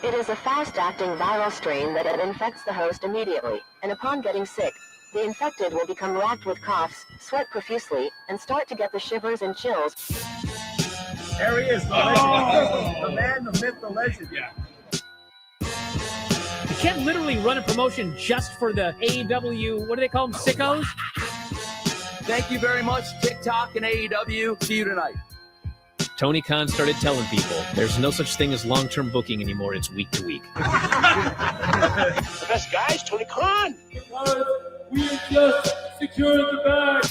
It is a fast-acting viral strain that infects the host immediately, and upon getting sick, the infected will become racked with coughs, sweat profusely, and start to get the shivers and chills. There he is, the legend. The man, the myth, the legend. Yeah. You can't literally run a promotion just for the AEW, what do they call them, sickos? Thank you very much, TikTok and AEW. See you tonight. Tony Khan started telling people there's no such thing as long-term booking anymore. It's week to week. The best guys, Tony Khan. We just secured the bag.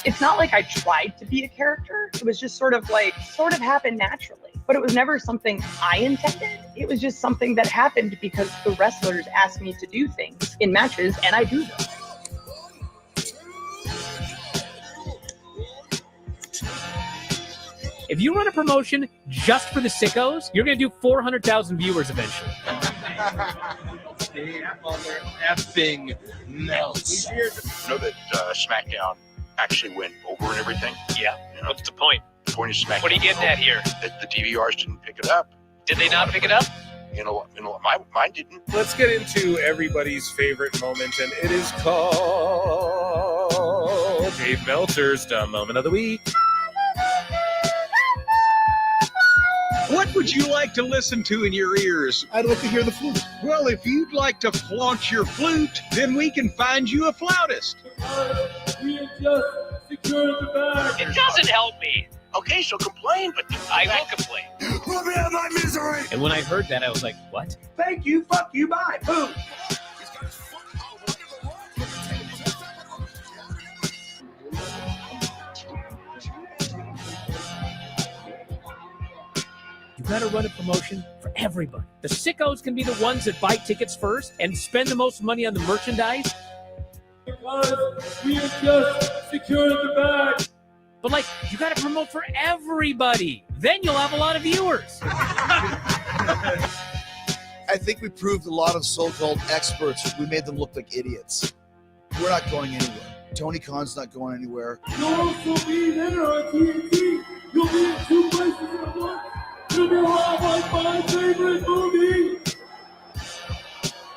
It's not like I tried to be a character. It was just sort of happened naturally. But it was never something I intended. It was just something that happened because the wrestlers asked me to do things in matches, and I do them. If you run a promotion just for the sickos, you're going to do 400,000 viewers eventually. Effing melts. You know that SmackDown actually went over and everything? Yeah. You know, what's the point? The point of SmackDown. What are you getting at here? That the DVRs didn't pick it up. Did they not pick it up? You know, mine didn't. Let's get into everybody's favorite moment, and it is called Dave Meltzer's Dumb Moment of the Week. What would you like to listen to in your ears? I'd like to hear the flute. Well, if you'd like to flaunt your flute, then we can find you a flautist. We have just secured the bag. It doesn't help me. Okay, so complain, but I will complain. Let me out of my misery. And when I heard that, I was like, what? Thank you, fuck you, bye. Boom. You got to run a promotion for everybody. The sickos can be the ones that buy tickets first and spend the most money on the merchandise. Because we have just secured the bag. But, like, you got to promote for everybody. Then you'll have a lot of viewers. I think we proved a lot of so-called experts. We made them look like idiots. We're not going anywhere. Tony Khan's not going anywhere. You'll also be there on TNT. You'll be in 2 places at once. You'll be like my favorite movie.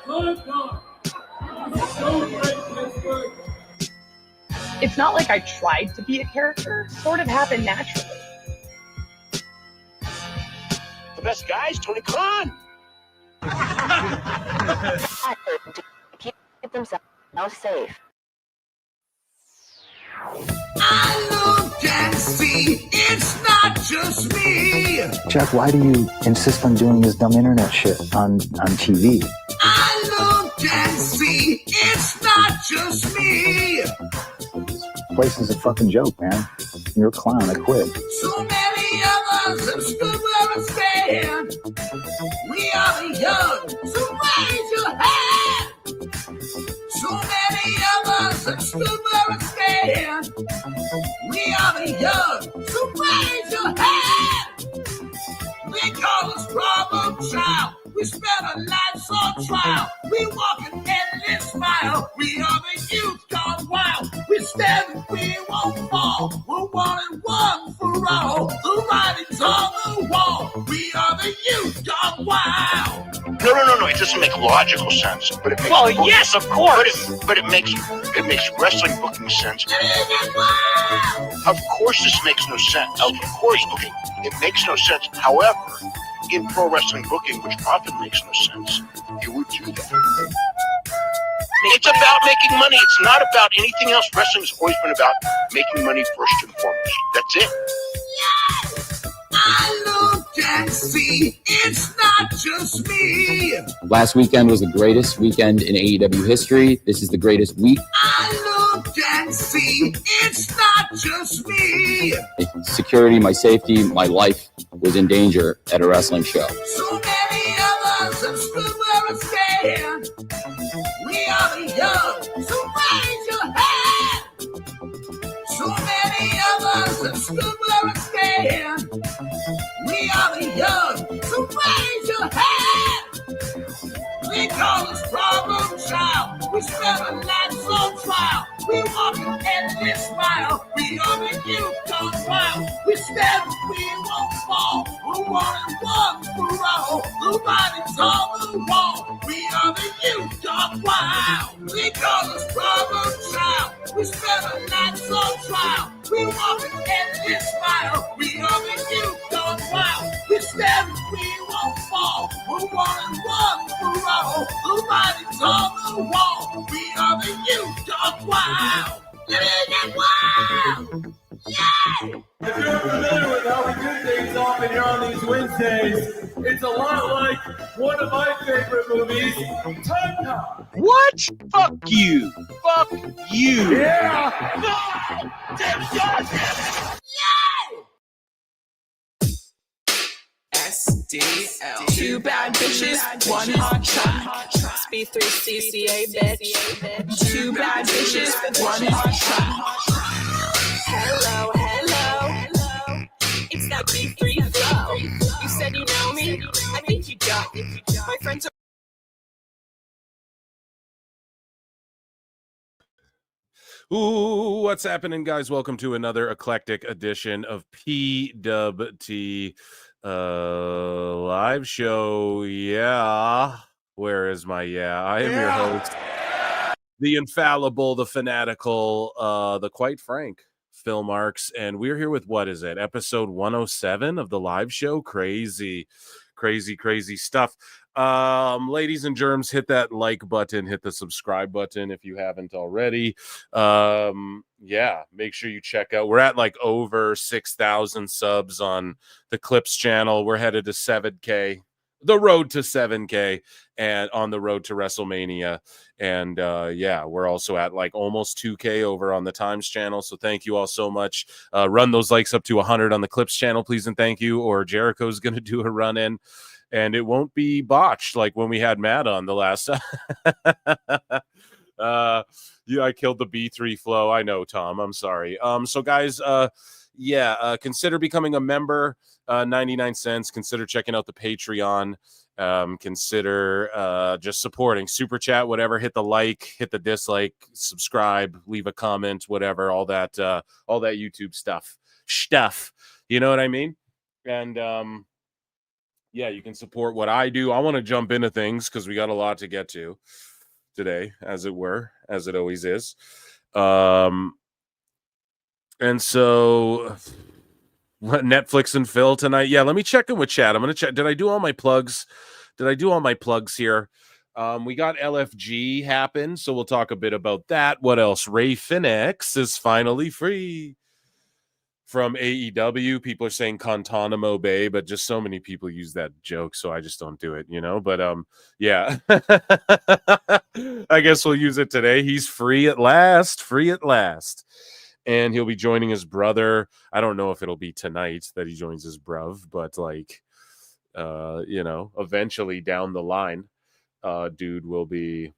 Time. It's so great, Pittsburgh. It's not like I tried to be a character. It sort of happened naturally. the best guys, Tony Khan. To keep themselves safe. I look and see it's not just me. Jeff, why do you insist on doing this dumb internet shit on TV? I look and see it's not just me. This place is a fucking joke, man. You're a clown. I quit. So many of us have stood where we stand. We are the young, so raise your hand. So many of us have stood where we stand. We are the young, so raise your hand. They call us problem child. We spend our lives on trial. We walk an endless mile. We are the youth gone wild. We stand and we won't fall. We're 1 and 1 for all. The writing's on the wall. We are the youth gone wild. No. It doesn't make logical sense. But it makes yes, of course. But it makes wrestling booking sense. Of course, this makes no sense. Of course, it makes no sense. However, in pro wrestling booking, which often makes no sense, you would do that. It's about making money. It's not about anything else. Wrestling's always been about making money first and foremost. That's it. Yes! I look and see it's not just me. Last weekend was the greatest weekend in AEW history. This is the greatest week. I look and see it's not just me. Security, my safety, my life was in danger at a wrestling show. So many of us have stood where we stand. We are the young, so raise your hand. So many of us have stood where we stand. We are the young, so raise your hand. They call us problem child. We spend our lives on trial. We walk and we smile. We are the youth gone wild. We stand, we won't fall. We're 1-1 for all. The writing's on the wall. We are the youth gone wild. We call us problem child. We spend our nights on trial. We walk and we smile. We are the youth gone wild. We stand, we won't fall. We're 1-1 for all. The writing's on the wall. We are the youth gone wild. Let me get wild. Yeah! If you're familiar with how we do things often here on these Wednesdays, it's a lot like one of my favorite movies, Time Cop. What? Fuck you. Fuck you. Yeah! No! SDL. Two bad bitches, one hot track. B3CCA, bitch. Two bad bitches, one hot track. Hello, hello. It's that B3 flow. You said you know me? I think you don't. My friends are... Ooh, what's happening, guys? Welcome to another eclectic edition of PWT live show. Yeah. Where is my I am your host, the infallible, the fanatical, the quite frank Phil Marks, and we're here with, what is it, episode 107 of the live show? Crazy stuff. Ladies and germs, hit that like button, hit the subscribe button if you haven't already. Make sure you check out, we're at like over 6,000 subs on the Clips channel. We're headed to 7K, the road to 7K, and on the road to WrestleMania. And we're also at like almost 2K over on the Times channel. So thank you all so much. Run those likes up to 100 on the Clips channel, please and thank you, or Jericho's going to do a run in. And it won't be botched like when we had Matt on the last time. I killed the B3 flow. I know, Tom. I'm sorry. So guys, consider becoming a member. 99 cents. Consider checking out the Patreon. Consider just supporting. Super chat, whatever. Hit the like, hit the dislike, subscribe, leave a comment, whatever. All that YouTube stuff. You know what I mean? And you can support what I do. I want to jump into things because we got a lot to get to today, as it were, as it always is. And so Netflix and Phil tonight. Yeah, let me check in with chat. I'm going to check. Did I do all my plugs? Here? We got LFG happen, so we'll talk a bit about that. What else? Rey Fenix is finally free from AEW. People are saying Guantanamo Bay, but just so many people use that joke, so I just don't do it, But I guess we'll use it today. He's free at last. And he'll be joining his brother. I don't know if it'll be tonight that he joins his bruv, but eventually down the line, dude will be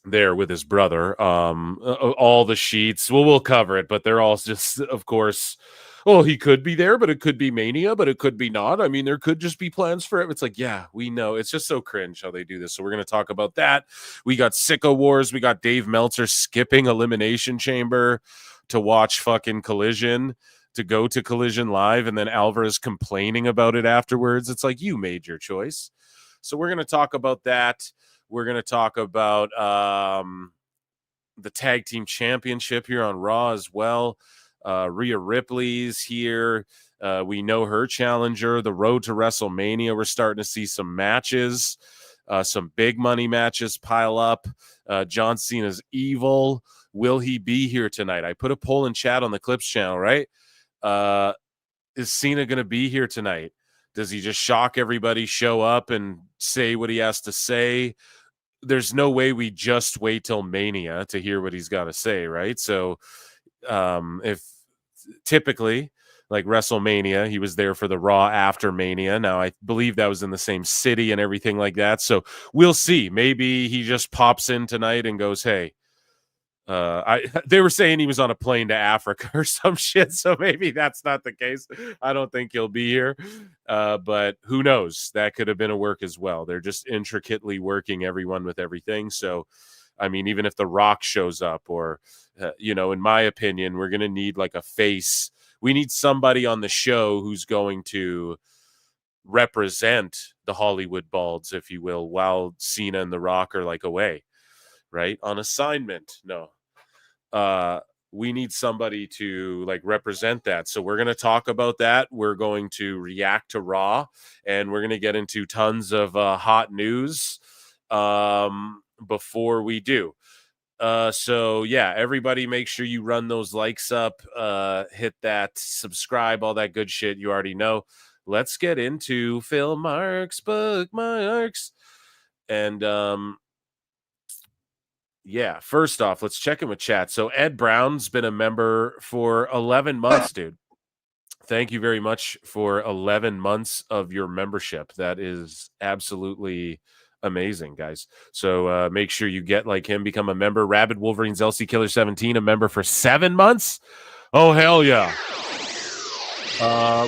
there with his brother. All the sheets, we'll cover it, but they're all just, of course, he could be there, but it could be Mania, but it could be not. I mean, there could just be plans for it. It's like, yeah, we know. It's just so cringe how they do this. So we're going to talk about that. We got Sicko Wars. We got Dave Meltzer skipping Elimination Chamber to watch fucking Collision, to go to Collision Live, and then Alvarez complaining about it afterwards. It's like, you made your choice. So we're going to talk about that. We're going to talk about the Tag Team Championship here on Raw as well. Rhea Ripley's here. We know her challenger. The road to WrestleMania, we're starting to see some matches, some big money matches pile up. John Cena's evil. Will he be here tonight? I put a poll in chat on the Clips channel, right? Is Cena going to be here tonight? Does he just shock everybody, show up and say what he has to say? There's no way we just wait till Mania to hear what he's got to say, right? So if typically, like WrestleMania, he was there for the Raw after Mania. Now, I believe that was in the same city and everything like that. So we'll see. Maybe he just pops in tonight and goes, hey, they were saying he was on a plane to Africa or some shit, so maybe that's not the case. I don't think he'll be here, but who knows? That could have been a work as well. They're just intricately working everyone with everything. So I mean, even if The Rock shows up, or in my opinion, we're going to need like a face. We need somebody on the show who's going to represent the Hollywood Balds, if you will, while Cena and The Rock are like away, right? On assignment. No. We need somebody to like represent that. So we're going to talk about that. We're going to react to Raw, and we're going to get into tons of hot news before we do. So yeah, everybody make sure you run those likes up, hit that subscribe, all that good shit you already know. Let's get into Phil Marks bookmarks. And yeah, first off, let's check in with chat. So Ed Brown's been a member for 11 months, dude. Thank you very much for 11 months of your membership. That is absolutely amazing, guys. So make sure you get like him, become a member. Rabid Wolverines LC Killer 17, a member for 7 months. Oh, hell yeah.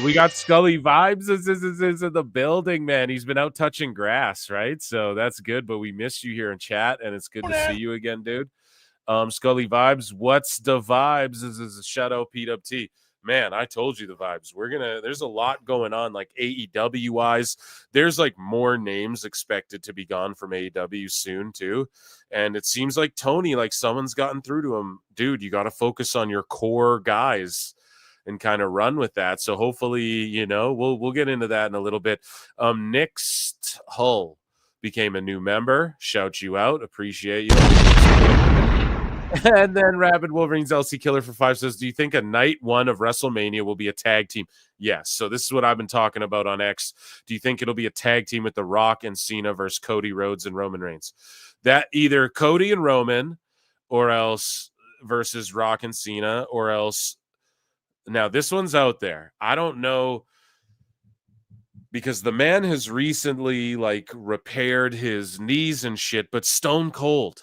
We got Scully Vibes is in the building, man. He's been out touching grass, right? So that's good, but we missed you here in chat, and it's good to see you again, dude. Scully Vibes, what's the vibes? This is Shadow PWT. Man, I told you the vibes. There's a lot going on, like AEW wise. There's like more names expected to be gone from AEW soon, too. And it seems like Tony, like someone's gotten through to him. Dude, you got to focus on your core guys and kind of run with that. So hopefully, we'll get into that in a little bit. Next Hull became a new member. Shout you out. Appreciate you. And then Rabid Wolverines LC Killer for 5 says, do you think a night one of WrestleMania will be a tag team? Yes. So this is what I've been talking about on X. Do you think it'll be a tag team with The Rock and Cena versus Cody Rhodes and Roman Reigns? That either Cody and Roman, or else versus Rock and Cena, or else. Now, this one's out there. I don't know, because the man has recently like repaired his knees and shit, but Stone Cold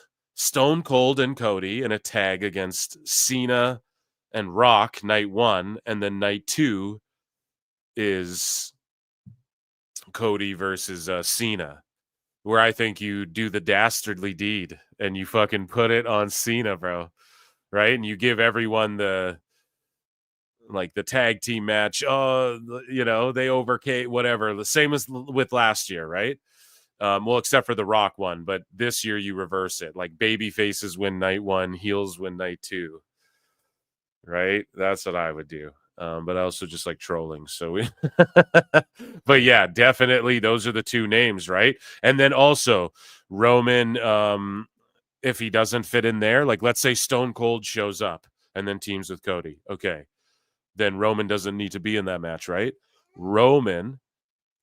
and Cody in a tag against Cena and Rock night 1, and then night 2 is Cody versus Cena, where I think you do the dastardly deed and you fucking put it on Cena, bro, right? And you give everyone the tag team match. They overcame whatever, the same as with last year, right? Well, except for the Rock one, but this year you reverse it. Like baby faces win night 1, heels win night 2. Right? That's what I would do. But I also just like trolling. So but yeah, definitely those are the two names, right? And then also Roman, if he doesn't fit in there, like let's say Stone Cold shows up and then teams with Cody. Okay. Then Roman doesn't need to be in that match, right? Roman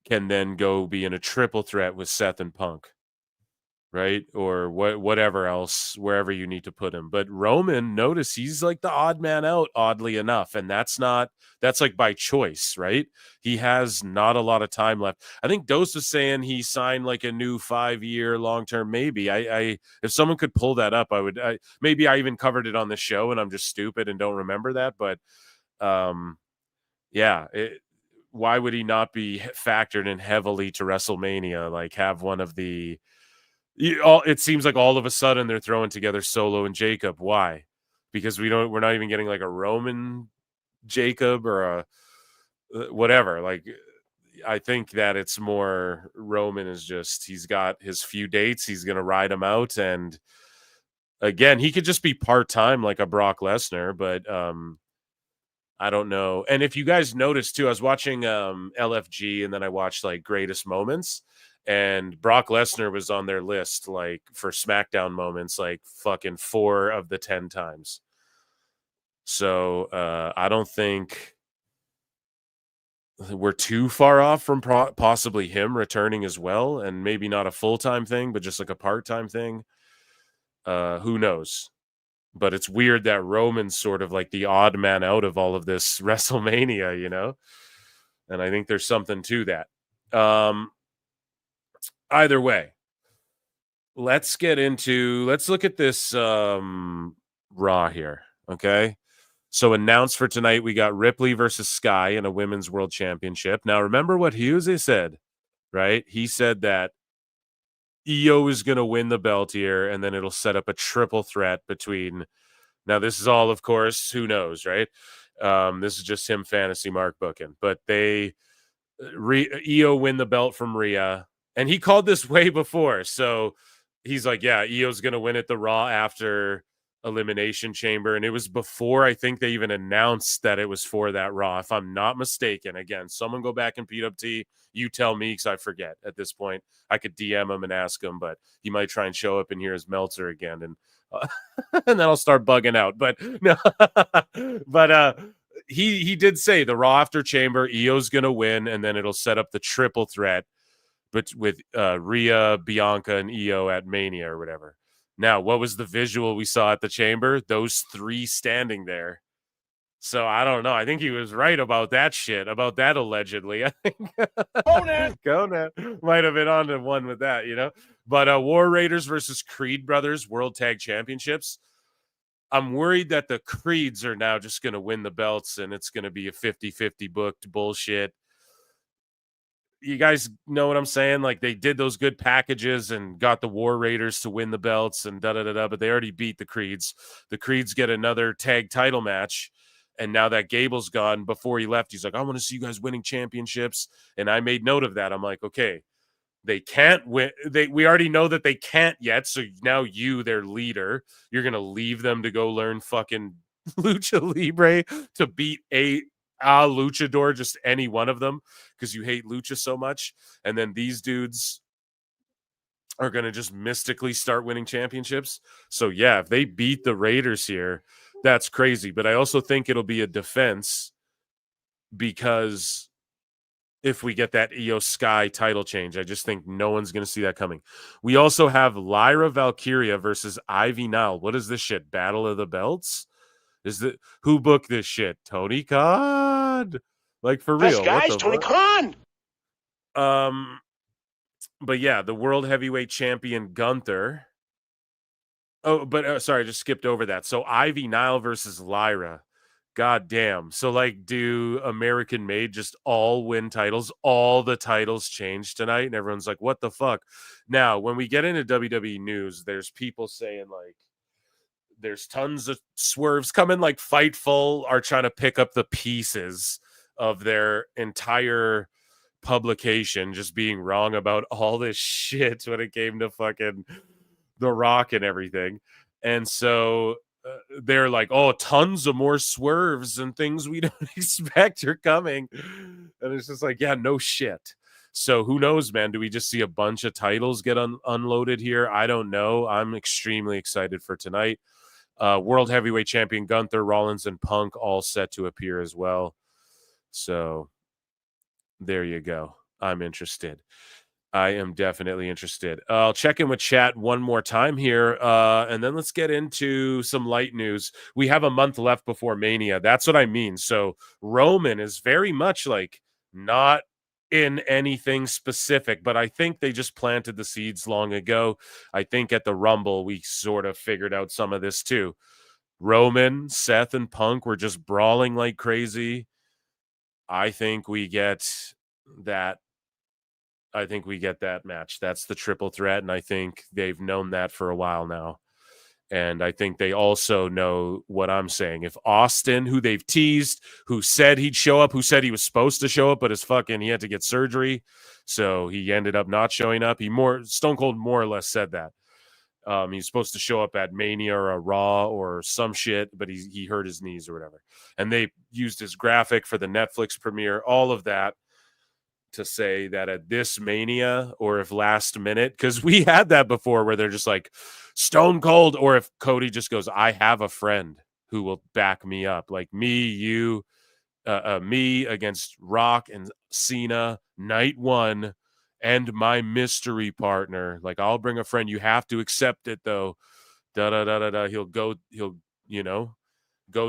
can then go be in a triple threat with Seth and Punk, right? Or whatever else, wherever you need to put him. But Roman, notice he's like the odd man out, oddly enough. And that's like by choice, right? He has not a lot of time left. I think Dose was saying he signed like a new 5-year long-term, maybe. I if someone could pull that up, maybe I even covered it on the show and I'm just stupid and don't remember that. But why would he not be factored in heavily to WrestleMania? Like have one of the, it seems like all of a sudden they're throwing together Solo and Jacob. Why? Because we're not even getting like a Roman Jacob or a whatever. Like, I think that it's more Roman is just, he's got his few dates. He's going to ride them out. And again, he could just be part-time like a Brock Lesnar, but, I don't know. And if you guys noticed too, I was watching LFG and then I watched like Greatest Moments, and Brock Lesnar was on their list like for SmackDown moments like fucking 4 of the 10 times. So I don't think we're too far off from possibly him returning as well, and maybe not a full-time thing, but just like a part-time thing. Who knows? But it's weird that Roman's sort of like the odd man out of all of this WrestleMania, And I think there's something to that. Either way, let's look at this Raw here, okay? So announced for tonight, we got Ripley versus Sky in a Women's World Championship. Now, remember what Hughes said, right? He said that Io is going to win the belt here, and then it'll set up a triple threat between. Now, this is all, of course, who knows, right? This is just him fantasy mark booking, but Io win the belt from Rhea, and he called this way before. So he's like, yeah, Io's going to win at the Raw after Elimination Chamber. And it was before I think they even announced that it was for that Raw, if I'm not mistaken. Again, someone go back in PWT. You tell me, because I forget at this point. I could DM him and ask him, but he might try and show up in here as Meltzer again. And and then I'll start bugging out. But no, but he did say the Raw after Chamber, Io's gonna win, and then it'll set up the triple threat, but with Rhea, Bianca, and Io at Mania or whatever. Now, what was the visual we saw at the Chamber? Those three standing there. So I don't know. I think he was right about that shit, about that allegedly. I think Conan might have been on to one with that, you know. But War Raiders versus Creed Brothers World Tag Championships. I'm worried that the Creeds are now just going to win the belts and it's going to be a 50-50 booked bullshit. You guys know what I'm saying? Like, they did those good packages and got the War Raiders to win the belts and da-da-da-da, but they already beat the Creeds. The Creeds get another tag title match. And now that Gable's gone, before he left, he's like, I want to see you guys winning championships. And I made note of that. I'm like, okay, they can't win. We already know that they can't yet. So now you, their leader, you're going to leave them to go learn fucking Lucha Libre to beat a luchador, just any one of them, because you hate Lucha so much. And then these dudes are going to just mystically start winning championships. So yeah, if they beat the Raiders here, that's crazy. But I also think it'll be a defense, because if we get that IYO SKY title change, I just think no one's going to see that coming. We also have Lyra Valkyria versus Ivy Nile. What is this shit? Battle of the Belts? Who booked this shit? Tony Khan. Like, for real. Guys, Tony Khan. But yeah, the World Heavyweight Champion Gunther. Oh, but sorry, I just skipped over that. So Ivy Nile versus Lyra. God damn. So, like, do American Made just all win titles? All the titles change tonight? And everyone's like, what the fuck? Now, when we get into WWE news, there's people saying, like, there's tons of swerves coming. Like, Fightful are trying to pick up the pieces of their entire publication, just being wrong about all this shit when it came to fucking The Rock and everything. And so they're like, oh, tons of more swerves and things we don't expect are coming. And it's just like, yeah, no shit. So who knows, man? Do we just see a bunch of titles get unloaded here? I don't know. I'm extremely excited for tonight. World Heavyweight Champion Gunther, Rollins, and Punk all set to appear as well. So there you go. I'm interested. I am definitely interested. I'll check in with chat one more time here, and then let's get into some light news. We have a month left before Mania. That's what I mean. So Roman is very much like not in anything specific, but I think they just planted the seeds long ago. I think at the Rumble, we sort of figured out some of this too. Roman, Seth, and Punk were just brawling like crazy. I think we get that match. That's the triple threat, and I think they've known that for a while now. And I think they also know what I'm saying. If Austin, who they've teased, who said he'd show up, who said he was supposed to show up, but he had to get surgery, so he ended up not showing up. Stone Cold more or less said that. He's supposed to show up at Mania or a Raw or some shit, but he hurt his knees or whatever. And they used his graphic for the Netflix premiere, all of that, to say that at this Mania, or if last minute, because we had that before where they're just like Stone Cold, or if Cody just goes, I have a friend who will back me up, like me against Rock and Cena, night one, and my mystery partner. Like, I'll bring a friend. You have to accept it though. He'll goad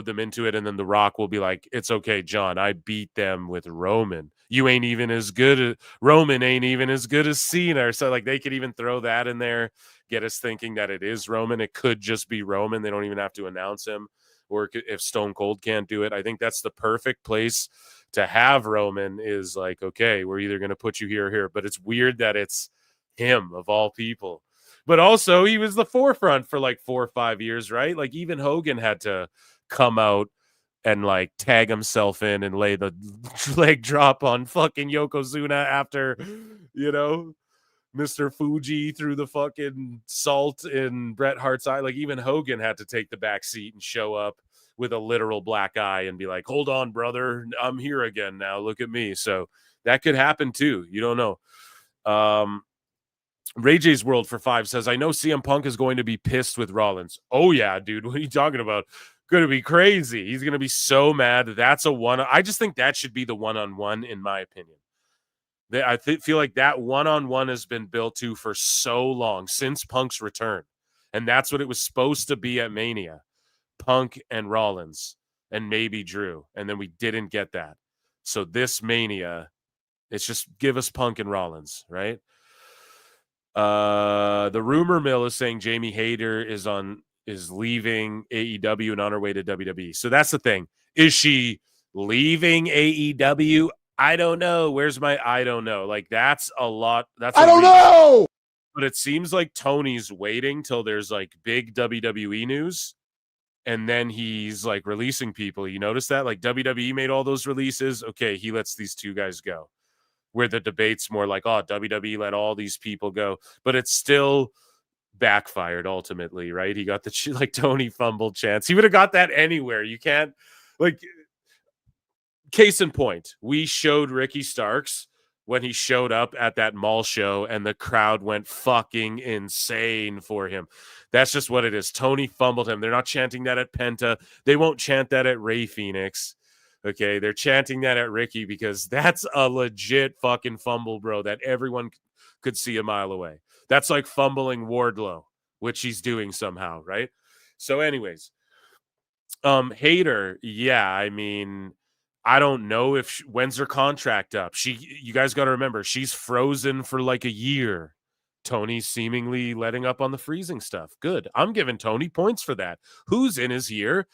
them into it, and then The Rock will be like, it's okay, John, I beat them with Roman. You ain't even as good Roman ain't even as good as Cena. So like, they could even throw that in there, get us thinking that it is Roman. It could just be Roman. They don't even have to announce him. Or if Stone Cold can't do it, I think that's the perfect place to have Roman, is like, okay, we're either going to put you here or here. But it's weird that it's Him, of all people. But also, he was the forefront for like 4 or 5 years, right? Like, even Hogan had to come out and like tag himself in and lay the leg drop on fucking Yokozuna after, Mr. Fuji threw the fucking salt in Bret Hart's eye. Like, even Hogan had to take the back seat and show up with a literal black eye and be like, hold on, brother, I'm here again now. Look at me. So that could happen too. You don't know. Ray J's World for 5 says, I know CM Punk is going to be pissed with Rollins. Oh, yeah, dude. What are you talking about? Going to be crazy. He's going to be so mad. That's a one. I just think that should be the one-on-one, in my opinion. I feel like that one-on-one has been built to for so long, since Punk's return. And that's what it was supposed to be at Mania. Punk and Rollins and maybe Drew. And then we didn't get that. So this Mania, it's just give us Punk and Rollins, right? The rumor mill is saying Jamie Hayter is leaving AEW and on her way to WWE. So that's the thing. Is she leaving AEW? I don't know. Where's my I don't know? Like, that's a lot. I don't know. But it seems like Tony's waiting till there's like big WWE news, and then he's like releasing people. You notice that? Like, WWE made all those releases. Okay, he lets these two guys go. Where the debate's more like, oh, WWE let all these people go. But it's still backfired ultimately, right? He got the like Tony fumbled chance. He would have got that anywhere. You can't, like, case in point, we showed Ricky Starks when he showed up at that mall show and the crowd went fucking insane for him. That's just what it is. Tony fumbled him. They're not chanting that at Penta. They won't chant that at Rey Fenix. Okay, they're chanting that at Ricky because that's a legit fucking fumble, bro, that everyone could see a mile away. That's like fumbling Wardlow, which he's doing somehow, right? So anyways, Hayter, yeah, I mean, I don't know if when's her contract up. You guys got to remember, she's frozen for like a year. Tony's seemingly letting up on the freezing stuff. Good. I'm giving Tony points for that. Who's in his ear?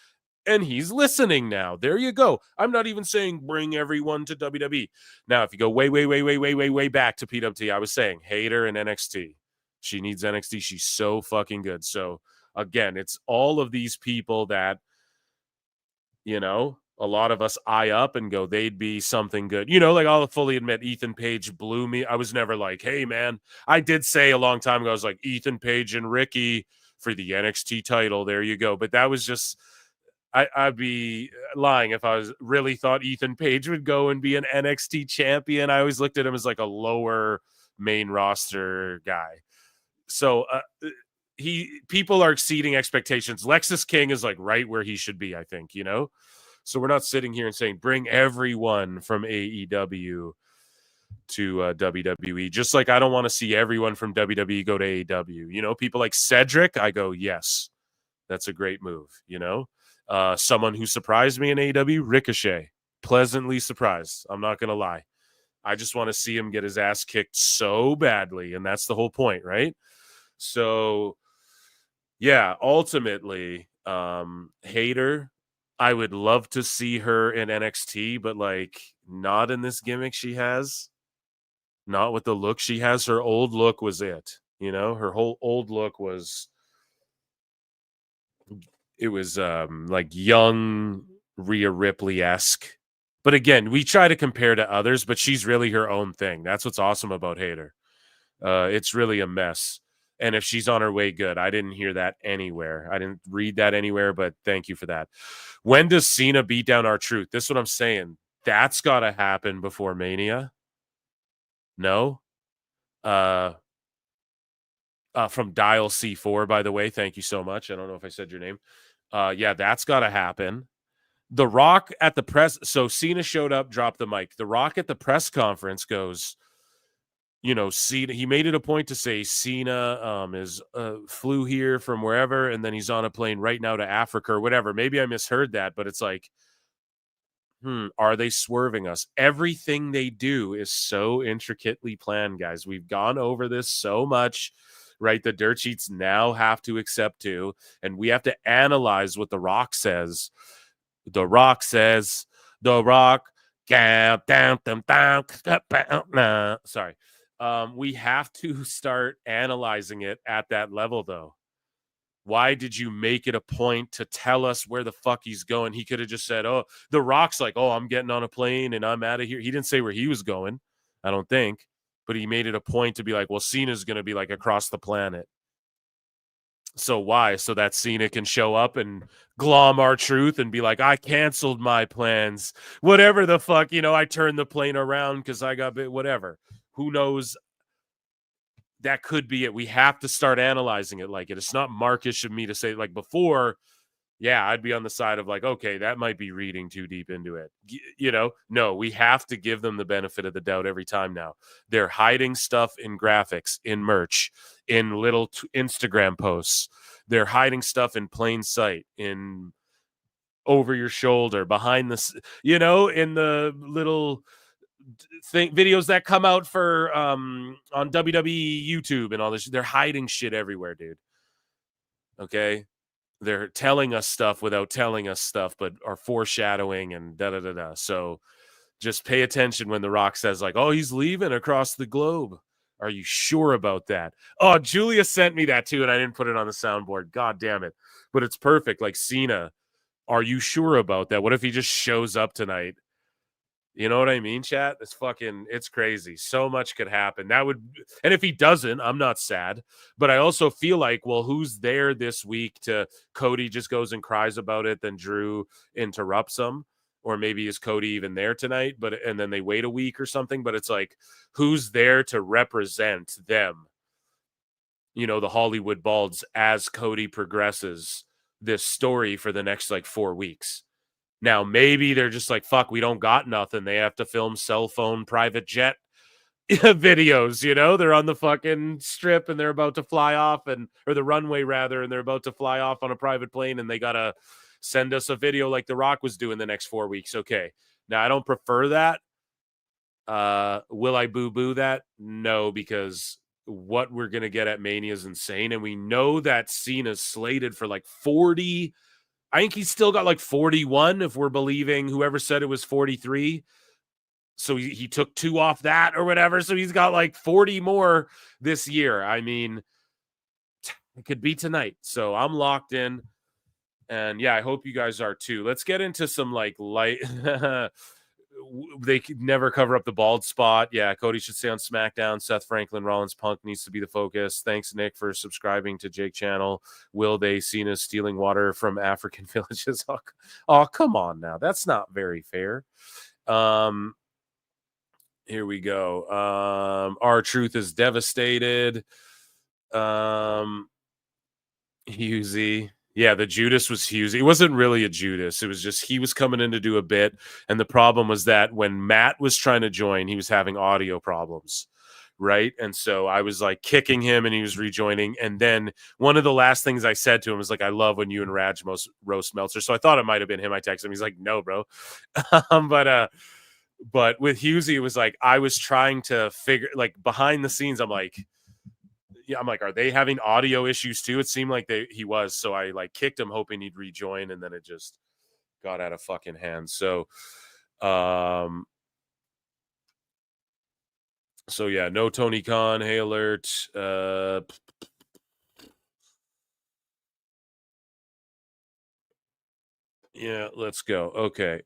And he's listening now. There you go. I'm not even saying bring everyone to WWE. Now, if you go way back to PWT, I was saying Hayter and NXT. She needs NXT. She's so fucking good. So, again, it's all of these people that, a lot of us eye up and go, they'd be something good. Like, I'll fully admit, Ethan Page blew me. I was never like, hey, man. I did say a long time ago, I was like, Ethan Page and Ricky for the NXT title. There you go. But that was just... I'd be lying if I really thought Ethan Page would go and be an NXT champion. I always looked at him as like a lower main roster guy. So people are exceeding expectations. Lexus King is like right where he should be, I think, So we're not sitting here and saying bring everyone from AEW to WWE. Just like I don't want to see everyone from WWE go to AEW. People like Cedric, I go, yes, that's a great move, Someone who surprised me in AEW, Ricochet. Pleasantly surprised. I'm not going to lie. I just want to see him get his ass kicked so badly, and that's the whole point, right? So, yeah, ultimately, Hayter, I would love to see her in NXT, but, like, not in this gimmick she has. Not with the look she has. Her old look was it. Her whole old look was... It was like young Rhea Ripley-esque. But again, we try to compare to others, but she's really her own thing. That's what's awesome about Hayter. It's really a mess. And if she's on her way, good. I didn't hear that anywhere. I didn't read that anywhere, but thank you for that. When does Cena beat down R-Truth? This is what I'm saying. That's got to happen before Mania. No? From Dial C4, by the way. Thank you so much. I don't know if I said your name. Yeah, that's got to happen. The Rock at the press. So Cena showed up, dropped the mic. The Rock at the press conference goes, Cena. He made it a point to say Cena flew here from wherever, and then he's on a plane right now to Africa or whatever. Maybe I misheard that, but it's like, are they swerving us? Everything they do is so intricately planned, guys. We've gone over this so much. Right, the dirt sheets now have to accept too, and we have to analyze what The Rock says. The Rock says, "The Rock, sorry, We have to start analyzing it at that level, though. Why did you make it a point to tell us where the fuck he's going? He could have just said, oh, The Rock's like, oh, I'm getting on a plane and I'm out of here. He didn't say where he was going, I don't think. But he made it a point to be like, well, Cena's going to be like across the planet. So why? So that Cena can show up and glom our truth and be like, I canceled my plans. Whatever the fuck, I turned the plane around because I got bit, whatever. Who knows? That could be it. We have to start analyzing it like it. It's not markish of me to say, like, before, yeah, I'd be on the side of like, okay, that might be reading too deep into it. No, we have to give them the benefit of the doubt every time now. They're hiding stuff in graphics, in merch, in little Instagram posts. They're hiding stuff in plain sight, in over your shoulder, behind the, in the little videos that come out for on WWE YouTube and all this. They're hiding shit everywhere, dude. Okay, they're telling us stuff without telling us stuff, but are foreshadowing and da-da-da-da. So just pay attention when The Rock says like, oh, he's leaving across the globe. Are you sure about that? Oh, Julia sent me that too, and I didn't put it on the soundboard. God damn it. But it's perfect. Like, Cena, are you sure about that? What if he just shows up tonight? You know what I mean, chat? It's crazy. So much could happen. And if he doesn't, I'm not sad. But I also feel like, well, who's there this week Cody just goes and cries about it, then Drew interrupts him. Or maybe is Cody even there tonight? And then they wait a week or something. But it's like, who's there to represent them? The Hollywood Balds as Cody progresses this story for the next 4 weeks. Now, maybe they're just like, fuck, we don't got nothing. They have to film cell phone private jet videos, They're on the fucking strip and they're about to fly off or the runway rather, and they're about to fly off on a private plane and they got to send us a video like The Rock was doing the next 4 weeks. Okay. Now, I don't prefer that. Will I boo-boo that? No, because what we're going to get at Mania is insane. And we know that Cena's slated for 40. I think he's still got 41 if we're believing whoever said it was 43. So he took 2 off that or whatever. So he's got 40 more this year. I mean, it could be tonight. So I'm locked in. And yeah, I hope you guys are too. Let's get into some light. They could never cover up the bald spot. Yeah, Cody should stay on SmackDown. Seth Franklin, Rollins, Punk needs to be the focus. Thanks, Nick, for subscribing to Jake Channel. Will they Cena stealing water from African villages? Oh, come on now. That's not very fair. Here we go. R-Truth is devastated. Husey. Yeah, the Judas was Husey. It wasn't really a Judas. It was just he was coming in to do a bit. And the problem was that when Matt was trying to join, he was having audio problems, right? And so I was kicking him and he was rejoining. And then one of the last things I said to him was I love when you and Raj roast Meltzer. So I thought it might have been him. I texted him. He's like, no, bro. But with Husey, it was I was trying to figure, behind the scenes, I'm like, are they having audio issues too? It seemed like he was. So I kicked him hoping he'd rejoin, and then it just got out of fucking hand. So yeah, no Tony Khan. Hey, alert. Yeah, let's go. Okay.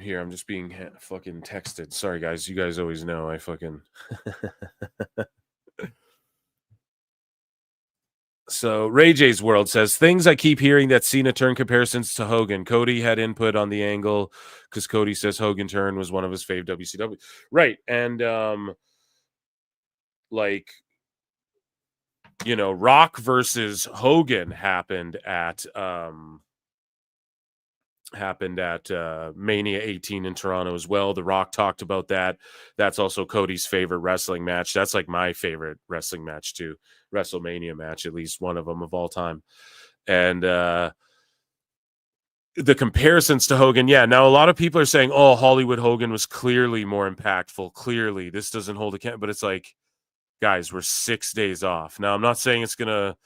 Here, I'm just being fucking texted. Sorry, guys. You guys always know I fucking... So, Ray J's World says, things I keep hearing that Cena turn comparisons to Hogan. Cody had input on the angle because Cody says Hogan turn was one of his fave WCW. Right. And, Rock versus Hogan happened at Mania 18 in Toronto as well. The Rock talked about that. That's also Cody's favorite wrestling match. That's my favorite wrestling match too. WrestleMania match, at least one of them of all time. And the comparisons to Hogan, yeah. Now a lot of people are saying, "Oh, Hollywood Hogan was clearly more impactful. Clearly, this doesn't hold a candle." But it's guys, we're 6 days off. Now I'm not saying it's gonna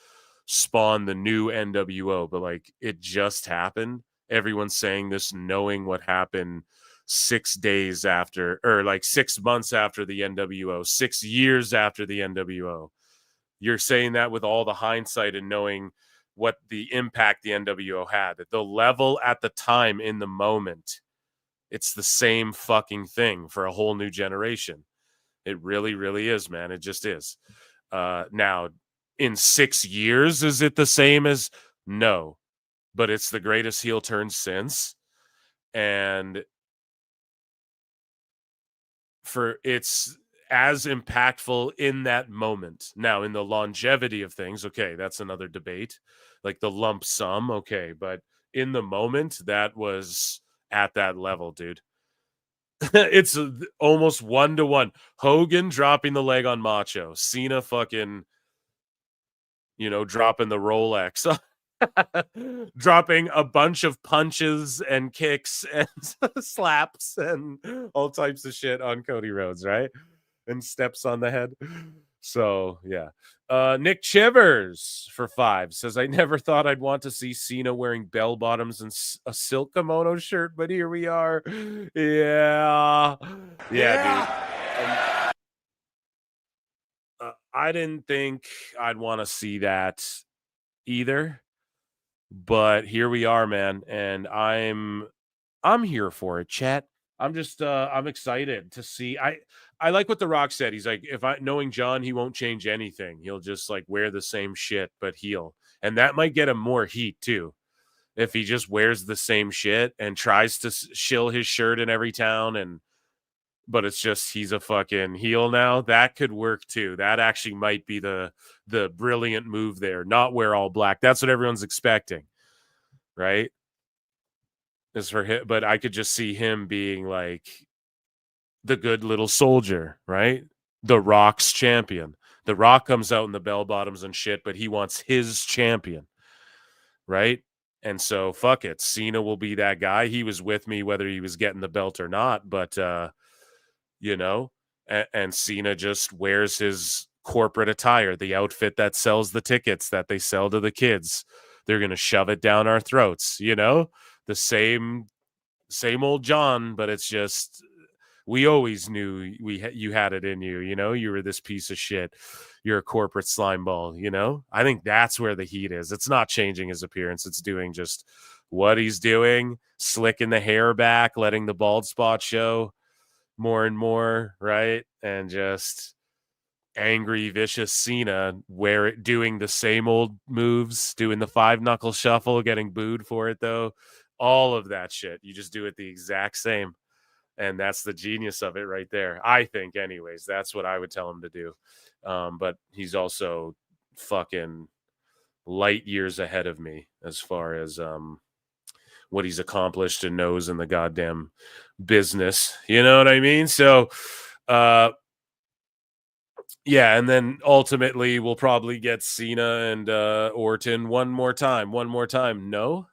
spawn the new NWO, but it just happened. Everyone's saying this knowing what happened 6 days after, or like 6 months after the NWO, 6 years after the NWO. You're saying that with all the hindsight and knowing what the impact the NWO had. At the level at the time in the moment, it's the same fucking thing for a whole new generation. It really, really is, man. It just is. Now, in 6 years, is it the same as? No. But it's the greatest heel turn since. And it's as impactful in that moment. Now, in the longevity of things, okay, that's another debate. Like the lump sum, okay, but in the moment, that was at that level, dude. It's almost 1-to-1. Hogan dropping the leg on Macho. Cena fucking, dropping the Rolex. Dropping a bunch of punches and kicks and slaps and all types of shit on Cody Rhodes, right? And steps on the head. So, yeah. Nick Chivers for 5 says, I never thought I'd want to see Cena wearing bell bottoms and a silk kimono shirt, but here we are. Yeah, dude. I didn't think I'd want to see that either, but here we are, man, and I'm here for it, chat. I'm just I'm excited to see. I like what The Rock said. He's like, knowing John, he won't change anything. He'll just like wear the same shit but heel. And that might get him more heat too. If he just wears the same shit and tries to shill his shirt in every town but it's just he's a fucking heel now, that could work too. That actually might be the brilliant move there. Not wear all black. That's what everyone's expecting. Right? Is for him, but I could just see him being like the good little soldier, right? The Rock's champion. The Rock comes out in the bell bottoms and shit, but he wants his champion, right? And so, fuck it. Cena will be that guy. He was with me whether he was getting the belt or not, but, and Cena just wears his corporate attire, the outfit that sells the tickets that they sell to the kids. They're going to shove it down our throats, the same old John, but it's just, we always knew you had it in you, you were this piece of shit. You're a corporate slime ball, I think that's where the heat is. It's not changing his appearance. It's doing just what he's doing, slicking the hair back, letting the bald spot show more and more, right? And just angry, vicious Cena doing the same old moves, doing the 5-knuckle shuffle, getting booed for it though. All of that shit. You just do it the exact same. And that's the genius of it right there. I think anyways, that's what I would tell him to do. But he's also fucking light years ahead of me as far as what he's accomplished and knows in the goddamn business. You know what I mean? So, yeah, and then ultimately we'll probably get Cena and Orton one more time. No?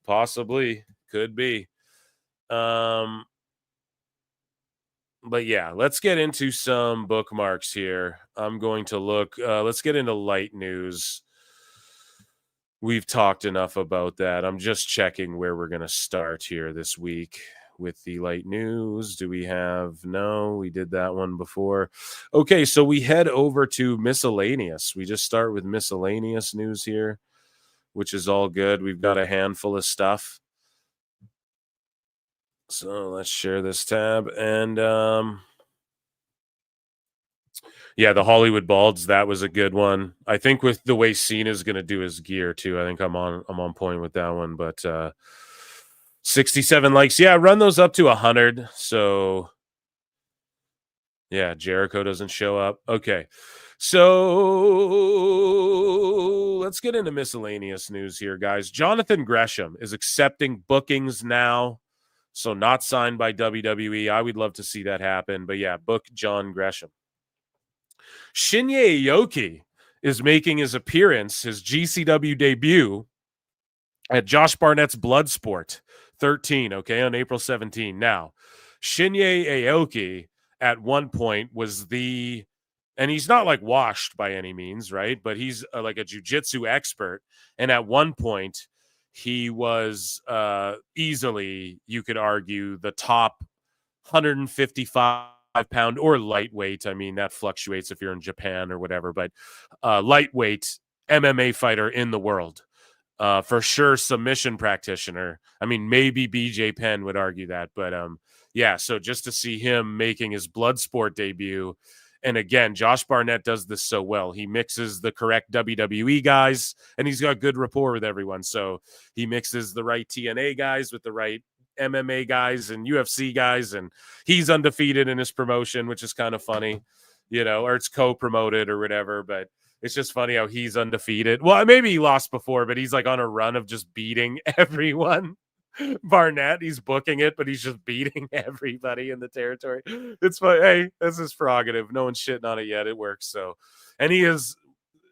Possibly. Could be. But yeah, let's get into some bookmarks here. I'm going to look. Let's get into light news. We've talked enough about that. I'm just checking where we're going to start here this week with the light news. Do we have? No, we did that one before. Okay, so we head over to miscellaneous. We just start with miscellaneous news here, which is all good. We've got a handful of stuff. So let's share this tab. And yeah, the Hollywood Balds, that was a good one. I think with the way Cena's going to do his gear too, I think I'm on point with that one. But 67 likes. Yeah, run those up to 100. So yeah, Jericho doesn't show up. Okay. So let's get into miscellaneous news here, guys. Jonathan Gresham is accepting bookings now. So not signed by WWE. I would love to see that happen. But yeah, book John Gresham. Shinya Aoki is making his appearance, his GCW debut at Josh Barnett's Bloodsport 13, okay, on April 17. Now, Shinya Aoki at one point was and he's not like washed by any means, right? But he's like a jiu-jitsu expert. And at one point, he was easily, you could argue, the top 155-pound or lightweight. I mean, that fluctuates if you're in Japan or whatever, but lightweight MMA fighter in the world. For sure, submission practitioner. I mean, maybe BJ Penn would argue that, but yeah. So just to see him making his Bloodsport debut, and again, Josh Barnett does this so well. He mixes the correct WWE guys, and he's got good rapport with everyone. So he mixes the right TNA guys with the right MMA guys and UFC guys, and he's undefeated in his promotion, which is kind of funny, or it's co-promoted or whatever, but it's just funny how he's undefeated. Well, maybe he lost before, but he's like on a run of just beating everyone. Barnett, he's booking it, but he's just beating everybody in the territory. It's fun. Hey, that's his prerogative. No one's shitting on it yet. It works. So, and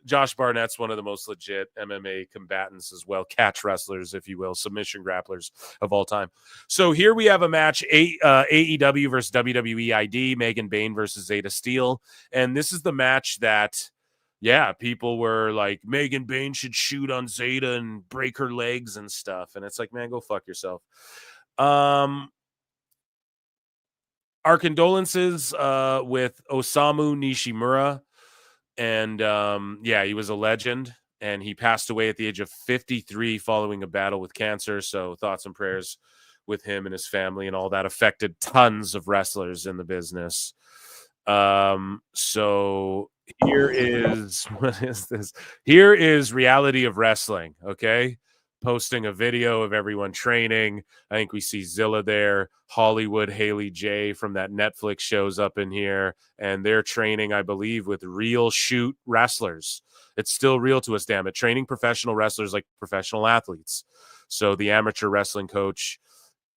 Josh Barnett's one of the most legit MMA combatants as well, catch wrestlers, if you will, submission grapplers of all time. So here we have a match, AEW versus WWE ID, Megan Bayne versus Zeta Steele. And this is the match that, yeah, people were like, Megan Bayne should shoot on Zeta and break her legs and stuff. And it's like, man, go fuck yourself. Our condolences with Osamu Nishimura. And yeah, he was a legend, and he passed away at the age of 53 following a battle with cancer. So thoughts and prayers with him and his family, and all that affected tons of wrestlers in the business. So here is, what is this? Here is Reality of Wrestling. Okay. Posting a video of everyone training. I think we see Zilla there. Hollywood Haley J from that Netflix shows up in here, and they're training, I believe, with real shoot wrestlers. It's still real to us, damn it. Training professional wrestlers like professional athletes. So the amateur wrestling coach,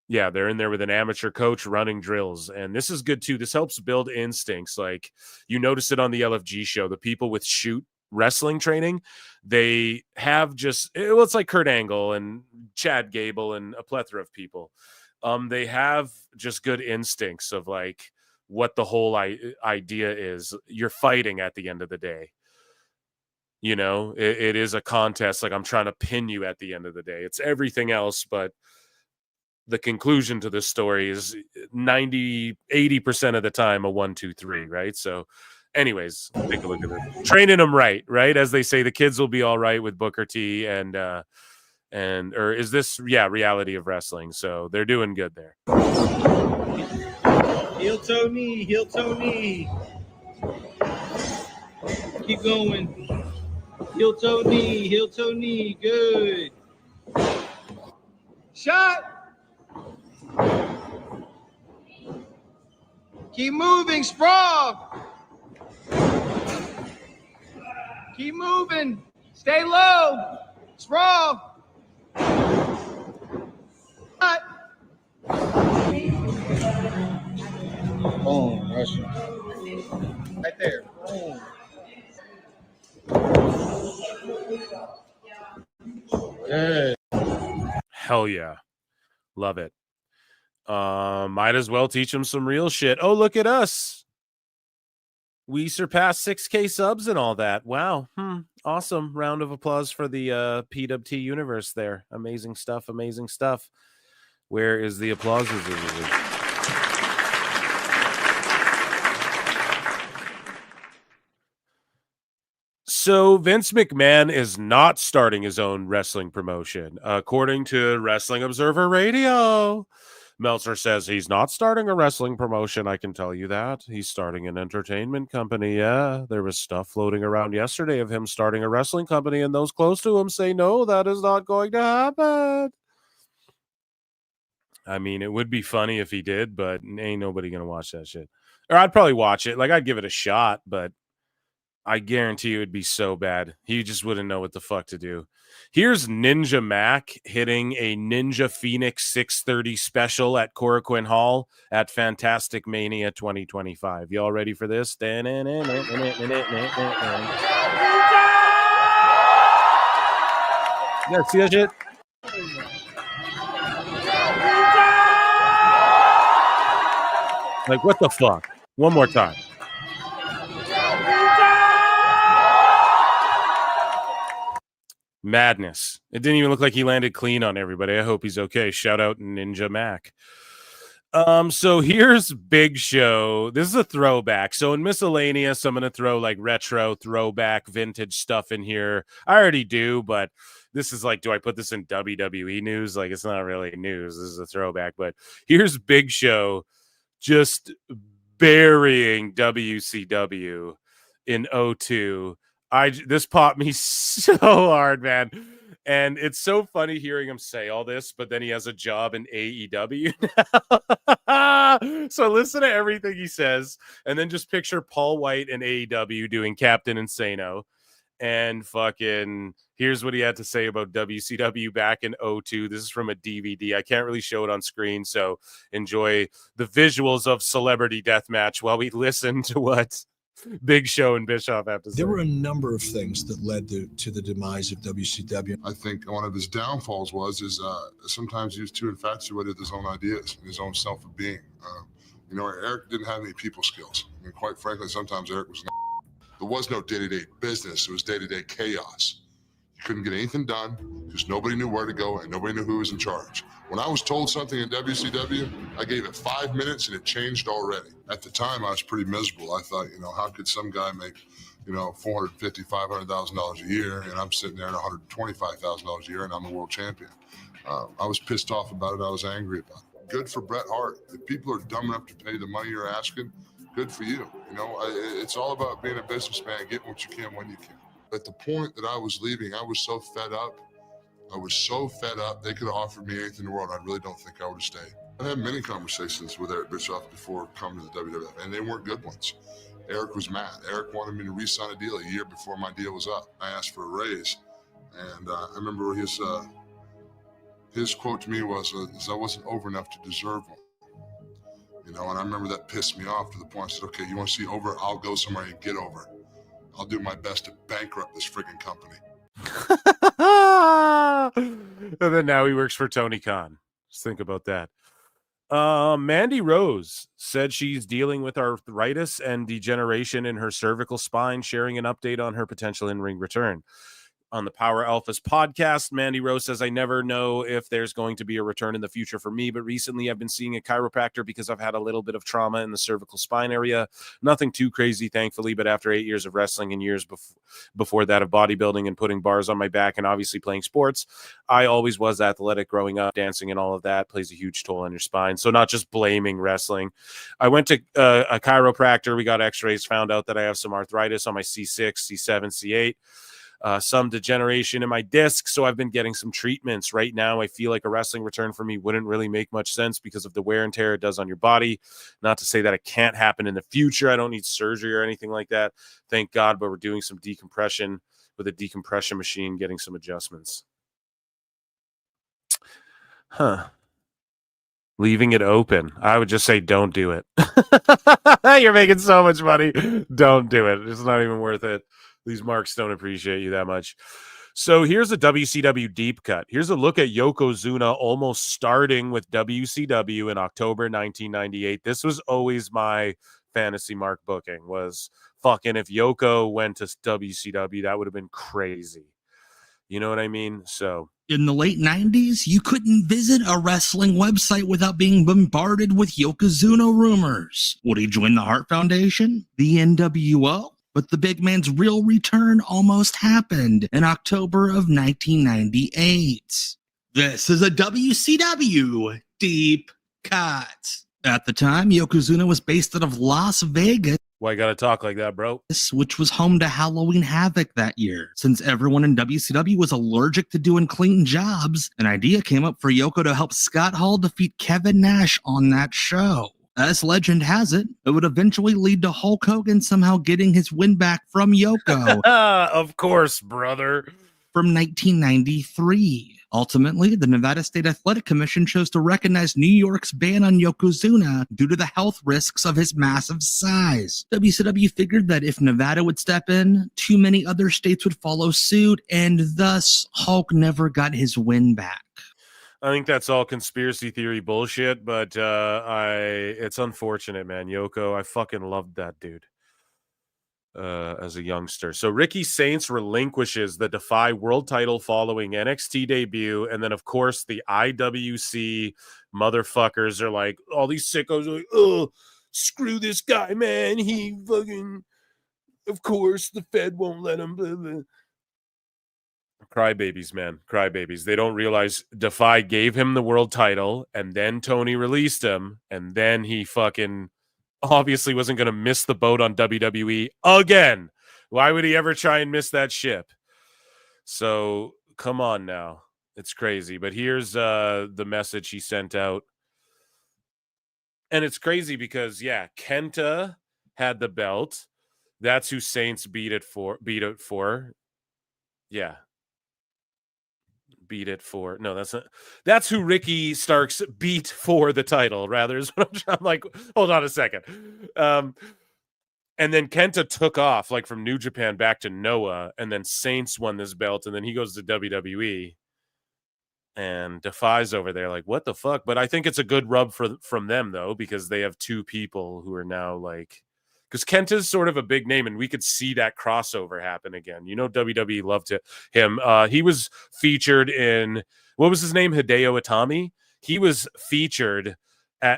yeah, they're in there with an amateur coach running drills. And this is good too. This helps build instincts. Like, you notice it on the LFG show, the people with shoot wrestling training, they have just, well, it's like Kurt Angle and Chad Gable and a plethora of people. They have just good instincts of like what the whole idea is. You're fighting at the end of the day. It is a contest. Like, I'm trying to pin you at the end of the day. It's everything else, but the conclusion to this story is 80% of the time a 1, 2, 3, right? So anyways, take a look at it. Training them right? As they say, the kids will be all right with Booker T and or is this, yeah, Reality of Wrestling. So they're doing good there. Heel toe knee, heel toe knee. Keep going. Heel toe knee, good. Shot. Keep moving, sprawl. Keep moving. Stay low. Sprawl. Cut. Boom. Russian. Right there. Boom. Good. Hell yeah. Love it. Might as well teach them some real shit. Oh, look at us. We surpassed 6K subs and all that. Wow. Awesome. Round of applause for the PWT universe there. Amazing stuff. Amazing stuff. Where is the applause? So Vince McMahon is not starting his own wrestling promotion. According to Wrestling Observer Radio, Meltzer says he's not starting a wrestling promotion. I can tell you that. He's starting an entertainment company. Yeah, there was stuff floating around yesterday of him starting a wrestling company, and those close to him say, no, that is not going to happen. I mean, it would be funny if he did, but ain't nobody going to watch that shit. Or I'd probably watch it. Like, I'd give it a shot, but I guarantee you it'd be so bad. He just wouldn't know what the fuck to do. Here's Ninja Mac hitting a Ninja Phoenix 630 special at Korakuen Hall at Fantastic Mania 2025. Y'all ready for this? Yeah, see that shit? Like, what the fuck? One more time. Madness. It didn't even look like he landed clean on everybody. I hope he's okay. Shout out Ninja Mac. So here's Big Show. This is a throwback. So in Miscellaneous, I'm going to throw like retro, throwback, vintage stuff in here. I already do, but this is like, do I put this in WWE news? Like, it's not really news. This is a throwback. But here's Big Show just burying WCW in 02. This popped me so hard, man. And it's so funny hearing him say all this, but then he has a job in AEW now. So listen to everything he says, and then just picture Paul White and AEW doing Captain Insano. And fucking, here's what he had to say about WCW back in 02. This is from a DVD. I can't really show it on screen, so enjoy the visuals of Celebrity Deathmatch while we listen to what Big Show and Bischoff have to say. There were a number of things that led to the demise of WCW. I think one of his downfalls is sometimes he was too infatuated with his own ideas and his own self of being. Eric didn't have any people skills. I mean, quite frankly, sometimes Eric was. There was no day-to-day business. It was day-to-day chaos. You couldn't get anything done because nobody knew where to go and nobody knew who was in charge. When I was told something in WCW, I gave it 5 minutes and it changed already. At the time, I was pretty miserable. I thought, how could some guy make, $450,000, $500,000 a year, and I'm sitting there at $125,000 a year, and I'm a world champion. I was pissed off about it. I was angry about it. Good for Bret Hart. If people are dumb enough to pay the money you're asking, good for you. It's all about being a businessman, getting what you can when you can. At the point that I was leaving, I was so fed up. They could have offered me anything in the world. I really don't think I would have stayed. I had many conversations with Eric Bischoff before coming to the WWF, and they weren't good ones. Eric was mad. Eric wanted me to re-sign a deal a year before my deal was up. I asked for a raise, and I remember his quote to me was I wasn't over enough to deserve one. And I remember that pissed me off to the point I said, okay, you want to see over? I'll go somewhere and get over. I'll do my best to bankrupt this friggin' company. And then now he works for Tony Khan. Just think about that. Mandy Rose said she's dealing with arthritis and degeneration in her cervical spine, sharing an update on her potential in-ring return. On the Power Alphas podcast, Mandy Rose says, I never know if there's going to be a return in the future for me, but recently I've been seeing a chiropractor because I've had a little bit of trauma in the cervical spine area. Nothing too crazy, thankfully, but after 8 years of wrestling and years before that of bodybuilding and putting bars on my back and obviously playing sports, I always was athletic growing up. Dancing and all of that plays a huge toll on your spine. So not just blaming wrestling. I went to a chiropractor. We got x-rays, found out that I have some arthritis on my C6, C7, C8. Some degeneration in my disc, so I've been getting some treatments. Right now, I feel like a wrestling return for me wouldn't really make much sense because of the wear and tear it does on your body. Not to say that it can't happen in the future. I don't need surgery or anything like that. Thank God, but we're doing some decompression with a decompression machine, getting some adjustments. Leaving it open. I would just say don't do it. You're making so much money. Don't do it. It's not even worth it. These marks don't appreciate you that much. So here's a WCW deep cut. Here's a look at Yokozuna almost starting with WCW in October 1998. This was always my fantasy mark booking, was fucking if Yoko went to WCW, that would have been crazy. You know what I mean? So in the late 90s, you couldn't visit a wrestling website without being bombarded with Yokozuna rumors. Would he join the Hart Foundation? The NWO? But the big man's real return almost happened in October of 1998. This is a WCW deep cut. At the time, Yokozuna was based out of Las Vegas. Why you gotta talk like that, bro? Which was home to Halloween Havoc that year. Since everyone in WCW was allergic to doing clean jobs, an idea came up for Yoko to help Scott Hall defeat Kevin Nash on that show. As legend has it, it would eventually lead to Hulk Hogan somehow getting his win back from Yoko. Of course, brother. From 1993. Ultimately, the Nevada State Athletic Commission chose to recognize New York's ban on Yokozuna due to the health risks of his massive size. WCW figured that if Nevada would step in, too many other states would follow suit, and thus Hulk never got his win back. I think that's all conspiracy theory bullshit, but it's unfortunate, man. Yoko, I fucking loved that dude. as a youngster. So Ricky Saints relinquishes the Defy World title following NXT debut, and then of course the IWC motherfuckers are like, all these sickos are like, oh, screw this guy, man. He fucking, of course, the Fed won't let him. Blah, blah. Crybabies, man. Crybabies. They don't realize Defy gave him the world title, and then Tony released him, and then he fucking obviously wasn't going to miss the boat on WWE again. Why would he ever try and miss that ship? So come on now. It's crazy. But here's the message he sent out. And it's crazy because, yeah, Kenta had the belt. That's who Saints beat it for. Yeah. Beat it for. No, that's not. That's who Ricky Starks beat for the title, rather. Is what I'm like, hold on a second. And then Kenta took off, like, from New Japan back to Noah, and then Saints won this belt, and then he goes to WWE. And Defy's over there, like, what the fuck? But I think it's a good rub from them, though, because they have two people who are now, like, because Kenta's sort of a big name, and we could see that crossover happen again. You know, WWE loved him. He was featured in, what was his name? Hideo Itami. He was featured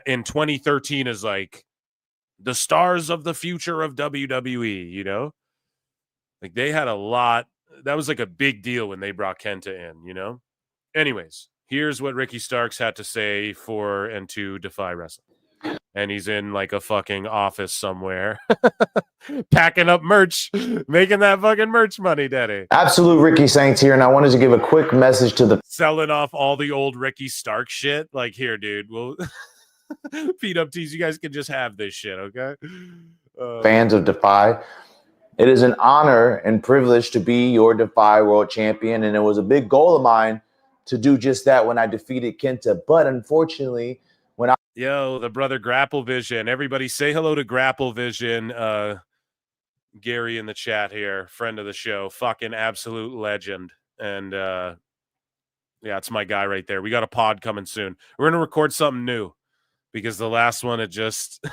in 2013 as, like, the stars of the future of WWE, you know? Like, they had a lot. That was, like, a big deal when they brought Kenta in, you know? Anyways, here's what Ricky Starks had to say for and to Defy Wrestling. And he's in like a fucking office somewhere, packing up merch, making that fucking merch money, Daddy. Absolute Ricky Saints here, and I wanted to give a quick message to the selling off all the old Ricky Stark shit. Like, here, dude, we'll PWTs, you guys can just have this shit, okay? fans of Defy. It is an honor and privilege to be your Defy World Champion, and it was a big goal of mine to do just that when I defeated Kenta. But unfortunately, when I the brother Grapple Vision, everybody say hello to Grapple Vision. Gary in the chat here, friend of the show, fucking absolute legend. And yeah, it's my guy right there. We got a pod coming soon. We're gonna record something new because the last one, it just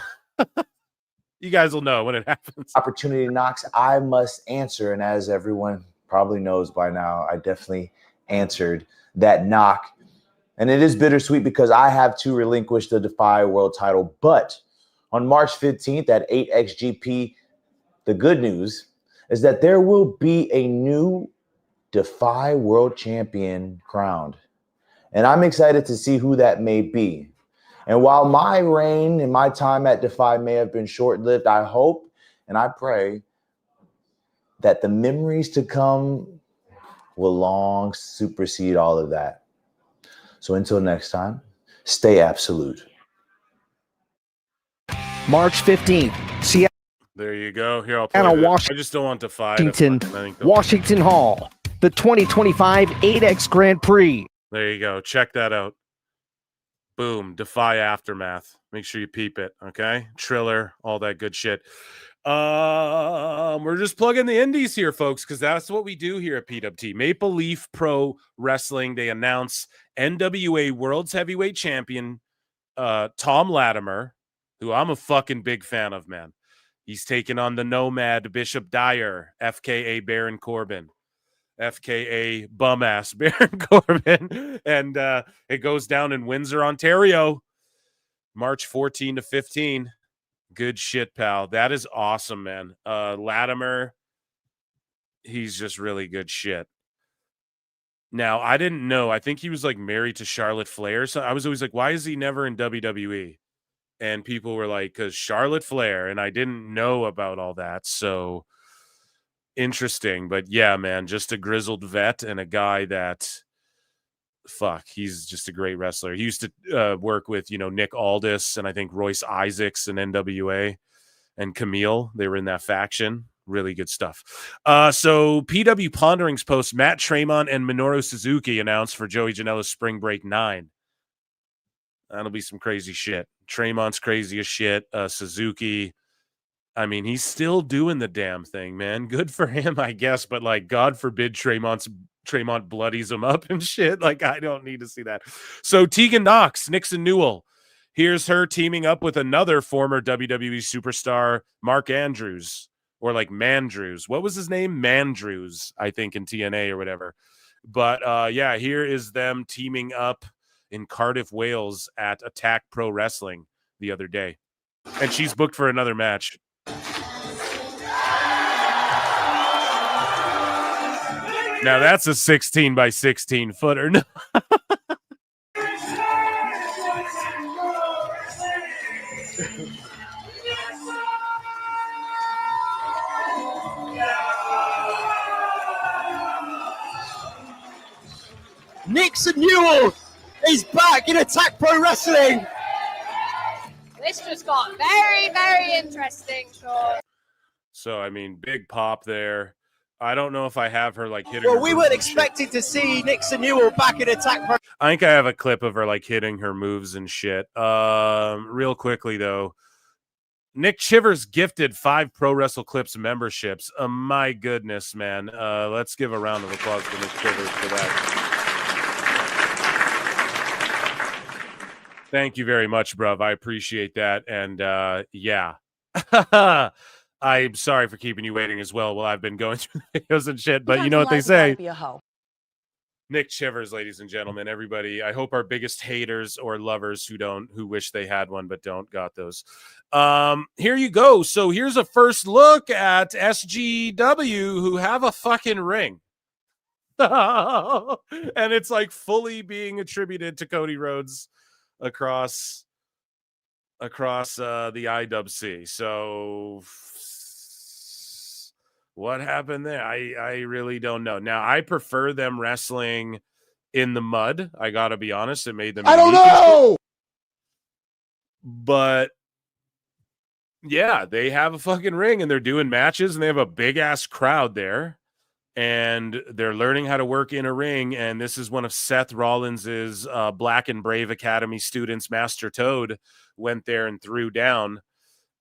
you guys will know when it happens. Opportunity knocks, I must answer. And as everyone probably knows by now, I definitely answered that knock. And it is bittersweet because I have to relinquish the Defy World title. But on March 15th at 8XGP, the good news is that there will be a new Defy World Champion crowned. And I'm excited to see who that may be. And while my reign and my time at Defy may have been short-lived, I hope and I pray that the memories to come will long supersede all of that. So until next time, stay absolute. March 15th, Seattle. There you go. Here, I'll play I just don't want Defy. Washington Hall, the 2025 8X Grand Prix. There you go. Check that out. Boom. Defy Aftermath. Make sure you peep it, okay? Triller, all that good shit. We're just plugging the indies here, folks, because that's what we do here at PWT. Maple Leaf Pro Wrestling, they announce NWA World's Heavyweight Champion Tom Latimer, who I'm a fucking big fan of, man. He's taking on the Nomad Bishop Dyer, FKA Baron Corbin, FKA bum-ass Baron Corbin. And it goes down in Windsor, Ontario, March 14 to 15. Good shit, pal. That is awesome, man. Latimer, he's just really good shit. Now, I didn't know. I think he was like married to Charlotte Flair. So I was always like, why is he never in WWE? And people were like, because Charlotte Flair. And I didn't know about all that. So interesting. But yeah, man, just a grizzled vet and a guy that, fuck, he's just a great wrestler. He used to work with, Nick Aldis and I think Royce Isaacs and NWA and Camille. They were in that faction. Really good stuff. So PW Pondering's post, Matt Tremont and Minoru Suzuki announced for Joey Janela's Spring Break 9. That'll be some crazy shit. Tremont's crazy as shit. Suzuki, I mean, he's still doing the damn thing, man. Good for him, I guess. But, like, God forbid Tremont bloodies him up and shit. Like, I don't need to see that. So Tegan Knox, Nixon Newell. Here's her teaming up with another former WWE superstar, Mark Andrews. or like Mandrews. What was his name? Mandrews, I think, in TNA or whatever. But yeah, here is them teaming up in Cardiff, Wales at Attack Pro Wrestling the other day. And she's booked for another match. Now that's a 16 by 16 footer. Nixon Newell is back in Attack Pro Wrestling. This just got very, very interesting, Sean. So, I mean, big pop there. I don't know if I have her like hitting. Well, we weren't expecting to see Nixon Newell back in Attack Pro. I think I have a clip of her like hitting her moves and shit. Real quickly though, Nick Chivers gifted 5 Pro Wrestle Clips memberships. My goodness, man. Let's give a round of applause to Nick Chivers for that. Thank you very much, bruv. I appreciate that. And yeah. I'm sorry for keeping you waiting as well while I've been going through videos and shit, but you know what they say. Nick Chivers, ladies and gentlemen, everybody. I hope our biggest haters or lovers who wish they had one but don't got those. Here you go. So here's a first look at SGW, who have a fucking ring. And it's like fully being attributed to Cody Rhodes across the IWC. So what happened there? I really don't know. Now, I prefer them wrestling in the mud. I gotta be honest. It made them. I don't know. But yeah, they have a fucking ring and they're doing matches and they have a big ass crowd there. And they're learning how to work in a ring. And this is one of Seth Rollins's Black and Brave Academy students. Master Toad went there and threw down.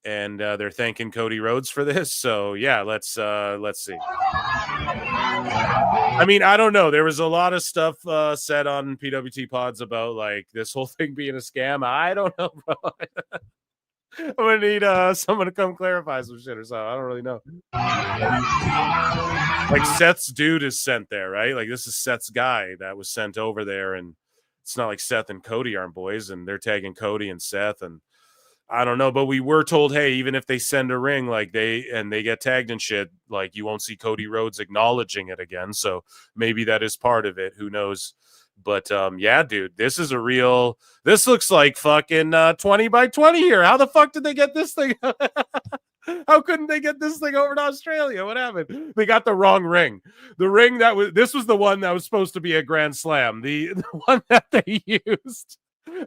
And they're thanking Cody Rhodes for this. So yeah, let's see. I mean, I don't know. There was a lot of stuff said on PWT pods about like this whole thing being a scam. I don't know, bro. I'm gonna need someone to come clarify some shit or something. I don't really know. Like Seth's dude is sent there, right? Like this is Seth's guy that was sent over there, and it's not like Seth and Cody aren't boys, and they're tagging Cody and Seth, and I don't know, but we were told, hey, even if they send a ring, like they get tagged and shit, like you won't see Cody Rhodes acknowledging it again. So maybe that is part of it. Who knows? But yeah, dude, this looks like fucking 20 by 20 here. How the fuck did they get this thing? How couldn't they get this thing over to Australia? What happened? They got the wrong ring. The ring this was the one that was supposed to be a Grand Slam. The one that they used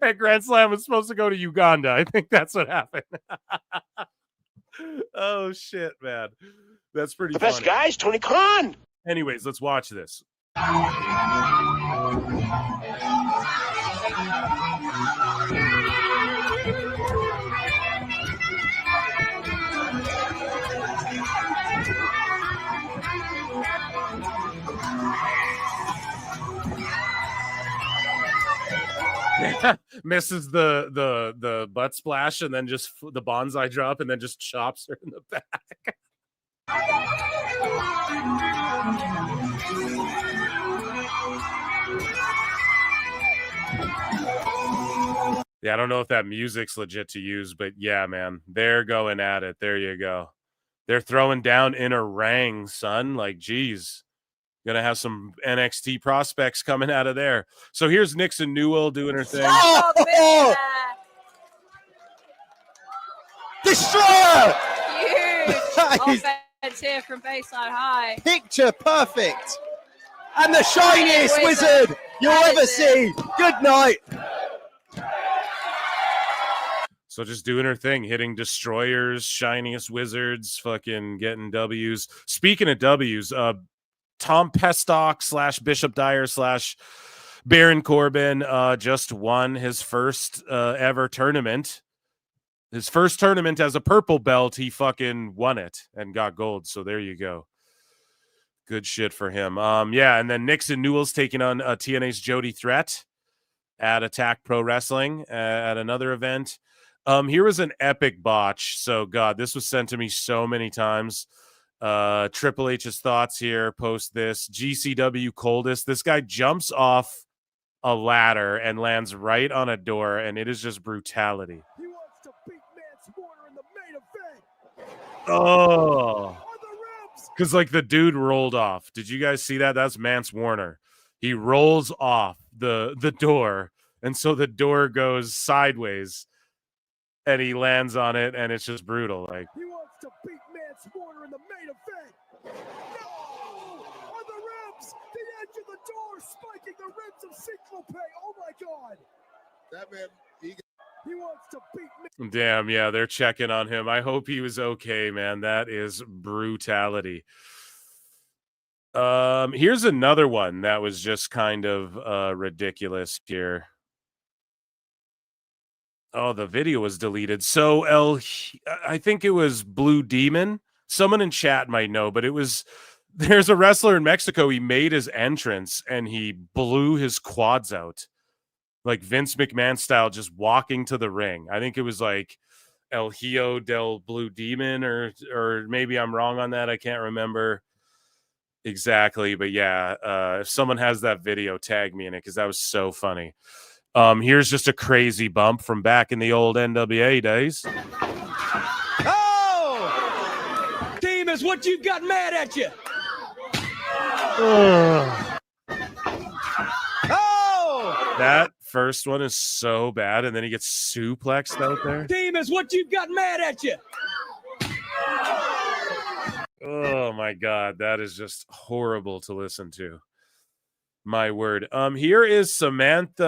at Grand Slam was supposed to go to Uganda. I think that's what happened. Oh shit, man. That's pretty funny. Best guys, Tony Khan. Anyways, let's watch this. Misses the butt splash and then just the bonsai drop and then just chops her in the back. Yeah, I don't know if that music's legit to use, but yeah, man, they're going at it. There you go. They're throwing down in a ring, son. Like, geez. Gonna have some NXT prospects coming out of there. So here's Nixon Newell doing her thing. Oh! Destroyer! Huge offense here from Baseline High. Picture perfect. And the shiniest wizard you'll ever see. Good night. So just doing her thing, hitting destroyers, shiniest wizards, fucking getting W's. Speaking of W's, Tom Pestock / Bishop Dyer / Baron Corbin just won his first ever tournament. His first tournament as a purple belt, he fucking won it and got gold. So there you go. Good shit for him. Yeah, and then Nixon Newell's taking on TNA's Jody Threat at Attack Pro Wrestling at another event. Here was an epic botch. So, God, this was sent to me so many times. Triple H's thoughts here. Post this. GCW coldest. This guy jumps off a ladder and lands right on a door, and it is just brutality. He wants to beat Mance Warner in the main event. Oh, because like the dude rolled off. Did you guys see that? That's Mance Warner. He rolls off the door, and so the door goes sideways, and he lands on it, and it's just brutal. Like, he wants to beat Mance Warner in the main event. No! On the ribs! The edge of the door, spiking the ribs of Cyclope. Oh my God! That man, he wants to beat me. Damn, yeah, they're checking on him. I hope he was okay, man. That is brutality. Here's another one that was just kind of ridiculous here. Oh, the video was deleted. So I think it was Blue Demon. Someone in chat might know, but there's a wrestler in Mexico. He made his entrance and he blew his quads out, like Vince McMahon style, just walking to the ring. I think it was like El Hijo del Blue Demon, or maybe I'm wrong on that. I can't remember exactly, but yeah, if someone has that video, tag me in it because that was so funny. Here's just a crazy bump from back in the old NWA days. Oh! Demons, what you got mad at you? Oh! That first one is so bad, and then he gets suplexed out there. Demons, what you got mad at you? Oh my God, that is just horrible to listen to. My word. Here is Samantha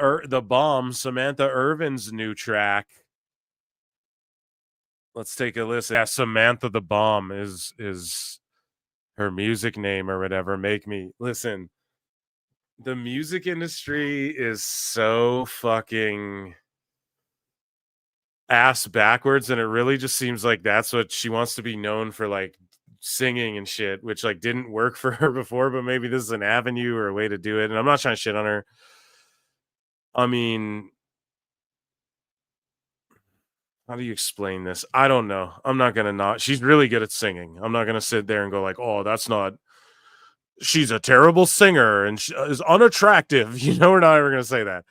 Irvin's new track. Let's take a listen. Yeah, Samantha the Bomb is her music name or whatever. Make me listen. The music industry is so fucking ass backwards, and it really just seems like that's what she wants to be known for, like singing and shit, which like didn't work for her before, but maybe this is an avenue or a way to do it. And I'm not trying to shit on her. I mean, how do you explain this? I don't know. I'm not gonna not. She's really good at singing. I'm not gonna sit there and go like, oh, that's not. She's a terrible singer and she is unattractive. You know, we're not ever gonna say that.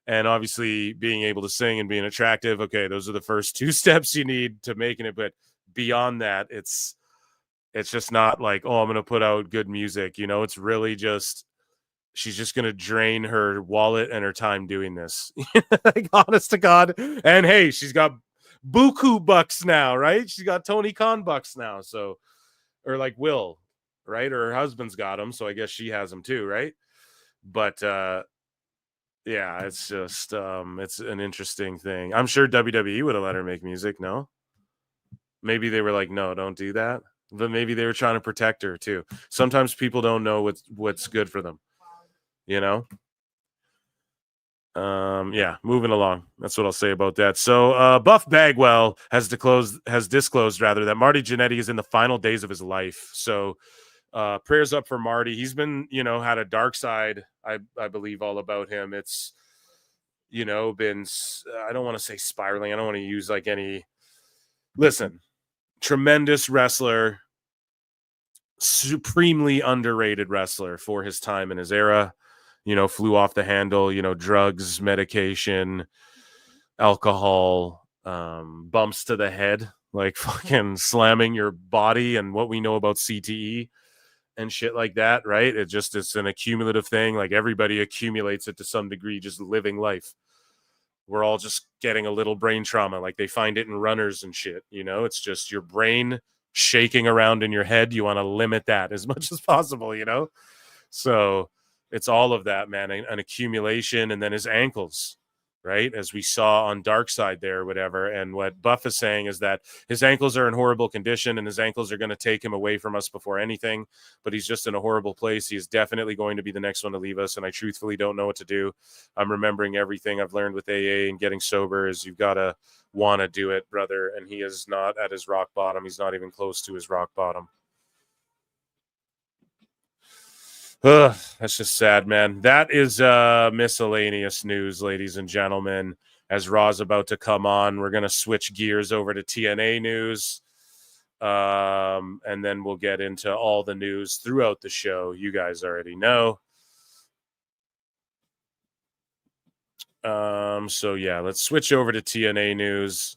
And obviously, being able to sing and being attractive, okay, those are the first two steps you need to making it. But beyond that, it's just not like, oh, I'm going to put out good music. You know, it's really just, she's just going to drain her wallet and her time doing this. Like, honest to God. And hey, she's got buku bucks now, right? She's got Tony Khan bucks now. So, or like Will, right? Or her husband's got them. So I guess she has them too, right? But, yeah, it's just, it's an interesting thing. I'm sure WWE would have let her make music. No, maybe they were like, no, don't do that. But maybe they were trying to protect her too. Sometimes people don't know what's good for them, you know? Yeah, moving along. That's what I'll say about that. So Buff Bagwell has disclosed that Marty Jannetty is in the final days of his life. So prayers up for Marty. He's been, had a dark side, I believe, all about him. It's, been, I don't want to say spiraling. I don't want to use like any, listen, tremendous wrestler, supremely underrated wrestler for his time and his era, flew off the handle, drugs, medication, alcohol, bumps to the head, like fucking slamming your body, and what we know about CTE and shit like that, right? It's an accumulative thing. Like everybody accumulates it to some degree, just living life. We're all just getting a little brain trauma. Like they find it in runners and shit, it's just your brain shaking around in your head. You want to limit that as much as possible, So it's all of that, man, an accumulation. And then his ankles, right? As we saw on Dark Side there or whatever. And what Buff is saying is that his ankles are in horrible condition and his ankles are going to take him away from us before anything, but he's just in a horrible place. He is definitely going to be the next one to leave us. And I truthfully don't know what to do. I'm remembering everything I've learned with AA and getting sober is you've got to want to do it, brother. And he is not at his rock bottom. He's not even close to his rock bottom. Ugh, that's just sad, man. That is miscellaneous news, ladies and gentlemen. as Raw's about to come on. We're going to switch gears over to TNA news. And then we'll get into all the news throughout the show. You guys already know. So yeah, let's switch over to TNA news.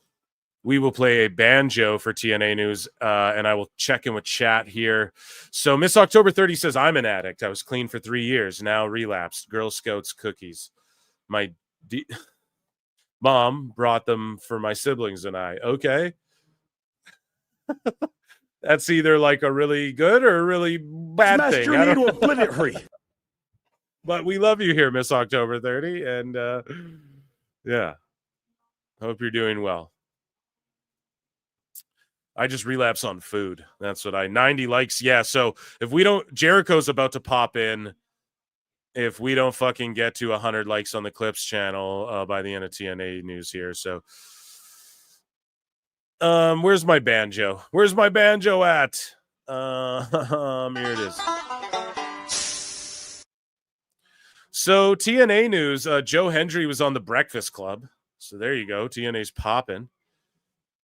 We will play a banjo for TNA news, and I will check in with chat here. So Miss October 30 says, I'm an addict. I was clean for 3 years, now relapsed. Girl Scouts cookies. My mom brought them for my siblings and I. Okay. That's either like a really good or a really bad Smash thing. your knee to obliterate. But we love you here, Miss October 30. And yeah, hope you're doing well. I just relapse on food. That's what 90 likes. Yeah. So if we don't, Jericho's about to pop in. If we don't fucking get to 100 likes on the Clips channel by the end of TNA news here. So where's my banjo? Where's my banjo at? Here it is. So TNA news, Joe Hendry was on the Breakfast Club. So there you go. TNA's popping.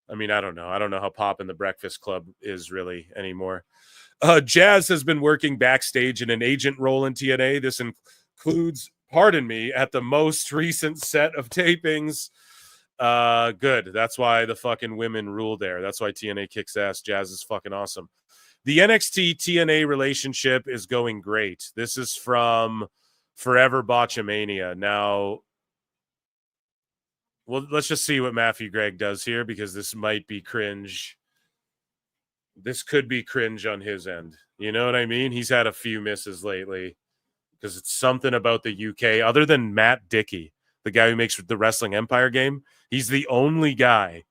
I mean, I don't know. I don't know how popping the Breakfast Club is really anymore. Jazz has been working backstage in an agent role in TNA. This includes, pardon me, at the most recent set of tapings. Good. That's why the fucking women rule there. That's why TNA kicks ass. Jazz is fucking awesome. The NXT TNA relationship is going great. This is from Forever Botchamania. Now, well, let's just see what Matthew Gregg does here, because this might be cringe. This could be cringe on his end. You know what I mean? He's had a few misses lately because it's something about the UK. Other than Matt Dickey, the guy who makes the Wrestling Empire game, he's the only guy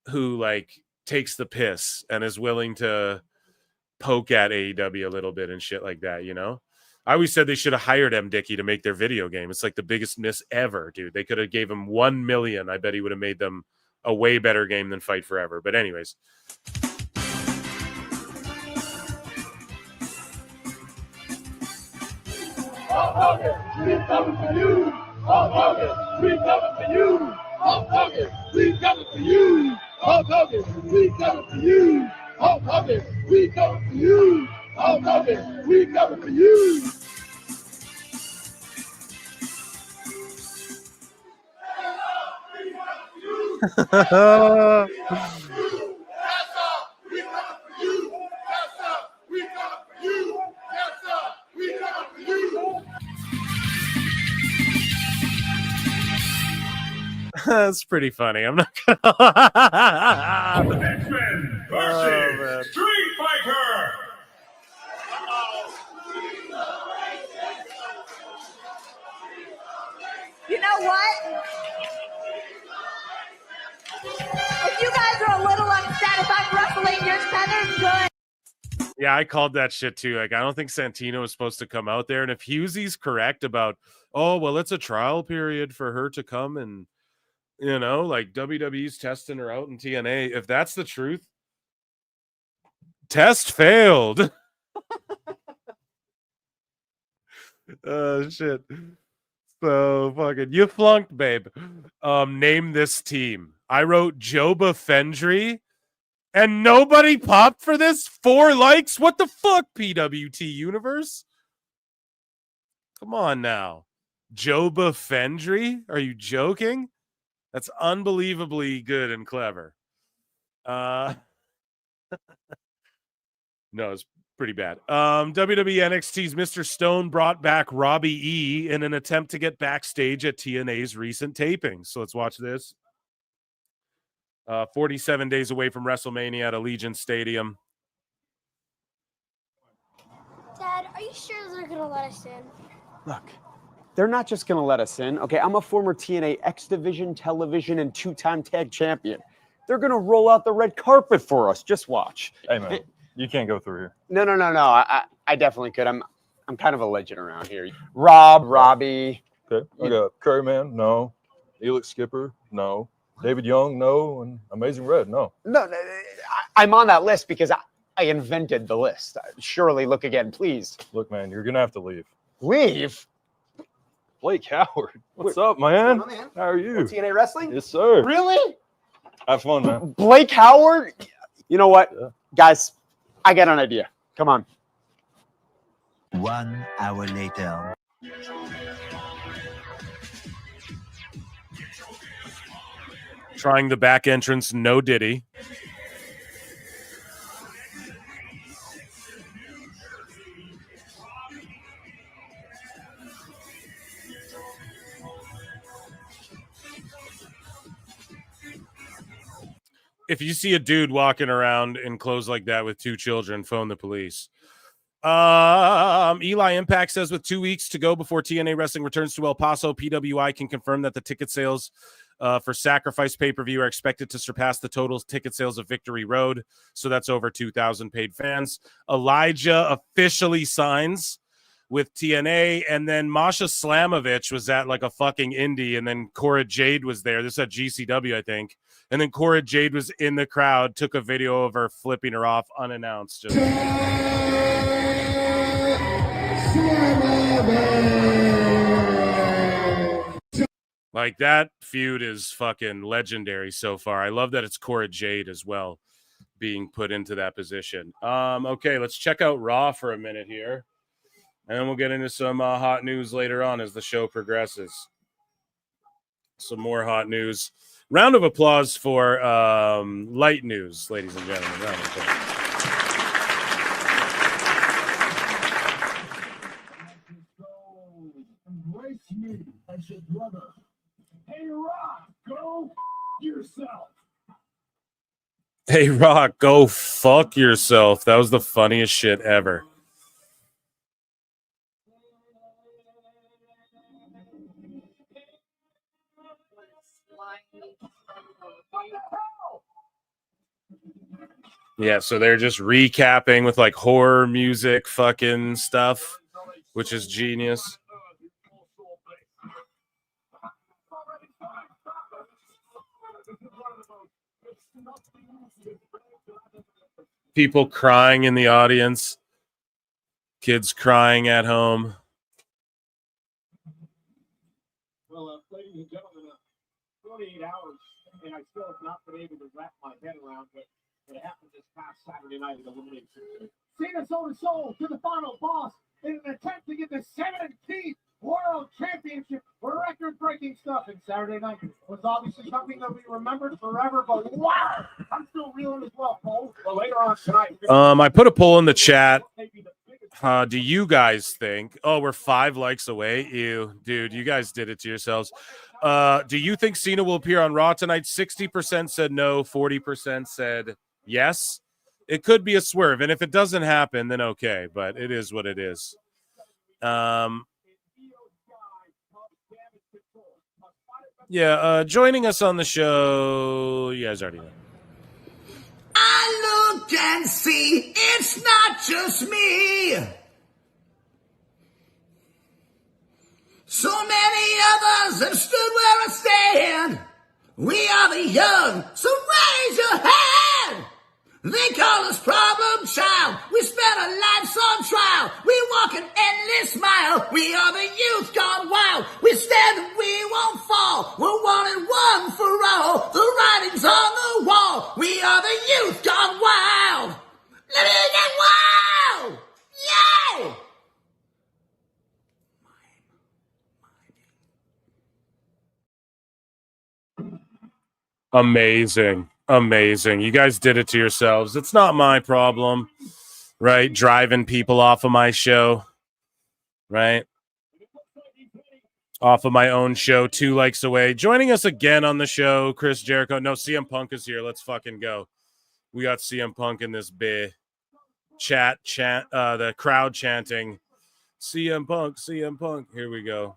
who like takes the piss and is willing to poke at AEW a little bit and shit like that, you know? I always said they should have hired M. Dickey to make their video game. It's like the biggest miss ever, dude. They could have gave him $1 million. I bet he would have made them a way better game than Fight Forever. But anyways. Hulk Hogan, we coming for you. Hulk Hogan, we coming for you. Hulk Hogan, we coming for you. Hulk Hogan, we coming for you. Hulk Hogan, we coming for you. Hulk Hogan, we coming for you. That's pretty funny. I'm not gonna. X-Men versus Street Fighter. You know what? If you guys are a little upset about wrestling your feathers good. Yeah, I called that shit too. Like, I don't think Santino was supposed to come out there. And if Hughesy's correct about, oh, well, it's a trial period for her to come and, you know, like WWE's testing her out in TNA. If that's the truth, test failed. Oh, shit. So fucking, you flunked, babe. Name this team. I wrote Joba Fendry, and nobody popped for this? 4 likes? What the fuck, PWT Universe? Come on now. Joba Fendry? Are you joking? That's unbelievably good and clever. No, it's pretty bad. WWE NXT's Mr. Stone brought back Robbie E in an attempt to get backstage at TNA's recent tapings. So let's watch this. 47 days away from WrestleMania at Allegiant Stadium. Dad, are you sure they're going to let us in? Look, they're not just going to let us in. Okay, I'm a former TNA X Division, television, and 2-time tag champion. They're going to roll out the red carpet for us. Just watch. Hey, man, you can't go through here. No. I definitely could. I'm kind of a legend around here. Robbie. Okay, I got Curry Man, no. Elix Skipper, no. David Young, no. And Amazing Red, no. No, I'm on that list because I invented the list. Surely look again, please. Look, man, you're going to have to leave. Leave? Blake Howard. What's up, man? How are you? TNA Wrestling? Yes, sir. Really? Have fun, man. Blake Howard? You know what? Guys, I got an idea. Come on. 1 hour later. Trying the back entrance, no Diddy. If you see a dude walking around in clothes like that with 2 children, phone the police. Eli Impact says with 2 weeks to go before TNA Wrestling returns to El Paso, PWI can confirm that the ticket sales for Sacrifice pay-per-view are expected to surpass the total ticket sales of Victory Road. So that's over 2,000 paid fans. Elijah officially signs with TNA, and then Masha Slamovich was at like a fucking indie, and then Cora Jade was there. This is at GCW, I think. And then Cora Jade was in the crowd, took a video of her flipping her off unannounced. Just like that feud is fucking legendary so far. I love that it's Cora Jade as well being put into that position. Okay, let's check out Raw for a minute here. And then we'll get into some hot news later on as the show progresses. Some more hot news. Round of applause for light news, ladies and gentlemen. Round of applause. Embrace me as your brother. Hey, Rock, go yourself. Hey, Rock, go fuck yourself. That was the funniest shit ever. Yeah, so they're just recapping with like horror music fucking stuff, which is genius. People crying in the audience. Kids crying at home. Well, ladies and gentlemen, 48 hours, and I still have not been able to wrap my head around it. It happened this past Saturday night at Elimination. Cena sold his soul to the final boss in an attempt to get the 17th World Championship. Record-breaking stuff. And Saturday night was obviously something that we remembered forever. But wow, I'm still reeling as well, Paul. Well, later on tonight, I put a poll in the chat. Do you guys think? Oh, we're 5 likes away. Ew, dude, you guys did it to yourselves. Do you think Cena will appear on Raw tonight? 60% said no. 40% said yes. It could be a swerve, and if it doesn't happen, then okay. But it is what it is. Yeah, joining us on the show, you guys already know. I look and see it's not just me. So many others have stood where I stand. We are the young, so raise your hand. They call us problem child. We spent our lives on trial. We walk an endless mile. We are the youth gone wild. We stand and we won't fall. We're one and one for all. The writing's on the wall. We are the youth gone wild. Let it get wild. Yeah. Amazing. Amazing. You guys did it to yourselves. It's not my problem, right? Driving people off of my show, right? Off of my own show, 2 likes away. Joining us again on the show, Chris Jericho. No, CM Punk is here. Let's fucking go. We got CM Punk in this bit. The crowd chanting, CM Punk, CM Punk. Here we go.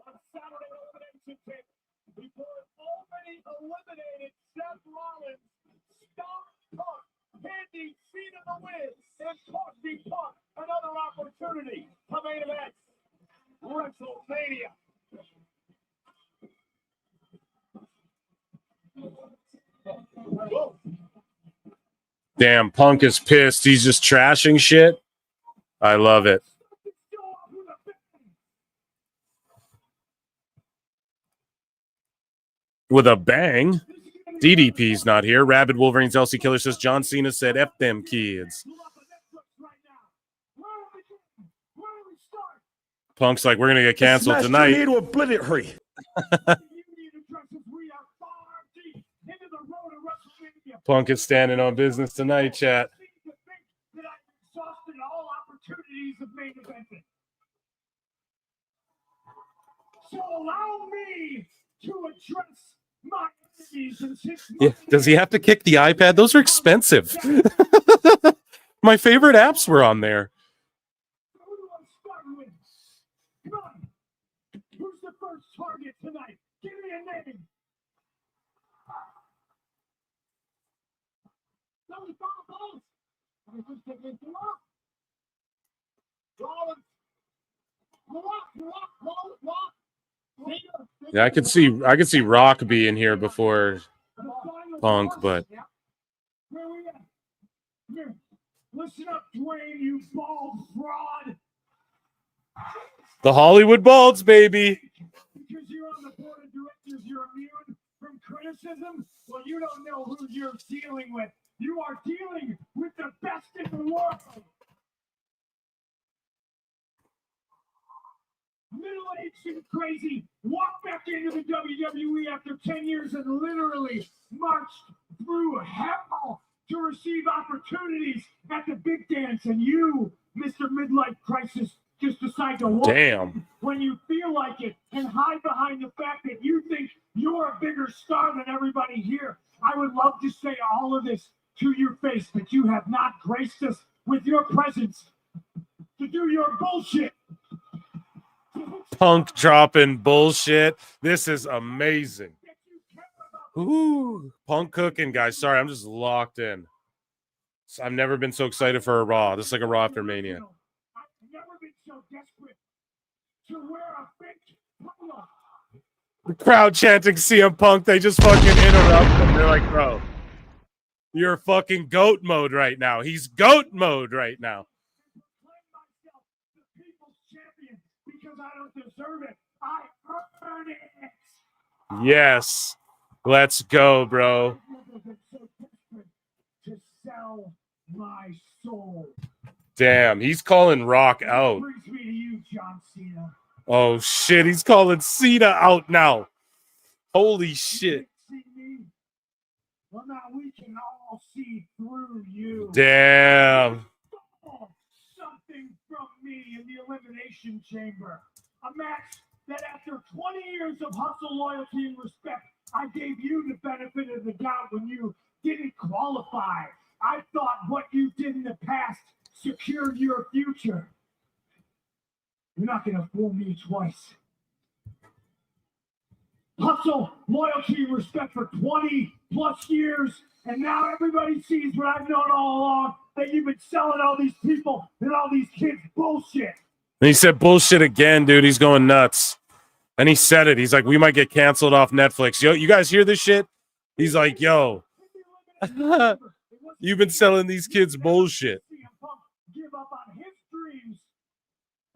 On Saturday Elimination Tape, before already eliminated Seth Rollins, stopped Punk, handing Cena the win, and costing Punk another opportunity to main event WrestleMania. Whoa. Damn, Punk is pissed. He's just trashing shit. I love it. With a bang. DDP's not here. Rabid Wolverine's LC Killer says John Cena said F them kids. Punk's like, we're going to get canceled tonight. Need to obliterate. Punk is standing on business tonight, chat. So allow me to address my enemies and Yeah. Does he have to kick the iPad? Those are expensive. My favorite apps were on there. Who's the first target tonight? Give me a name. Yeah, I could see Rock being here before Punk, but Where we at? Here. Listen up, Dwayne, you bald fraud. the Hollywood Balds, baby. Because you're on the board of directors, you're immune from criticism? Well, you don't know who you're dealing with. You are dealing with the best in the world. Middle-aged and crazy, walked back into the WWE after 10 years and literally marched through hell to receive opportunities at the big dance. And you, Mr. Midlife Crisis, just decide to walk Damn. when you feel like it and hide behind the fact that you think you're a bigger star than everybody here. I would love to say all of this to your face, but you have not graced us with your presence to do your bullshit. Punk dropping bullshit. This is amazing. Ooh, Punk cooking, guys. Sorry, I'm just locked in. I've never been so excited for a Raw. This is like a Raw after Mania. I've never been so desperate to wear a fake polo. The crowd chanting CM Punk. They just fucking interrupt them. They're like, bro, you're fucking GOAT mode right now. He's GOAT mode right now. Because I don't deserve it. I earned it. Yes. Let's go, bro. To sell my soul. Damn, he's calling Rock out. Brings me to you, John Cena. Oh, shit. He's calling Cena out now. Holy shit. See me? Well, now we can all see through you. Damn. Something from me in the Elimination Chamber. A match that after 20 years of hustle, loyalty, and respect, I gave you the benefit of the doubt when you didn't qualify. I thought what you did in the past secured your future. You're not going to fool me twice. Hustle, loyalty, and respect for 20 plus years, and now everybody sees what I've known all along, that you've been selling all these people and all these kids bullshit. And he said bullshit again, dude. He's going nuts. And he said it. He's like, we might get canceled off Netflix. Yo, you guys hear this shit? He's like, yo, you've been selling these kids bullshit. Give up on his dreams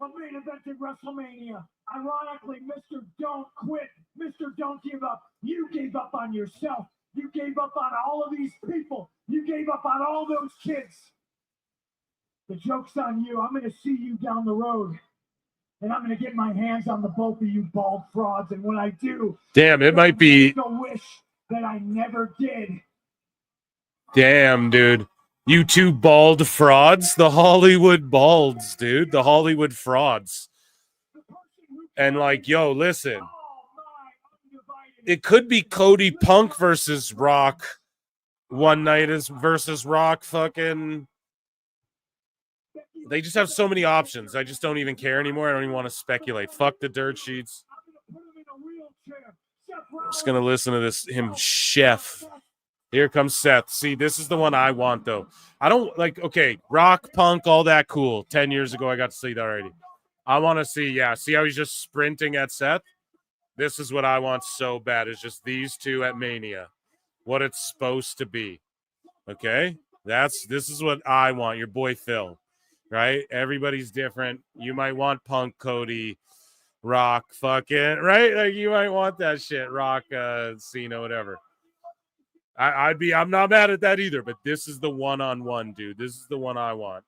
of main eventing WrestleMania. Ironically, Mr. Don't Quit, Mr. Don't Give Up. You gave up on yourself. You gave up on all of these people. You gave up on all those kids. The joke's on you. I'm going to see you down the road. And I'm going to get my hands on the both of you bald frauds. And when I do, damn, it might be. I wish that I never did. Damn, dude. You two bald frauds. The Hollywood balds, dude. The Hollywood frauds. And like, yo, listen. It could be Cody Punk versus Rock one night versus Rock fucking. They just have so many options. I just don't even care anymore. I don't even want to speculate. Fuck the dirt sheets. I'm just going to listen to this, him chef. Here comes Seth. See, this is the one I want, though. I don't like, okay, Rock, Punk, all that cool. 10 years ago, I got to see that already. I want to see, see how he's just sprinting at Seth? This is what I want so bad. It's just these two at Mania. What it's supposed to be. Okay? This is what I want. Your boy Phil, right? Everybody's different. You might want Punk, Cody, Rock, fucking right. Like you might want that shit, Rock, Cena, whatever. I'm not mad at that either. But this is the one-on-one, dude. This is the one I want.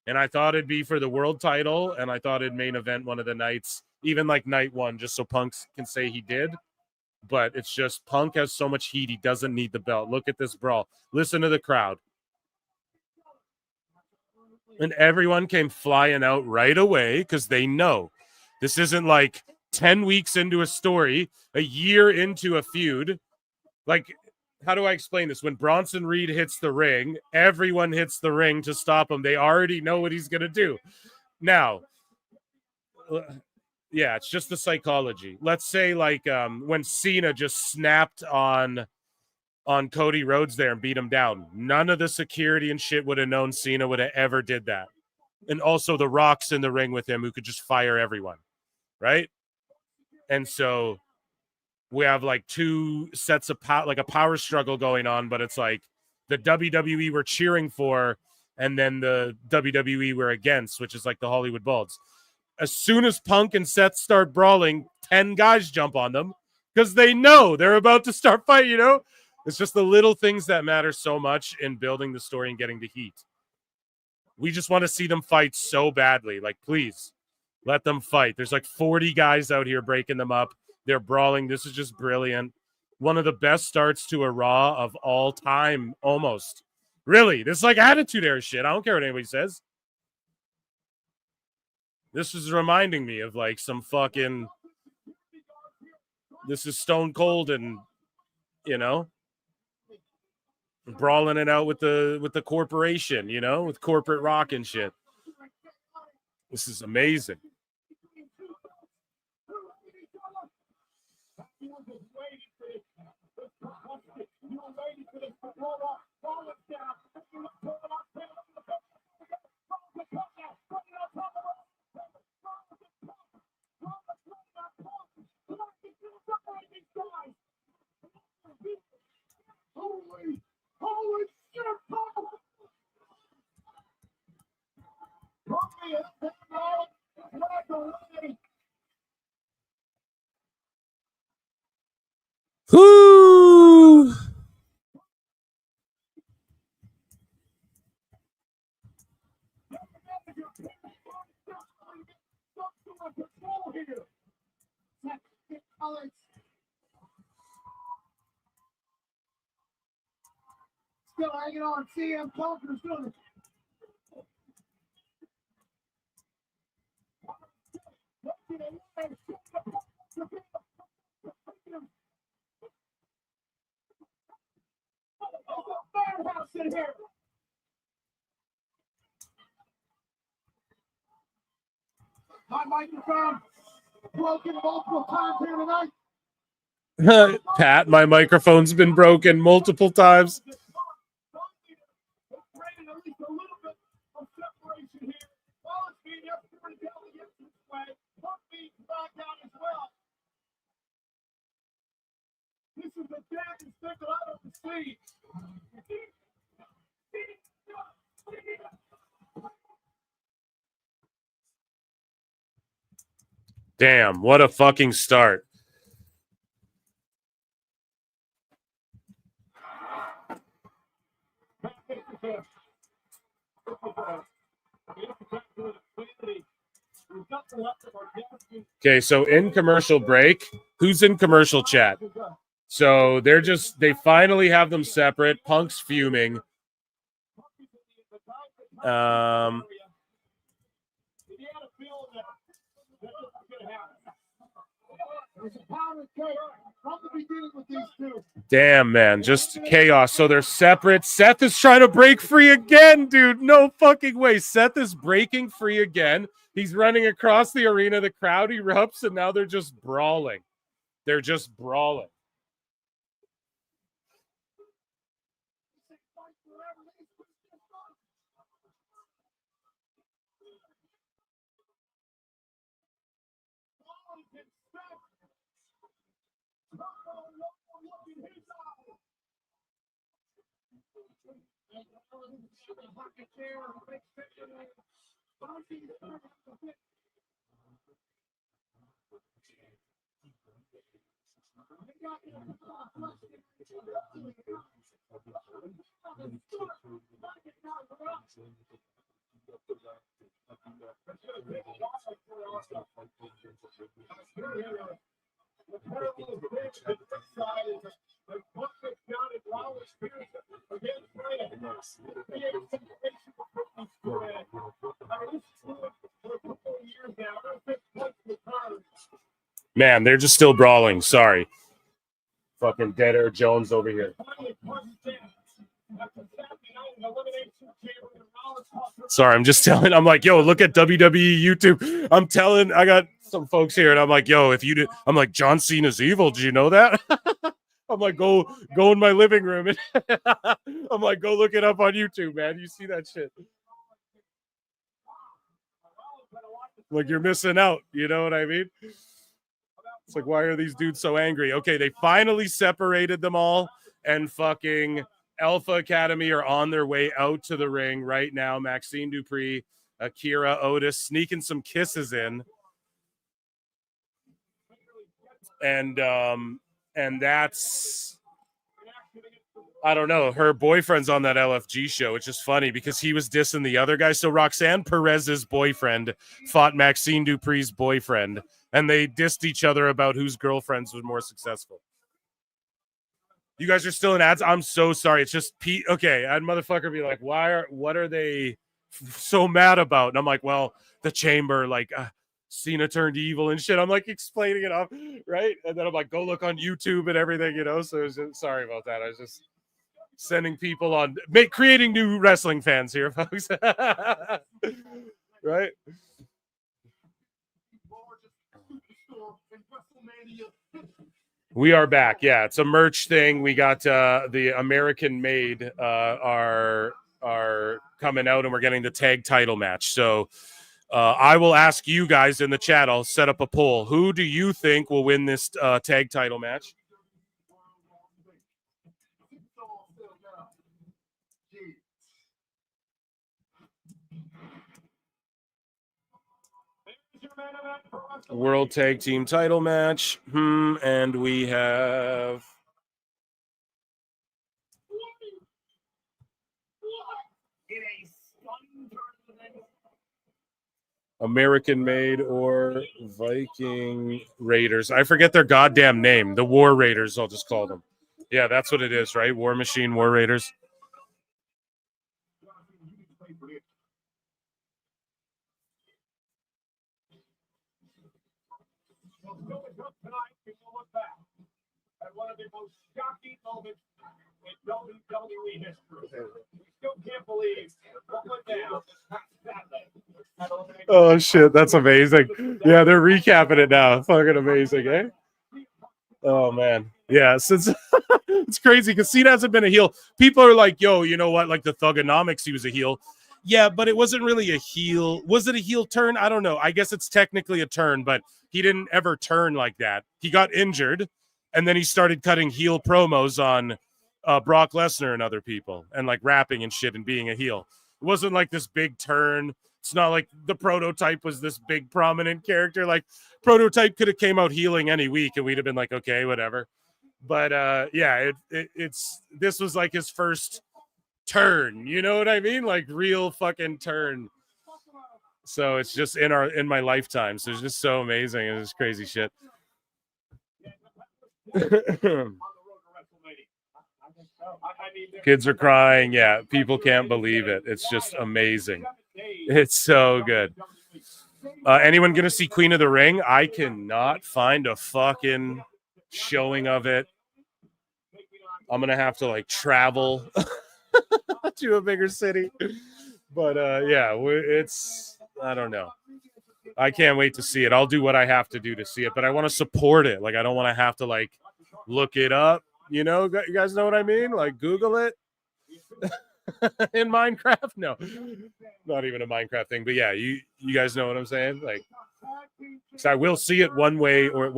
And I thought it'd be for the world title, and I thought it'd main event one of the nights, even like night one, just so Punk can say he did. But it's just Punk has so much heat, he doesn't need the belt. Look at this brawl. Listen to the crowd. And everyone came flying out right away because they know this isn't like 10 weeks into a story, a year into a feud. Like, how do I explain this? When Bronson Reed hits the ring, everyone hits the ring to stop him. They already know what he's going to do. Now, yeah, it's just the psychology. Let's say like when Cena just snapped on Cody Rhodes there and beat him down. None of the security and shit would have known Cena would have ever did that. And also the Rock's in the ring with him who could just fire everyone, right? And so we have like two sets of like a power struggle going on, but it's like the WWE we're cheering for and then the WWE we're against, which is like the Hollywood Bulls. As soon as Punk and Seth start brawling, 10 guys jump on them because they know they're about to start fighting, you know? It's just the little things that matter so much in building the story and getting the heat. We just want to see them fight so badly. Like, please, let them fight. There's like 40 guys out here breaking them up. They're brawling. This is just brilliant. One of the best starts to a Raw of all time, almost. Really, this is like Attitude Era shit. I don't care what anybody says. This is reminding me of like some fucking... This is Stone Cold and, you know... brawling it out with the corporation, you know, with corporate rock and shit. This is amazing. Holy shit! Whoo! Still hanging on. CM Punk is doing it. In here. My microphone broken multiple times here tonight. Pat, my microphone's been broken multiple times. This is the damnest thing that I've ever seen. Damn, what a fucking start. Okay, so in commercial break, who's in commercial chat? So they finally have them separate. Punk's fuming. Damn, man, just chaos. So they're separate. Seth is trying to break free again, dude. No fucking way. Seth is breaking free again. He's running across the arena. The crowd erupts, and now they're just brawling. They're just brawling. Man, they're just still brawling. Sorry. Fucking Dead Air Jones over here. Sorry, I'm just telling. I'm like, yo, look at WWE YouTube. I'm telling. I got some folks here, and I'm like, yo, if you did, I'm like, John Cena's evil. Did you know that? I'm like, go in my living room, and I'm like, go look it up on YouTube, man. You see that shit? Like, you're missing out. You know what I mean? It's like, why are these dudes so angry? Okay, they finally separated them all, and fucking Alpha Academy are on their way out to the ring right now. Maxine Dupree, Akira, Otis sneaking some kisses in. And that's, I don't know, her boyfriend's on that LFG show. It's just funny because he was dissing the other guy. So Roxanne Perez's boyfriend fought Maxine Dupree's boyfriend, and they dissed each other about whose girlfriends was more successful. You guys are still in ads? I'm so sorry. It's just Pete. Okay, I'd motherfucker be like, what are they so mad about? And I'm like, well, the chamber, like, Cena turned evil and shit. I'm like explaining it up, right? And then I'm like, go look on YouTube and everything, you know? So it was just, sorry about that. I was just sending people on, creating new wrestling fans here, folks. Right? We are back. Yeah, it's a merch thing. We got the American Made are coming out, and we're getting the tag title match. So I will ask you guys in the chat. I'll set up a poll. Who do you think will win this tag title match? World Tag Team title match. And we have American Made or Viking Raiders. I forget their goddamn name. The War Raiders, I'll just call them. Yeah, that's what it is, right? War Machine, War Raiders. One of the most shocking moments in WWE history. We still can't believe what went down this past Saturday. Oh shit, that's amazing. Yeah, they're recapping it now. Fucking amazing, eh? Oh man. Yeah, since it's crazy because Cena hasn't been a heel. People are like, yo, you know what? Like the Thugonomics, he was a heel. Yeah, but it wasn't really a heel. Was it a heel turn? I don't know. I guess it's technically a turn, but he didn't ever turn like that. He got injured, and then he started cutting heel promos on Brock Lesnar and other people, and like rapping and shit and being a heel. It wasn't like this big turn. It's not like the Prototype was this big prominent character. Like Prototype could have came out healing any week, and we'd have been like, okay, whatever. But yeah, it's this was like his first turn. You know what I mean? Like real fucking turn. So it's just in my lifetime. So it's just so amazing. It's just crazy shit. Kids are crying. Yeah, people can't believe it. It's just amazing. It's so good. Anyone gonna see Queen of the Ring? I cannot find a fucking showing of it. I'm gonna have to like travel to a bigger city. But yeah, it's, I don't know. I can't wait to see it. I'll do what I have to do to see it, but I want to support it. Like I don't want to have to like look it up. You know, you guys know what I mean? Like Google it. In Minecraft? No, not even a Minecraft thing. But yeah, you guys know what I'm saying? Like, So I will see it one way or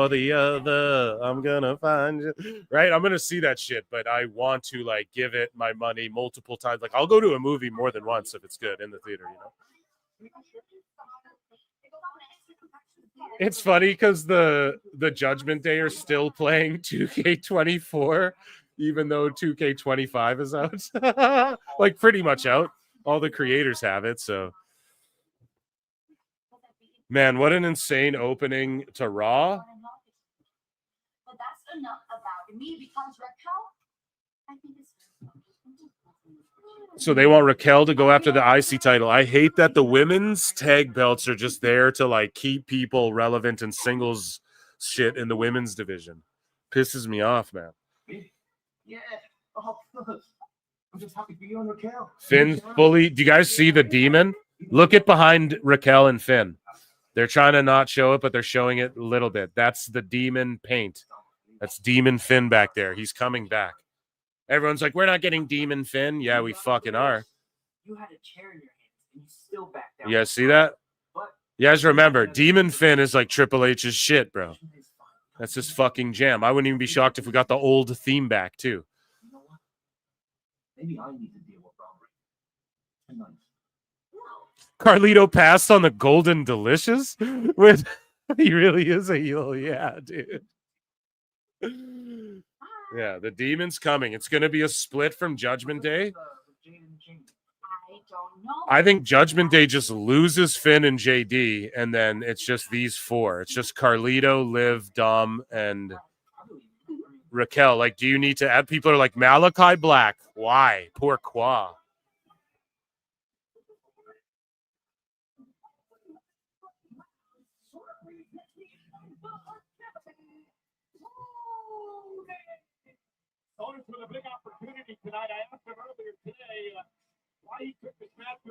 the other. I'm gonna find you. Right? I'm gonna see that shit, but I want to like give it my money multiple times. Like I'll go to a movie more than once if it's good in the theater, you know. It's funny because the Judgment Day are still playing 2K24, even though 2K25 is out. Like pretty much out. All the creators have it, so. Man, what an insane opening to Raw. But that's enough about me because Raquel, I think it's So they want Raquel to go after the IC title. I hate that the women's tag belts are just there to like keep people relevant in singles shit in the women's division. Pisses me off, man. Yeah. Oh, I'm just happy for you and Raquel. Finn fully. Do you guys see the demon? Look at behind Raquel and Finn. They're trying to not show it, but they're showing it a little bit. That's the demon paint. That's Demon Finn back there. He's coming back. Everyone's like, we're not getting Demon Finn. Yeah, we fucking are. You had a chair in your hands and you still back down. You guys see that? You guys remember, Demon Finn is like Triple H's shit, bro. That's his fucking jam. I wouldn't even be shocked if we got the old theme back, too. You know what? Maybe I need to deal with Braun Breaker tonight. Carlito passed on the Golden Delicious? With he really is a heel. Yeah, dude. Yeah, the demon's coming. It's going to be a split from Judgment Day. I think Judgment Day just loses Finn and JD, and then it's just these four. It's just Carlito, Liv, Dom, and Raquel. Like, do you need to add? People are like, Malachi Black. Why? Pourquoi?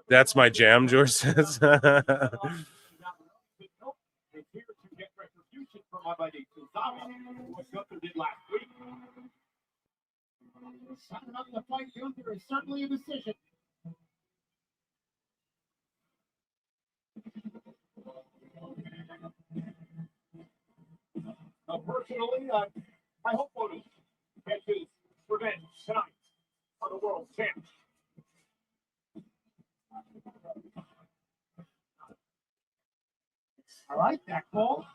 That's my jam, George says. Certainly a decision. Personally, I hope Otis gets his revenge tonight on the world champ. I like that call.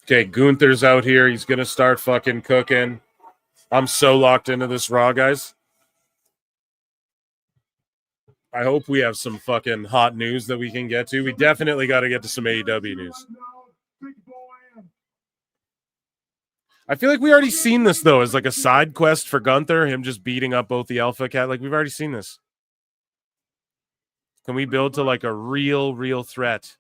Okay, Gunther's out here. He's going to start fucking cooking. I'm so locked into this Raw, guys. I hope we have some fucking hot news that we can get to. We definitely got to get to some AEW news. I feel like we already seen this, though, as like a side quest for Gunther, him just beating up both the Alpha Cat. Like, we've already seen this. Can we build to like a real threat?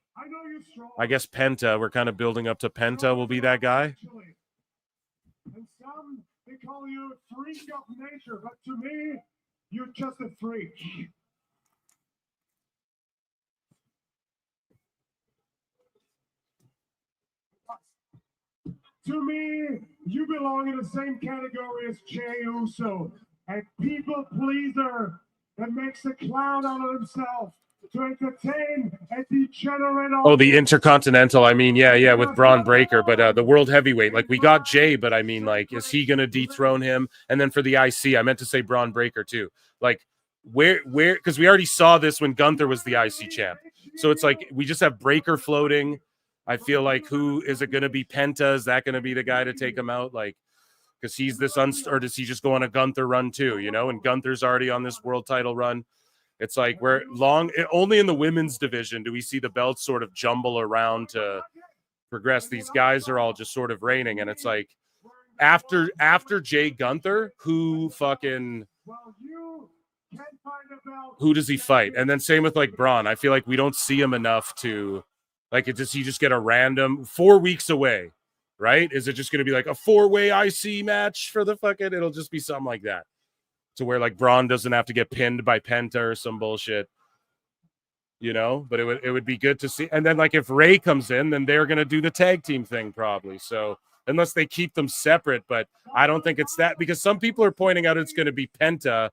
I guess Penta. We're kind of building up to Penta will be that guy. And some, they call you a freak of nature, but to me, you're just a freak. To me, you belong in the same category as Jey Uso, a people pleaser that makes a clown out of himself to entertain a degenerate. Oh, the Intercontinental. I mean, yeah, with Braun Breaker, but the World Heavyweight. Like, we got Jay, but I mean, like, is he going to dethrone him? And then for the IC, I meant to say Braun Breaker too. Like, where, because we already saw this when Gunther was the IC champ. So it's like we just have Breaker floating. I feel like who is it going to be? Penta? Is that going to be the guy to take him out? Like, because he's this or does he just go on a Gunther run too? You know, and Gunther's already on this world title run. It's like we're only in the women's division do we see the belts sort of jumble around to progress. These guys are all just sort of reigning, and it's like after Jay Gunther, who does he fight? And then same with like Braun. I feel like we don't see him enough to. Like, does he just get a random 4 weeks away, right? Is it just going to be like a 4-way IC match for the fucking? It'll just be something like that, to where like Braun doesn't have to get pinned by Penta or some bullshit, you know. But it would be good to see. And then like if Rey comes in, then they're going to do the tag team thing probably. So unless they keep them separate. But I don't think it's that, because some people are pointing out it's going to be Penta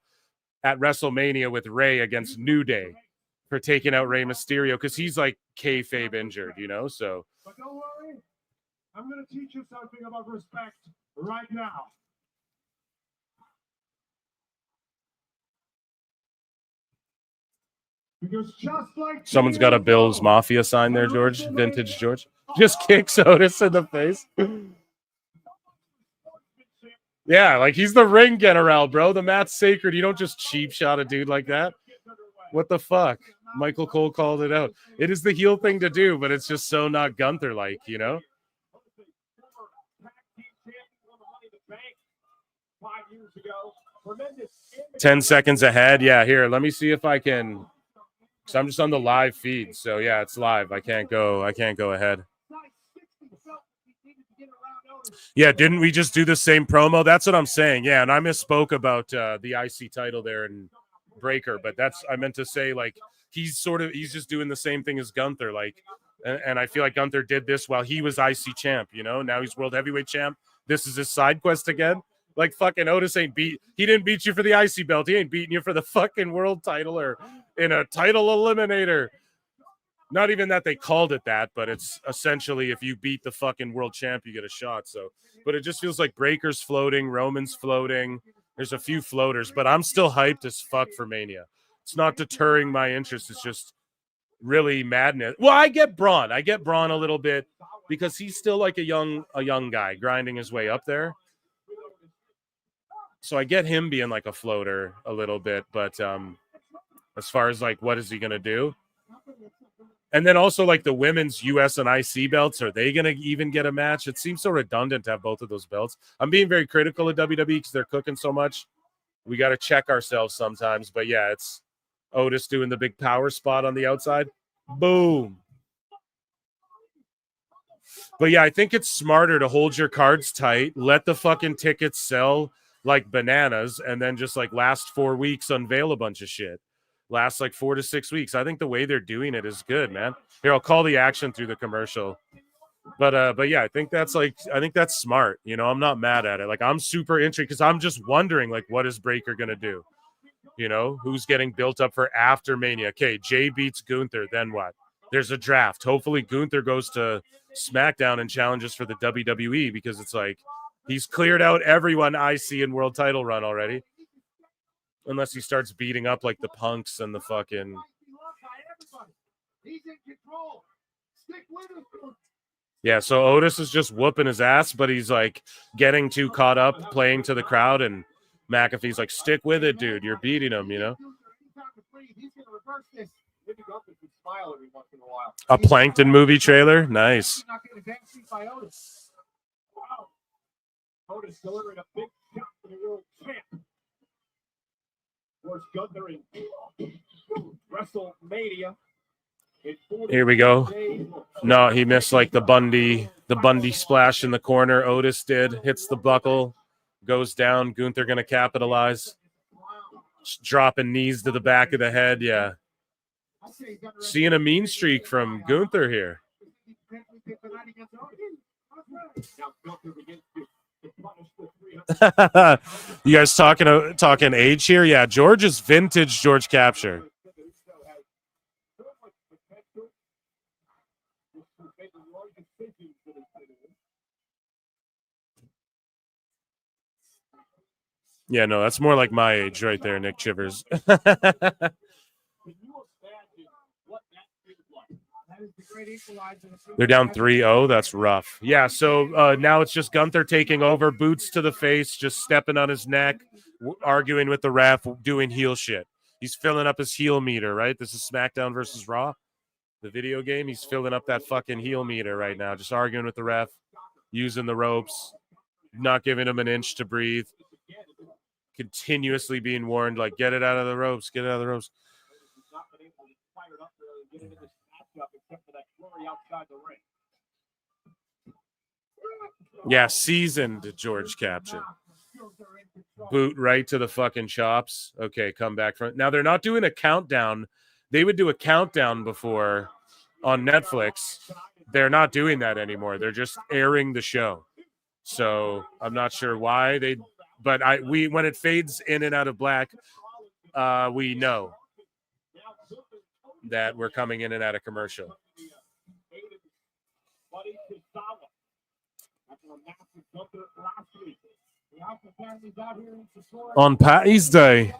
at WrestleMania with Rey against New Day for taking out Rey Mysterio, because he's like kayfabe injured, you know. So, But don't worry, I'm going to teach you something about respect right now. Because just like someone's got a Bills Mafia sign there, George. Vintage George just kicks Otis in the face. Yeah, like he's the ring general, bro. The mat's sacred. You don't just cheap shot a dude like that. What the fuck? Michael Cole called it out. It is the heel thing to do, but it's just so not Gunther-like, you know? 10 seconds ahead. Yeah, here, let me see if I can. So I'm just on the live feed. So yeah, it's live. I can't go ahead. Yeah, didn't we just do the same promo? That's what I'm saying. Yeah, and I misspoke about the IC title there and Breaker, but I meant to say, like, he's just doing the same thing as Gunther, like, and I feel like Gunther did this while he was IC champ, you know. Now he's world heavyweight champ. This is his side quest again. Like, fucking Otis he didn't beat you for the IC belt. He ain't beating you for the fucking world title or in a title eliminator. Not even that they called it that, but it's essentially if you beat the fucking world champ, you get a shot. So, but it just feels like Breaker's floating, Roman's floating. There's a few floaters, but I'm still hyped as fuck for Mania. It's not deterring my interest. It's just really madness. Well, I get Braun a little bit because he's still like a young guy grinding his way up there. So I get him being like a floater a little bit, but as far as like what is he gonna do? And then also like the women's US and IC belts, are they gonna even get a match? It seems so redundant to have both of those belts. I'm being very critical of WWE because they're cooking so much. We got to check ourselves sometimes, but yeah, it's Otis doing the big power spot on the outside. Boom. But yeah, I think it's smarter to hold your cards tight, let the fucking tickets sell like bananas, and then just like last 4 weeks unveil a bunch of shit. Last like 4 to 6 weeks. I think the way they're doing it is good, man. Here, I'll call the action through the commercial. But yeah, I think that's smart. You know, I'm not mad at it. Like, I'm super intrigued because I'm just wondering, like, what is Breaker gonna do? You know, who's getting built up for after Mania? Okay, Jay beats Gunther, then what? There's a draft. Hopefully Gunther goes to SmackDown and challenges for the WWE, because it's like he's cleared out everyone IC and world title run already. Unless he starts beating up like the Punks and the fucking. Yeah, so Otis is just whooping his ass, but he's like getting too caught up playing to the crowd, and McAfee's like, stick with it, dude. You're beating him, you know? A Plankton movie trailer? Nice. Otis delivering a big shot for the world champ. Gunther in WrestleMania. Here we go. No, he missed like the Bundy splash in the corner. Otis did. Hits the buckle. Goes down. Gunther going to capitalize. Dropping knees to the back of the head. Yeah. Seeing a mean streak from Gunther here. You guys talking age here? Yeah, George is vintage George Capture. Yeah, no, that's more like my age right there, Nick Chivers. They're down 3-0. That's rough. Yeah, so now it's just Gunther taking over, boots to the face, just stepping on his neck, arguing with the ref, doing heel shit. He's filling up his heel meter, right? This is SmackDown versus Raw, the video game. He's filling up that fucking heel meter right now, just arguing with the ref, using the ropes, not giving him an inch to breathe, continuously being warned, like, get it out of the ropes, get it out of the ropes. Yeah, seasoned George Capture. Boot right to the fucking chops. Okay, come back from. Now they're not doing a countdown. They would do a countdown before on Netflix. They're not doing that anymore. They're just airing the show. So I'm not sure why they, but when it fades in and out of black, we know that we're coming in and out of commercial. On Patty's Day.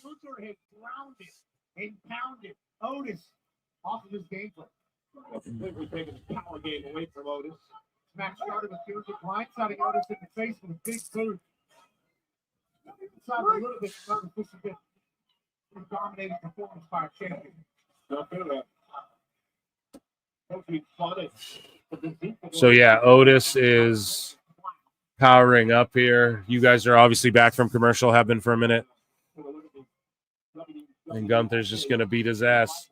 Gunther has grounded and pounded Otis off of his game plan. Completely taking his power game away from Otis. Match started with Gunther blindsiding Otis in the face with a big boot. Inside a little bit, this has been a dominating performance by a champion. So yeah, Otis is powering up here. You guys are obviously back from commercial, have been for a minute. And Gunther's just going to beat his ass.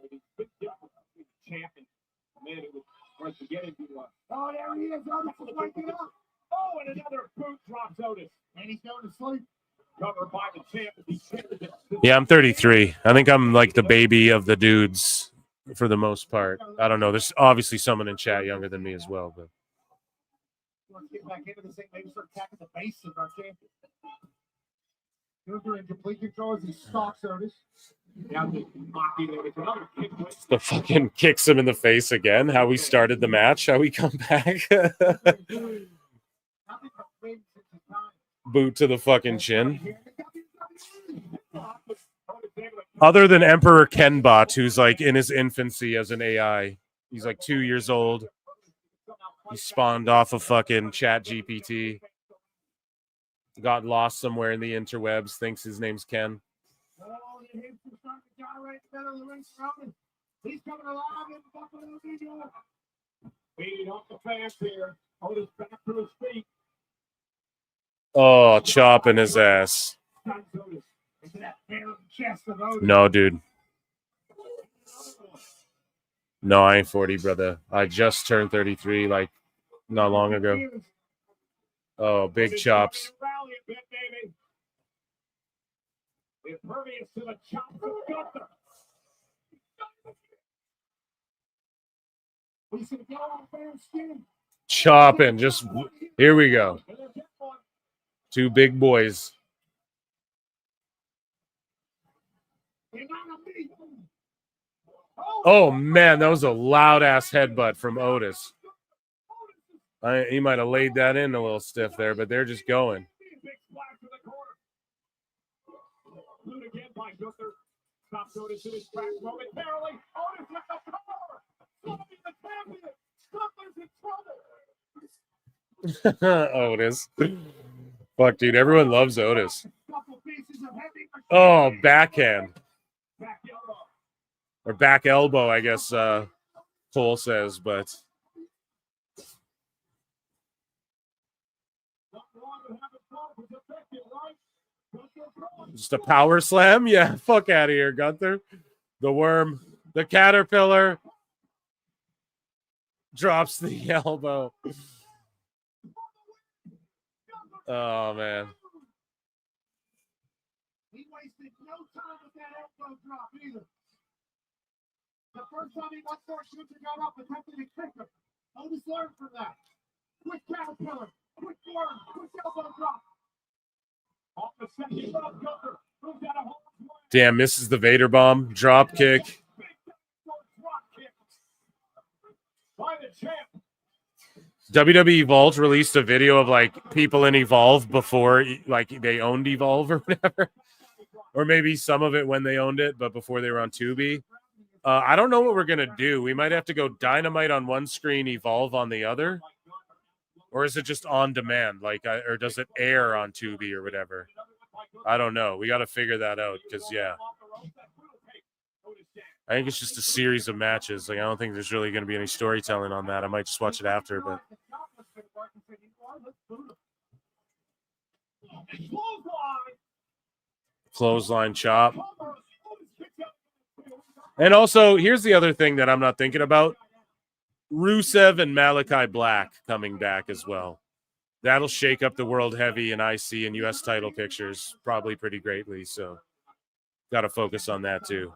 Oh, there he is. Otis is waking up. Oh, and another boot drops Otis. And he's going to sleep. Covered by the champ. Yeah, I'm 33. I think I'm like the baby of the dudes for the most part. I don't know. There's obviously someone in chat younger than me as well, but Let's get back into this thing. Maybe start attacking the base of our champion. Gunther in complete control as he stalks Otis. the fucking kicks him in the face again. How we started the match. How we come back. Boot to the fucking chin. Other than Emperor Kenbot, who's like in his infancy as an AI. He's like 2 years old. He spawned off of fucking Chat GPT. Got lost somewhere in the interwebs. Thinks his name's Ken. He's coming alive in Buffalo, New York. Beating off the fans here. Otis back to his feet. Oh, chopping his ass. No, dude. No, I ain't 40, brother. I just turned 33 like not long ago. Oh, big chops. Impervious to the chops of Gunther. We should go on fair skin. Chopping. Just here we go. Two big boys. Oh, man, that was a loud-ass headbutt from Otis. He might have laid that in a little stiff there, but they're just going. Otis. Fuck, dude, everyone loves Otis. Oh, backhand. Or back elbow, I guess Cole says, but just a power slam? Yeah, fuck out of here, Gunther. The worm, the caterpillar drops the elbow. Oh, man. He wasted no time with that elbow drop either. The first time he went for Gunther got up, attempted to kick him. Otis learned from that. Quick caterpillar, quick worm, quick elbow drop. Off the second rope, Gunther moves out of harm's way. Damn, misses the Vader bomb. Drop kick. By the champ. WWE Vault released a video of like people in Evolve before like they owned Evolve or whatever. Or maybe some of it when they owned it, but before they were on Tubi. I don't know what we're going to do. We might have to go Dynamite on one screen, Evolve on the other. Or is it just on demand? Like, or does it air on Tubi or whatever? I don't know. We got to figure that out because, yeah. I think it's just a series of matches. Like, I don't think there's really going to be any storytelling on that. I might just watch it after, but. Clothesline chop. And also, here's the other thing that I'm not thinking about. Rusev and Malachi Black coming back as well. That'll shake up the World Heavy and IC and US title pictures probably pretty greatly. So, got to focus on that too.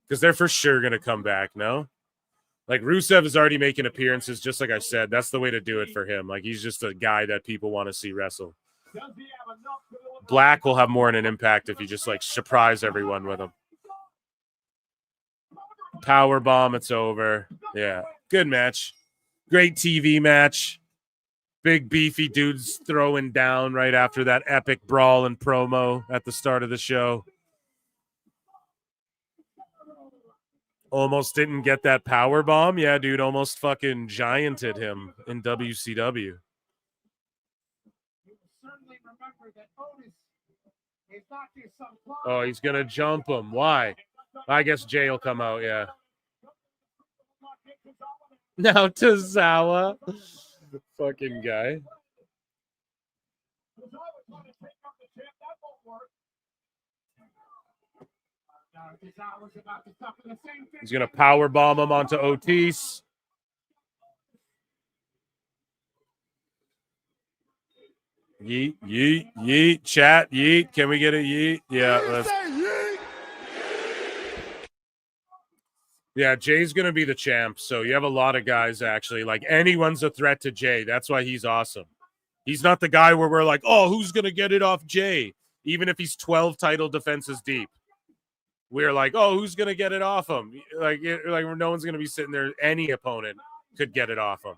Because they're for sure going to come back, no? Like Rusev is already making appearances, just like I said. That's the way to do it for him. Like he's just a guy that people want to see wrestle. Black will have more of an impact if you just like surprise everyone with him. Power bomb, it's over. Yeah, good match. Great TV match. Big beefy dudes throwing down right after that epic brawl and promo at the start of the show. Almost didn't get that power bomb. Yeah, dude, almost fucking gianted him in WCW. Oh, he's gonna jump him. Why? I guess Jay will come out. Yeah. Now Tozawa, fucking guy. He's gonna power bomb him onto Otis. Yeet, yeet, yeet, chat, yeet. Can we get a yeet? Yeah, let's. Yeah, Jay's gonna be the champ. So you have a lot of guys actually. Like anyone's a threat to Jay. That's why he's awesome. He's not the guy where we're like, oh, who's gonna get it off Jay? Even if he's 12 title defenses deep. We're like, oh, who's gonna get it off him? Like no one's gonna be sitting there. Any opponent could get it off him.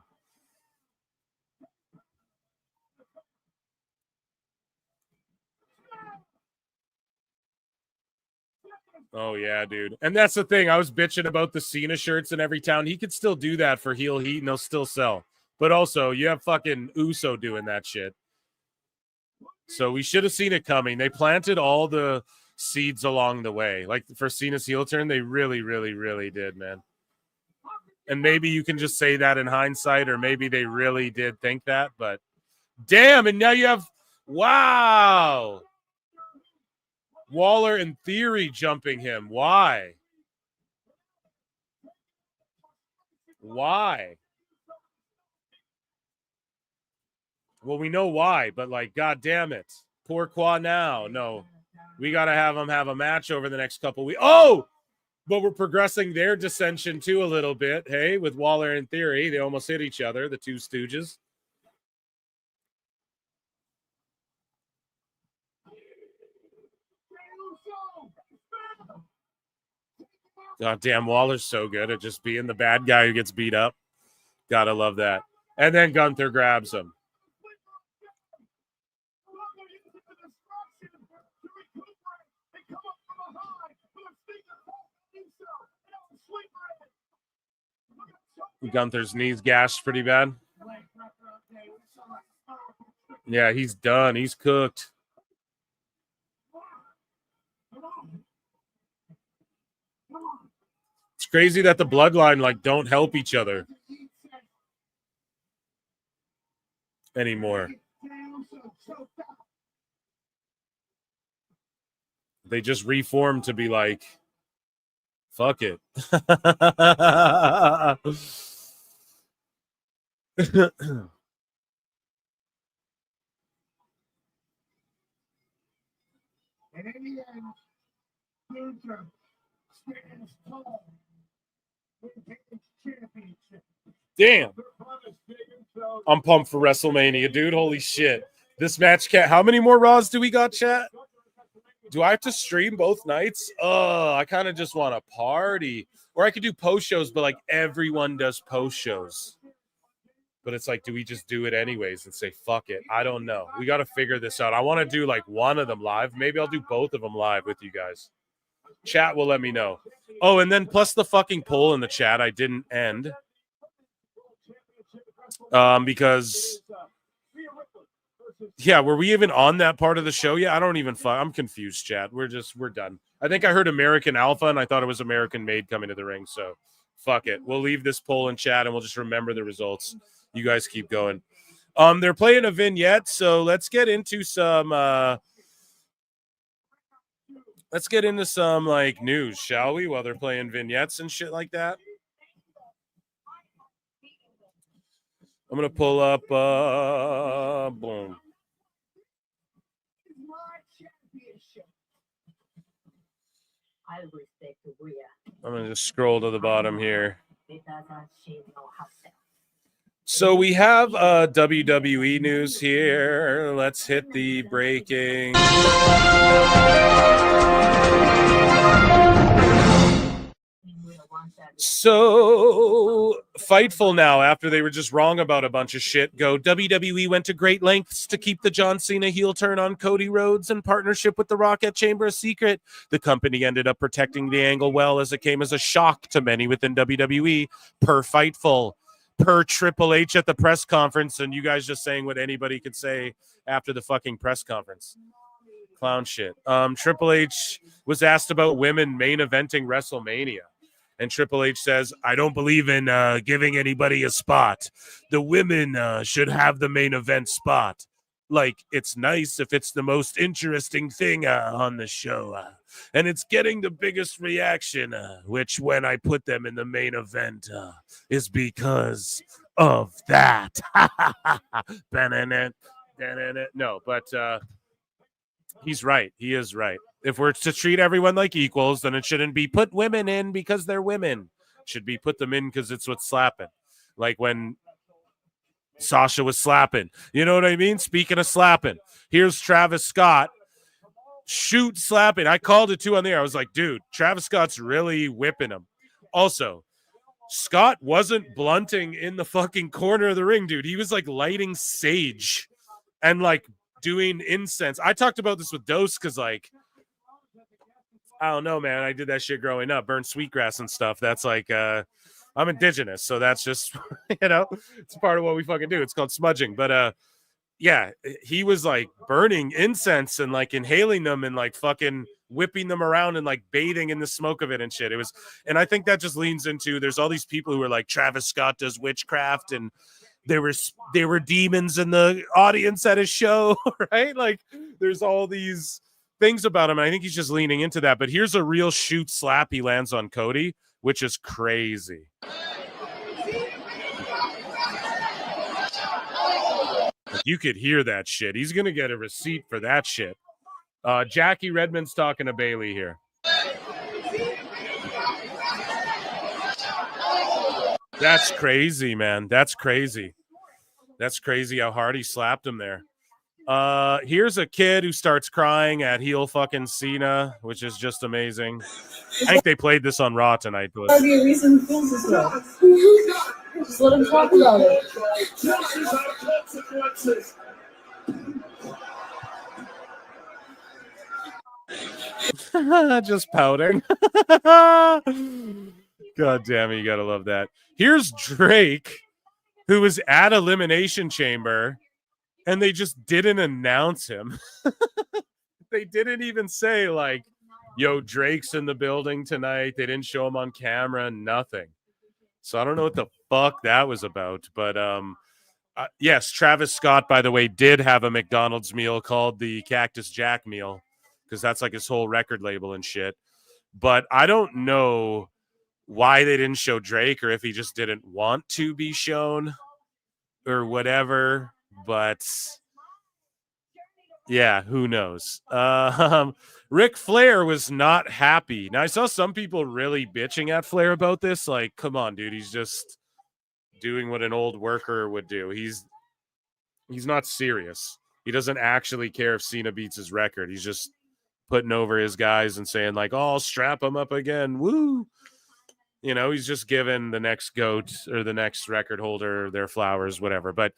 Oh yeah, dude. And that's the thing. I was bitching about the Cena shirts in every town. He could still do that for heel heat and they'll still sell. But also, you have fucking Uso doing that shit. So we should have seen it coming. They planted all the seeds along the way. Like for Cena's heel turn, they really, really, really did, man. And maybe you can just say that in hindsight, or maybe they really did think that, but damn, and now you have wow. Waller in theory jumping him. Why? Why? Well, we know why, but like, god damn it. Pourquoi now? No. We got to have them have a match over the next couple weeks. Oh! But we're progressing their dissension too a little bit. Hey, with Waller in theory, they almost hit each other, the two Stooges. God damn, Waller's so good at just being the bad guy who gets beat up. Gotta love that. And then Gunther grabs him. Gunther's knees gashed pretty bad. Yeah, he's done. He's cooked. It's crazy that the bloodline like don't help each other anymore. They just reform to be like, fuck it. Damn. I'm pumped for WrestleMania, dude. Holy shit. This match can't. How many more Raws do we got, chat? Do I have to stream both nights? Oh, I kind of just want to party. Or I could do post shows, but like everyone does post shows. But it's like, do we just do it anyways and say, fuck it? I don't know. We got to figure this out. I want to do like one of them live. Maybe I'll do both of them live with you guys. Chat will let me know. Oh, and then plus the fucking poll in the chat I didn't end. Because, yeah, were we even on that part of the show? Yeah, I don't even I'm confused, chat. We're done. I think I heard American Alpha, and I thought it was American Made coming to the ring, so fuck it. We'll leave this poll in chat, and we'll just remember the results. You guys keep going. They're playing a vignette, so let's get into some like news, shall we? While they're playing vignettes and shit like that. I'm gonna pull up boom. I'm gonna just scroll to the bottom here. So we have WWE news here. Let's hit the breaking. So Fightful now, after they were just wrong about a bunch of shit, go WWE went to great lengths to keep the John Cena heel turn on Cody Rhodes in partnership with The Rock at Chamber a secret. The company ended up protecting the angle well, as it came as a shock to many within WWE, per Fightful, per Triple H at the press conference, and you guys just saying what anybody could say after the fucking press conference. Clown shit. Triple H was asked about women main eventing WrestleMania. And Triple H says, I don't believe in giving anybody a spot. The women should have the main event spot. Like, it's nice if it's the most interesting thing on the show. And it's getting the biggest reaction, which when I put them in the main event is because of that. No, but he's right. He is right. If we're to treat everyone like equals, then it shouldn't be put women in because they're women. It should be put them in because it's what's slapping. Like when Sasha was slapping. You know what I mean? Speaking of slapping, here's Travis Scott. Shoot slapping. I called it too on the air. I was like, dude, Travis Scott's really whipping him. Also, Scott wasn't blunting in the fucking corner of the ring, dude. He was like lighting sage and like doing incense. I talked about this with Dose because like, I don't know, man. I did that shit growing up, burn sweetgrass and stuff. That's like, I'm indigenous, so that's just, you know, it's part of what we fucking do. It's called smudging. But yeah, he was like burning incense and like inhaling them and like fucking whipping them around and like bathing in the smoke of it and shit. It was, and I think that just leans into, there's all these people who are like, Travis Scott does witchcraft and there were demons in the audience at his show, right? Like there's all these things about him, and I think he's just leaning into that. But here's a real shoot slap he lands on Cody, which is crazy. You could hear that shit. He's gonna get a receipt for that shit. Jackie Redmond's talking to Bailey here. That's crazy, man. That's crazy. That's crazy how hard he slapped him there. Here's a kid who starts crying at heel fucking Cena, which is just amazing. I think they played this on Raw tonight. But... That'd be a reason he feels this way. Just let him talk about it. Just pouting. God damn it, you gotta love that. Here's Drake, who was at Elimination Chamber, and they just didn't announce him. They didn't even say, like, yo, Drake's in the building tonight. They didn't show him on camera, nothing. So I don't know what the fuck that was about. But yes, Travis Scott, by the way, did have a McDonald's meal called the Cactus Jack meal, because that's like his whole record label and shit. But I don't know why they didn't show Drake, or if he just didn't want to be shown or whatever. But yeah, who knows? Ric Flair was not happy. Now, I saw some people really bitching at Flair about this. Like, come on, dude. He's just doing what an old worker would do. He's not serious. He doesn't actually care if Cena beats his record. He's just putting over his guys and saying, like, oh, I'll strap him up again. Woo. You know, he's just giving the next GOAT or the next record holder their flowers, whatever. But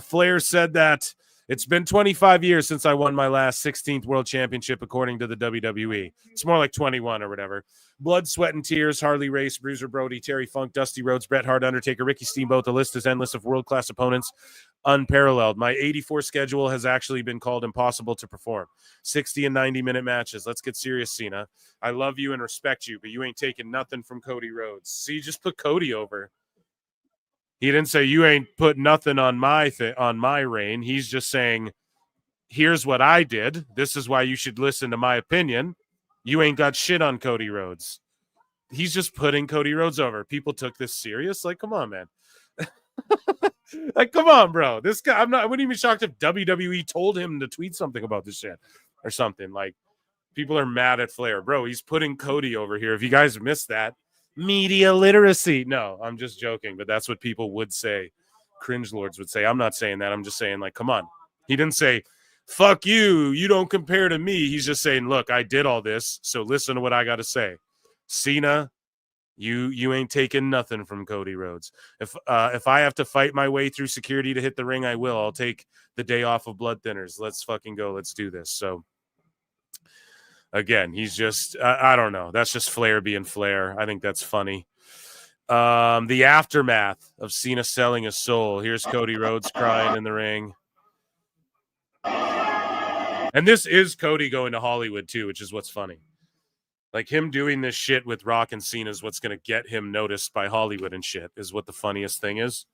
Flair said that it's been 25 years since I won my last 16th world championship, according to the WWE. It's more like 21 or whatever. Blood, sweat, and tears, Harley Race, Bruiser Brody, Terry Funk, Dusty Rhodes, Bret Hart, Undertaker, Ricky Steamboat. The list is endless of world-class opponents, unparalleled. My 84 schedule has actually been called impossible to perform. 60 and 90-minute matches. Let's get serious, Cena. I love you and respect you, but you ain't taking nothing from Cody Rhodes. See, just put Cody over. He didn't say you ain't put nothing on my reign. He's just saying, here's what I did. This is why you should listen to my opinion. You ain't got shit on Cody Rhodes. He's just putting Cody Rhodes over. People took this serious. Like, come on, man. Like, come on, bro. This guy, I wouldn't even be shocked if WWE told him to tweet something about this shit or something. Like, people are mad at Flair. Bro, he's putting Cody over here. If you guys missed that, media literacy. No, I'm just joking, but that's what people would say. Cringe lords would say. I'm not saying that. I'm just saying, like, come on. He didn't say, fuck you, you don't compare to me. He's just saying, look, I did all this, so listen to what I got to say. Cena, you ain't taking nothing from Cody Rhodes. If I have to fight my way through security to hit the ring, I will. I'll take the day off of blood thinners. Let's fucking go. Let's do this. So, again, he's just, I don't know. That's just Flair being Flair. I think that's funny. The aftermath of Cena selling his soul. Here's Cody Rhodes crying in the ring. And this is Cody going to Hollywood, too, which is what's funny. Like, him doing this shit with Rock and Cena is what's going to get him noticed by Hollywood and shit, is what the funniest thing is.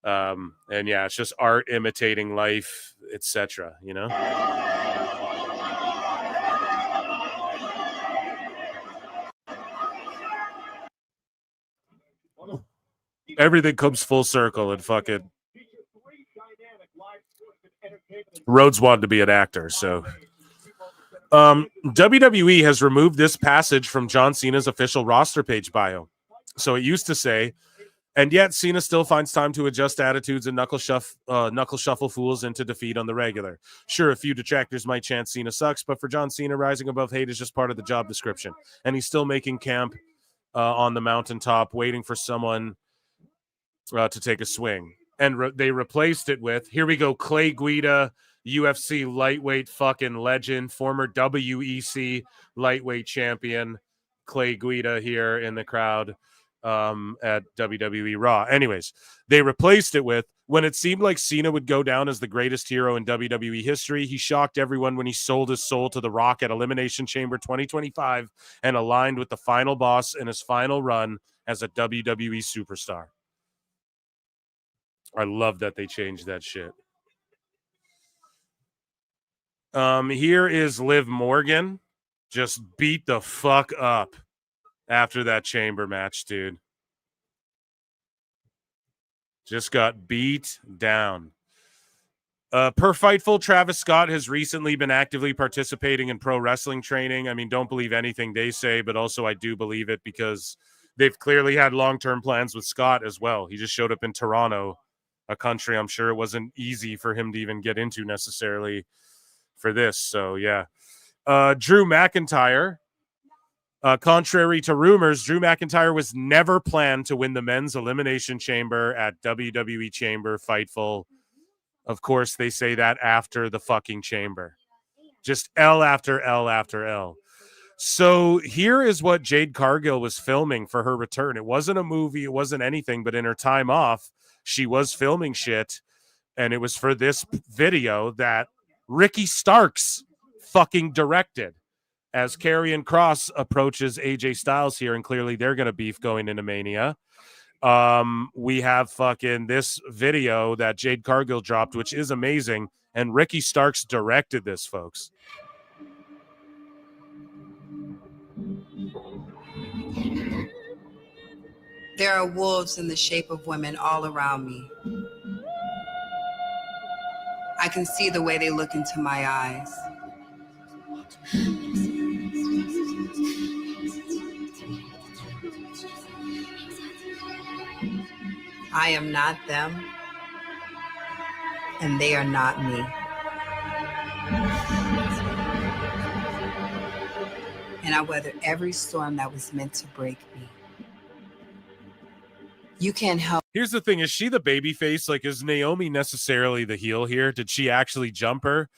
And, yeah, it's just art imitating life, etc., you know? Everything comes full circle and fucking Rhodes wanted to be an actor, so WWE has removed this passage from John Cena's official roster page bio. So it used to say, and yet Cena still finds time to adjust attitudes and knuckle shuffle fools into defeat on the regular. Sure, a few detractors might chant Cena sucks, but for John Cena, rising above hate is just part of the job description. And he's still making camp on the mountaintop, waiting for someone to take a swing. And they replaced it with, here we go, Clay Guida, UFC lightweight fucking legend, former WEC lightweight champion, Clay Guida here in the crowd at WWE Raw. Anyways, they replaced it with, when it seemed like Cena would go down as the greatest hero in WWE history, he shocked everyone when he sold his soul to The Rock at Elimination Chamber 2025 and aligned with the final boss in his final run as a WWE superstar. I love that they changed that shit. Here is Liv Morgan. Just beat the fuck up after that chamber match, dude. Just got beat down. Per Fightful, Travis Scott has recently been actively participating in pro wrestling training. I mean, don't believe anything they say, but also I do believe it because they've clearly had long-term plans with Scott as well. He just showed up in Toronto, a country I'm sure it wasn't easy for him to even get into necessarily for this. So, yeah. Drew McIntyre. Contrary to rumors, Drew McIntyre was never planned to win the men's elimination chamber at WWE Chamber Fightful. Of course, they say that after the fucking chamber. Just L after L after L. So here is what Jade Cargill was filming for her return. It wasn't a movie. It wasn't anything. But in her time off, she was filming shit. And it was for this video that Ricky Starks fucking directed. As Karrion Kross approaches AJ Styles here, and clearly they're going to beef going into Mania. We have fucking this video that Jade Cargill dropped, which is amazing, and Ricky Starks directed this, folks. There are wolves in the shape of women all around me. I can see the way they look into my eyes. I am not them, and they are not me. And I weathered every storm that was meant to break me. You can't help. Here's the thing. Is she the baby face? Like, is Naomi necessarily the heel here? Did she actually jump her?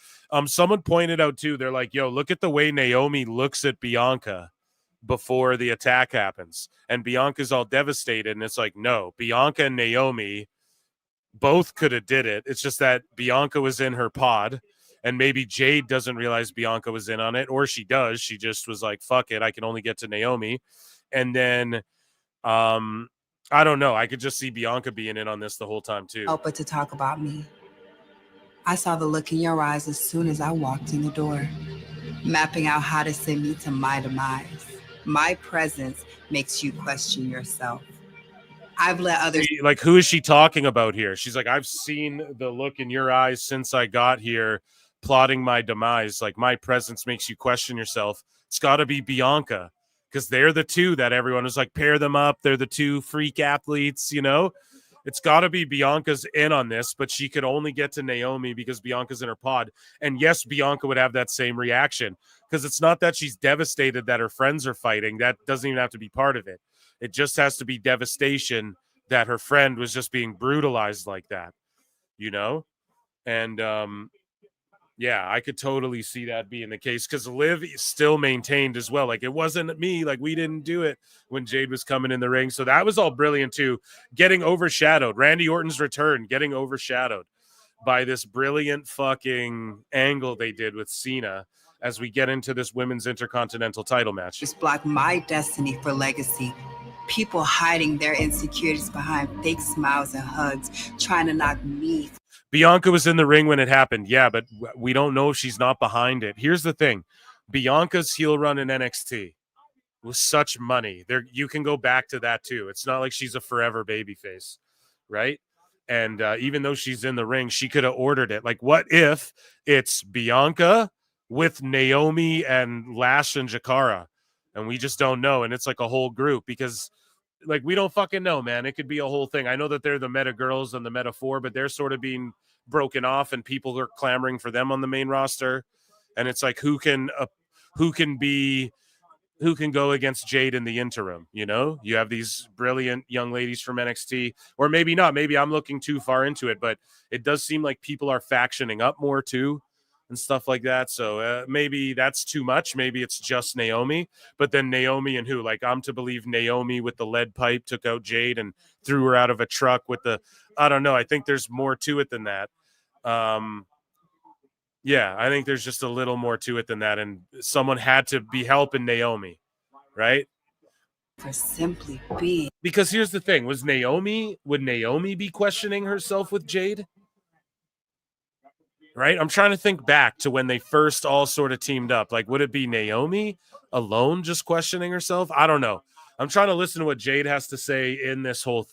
Someone pointed out, too, they're like, yo, look at the way Naomi looks at Bianca before the attack happens. And Bianca's all devastated. And it's like, no, Bianca and Naomi both could have did it. It's just that Bianca was in her pod. And maybe Jade doesn't realize Bianca was in on it. Or she does. She just was like, fuck it. I can only get to Naomi. And then, I don't know. I could just see Bianca being in on this the whole time, too. Help but to talk about me. I saw the look in your eyes as soon as I walked in the door, mapping out how to send me to my demise. My presence makes you question yourself. I've let others... Like, who is she talking about here? She's like, I've seen the look in your eyes since I got here, plotting my demise. Like, my presence makes you question yourself. It's got to be Bianca. because they're the two that everyone was like, pair them up. They're the two freak athletes, you know? It's got to be Bianca's in on this, but she could only get to Naomi because Bianca's in her pod. And yes, Bianca would have that same reaction because it's not that she's devastated that her friends are fighting. That doesn't even have to be part of it. It just has to be devastation that her friend was just being brutalized like that, you know? And, yeah, I could totally see that being the case because Liv still maintained as well. Like, it wasn't me. Like, we didn't do it when Jade was coming in the ring. So that was all brilliant, too. Getting overshadowed. Randy Orton's return, getting overshadowed by this brilliant fucking angle they did with Cena as we get into this women's intercontinental title match. Just block my destiny for legacy. People hiding their insecurities behind fake smiles and hugs, trying to knock me. Bianca was in the ring when it happened. Yeah, but we don't know if she's not behind it. Here's the thing. Bianca's heel run in NXT was such money. There, you can go back to that too. It's not like she's a forever babyface, right? And even though she's in the ring, she could have ordered it. Like, what if it's Bianca with Naomi and Lash and Jakara? And we just don't know. And it's like a whole group because like, we don't fucking know, man. It could be a whole thing. I know that they're the Meta Girls and the Meta 4, but they're sort of being broken off and people are clamoring for them on the main roster. And it's like, who can go against Jade in the interim? You know, you have these brilliant young ladies from NXT, or maybe not. Maybe I'm looking too far into it, but it does seem like people are factioning up more too and stuff like that. So maybe that's too much. Maybe it's just Naomi, but then Naomi and who? Like, I'm to believe Naomi with the lead pipe took out Jade and threw her out of a truck with the, I don't know. I think there's more to it than that. Yeah, I think there's just a little more to it than that. And someone had to be helping Naomi, right? For simply being. Because here's the thing. Would Naomi be questioning herself with Jade? Right? I'm trying to think back to when they first all sort of teamed up. Like, would it be Naomi alone just questioning herself? I don't know. I'm trying to listen to what Jade has to say in this whole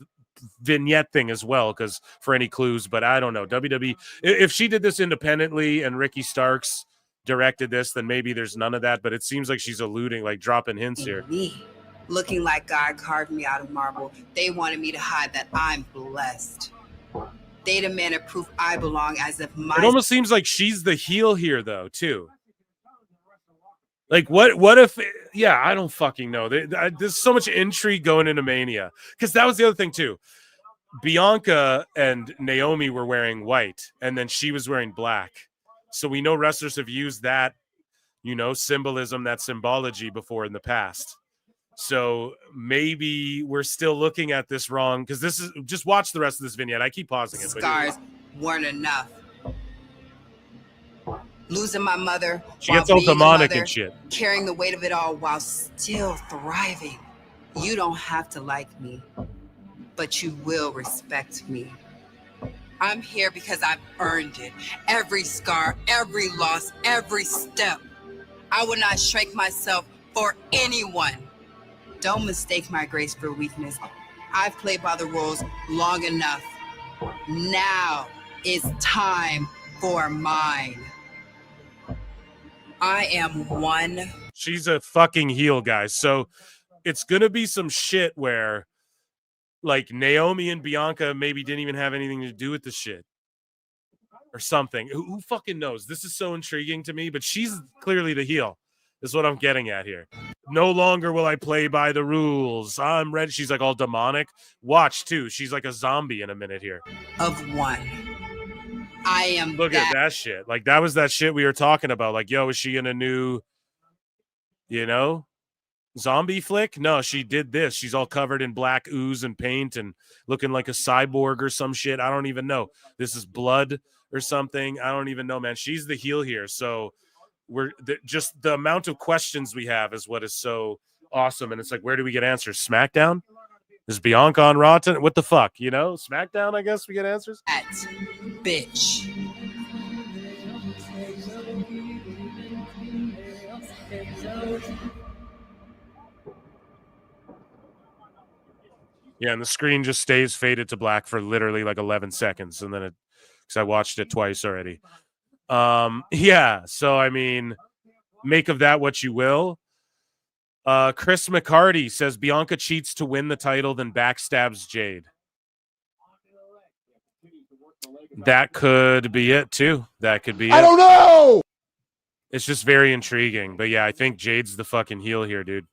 vignette thing as well, because for any clues, but I don't know. WWE, if she did this independently and Ricky Starks directed this, then maybe there's none of that, but it seems like she's alluding, like dropping hints here. Me, looking like God carved me out of marble. They wanted me to hide that I'm blessed. They demanded proof I belong, as if my... It almost seems like she's the heel here, though, too. Like, what if... Yeah, I don't fucking know. There's so much intrigue going into Mania. Because that was the other thing, too. Bianca and Naomi were wearing white, and then she was wearing black. So we know wrestlers have used that, you know, symbolism, that symbology before in the past. So maybe we're still looking at this wrong, because this is, just watch the rest of this vignette. I keep pausing it. Scars weren't enough. Losing my mother, she gets all demonic and shit. Carrying the weight of it all while still thriving. You don't have to like me, but you will respect me. I'm here because I've earned it. Every scar, every loss, every step. I will not shrink myself for anyone. Don't mistake my grace for weakness. I've played by the rules long enough. Now it's time for mine. I am one. She's a fucking heel, guys. So it's going to be some shit where, like, Naomi and Bianca maybe didn't even have anything to do with the shit. Or something. Who fucking knows? This is so intriguing to me, but she's clearly the heel. Is what I'm getting at here. No longer will I play by the rules. I'm ready. She's like all demonic. Watch too. She's like a zombie in a minute here. Of one. I am. Look at that shit. Like, that was that shit we were talking about. Like, yo, is she in a new, you know, zombie flick? No, she did this. She's all covered in black ooze and paint and looking like a cyborg or some shit. I don't even know. This is blood or something. I don't even know, man. She's the heel here. So just the amount of questions we have is what is so awesome. And it's like, where do we get answers? SmackDown? Is Bianca on Raw? What the fuck? You know, SmackDown, I guess we get answers. At bitch. Yeah, and the screen just stays faded to black for literally like 11 seconds. And then because I watched it twice already. Yeah, so I mean, make of that what you will. Chris McCarty says Bianca cheats to win the title, then backstabs Jade. That could be it too. That could be it. I don't know. It's just very intriguing. But yeah, I think Jade's the fucking heel here, dude.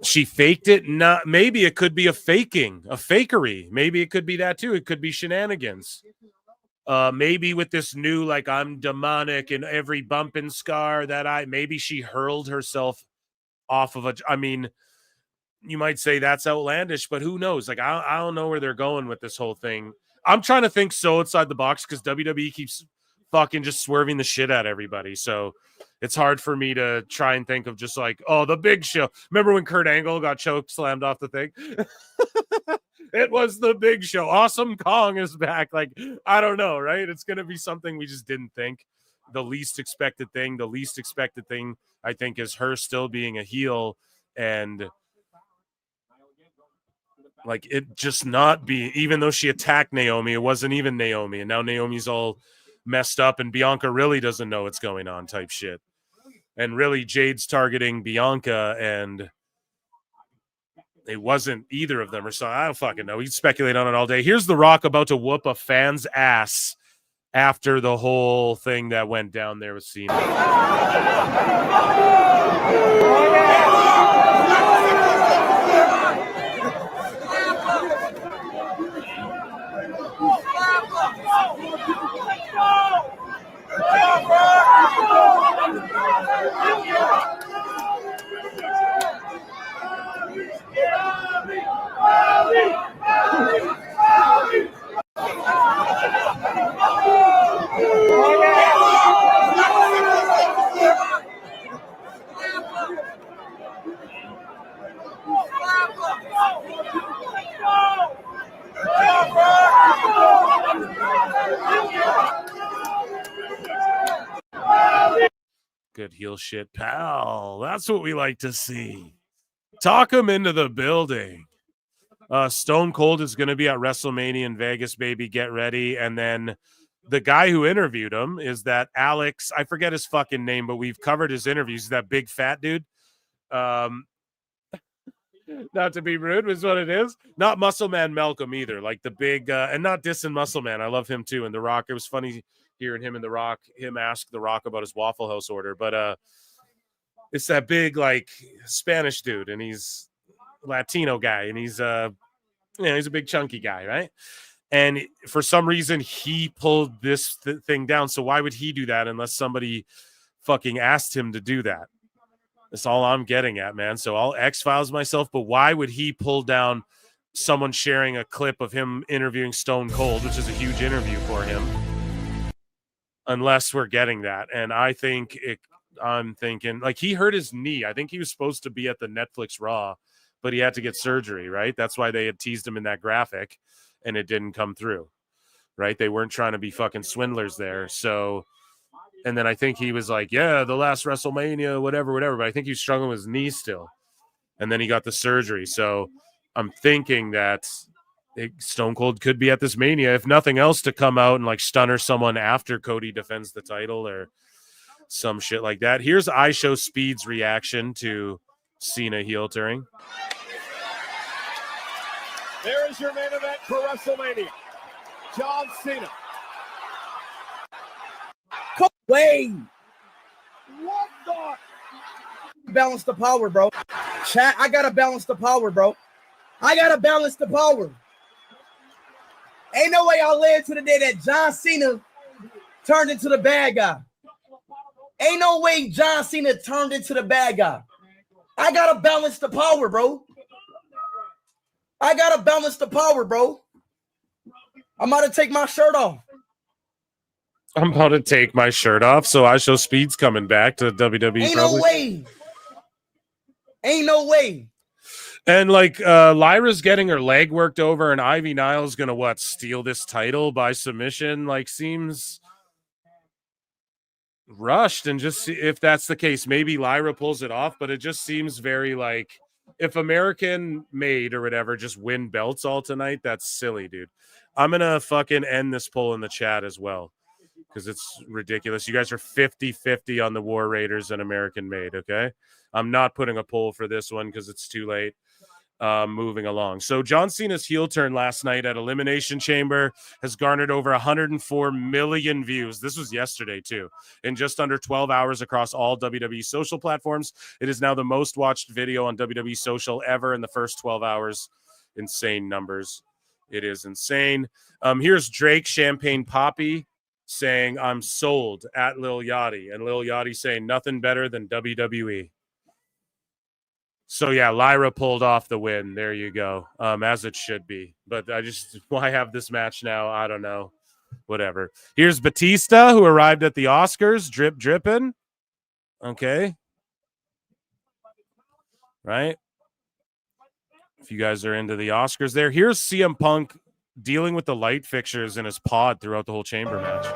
She faked it. Not maybe it could be a fakery. Maybe it could be that too. It could be shenanigans. Maybe with this new, like, I'm demonic and every bump and scar that maybe she hurled herself off of I mean, you might say that's outlandish, but who knows? Like, I don't know where they're going with this whole thing. I'm trying to think so outside the box because WWE keeps fucking just swerving the shit at everybody. So it's hard for me to try and think of just like, oh, the Big Show. Remember when Kurt Angle got choke slammed off the thing? It was the Big Show. Awesome Kong is back. Like, I don't know, right? It's going to be something we just didn't think. The least expected thing, I think, is her still being a heel and like it just not be, even though she attacked Naomi, it wasn't even Naomi. And now Naomi's all messed up and Bianca really doesn't know what's going on type shit. And really Jade's targeting Bianca and it wasn't either of them or so. I don't fucking know. We speculate on it all day. Here's The Rock about to whoop a fan's ass after the whole thing that went down there with Cena. Good heel shit, pal. That's what we like to see. Talk him into the building. Stone Cold is going to be at WrestleMania in Vegas, baby. Get ready. And then the guy who interviewed him is that Alex. I forget his fucking name, but we've covered his interviews. That big fat dude. Not to be rude, is what it is. Not Muscle Man Malcolm either. Like the big, and not dissing Muscle Man. I love him too. And The Rock. It was funny hearing him and The Rock, him ask The Rock about his Waffle House order. But it's that big, like, Spanish dude, and he's Latino guy, and he's he's a big chunky guy, right? And for some reason, he pulled this thing down. So why would he do that unless somebody fucking asked him to do that? That's all I'm getting at, man. So I'll X-Files myself, but why would he pull down someone sharing a clip of him interviewing Stone Cold, which is a huge interview for him, unless we're getting that? And I'm thinking, like, he hurt his knee. I think he was supposed to be at the Netflix Raw, but he had to get surgery, right? That's why they had teased him in that graphic, and it didn't come through, right? They weren't trying to be fucking swindlers there. So, and then I think he was like, yeah, the last WrestleMania, whatever. But I think he was struggling with his knee still. And then he got the surgery. So I'm thinking that Stone Cold could be at this Mania, if nothing else, to come out and like stunner someone after Cody defends the title or some shit like that. Here's IYO Speed's reaction to Cena heel turning. There is your main event for WrestleMania. John Cena. Wayne. What the? Balance the power, bro. Chat, I gotta balance the power, bro. I gotta balance the power. Ain't no way I'll live to the day that John Cena turned into the bad guy. Ain't no way John Cena turned into the bad guy. I gotta balance the power, bro. I gotta balance the power, bro. I'm about to take my shirt off. I'm about to take my shirt off, so IYO Speed's coming back to WWE. Ain't no way. Ain't no way. And like Lyra's getting her leg worked over, and Ivy Nile's gonna steal this title by submission? Like, seems rushed. And just see if that's the case. Maybe Lyra pulls it off, but it just seems very like, if American made or whatever just win belts all tonight, that's silly, dude. I'm gonna fucking end this poll in the chat as well. because it's ridiculous. You guys are 50-50 on the War Raiders and American Made, okay? I'm not putting a poll for this one because it's too late. Moving along. So John Cena's heel turn last night at Elimination Chamber has garnered over 104 million views. This was yesterday, too. In just under 12 hours across all WWE social platforms. It is now the most watched video on WWE social ever in the first 12 hours. Insane numbers. It is insane. Here's Drake Champagne Poppy saying, I'm sold at Lil Yachty. And Lil Yachty saying, nothing better than WWE. So, yeah, Lyra pulled off the win. There you go, as it should be. But why have this match now? I don't know. Whatever. Here's Batista, who arrived at the Oscars, dripping. Okay. Right? If you guys are into the Oscars there. Here's CM Punk dealing with the light fixtures in his pod throughout the whole chamber match.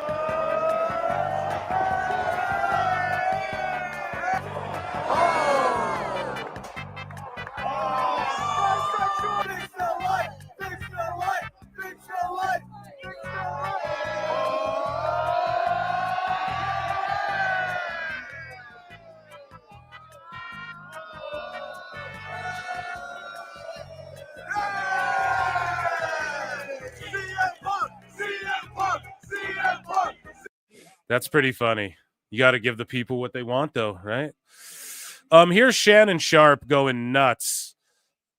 That's pretty funny. You got to give the people what they want, though, right? Here's Shannon Sharp going nuts.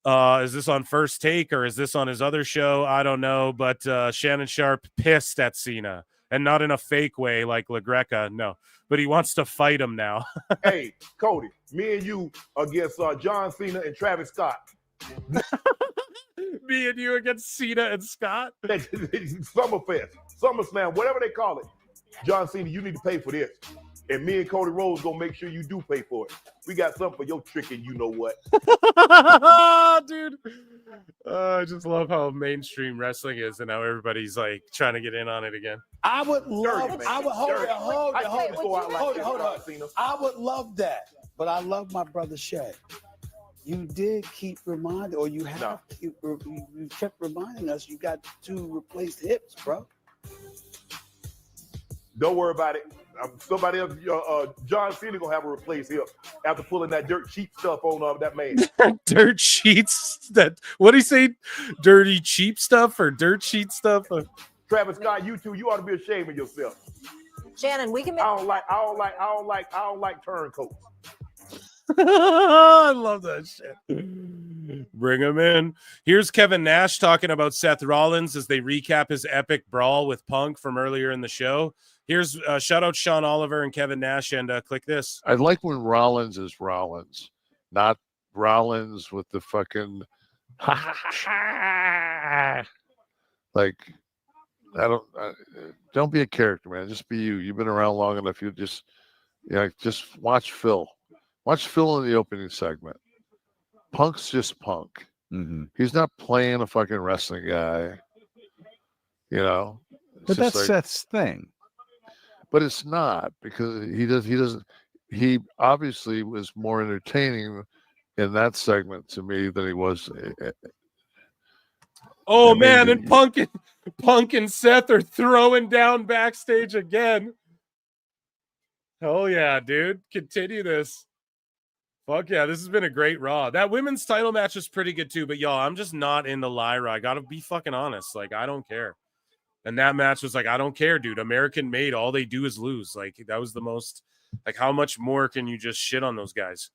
Is this on First Take or is this on his other show? I don't know, but Shannon Sharp pissed at Cena, and not in a fake way like La Greca, no. But he wants to fight him now. Hey, Cody, me and you against John Cena and Travis Scott. Me and you against Cena and Scott? Summerfest, SummerSlam, whatever they call it. John Cena, you need to pay for this. And me and Cody Rhodes gonna make sure you do pay for it. We got something for your trick and you know what. Dude. I just love how mainstream wrestling is and how everybody's like trying to get in on it again. I would love, I would love that. But I love my brother Shay. You did keep reminding, or you have you kept reminding us you got 2 replaced hips, bro. Don't worry about it. Somebody else, John Cena gonna have a replace hip after pulling that dirt cheap stuff on that man. Dirt sheets? What do you say? Dirty cheap stuff or dirt sheet stuff? Travis Scott, you too. You ought to be ashamed of yourself. Shannon, we can make. I don't like turncoats. I love that shit. Bring him in. Here's Kevin Nash talking about Seth Rollins as they recap his epic brawl with Punk from earlier in the show. Here's shout out Sean Oliver and Kevin Nash, and click this. I like when Rollins is Rollins, not Rollins with the fucking like. Don't be a character, man. Just be you. You've been around long enough. You just watch Phil. Watch Phil in the opening segment. Punk's just Punk. Mm-hmm. He's not playing a fucking wrestling guy. You know. But that's Seth's thing. But it's not, because he obviously was more entertaining in that segment to me than he was. Oh man, and Punk and Seth are throwing down backstage again. Oh yeah, dude. Continue this. Fuck yeah, this has been a great Raw. That women's title match is pretty good too, but y'all, I'm just not into Lyra. I gotta be fucking honest. Like, I don't care. And that match was like, I don't care, dude. American Made, all they do is lose. Like, that was the most, like, how much more can you just shit on those guys?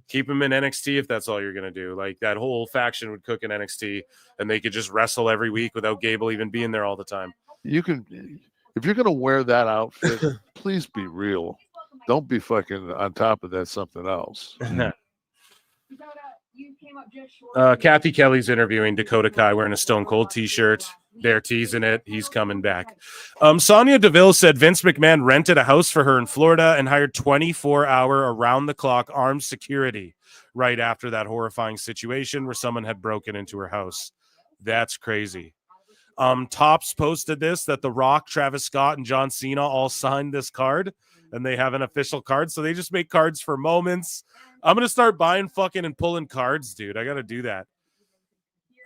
Keep them in NXT if that's all you're going to do. Like, that whole faction would cook in NXT, and they could just wrestle every week without Gable even being there all the time. You can, if you're going to wear that outfit, please be real. Don't be fucking on top of that something else. Kathy Kelly's interviewing Dakota Kai wearing a Stone Cold t-shirt. They're teasing it. He's coming back. Sonia Deville said Vince McMahon rented a house for her in Florida and hired 24-hour around-the-clock armed security right after that horrifying situation where someone had broken into her house. That's crazy. Topps posted this, that The Rock, Travis Scott, and John Cena all signed this card, and they have an official card, so they just make cards for moments. I'm going to start buying fucking and pulling cards, dude. I got to do that.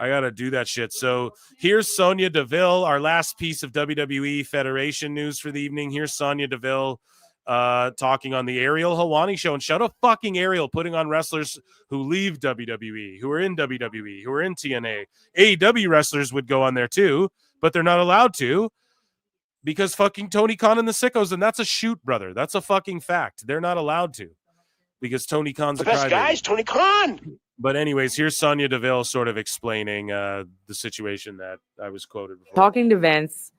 I got to do that shit. So here's Sonia Deville, our last piece of WWE Federation news for the evening. Here's Sonia Deville talking on the Ariel Helwani show. And shout out fucking Ariel putting on wrestlers who leave WWE, who are in WWE, who are in TNA. AEW wrestlers would go on there too, but they're not allowed to because fucking Tony Khan and the Sickos. And that's a shoot, brother. That's a fucking fact. They're not allowed to because Tony Khan's The a best crybaby. guys, Tony Khan. But anyways, here's Sonia Deville sort of explaining the situation that I was quoted before. Talking to Vince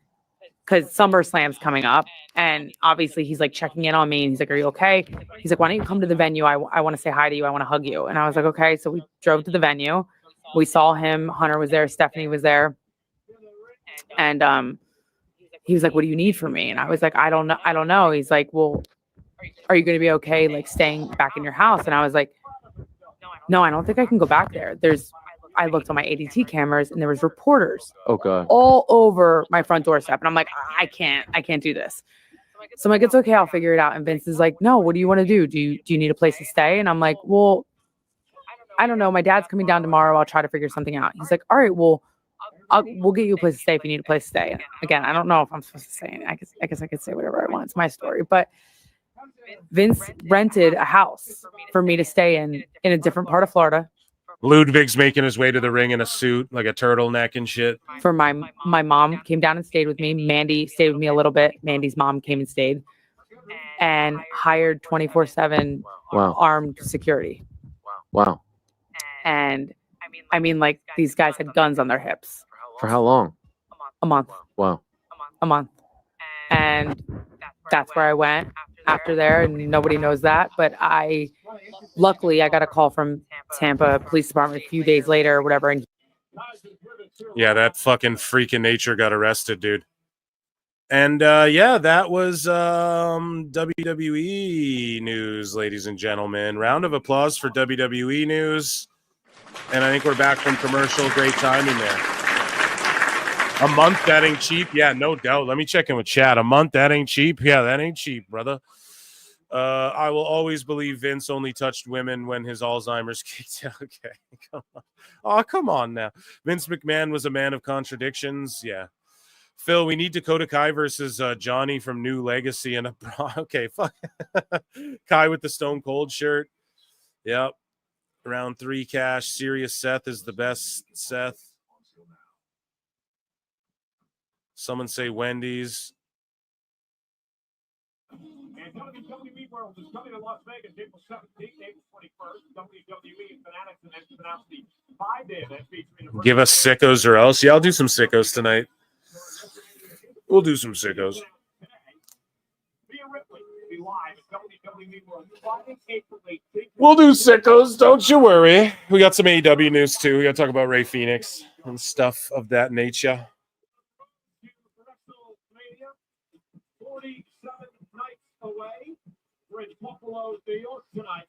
because SummerSlam's coming up, and obviously he's like checking in on me, and he's like, "Are you okay?" He's like, "Why don't you come to the venue? I want to say hi to you. I want to hug you." And I was like, "Okay." So we drove to the venue. We saw him. Hunter was there. Stephanie was there, and he was like, "What do you need from me?" And I was like, "I don't know." He's like, "Well, are you going to be okay, like staying back in your house?" And I was like, "No, I don't think I can go back there." I looked on my ADT cameras and there was reporters all over my front doorstep. And I'm like, I can't do this. So I'm like, it's okay. I'll figure it out. And Vince is like, "No, what do you want to do? Do you need a place to stay?" And I'm like, "Well, I don't know. My dad's coming down tomorrow. I'll try to figure something out." He's like, "All right, well, we'll get you a place to stay if you need a place to stay." And again, I don't know if I'm supposed to say it. I guess I could say whatever I want. It's my story. But Vince rented a house for me to stay in a different part of Florida. Ludwig's making his way to the ring in a suit, like a turtleneck and shit. For my mom came down and stayed with me. Mandy stayed with me a little bit. Mandy's mom came and stayed, and hired 24/7 armed security. Wow. And I mean, like these guys had guns on their hips. For how long? A month. Wow. A month. And that's where I went after there, and nobody knows that. But luckily I got a call from Tampa Police Department a few days later or whatever. And Yeah, that fucking freak in nature got arrested, dude. And yeah, that was WWE news, ladies and gentlemen. Round of applause for WWE news. And I think we're back from commercial. Great timing there. A month, that ain't cheap. Yeah, no doubt. Let me check in with chat. A month, that ain't cheap. Yeah, that ain't cheap, brother. I will always believe Vince only touched women when his Alzheimer's kicked out. Okay, come on. Oh, come on now. Vince McMahon was a man of contradictions. Yeah. Phil, we need Dakota Kai versus Johnny from New Legacy and a bra. Okay, fuck. Kai with the Stone Cold shirt. Yep. Round 3 cash. Serious Seth is the best Seth. Someone say Wendy's. And WWE World is coming to Las Vegas April 17th, April 21st. WWE Fanatics and then announced the 5-day event featuring Give us sickos or else. Yeah, I'll do some sickos tonight. We'll do some sickos. Rhea Ripley will be live at WWE World Friday, April 18th. We'll do sickos. Don't you worry. We got some AEW news too. We got to talk about Rey Fenix and stuff of that nature. 47 nights away. We're in Buffalo, New York tonight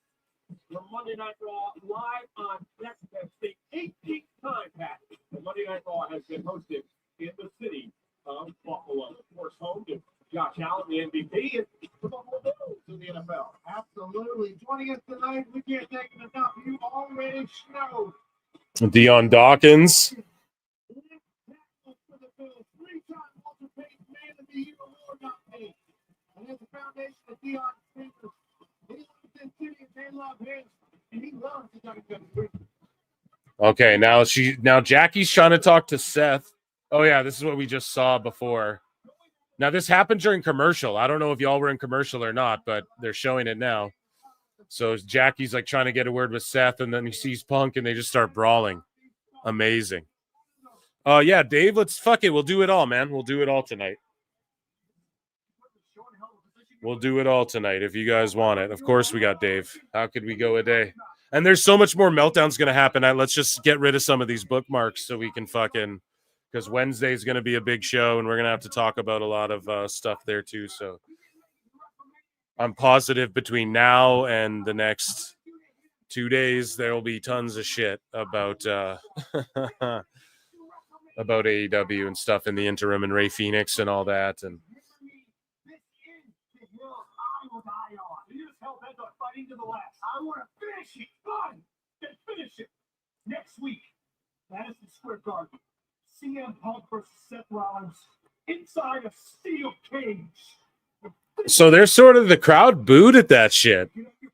for Monday Night Raw live on Next. That's the 18th time, Pat, that Monday Night Raw has been hosted in the city of Buffalo. Of course, home to Josh Allen, the MVP, and the Buffalo Bills in the NFL. Absolutely. Joining us tonight, we can't thank you enough. You already know. Deion Dawkins. And there's a foundation of Deion Sanders. He loves this city and they love him. And he loves the WWE. Okay, now Jackie's trying to talk to Seth. Oh yeah, this is what we just saw before. Now this happened during commercial. I don't know if y'all were in commercial or not, but they're showing it now. So Jackie's like trying to get a word with Seth, and then he sees Punk, and they just start brawling. Amazing. Yeah, Dave, let's fuck it. We'll do it all, man. We'll do it all tonight. We'll do it all tonight if you guys want it. Of course we got Dave. How could we go a day? And there's so much more meltdowns going to happen. Let's just get rid of some of these bookmarks so we can fucking, because Wednesday is going to be a big show and we're going to have to talk about a lot of stuff there too. So I'm positive between now and the next 2 days, there will be tons of shit about about AEW and stuff in the interim and Rey Fenix and all that. And Fighting to the last. I want to finish it. Fine. Then finish it. Next week, Madison Square Garden. CM Punk versus Seth Rollins inside a steel cage. So they're sort of the crowd booed at that shit.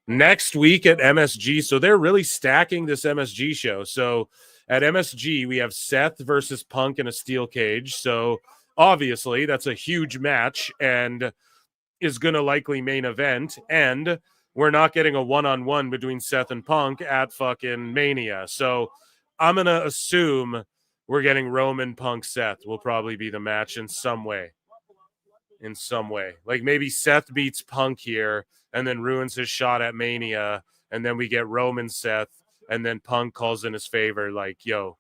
Next week at MSG, so they're really stacking this MSG show. So at MSG, we have Seth versus Punk in a steel cage. So obviously, that's a huge match and is going to likely main event. And we're not getting a one-on-one between Seth and Punk at fucking Mania. So I'm going to assume we're getting Roman, Punk, Seth will probably be the match in some way. In some way. Like maybe Seth beats Punk here and then ruins his shot at Mania. And then we get Roman, Seth, and then Punk calls in his favor like, yo,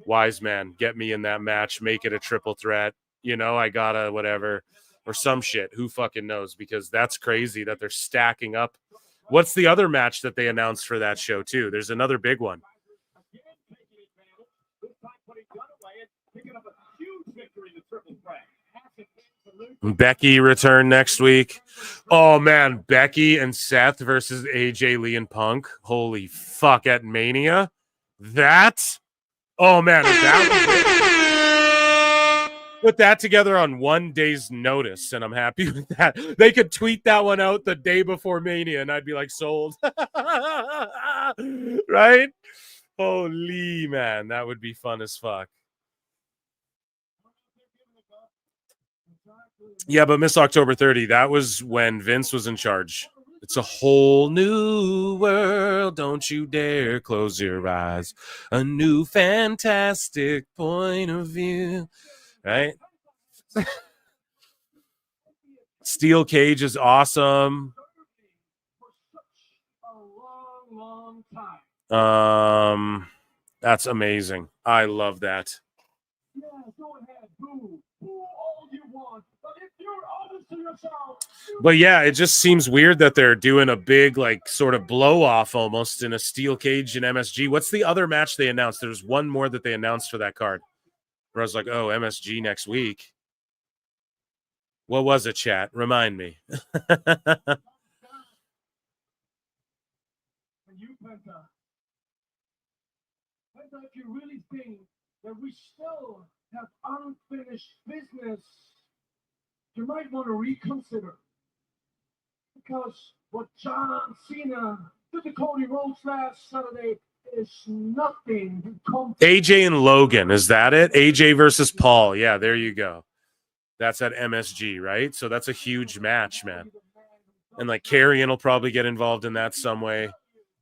wise man, get me in that match, make it a triple threat. You know, I gotta whatever. Or some shit. Who fucking knows? Because that's crazy that they're stacking up. What's the other match that they announced for that show, too? There's another big one. Becky return next week. Oh, man. Becky and Seth versus AJ Lee and Punk. Holy fuck, at Mania. That? Oh, man. Put that together on 1 day's notice, and I'm happy with that. They could tweet that one out the day before Mania, and I'd be like, sold. Right? Holy man, that would be fun as fuck. Yeah, but Miss October 30, that was when Vince was in charge. It's a whole new world. Don't you dare close your eyes. A new fantastic point of view. Right? Steel cage is awesome. That's amazing. I love that. But yeah, it just seems weird that they're doing a big, like, sort of blow off almost in a steel cage in MSG. What's the other match they announced? There's one more that they announced for that card where I was like, oh, MSG next week. What was it, chat? Remind me. If you really think that we still have unfinished business, you might want to reconsider. Because what John Cena did to Cody Rhodes last Saturday is nothing. AJ and Logan, is that it? AJ versus Paul. Yeah, there you go. That's at MSG, right? So that's a huge match, man. And like Karrion will probably get involved in that some way.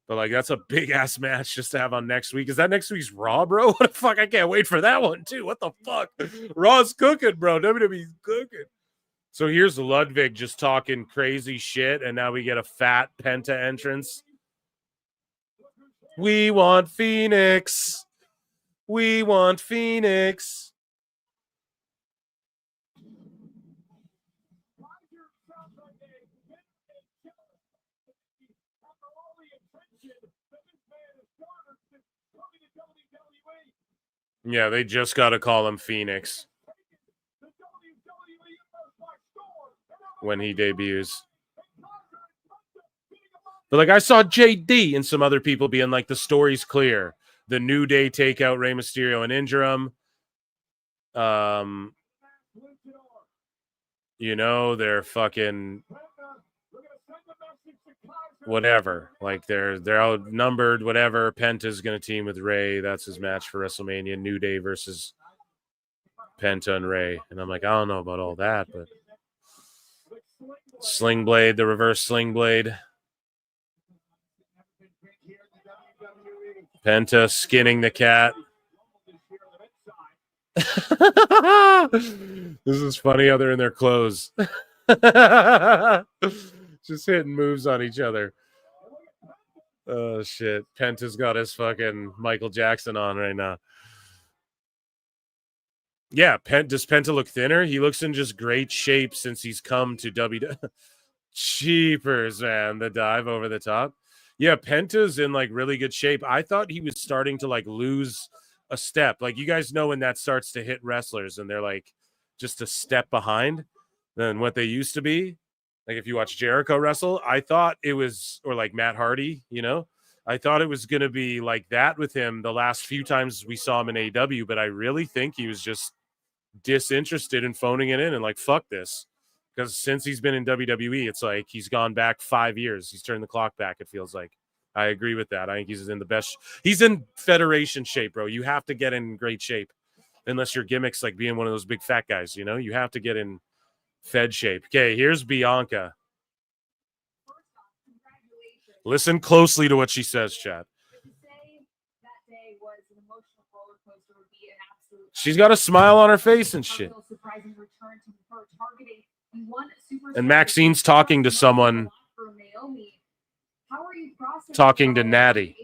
But like that's a big ass match just to have on next week. Is that next week's Raw, bro? What the fuck? I can't wait for that one too. What the fuck? Raw's cooking, bro. WWE's cooking. So here's Ludwig just talking crazy shit, and now we get a fat Penta entrance. We want Phoenix. We want Phoenix. Yeah, they just got to call him Phoenix when he debuts. But like I saw JD and some other people being like, the story's clear. The New Day take out Rey Mysterio and Ingram. You know, they're fucking whatever. Like they're outnumbered, whatever. Penta's gonna team with Rey. That's his match for WrestleMania. New Day versus Penta and Rey. And I'm like, I don't know about all that, but Sling Blade, the reverse Sling Blade. Penta skinning the cat. This is funny how they're in their clothes. Just hitting moves on each other. Oh, shit. Penta's got his fucking Michael Jackson on right now. Yeah, does Penta look thinner? He looks in just great shape since he's come to WWE. Cheapers, man. The dive over the top. Yeah, Penta's in, like, really good shape. I thought he was starting to, like, lose a step. Like, you guys know when that starts to hit wrestlers and they're, like, just a step behind than what they used to be. Like if you watch Jericho wrestle, I thought it was, or like Matt Hardy, you know, I thought it was going to be like that with him the last few times we saw him in AEW, but I really think he was just disinterested in phoning it in and like, fuck this. Because since he's been in WWE, it's like he's gone back 5 years. He's turned the clock back, it feels like. I agree with that. I think he's in the best. He's in Federation shape, bro. You have to get in great shape. Unless your gimmick's like being one of those big fat guys, you know? You have to get in Fed shape. Okay, here's Bianca. Listen closely to what she says, chat. She's got a smile on her face and shit. And Maxine's talking to someone, talking to Natty.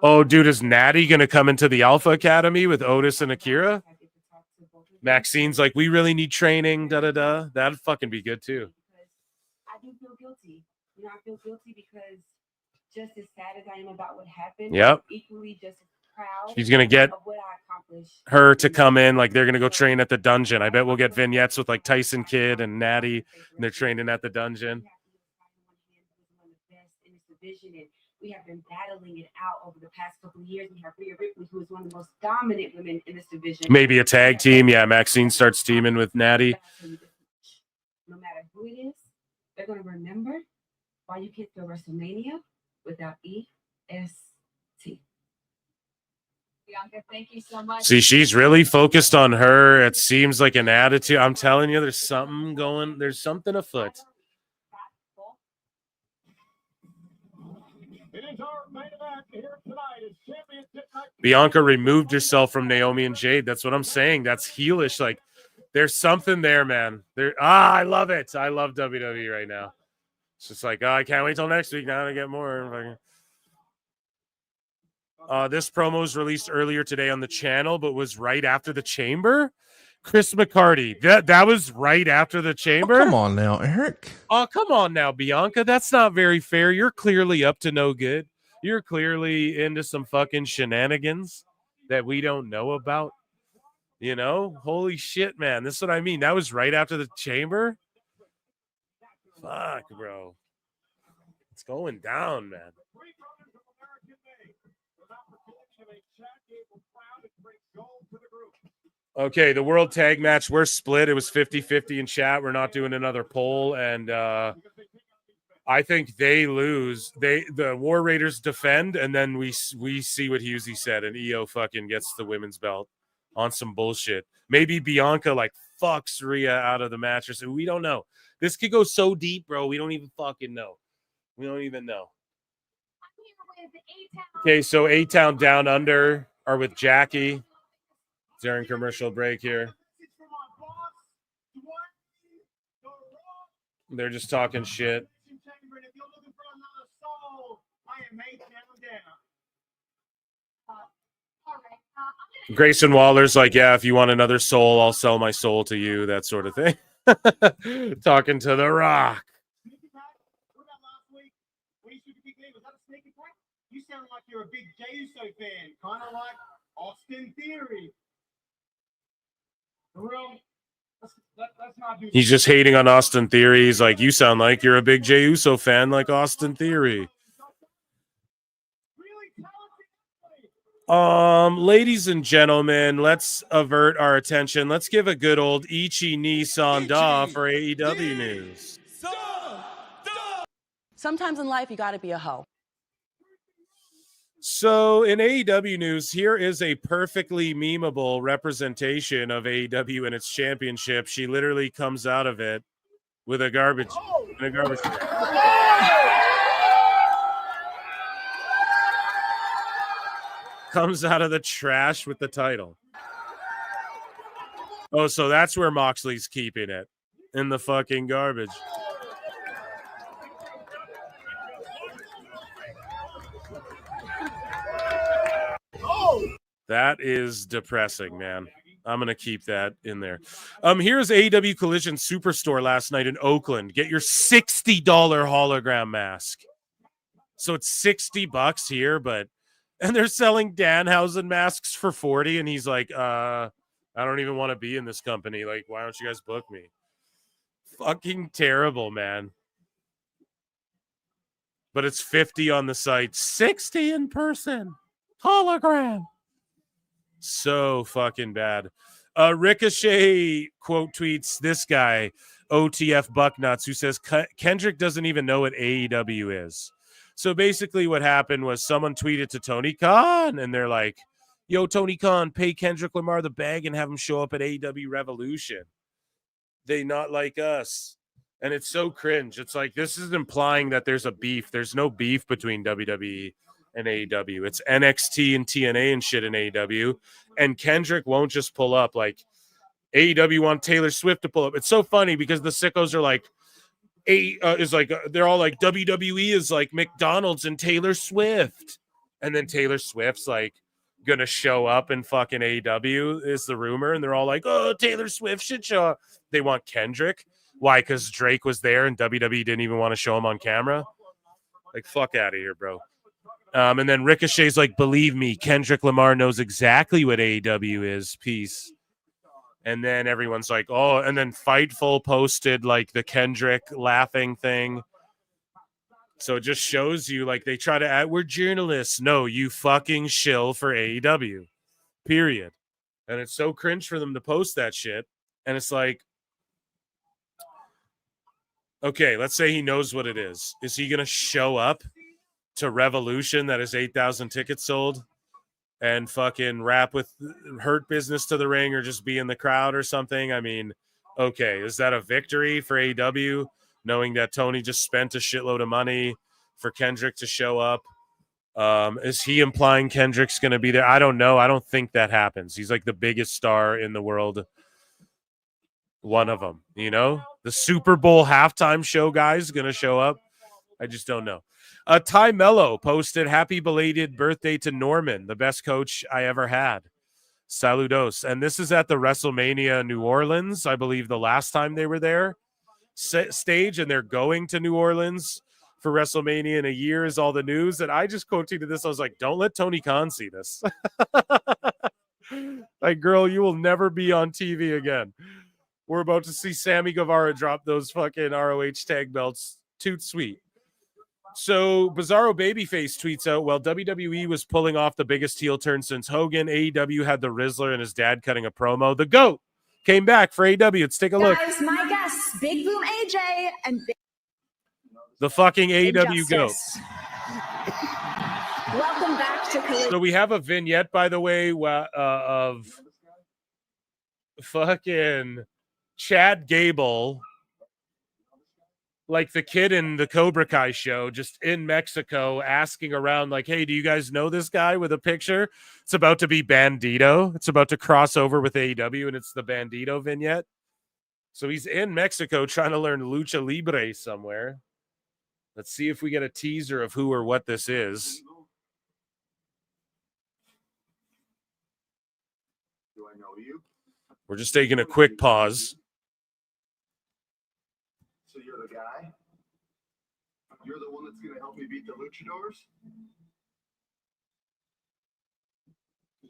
Oh, dude, is Natty going to come into the Alpha Academy with Otis and Akira? Maxine's like, we really need training, da-da-da. That'd fucking be good, too. I do feel guilty. You know, I feel guilty because just as sad as I am about what happened, Yep. I'm equally just as proud She's going to get of what I accomplished. her to come in. Like, they're going to go train at the dungeon. I bet we'll get vignettes with, like, Tyson Kidd and Natty, and they're training at the dungeon. We have been battling it out over the past couple of years. We have Rhea Ripley, who is one of the most dominant women in this division. Maybe a tag team. Yeah, Maxine starts teaming with Natty. No matter who it is, they're going to remember why you can't go WrestleMania without EST. Bianca, thank you so much. See, she's really focused on her. It seems like an attitude. I'm telling you, there's something going. There's something afoot. Bianca removed herself from Naomi and Jade. That's what I'm saying. That's heelish. Like, there's something there, man. I love it. I love WWE right now. It's just like, I can't wait till next week now to get more. This promo was released earlier today on the channel, but was right after the Chamber. Chris McCarty. That was right after the Chamber. Oh, come on now, Eric. Oh, come on now, Bianca. That's not very fair. You're clearly up to no good. You're clearly into some fucking shenanigans that we don't know about. You know? Holy shit, man. This is what I mean. That was right after the Chamber. Fuck, bro. It's going down, man. Okay, the World Tag Match, we're split. It was 50-50 in chat. We're not doing another poll, and I think they lose. The War Raiders defend, and then we see what Husey said, and EO fucking gets the women's belt on some bullshit. Maybe Bianca like fucks Rhea out of the match or so. We don't know. This could go so deep, bro. We don't even fucking know. We don't even know. Okay, so A-Town Down Under are with Jackie during commercial break here. They're just talking shit. Grayson Waller's like, yeah, if you want another soul, I'll sell my soul to you, that sort of thing. Talking to The Rock. You sound like you're a big Jey Uso fan, kind of like Austin Theory. Let's not do. He's just hating on Austin Theory. He's like, you sound like you're a big Jey Uso fan like Austin Theory. Ladies and gentlemen, let's avert our attention. Let's give a good old Ichi ni Sanda for AEW news. Sometimes in life, you got to be a hoe. So in AEW news, here is a perfectly memeable representation of AEW and its championship. She literally comes out of it with a garbage comes out of the trash with the title. Oh, so that's where Moxley's keeping it, in the fucking garbage. That is depressing, man. I'm going to keep that in there. Here's AEW Collision Superstore last night in Oakland. Get your $60 hologram mask. So it's $60 here, and they're selling Danhausen masks for $40, and he's like, I don't even want to be in this company. Like, why don't you guys book me? Fucking terrible, man. but it's 50 on the site, 60 in person. Hologram. So fucking bad. Ricochet quote tweets this guy, OTF Bucknuts, who says Kendrick doesn't even know what AEW is. So basically what happened was someone tweeted to Tony Khan, and they're like, yo, Tony Khan, pay Kendrick Lamar the bag and have him show up at AEW Revolution. They not like us. And it's so cringe. It's like, this is implying that there's a beef. There's no beef between WWE and AEW. It's NXT and TNA and shit in AEW. And Kendrick won't just pull up. Like, AEW want Taylor Swift to pull up. It's so funny because the sickos are like, they're all like, WWE is like McDonald's and Taylor Swift. And then Taylor Swift's like gonna show up in fucking AEW is the rumor. And they're all like, oh, Taylor Swift should show up. They want Kendrick. Why? Because Drake was there and WWE didn't even want to show him on camera. Like, fuck out of here, bro. And then Ricochet's like, believe me, Kendrick Lamar knows exactly what AEW is. Peace. And then everyone's like, oh, and then Fightful posted like the Kendrick laughing thing. So it just shows you like they try to add, we're journalists. No, you fucking shill for AEW. Period. And it's so cringe for them to post that shit. And it's like, okay, let's say he knows what it is. Is he going to show up to Revolution that is 8,000 tickets sold and fucking rap with Hurt Business to the ring or just be in the crowd or something? I mean, okay, is that a victory for AEW, knowing that Tony just spent a shitload of money for Kendrick to show up? Is he implying Kendrick's going to be there? I don't know. I don't think that happens. He's like the biggest star in the world. One of them, you know? The Super Bowl halftime show guy's going to show up. I just don't know. Ty Mello posted, happy belated birthday to Norman, the best coach I ever had. Saludos. And this is at the WrestleMania New Orleans, I believe the last time they were there stage, and they're going to New Orleans for WrestleMania in a year is all the news. And I just quoted this. I was like, don't let Tony Khan see this. Like, girl, you will never be on TV again. We're about to see Sammy Guevara drop those fucking ROH tag belts. Toot sweet. So Bizarro Babyface tweets out, while WWE was pulling off the biggest heel turn since Hogan, AEW had the Rizzler and his dad cutting a promo. The GOAT came back for AEW. Let's take a look. Guys, my guests, Big Boom AJ and the fucking AEW GOAT. Welcome back to Collision. So we have a vignette, by the way, of fucking Chad Gable, like the kid in the Cobra Kai show, just in Mexico, asking around like, hey, do you guys know this guy, with a picture? It's about to be Bandito. It's about to cross over with AEW, and it's the Bandito vignette. So he's in Mexico trying to learn Lucha Libre somewhere. Let's see if we get a teaser of who or what this is. Do I know you? We're just taking a quick pause. So you're the guy? You're the one that's going to help me beat the luchadors?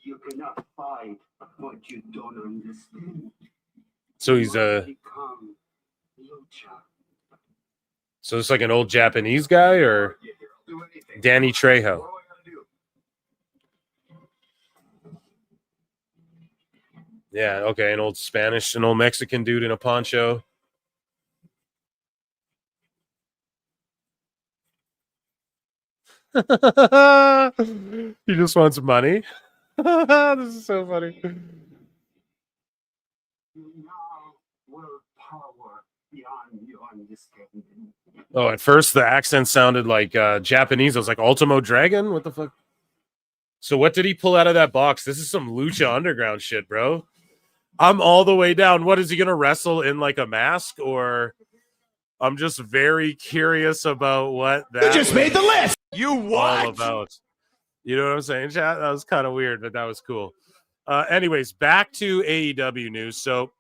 You cannot fight what you don't understand. So he's so it's like an old Japanese guy, or Danny Trejo? Yeah, okay, an old Mexican dude in a poncho. He just wants money. This is so funny. Oh, at first the accent sounded like Japanese. I was like, Ultimo Dragon? What the fuck? So what did he pull out of that box? This is some Lucha Underground shit, bro. I'm all the way down. What, is he going to wrestle in like a mask? Or I'm just very curious about what that You just made the list. You what? All about. You know what I'm saying, chat? That was kind of weird, but that was cool. Anyways, back to AEW news. So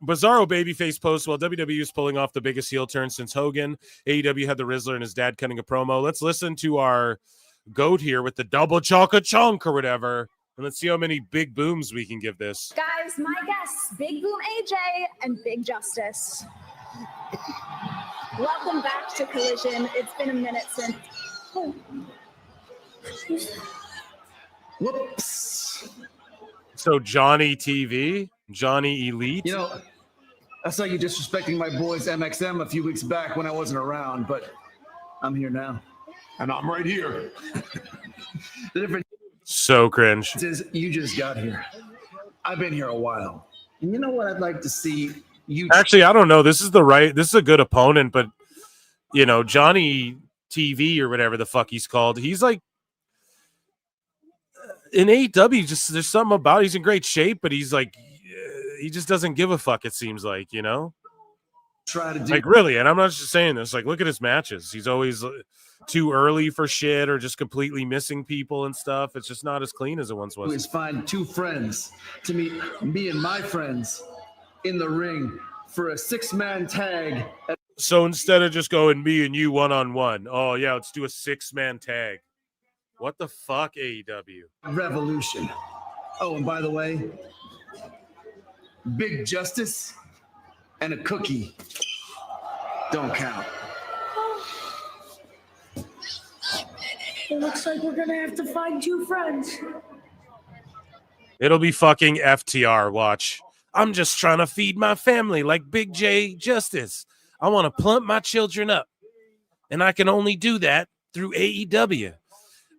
Bizarro Babyface posts, while WWE is pulling off the biggest heel turn since Hogan, AEW had the Rizzler and his dad cutting a promo. Let's listen to our GOAT here with the double chocolate chunk or whatever, and let's see how many big booms we can give this. Guys, my guests, Big Boom AJ and Big Justice. Welcome back to Collision. It's been a minute since. Whoops. So Johnny TV, Johnny Elite. You know, I saw you disrespecting my boys MXM a few weeks back when I wasn't around, but I'm here now. And I'm right here. The difference So cringe. is you just got here. I've been here a while. And you know what I'd like to see you Actually, I don't know. This is a good opponent, but you know, Johnny TV or whatever the fuck he's called, he's like in AEW, just there's something about he's in great shape, but he's like he just doesn't give a fuck, it seems like, you know? try to do Like really, and I'm not just saying this, like look at his matches. He's always too early for shit or just completely missing people and stuff. It's just not as clean as it once was. is find two friends to meet me and my friends in the ring for a 6-man tag. So instead of just going me and you one-on-one, oh yeah, let's do a 6-man tag. What the fuck, AEW? Revolution. Oh, and by the way, Big Justice and a cookie don't count. It looks like we're gonna have to find two friends. It'll be fucking FTR, watch. I'm just trying to feed my family like Big J Justice. I want to plump my children up. And I can only do that through AEW.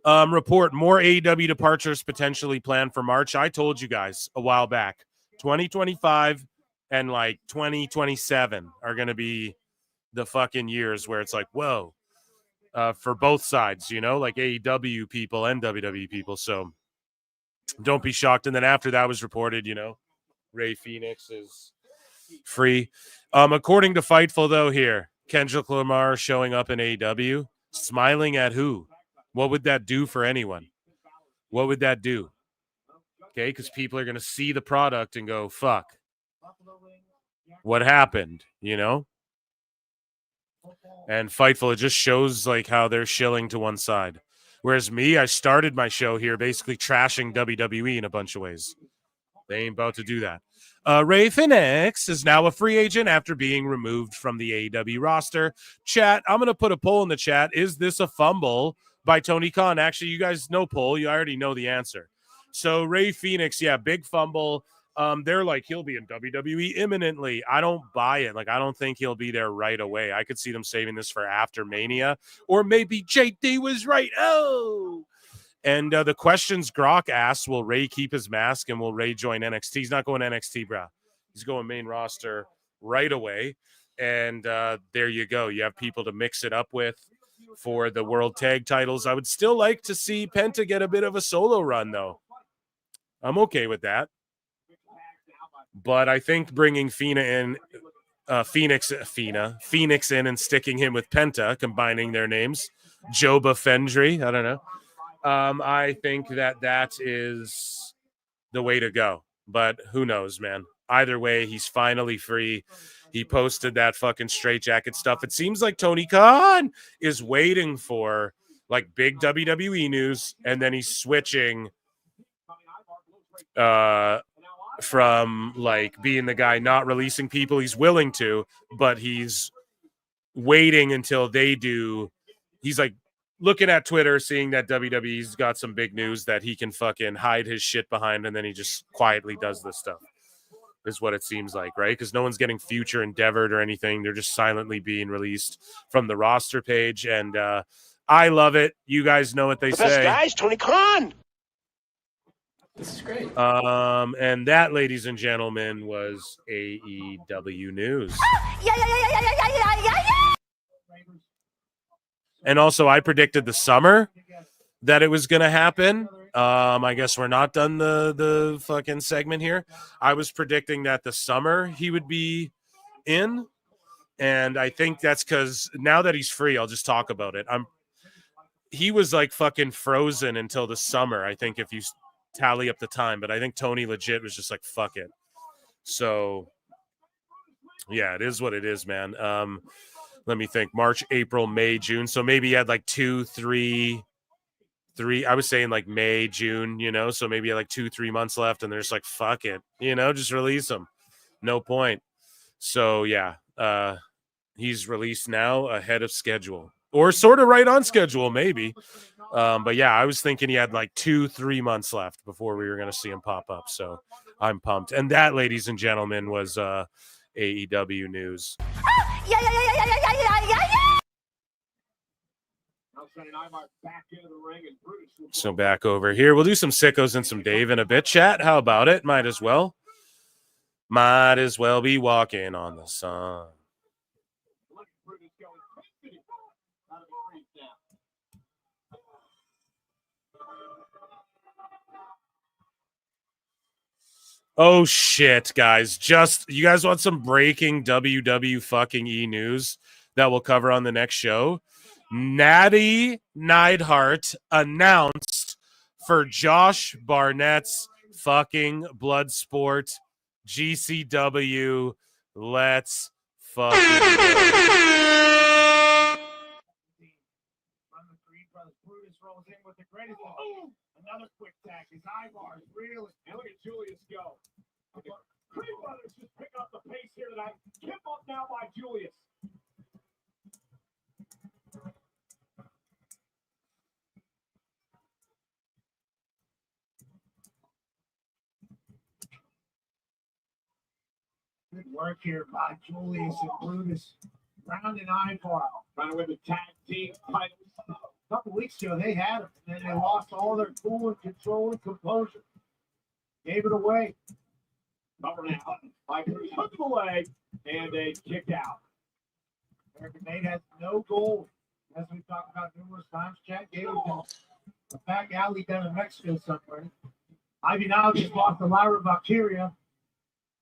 Report more AEW departures potentially planned for March. I told you guys a while back, 2025 and like 2027 are going to be the fucking years where it's like, whoa, for both sides, you know, like AEW people and WWE people. So don't be shocked. And then after that was reported, you know, Rey Fenix is free. According to Fightful, though, here, Kendrick Lamar showing up in AEW, smiling at who? What would that do for anyone? What would that do? Okay, because people are going to see the product and go, fuck. What happened, you know? And Fightful, it just shows like how they're shilling to one side. Whereas me, I started my show here basically trashing WWE in a bunch of ways. They ain't about to do that. Rey Fenix is now a free agent after being removed from the AEW roster. Chat, I'm going to put a poll in the chat. Is this a fumble by Tony Khan? Actually, you guys know poll. You already know the answer. So Rey Fenix, yeah, big fumble. They're like, he'll be in WWE imminently. I don't buy it. Like, I don't think he'll be there right away. I could see them saving this for after Mania. Or maybe JD was right. Oh! And the questions Grok asks, will Rey keep his mask and will Rey join NXT? He's not going to NXT, bro. He's going main roster right away. And there you go. You have people to mix it up with for the world tag titles. I would still like to see Penta get a bit of a solo run, though. I'm okay with that. But I think bringing Phoenix in and sticking him with Penta, combining their names, Joba Fendry, I don't know. I think that is the way to go. But who knows, man? Either way, he's finally free. He posted that fucking straitjacket stuff. It seems like Tony Khan is waiting for like big WWE news, and then he's switching from like being the guy not releasing people. He's willing to, but he's waiting until they do. He's like looking at Twitter, seeing that WWE's got some big news that he can fucking hide his shit behind, and then he just quietly does this stuff, is what it seems like, right? Because no one's getting future endeavored or anything. They're just silently being released from the roster page, and I love it. You guys know what they say. Best guys, Tony Khan. This is great. And that, ladies and gentlemen, was AEW news. And also, I predicted the summer that it was going to happen. I guess we're not done the fucking segment here. I was predicting that the summer he would be in. And I think that's because now that he's free, I'll just talk about it. He was like fucking frozen until the summer, I think, if you tally up the time. But I think Tony legit was just like, fuck it. So, yeah, it is what it is, man. Let me think. March, April, May, June. So maybe he had like 2, 3. I was saying like May, June, you know, so maybe like 2-3 months left, and they're just like, fuck it, you know, just release them. No point. So yeah, he's released now ahead of schedule, or sort of right on schedule, maybe. But yeah, I was thinking he had like 2-3 months left before we were going to see him pop up. So I'm pumped. And that, ladies and gentlemen, was AEW news. Yeah. So back over here, we'll do some sickos and some Dave in a bit. Chat, how about it? Might as well be walking on the sun. Oh shit, guys. You guys want some breaking WW fucking E news that we'll cover on the next show? Natty Neidhart announced for Josh Barnett's fucking Bloodsport GCW. Let's fucking go. Another quick tack. His eyebars really. And look at Julius go. Creed Brothers just picking up the pace here tonight. Kept up now by Julius. Good work here by Julius and Brutus. Round and eyeball. Trying to win the tag team titles. A couple weeks ago, they had them, and then they lost all their cool and control and composure. Gave it away. Cover now. Viper took them away, and they kicked out. American Nate has no goal, as we've talked about numerous times. Chad gave it a back alley down in Mexico somewhere. Ivy now just lost the Lyra Valkyria,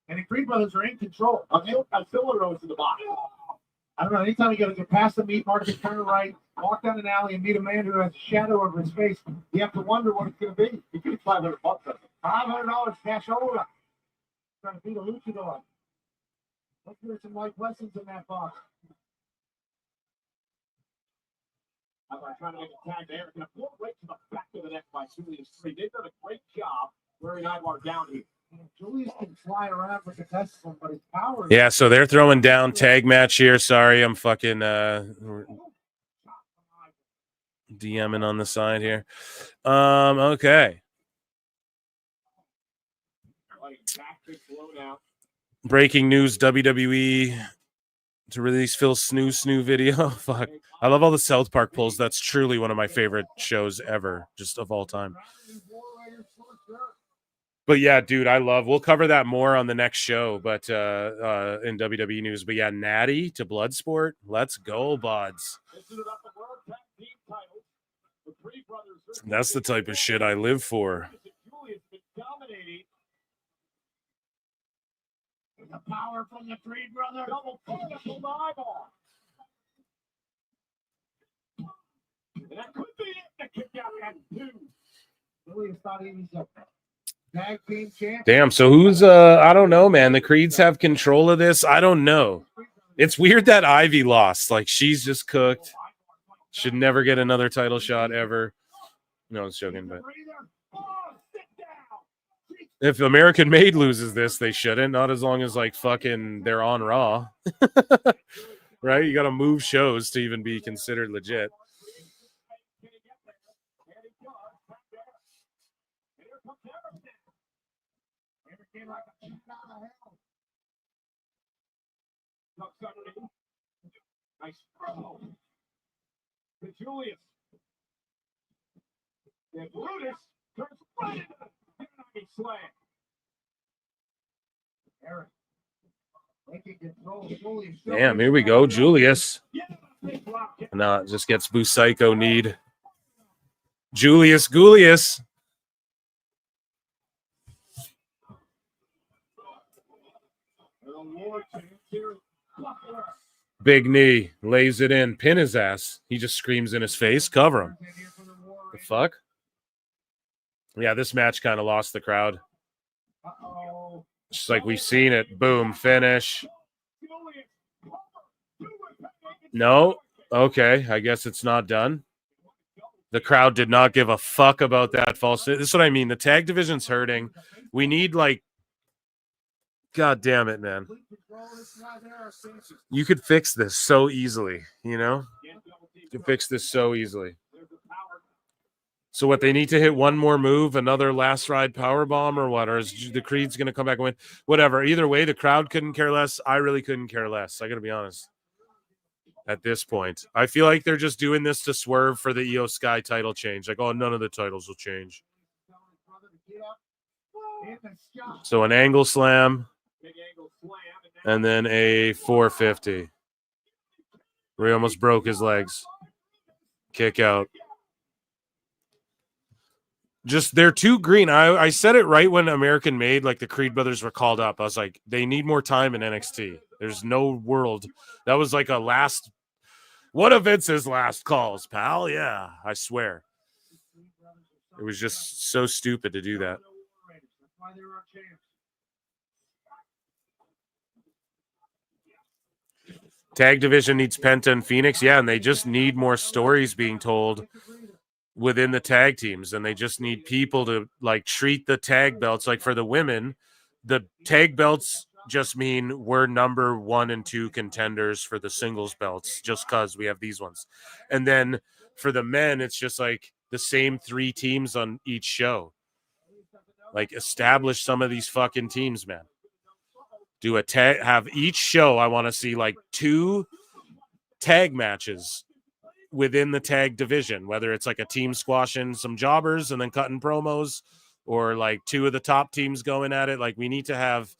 and the Creed Brothers are in control. Scylla Rose in the box. I don't know. Anytime you got to get past the meat market, turn right, walk down an alley, and meet a man who has a shadow over his face, you have to wonder what it's going to be. You get $500. $500 cash over. Trying to beat a luchador. Look, there's some life lessons in that box. I'm trying to make a tag there. Going to pull right to the back of the neck by Julius 3. They've done a great job wearing Ivar down here. Julius can fly around for contestants, but his power. Yeah, so they're throwing down tag match here. Sorry, I'm fucking DMing on the side here. Okay. Breaking news: WWE to release Phil Snoo video. Fuck, I love all the South Park pulls. That's truly one of my favorite shows ever, just of all time. But yeah, dude, we'll cover that more on the next show, but in WWE news. But yeah, Natty to Bloodsport. Let's go, buds. That's the type of shit I live for. The power from the Creed Brothers. Double eyeball. And that could be it. The kick out at 2. Julius thought he was a tag team champion. Damn, so who's I don't know, man. The Creeds have control of this. I don't know. It's weird that Ivy lost. Like, she's just cooked. Should never get another title shot ever. No, I was joking, but if American Made loses this, they shouldn't. Not as long as, like, fucking they're on Raw. Right? You got to move shows to even be considered legit. Nice throw to Julius. And Brutus turns right into the Unagi slam. Eric taking control. Julius. Damn, here we go, Julius. No, it just gets Boo Psycho need. Julius Goulius. Big knee, lays it in, pin his ass. He just screams in his face, cover him. The fuck? Yeah, this match kind of lost the crowd. Just like we've seen it. Boom, finish. No? Okay, I guess it's not done. The crowd did not give a fuck about that false. This is what I mean. The tag division's hurting. We need, like, God damn it, man. You could fix this so easily, you know? You could fix this so easily. So what, they need to hit one more move, another last ride power bomb, or what? Or is the Creed's going to come back and win? Whatever. Either way, the crowd couldn't care less. I really couldn't care less. I got to be honest. At this point, I feel like they're just doing this to swerve for the IYO SKY title change. Like, oh, none of the titles will change. So an angle slam, and then a 450. Where he almost broke his legs. Kick out. Just, they're too green. I said it right when American Made, like the Creed brothers were called up. I was like, they need more time in NXT. There's no world. That was like a last, one of Vince's last calls, pal. Yeah, I swear. It was just so stupid to do that. Tag division needs Penta and Phoenix. Yeah, and they just need more stories being told within the tag teams, and they just need people to like treat the tag belts. Like for the women, the tag belts just mean we're number 1 and 2 contenders for the singles belts just because we have these ones. And then for the men, it's just like the same 3 teams on each show. Like establish some of these fucking teams, man. Do a tag, have each show. I want to see like 2 tag matches within the tag division, whether it's like a team squashing some jobbers and then cutting promos, or like 2 of the top teams going at it. Like we need to have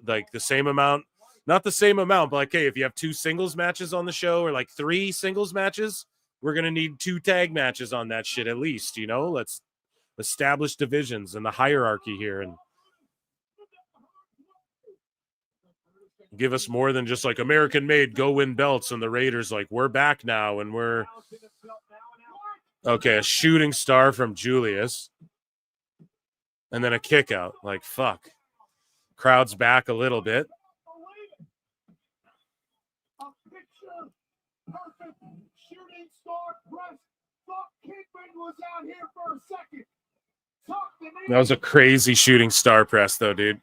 like the same amount, not the same amount, but like, hey, if you have 2 singles matches on the show, or like 3 singles matches, we're going to need 2 tag matches on that shit at least, you know? Let's establish divisions and the hierarchy here and give us more than just like American Made, go win belts, and the Raiders like, we're back now and we're okay. A shooting star from Julius, and then a kick out. Like, fuck. Crowd's back a little bit. That was a crazy shooting star press though, dude.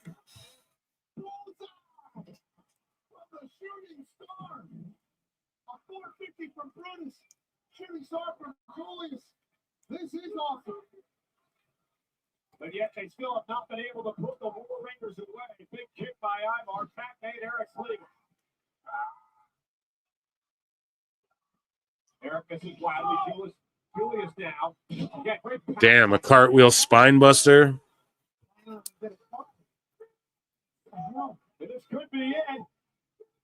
From Brutus, shooting star from Julius. This is awesome. But yet they still have not been able to put the War Raiders away. Big kick by Ivar. Tap made Eric's legal. Eric, this is wildly Julius now. Yeah, great. Damn, a cartwheel spine buster. This could be it.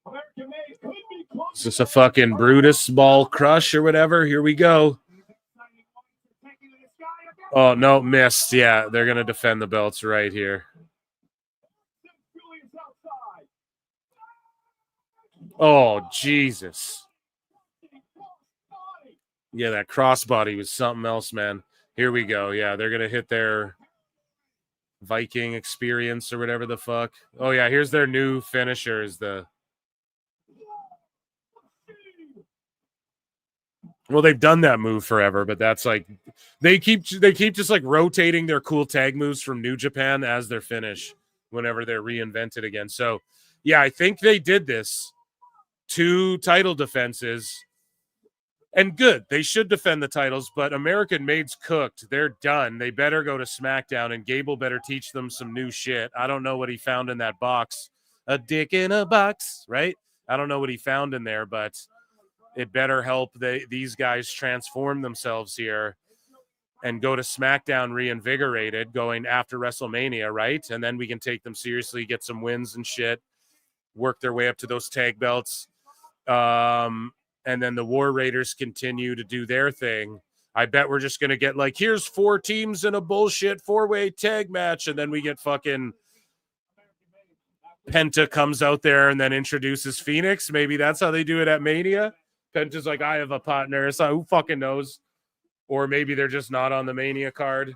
American Made could be close. Is this a fucking Brutus ball crush or whatever? Here we go. Oh, no, missed. Yeah, they're going to defend the belts right here. Oh, Jesus. Yeah, that crossbody was something else, man. Here we go. Yeah, they're going to hit their Viking experience or whatever the fuck. Oh, yeah, here's their new finisher is the... Well, they've done that move forever, but that's like they keep just like rotating their cool tag moves from New Japan as their finish whenever they're reinvented again. So, yeah, I think they did this. 2 title defenses, and good. They should defend the titles, but American Made's cooked. They're done. They better go to SmackDown, and Gable better teach them some new shit. I don't know what he found in that box. A dick in a box, right? I don't know what he found in there, but it better help these guys transform themselves here and go to SmackDown reinvigorated going after WrestleMania, right? And then we can take them seriously, get some wins and shit, work their way up to those tag belts. And then the War Raiders continue to do their thing. I bet we're just going to get like, here's 4 teams in a bullshit 4-way tag match. And then we get fucking Penta comes out there and then introduces Phoenix. Maybe that's how they do it at Mania. Penta's like, I have a partner. So who fucking knows? Or maybe they're just not on the Mania card.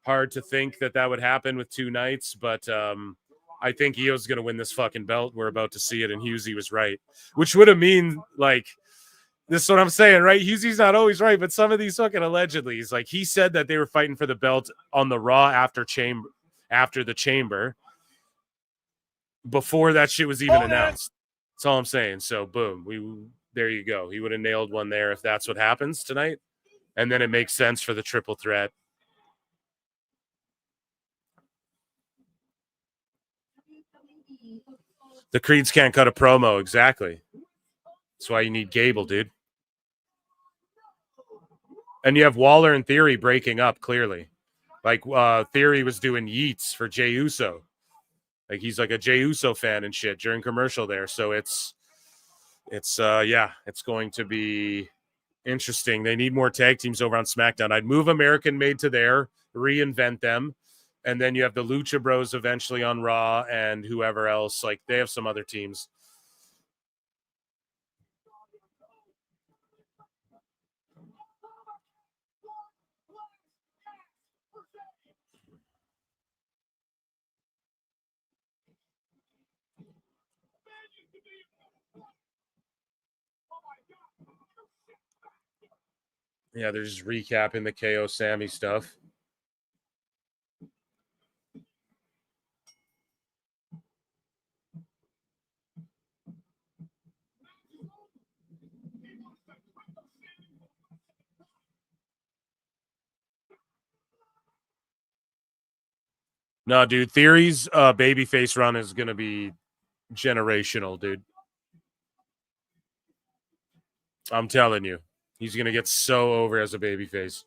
Hard to think that would happen with 2 nights, but I think Io's going to win this fucking belt. We're about to see it, and Husey was right. Which would have mean, like, this is what I'm saying, right? Husey's not always right, but some of these fucking allegedly, like, he said that they were fighting for the belt on the Raw after the Chamber. before that shit was even announced. That's all I'm saying. So boom, there you go. He would have nailed one there if that's what happens tonight. And then it makes sense for the triple threat. The Creeds can't cut a promo, exactly. That's why you need Gable, dude. And you have Waller and Theory breaking up, clearly. Like, Theory was doing yeets for Jey Uso. Like, he's like a Jey Uso fan and shit during commercial there. So it's going to be interesting. They need more tag teams over on SmackDown. I'd move American Made to there, reinvent them. And then you have the Lucha Bros eventually on Raw and whoever else. Like, they have some other teams. Yeah, they're just recapping the KO Sammy stuff. No, dude, Theory's babyface run is going to be generational, dude. I'm telling you. He's going to get so over as a babyface.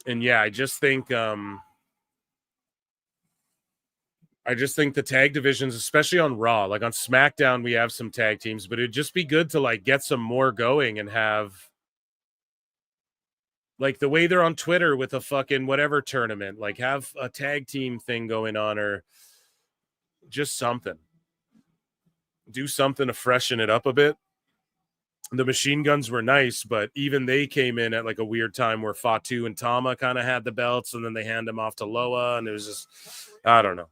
And yeah, I just think the tag divisions, especially on Raw, like on SmackDown, we have some tag teams, but it'd just be good to like get some more going and have like the way they're on Twitter with a fucking whatever tournament, like have a tag team thing going on or just something. Do something to freshen it up a bit. The Machine Guns were nice, but even they came in at like a weird time where Fatu and Tama kind of had the belts and then they hand them off to Loa and it was just, I don't know.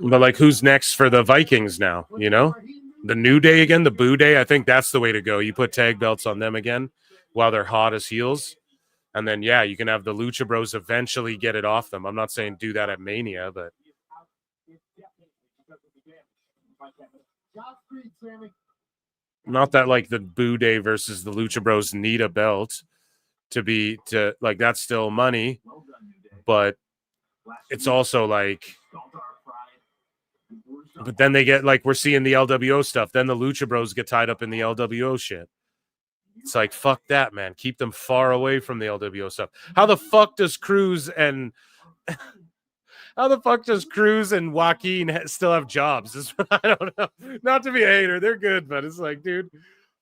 But like, who's next for the Vikings now? You know, the New Day again, the Boo Day. I think that's the way to go. You put tag belts on them again while they're hot as heels. And then, yeah, you can have the Lucha Bros eventually get it off them. I'm not saying do that at Mania, but. Not that like the Boo Day versus the Lucha Bros need a belt to like, that's still money, but it's also like, but then they get like, we're seeing the LWO stuff. Then the Lucha Bros get tied up in the LWO shit. It's like, fuck that, man. Keep them far away from the LWO stuff. How the fuck does Cruz and Joaquin still have jobs? I don't know. Not to be a hater. They're good, but it's like, dude,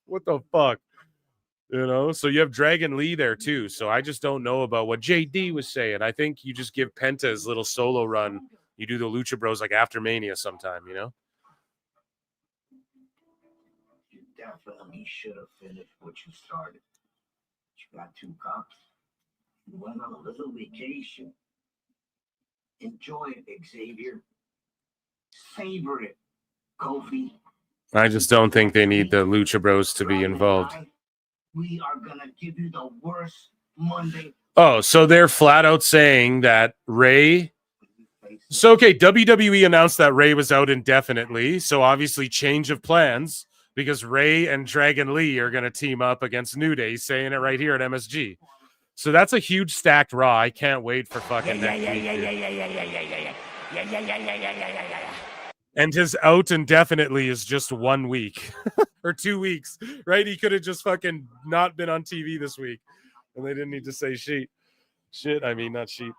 what the fuck? You know? So you have Dragon Lee there too. So I just don't know about what JD was saying. I think you just give Penta his little solo run. You do the Lucha Bros like after Mania sometime, you know? Definitely should have finished what you started. You got 2 cups. You went on a little vacation. Enjoy it, Xavier. Savor it, Kofi. I just don't think they need the Lucha Bros to be involved. We are gonna give you the worst Monday. Oh, so they're flat out saying that Rey. So, okay, WWE announced that Rey was out indefinitely. So obviously change of plans. Because Rey and Dragon Lee are going to team up against New Day, saying it right here at MSG. So that's a huge stacked Raw. I can't wait for fucking next week. And his out indefinitely is just 1 week or 2 weeks, right? He could have just fucking not been on TV this week. And they didn't need to say shit. I mean, not sheep.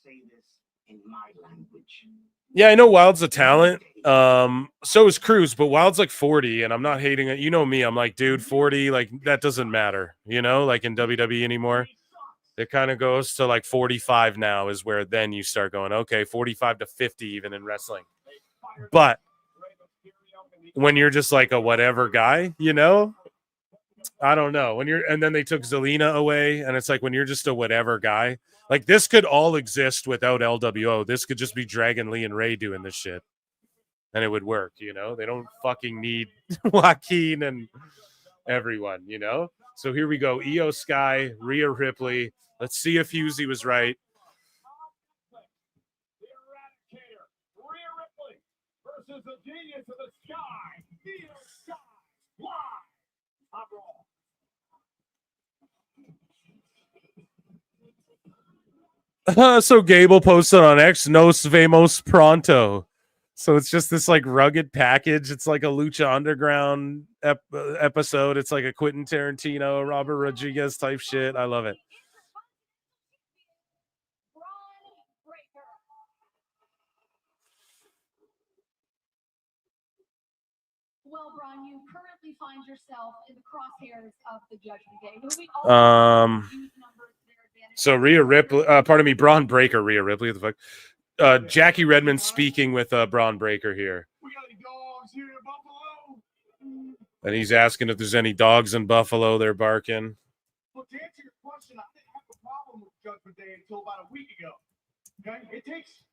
Say this in my language. Yeah, I know Wild's a talent. So is Cruz, but Wild's like 40, and I'm not hating it. You know me, I'm like, dude, 40, like that doesn't matter, you know, like in WWE anymore. It kind of goes to like 45 now is where then you start going, okay, 45 to 50 even in wrestling. But when you're just like a whatever guy, you know, I don't know. And then they took Zelina away, and it's like when you're just a whatever guy, like this could all exist without LWO. This could just be Dragon Lee and Rey doing this shit. and it would work, you know? They don't fucking need Joaquin and everyone, you know? So here we go. IYO SKY, Rhea Ripley. Let's see if Husey was right. Rhea Ripley versus the Genius of the Sky, IYO SKY, live on Raw. So Gable posted on X, nos vemos pronto. So it's just this like rugged package. It's like a Lucha Underground episode. It's like a Quentin Tarantino, Robert Rodriguez type shit. I love it. Well, Braun, you currently find yourself in the crosshairs of the Judgment Day. So Rhea Ripley, pardon me, Braun Breaker, Rhea Ripley. What the fuck? Jackie Redmond speaking with Braun Breaker here. And he's asking if there's any dogs in Buffalo. They're barking. Well, to answer your question, I didn't have a problem with Judgment Day until about a week ago. Okay? It takes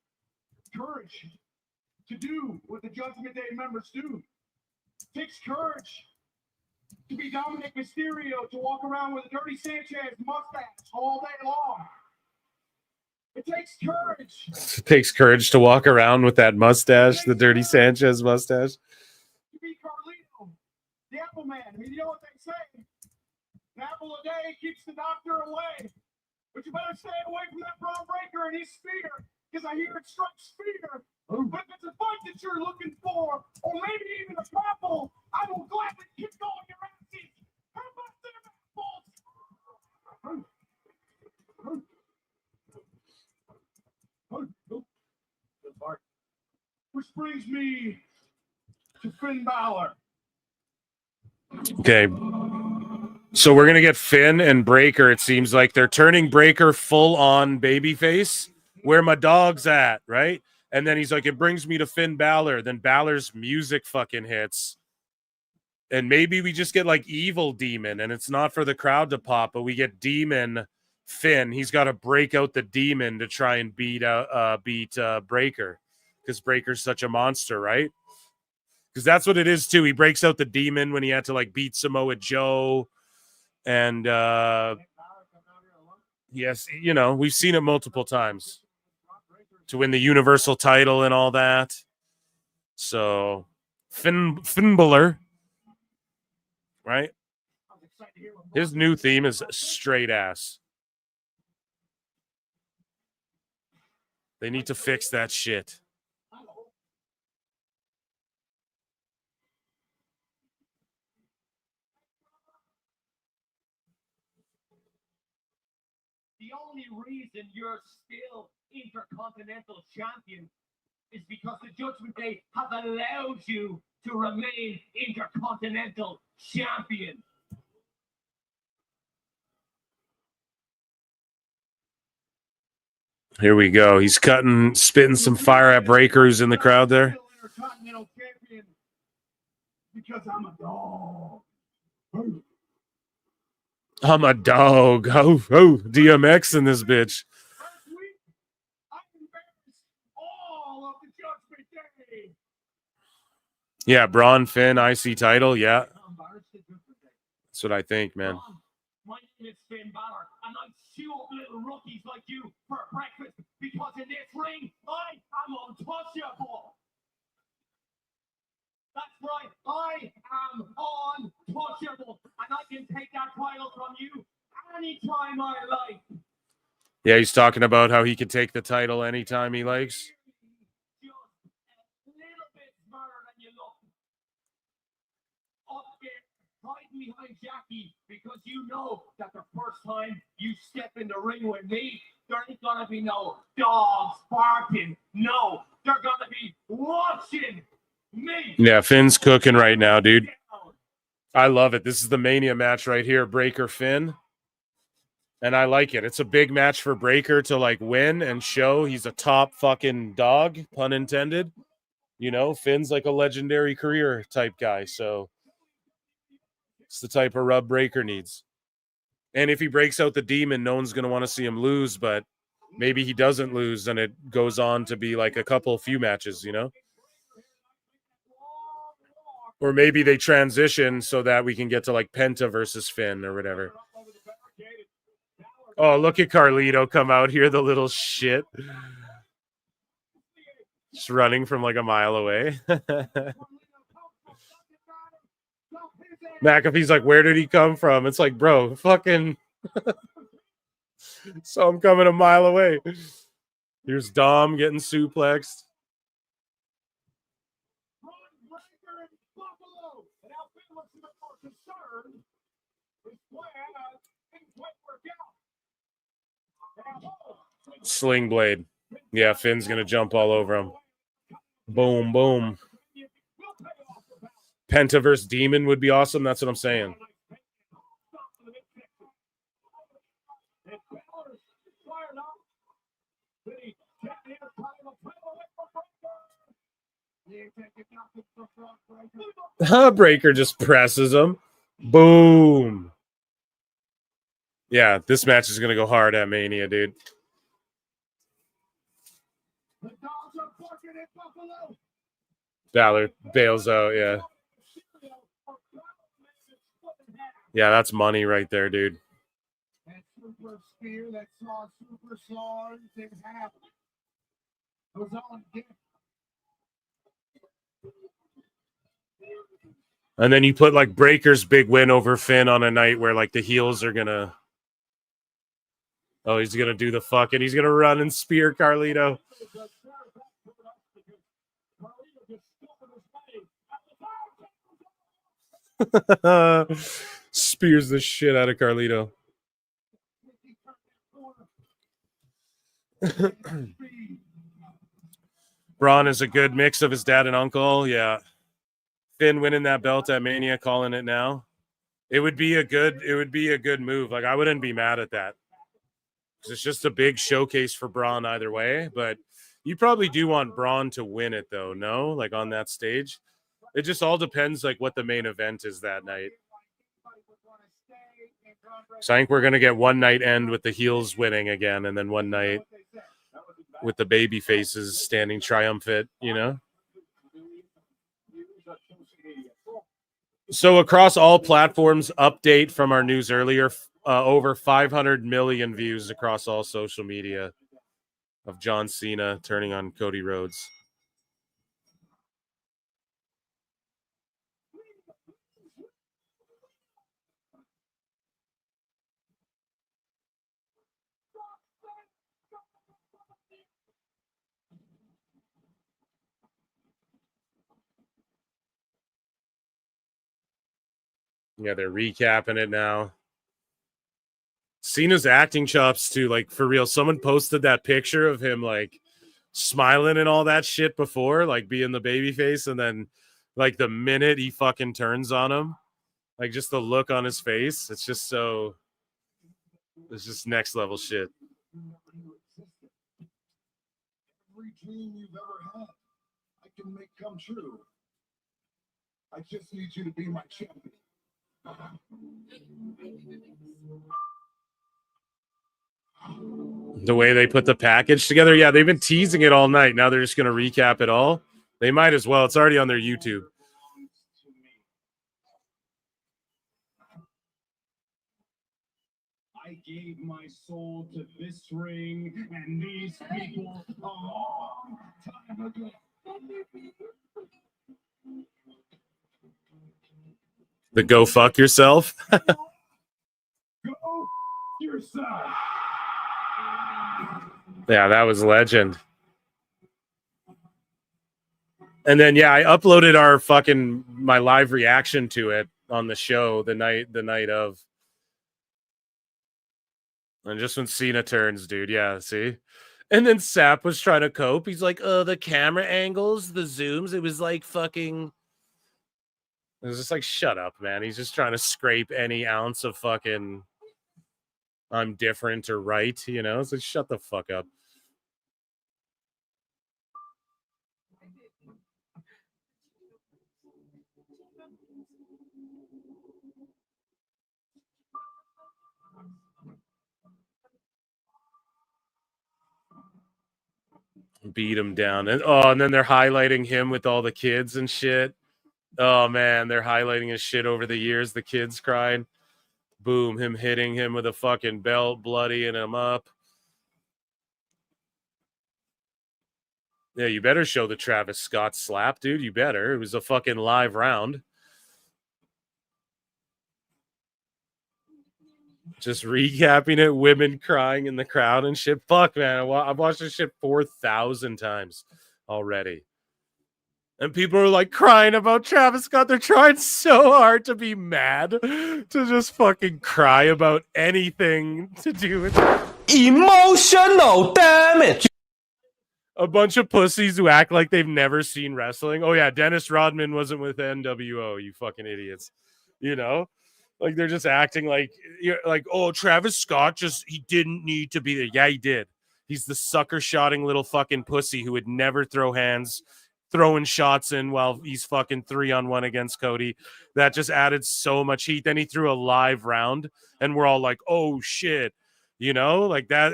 courage to do what the Judgment Day members do. It takes courage to be Dominic Mysterio, to walk around with a Dirty Sanchez mustache all day long. It takes courage. It takes courage to walk around with that mustache, the Dirty Sanchez mustache. To be Carlito, the Apple Man. I mean, you know what they say? An apple a day keeps the doctor away. But you better stay away from that Braun Breaker and his spear, because I hear it strikes fear. But if it's a fight that you're looking for, or maybe even a grapple, I will gladly keep going your asses. How about them apples? Which brings me to Finn Balor. Okay. So we're going to get Finn and Breaker. It seems like they're turning Breaker full on babyface. Where my dog's at, right? And then he's like, it brings me to Finn Balor. Then Balor's music fucking hits. And maybe we just get like Evil Demon, and it's not for the crowd to pop, but we get Demon Finn. He's got to break out the Demon to try and beat Breaker, because Breaker's such a monster, right? Because that's what it is too. He breaks out the Demon when he had to like beat Samoa Joe, and yes, you know, we've seen it multiple times to win the Universal title and all that. So Finn Balor, right? His new theme is straight ass. They need to fix that shit. The only reason you're still Intercontinental Champion is because the Judgment Day have allowed you to remain Intercontinental Champion. Here we go. He's spitting some fire at Breakers in the crowd there. Intercontinental Champion because I'm a dog. I'm a dog. Oh, DMX in this bitch. Yeah, Braun, Finn, IC title. Yeah. That's what I think, man. My name is Finn Balor, and I chew up little rookies like you for breakfast because in this ring, I am untouchable. That's right, I am untouchable, and I can take that title from you anytime I like. Yeah, he's talking about how he can take the title anytime he likes. Behind Jackie, because you know that the first time you step in the ring with me, there ain't gonna be no dogs barking. No, they're gonna be watching me. Yeah, Finn's cooking right now, dude. I love it. This is the Mania match right here, Breaker Finn. And I like it. It's a big match for Breaker to like win and show he's a top fucking dog, pun intended. You know, Finn's like a legendary career type guy, so it's the type of rub Breaker needs. And if he breaks out the Demon, no one's going to want to see him lose, but maybe he doesn't lose and it goes on to be like a few matches, you know? Or maybe they transition so that we can get to like Penta versus Finn or whatever. Oh, look at Carlito come out here, the little shit. Just running from like a mile away. McAfee's like, where did he come from? It's like, bro, fucking. So I'm coming a mile away. Here's Dom getting suplexed. Sling blade. Yeah, Finn's gonna jump all over him. Boom, boom. Penta versus Demon would be awesome. That's what I'm saying. Breaker just presses him. Boom. Yeah, this match is gonna go hard at Mania, dude. Balor bails out, yeah. Yeah, that's money right there, dude. That super spear that saw super stars in half. Goes on again. And then you put like Breaker's big win over Finn on a night where like the heels are gonna. Oh, he's gonna do the fucking. He's gonna run and spear Carlito. Spears the shit out of Carlito. Braun is a good mix of his dad and uncle. Yeah. Finn winning that belt at Mania, calling it now. It would be a good move. Like I wouldn't be mad at that. It's just a big showcase for Braun either way, but you probably do want Braun to win it though, no? Like on that stage. It just all depends like what the main event is that night. So I think we're going to get one night end with the heels winning again, and then one night with the baby faces standing triumphant, you know? So across all platforms, update from our news earlier, over 500 million views across all social media of John Cena turning on Cody Rhodes. Yeah, they're recapping it now. Cena's acting chops too, like for real. Someone posted that picture of him like smiling and all that shit before, like being the baby face, and then like the minute he fucking turns on him, like just the look on his face, it's just next level shit. Every dream you've ever had, I can make come true. I just need you to be my champion. The way they put the package together, yeah, they've been teasing it all night. Now they're just going to recap it all. They might as well. It's already on their YouTube. I gave my soul to this ring and these people a long time ago. The go fuck yourself. Go yourself. Yeah, that was legend. And then yeah, I uploaded my live reaction to it on the show the night of. And just when Cena turns, dude, yeah, see? And then Sap was trying to cope. He's like, the camera angles, the zooms, it was like fucking. It was just like, shut up, man. He's just trying to scrape any ounce of fucking I'm different or right, you know? It's like, shut the fuck up. Beat him down. And then they're highlighting him with all the kids and shit. Oh man, they're highlighting his shit over the years. The kids crying. Boom, him hitting him with a fucking belt, bloodying him up. Yeah, you better show the Travis Scott slap, dude. You better. It was a fucking live round. Just recapping it, women crying in the crowd and shit. Fuck, man. I've watched this shit 4,000 times already. And people are like crying about Travis Scott. They're trying so hard to be mad, to just fucking cry about anything to do with emotional damage. A bunch of pussies who act like they've never seen wrestling. Oh, yeah, Dennis Rodman wasn't with NWO, you fucking idiots. You know? Like, they're just acting like, oh, Travis Scott he didn't need to be there. Yeah, he did. He's the sucker-shotting little fucking pussy who would never throw hands, throwing shots in while he's fucking 3-on-1 against Cody. That just added so much heat. Then he threw a live round, and we're all like, oh, shit. You know? Like, that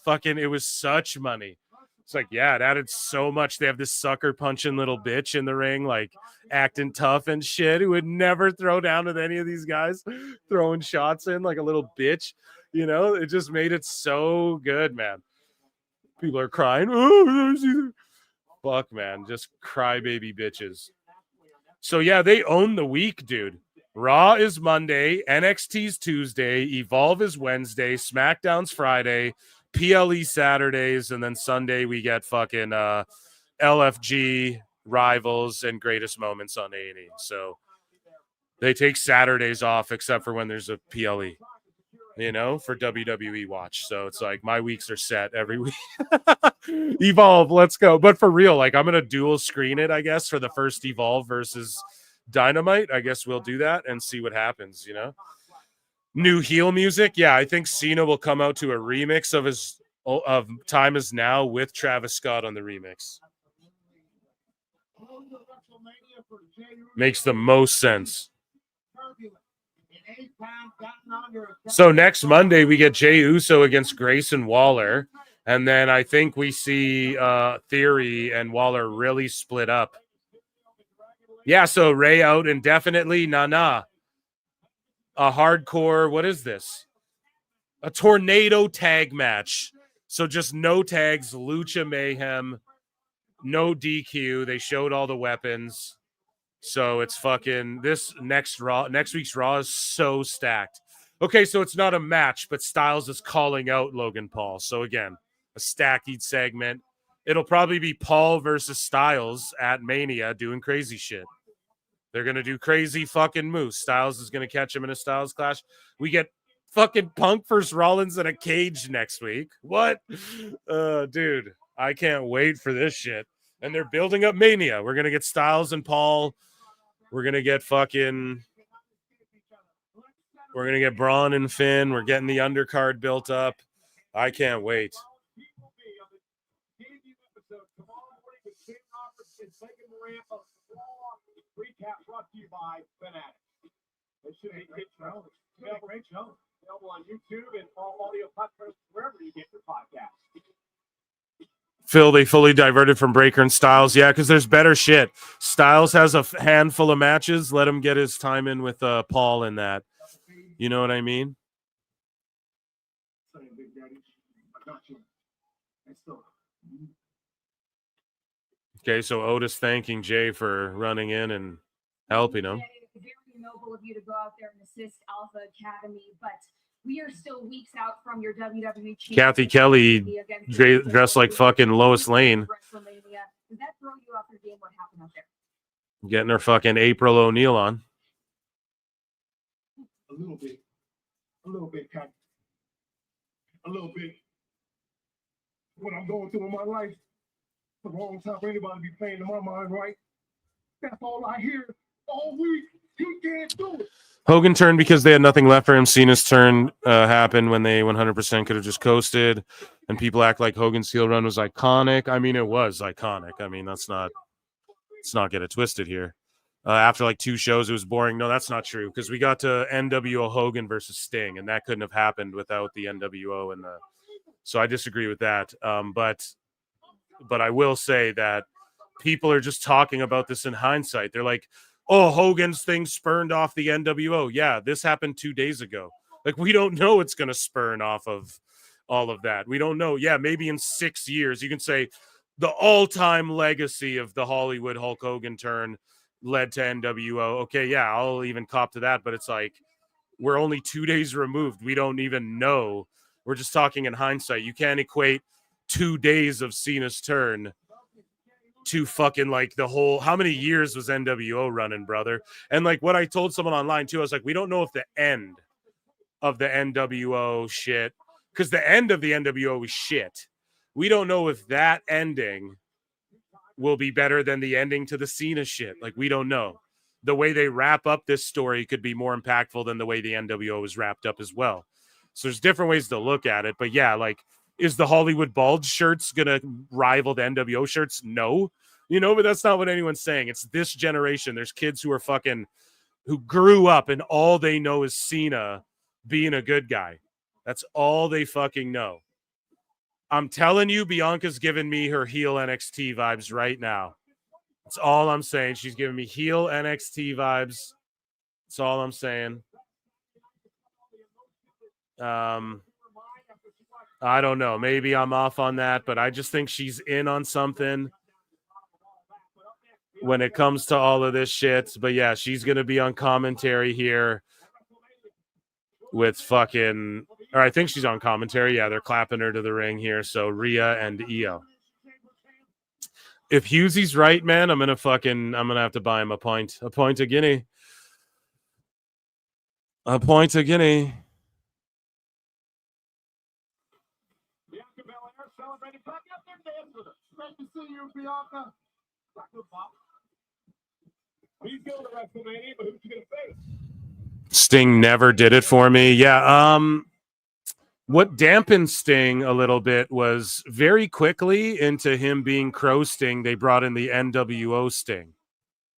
fucking, it was such money. It's like, yeah, it added so much. They have this sucker punching little bitch in the ring, like acting tough and shit, who would never throw down with any of these guys, throwing shots in like a little bitch. You know, it just made it so good, man. People are crying. Oh, fuck, man. Just crybaby bitches. So, yeah, they own the week, dude. Raw is Monday. NXT's Tuesday. Evolve is Wednesday. SmackDown's Friday. PLE Saturdays, and then Sunday we get fucking LFG, Rivals, and Greatest Moments on A&E. So they take Saturdays off except for when there's a PLE, you know, for WWE Watch. So it's like my weeks are set every week. Evolve, let's go. But for real, like I'm going to dual screen it, I guess, for the first Evolve versus Dynamite. I guess we'll do that and see what happens, you know? New heel music. Yeah, I think Cena will come out to a remix of Time Is Now with Travis Scott on the remix. Makes the most sense. So next Monday we get Jey Uso against Grayson Waller, and then I think we see Theory and Waller really split up. Yeah, so Ray out indefinitely. Nah. A hardcore, what is this? A tornado tag match. So just no tags, Lucha Mayhem, no DQ. They showed all the weapons. So it's fucking this next week's Raw is so stacked. Okay, so it's not a match, but Styles is calling out Logan Paul. So again, a stacked segment. It'll probably be Paul versus Styles at Mania doing crazy shit. They're going to do crazy fucking moves. Styles is going to catch him in a Styles clash. We get fucking Punk versus Rollins in a cage next week. What? Dude, I can't wait for this shit. And they're building up Mania. We're going to get Styles and Paul. We're going to get we're going to get Braun and Finn. We're getting the undercard built up. I can't wait. Recap brought to you by Fanatics. It should be a great show. Great show. Available on YouTube and all audio platforms wherever you get your podcast. Phil, they fully diverted from Breaker and Styles. Yeah, because there's better shit. Styles has a handful of matches. Let him get his time in with Paul in that. You know what I mean? Okay, so Otis thanking Jay for running in and helping him. Very noble of you to go out there and assist Alpha Academy, but we are still weeks out from your WWE Kathy Kelly dressed like fucking Lois Lane. WrestleMania. Does that throw you off your game? What happened out there? Getting her fucking April O'Neil on. A little bit, Kat. A little bit. What I'm going through in my life. The wrong time for anybody to be playing in my mind, right? That's all I hear all week. You can't do it. Hogan turned because they had nothing left for him. Cena's turn happened when they 100% could have just coasted. And people act like Hogan's heel run was iconic. I mean, it was iconic. I mean, let's not get it twisted here. After like 2 shows, it was boring. No, that's not true because we got to NWO Hogan versus Sting, and that couldn't have happened without the NWO and the. So I disagree with that. But I will say that people are just talking about this in hindsight. They're like, oh, Hogan's thing spurned off the NWO. Yeah, this happened 2 days ago. Like, we don't know it's going to spurn off of all of that. We don't know. Yeah, maybe in 6 years, you can say the all-time legacy of the Hollywood Hulk Hogan turn led to NWO. Okay, yeah, I'll even cop to that. But it's like, we're only 2 days removed. We don't even know. We're just talking in hindsight. You can't equate 2 days of Cena's turn to fucking like the whole, how many years was NWO running, brother? And like what I told someone online too, I was like, we don't know if the end of the NWO shit, because the end of the NWO is shit. We don't know if that ending will be better than the ending to the Cena shit. Like, we don't know. The way they wrap up this story could be more impactful than the way the NWO is wrapped up as well. So there's different ways to look at it. But yeah, like, is the Hollywood Bulge shirts going to rival the NWO shirts? No. You know, but that's not what anyone's saying. It's this generation. There's kids who are fucking, who grew up and all they know is Cena being a good guy. That's all they fucking know. I'm telling you, Bianca's giving me her heel NXT vibes right now. That's all I'm saying. She's giving me heel NXT vibes. That's all I'm saying. I don't know. Maybe I'm off on that, but I just think she's in on something when it comes to all of this shit. But yeah, she's going to be on commentary here with fucking, or I think she's on commentary. Yeah, they're clapping her to the ring here. So Rhea and Io. If Hughesy's right, man, I'm going to have to buy him a pint of Guinea. A pint of Guinea. Great to see you, Bianca. He's going to WrestleMania, but who's he going to face? Sting never did it for me. Yeah. What dampened Sting a little bit was very quickly into him being Crow Sting, they brought in the NWO Sting.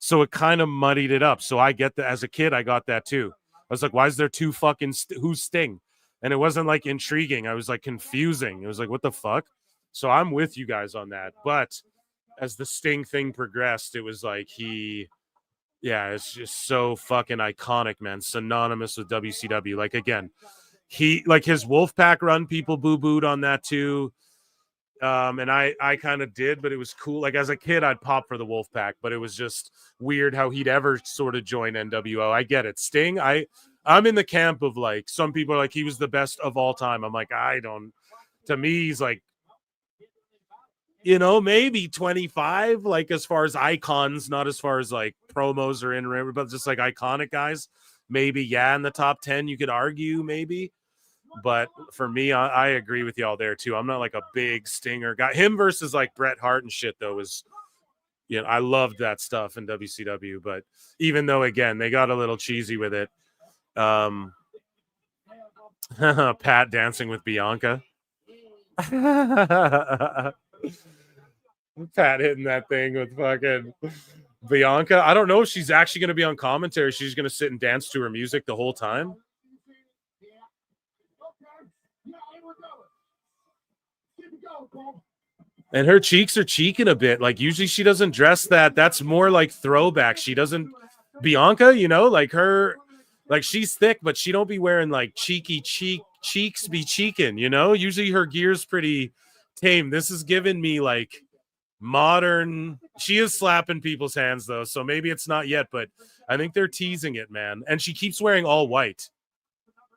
So it kind of muddied it up. So I get that. As a kid, I got that too. I was like, why is there two fucking who's Sting? And it wasn't like intriguing. I was like confusing. It was like, what the fuck? So I'm with you guys on that. But as the Sting thing progressed, it was like it's just so fucking iconic, man. Synonymous with WCW. Like, again, he, like, his Wolfpack run, people boo-booed on that too. And I kind of did, but it was cool. Like, as a kid, I'd pop for the Wolfpack, but it was just weird how he'd ever sort of join NWO. I get it. Sting, I'm in the camp of, like, some people are like, he was the best of all time. I'm like, to me, he's like, you know, maybe 25, like, as far as icons, not as far as like promos or in ring, but just like iconic guys. Maybe, yeah, in the top 10, you could argue, maybe. But for me, I agree with y'all there too. I'm not like a big Stinger guy. Him versus like Bret Hart and shit, though, was, you know, I loved that stuff in WCW. But even though, again, they got a little cheesy with it. Pat dancing with Bianca. Pat hitting that thing with fucking Bianca. I don't know if she's actually going to be on commentary. She's going to sit and dance to her music the whole time. And her cheeks are cheeking a bit. Like, usually she doesn't dress that. That's more like throwback. She doesn't. Bianca, you know, like her, like, she's thick, but she don't be wearing like cheeky cheeks be cheeking, you know? Usually her gear's pretty tame. This is giving me like modern. She is slapping people's hands though, so maybe it's not yet, but I think they're teasing it, man. And she keeps wearing all white.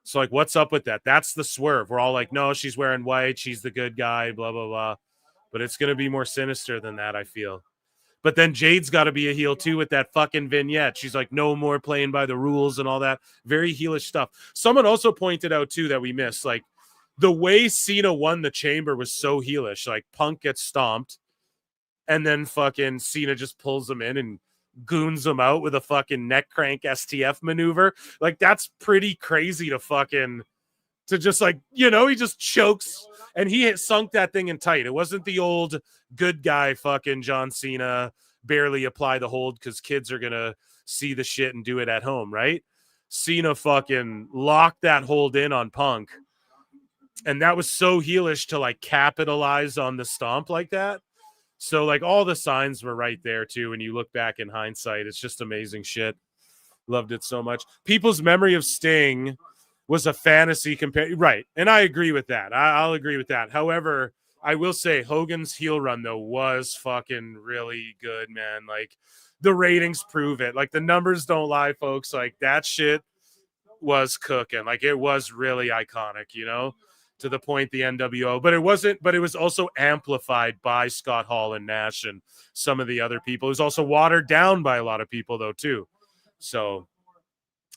So like, what's up with that? That's the swerve. We're all like, no, she's wearing white, she's the good guy, blah blah blah. But it's gonna be more sinister than that, I feel. But then Jade's got to be a heel too with that fucking vignette. She's like, no more playing by the rules and all that. Very heelish stuff. Someone also pointed out too that we missed, like, the way Cena won the chamber was so heelish. Like, Punk gets stomped, and then fucking Cena just pulls him in and goons him out with a fucking neck crank STF maneuver. Like, that's pretty crazy to just, like, you know, he just chokes and he sunk that thing in tight. It wasn't the old good guy fucking John Cena barely apply the hold because kids are going to see the shit and do it at home, right? Cena fucking locked that hold in on Punk. And that was so heelish to like capitalize on the stomp like that. So like all the signs were right there too. When you look back in hindsight, it's just amazing shit. Loved it so much. People's memory of Sting was a fantasy compared, right? And I agree with that. I'll agree with that. However, I will say Hogan's heel run though was fucking really good, man. Like the ratings prove it. Like the numbers don't lie, folks. Like that shit was cooking. Like it was really iconic, you know, to the point the NWO, but it wasn't, but it was also amplified by Scott Hall and Nash and some of the other people. It was also watered down by a lot of people though too. So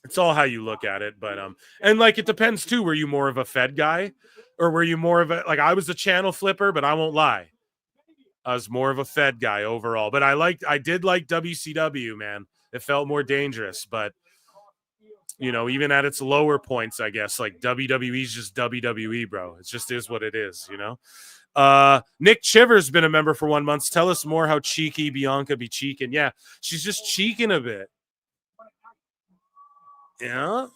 it's all how you look at it. But and like it depends too. Were you more of a Fed guy, or were you more of a, like I was a channel flipper, but I won't lie, I was more of a Fed guy overall. But I did like WCW, man. It felt more dangerous, but you know, even at its lower points, I guess like WWE's just WWE, bro. It just is what it is, you know. Nick Chiver's been a member for 1 month. Tell us more how cheeky Bianca be cheeking. Yeah, she's just cheeking a bit. Yeah.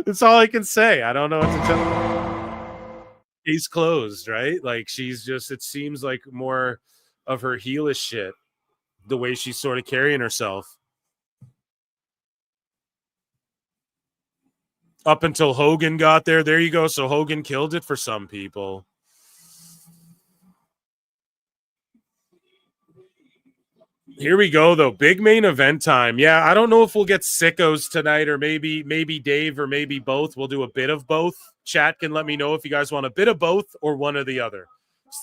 That's all I can say. I don't know what to tell you. He's closed, right? Like she's just, it seems like more of her heelish shit, the way she's sort of carrying herself. Up until Hogan got there. There you go. So Hogan killed it for some people. Here we go, though. Big main event time. Yeah, I don't know if we'll get sickos tonight, or maybe Dave, or maybe both. We'll do a bit of both. Chat can let me know if you guys want a bit of both or one or the other.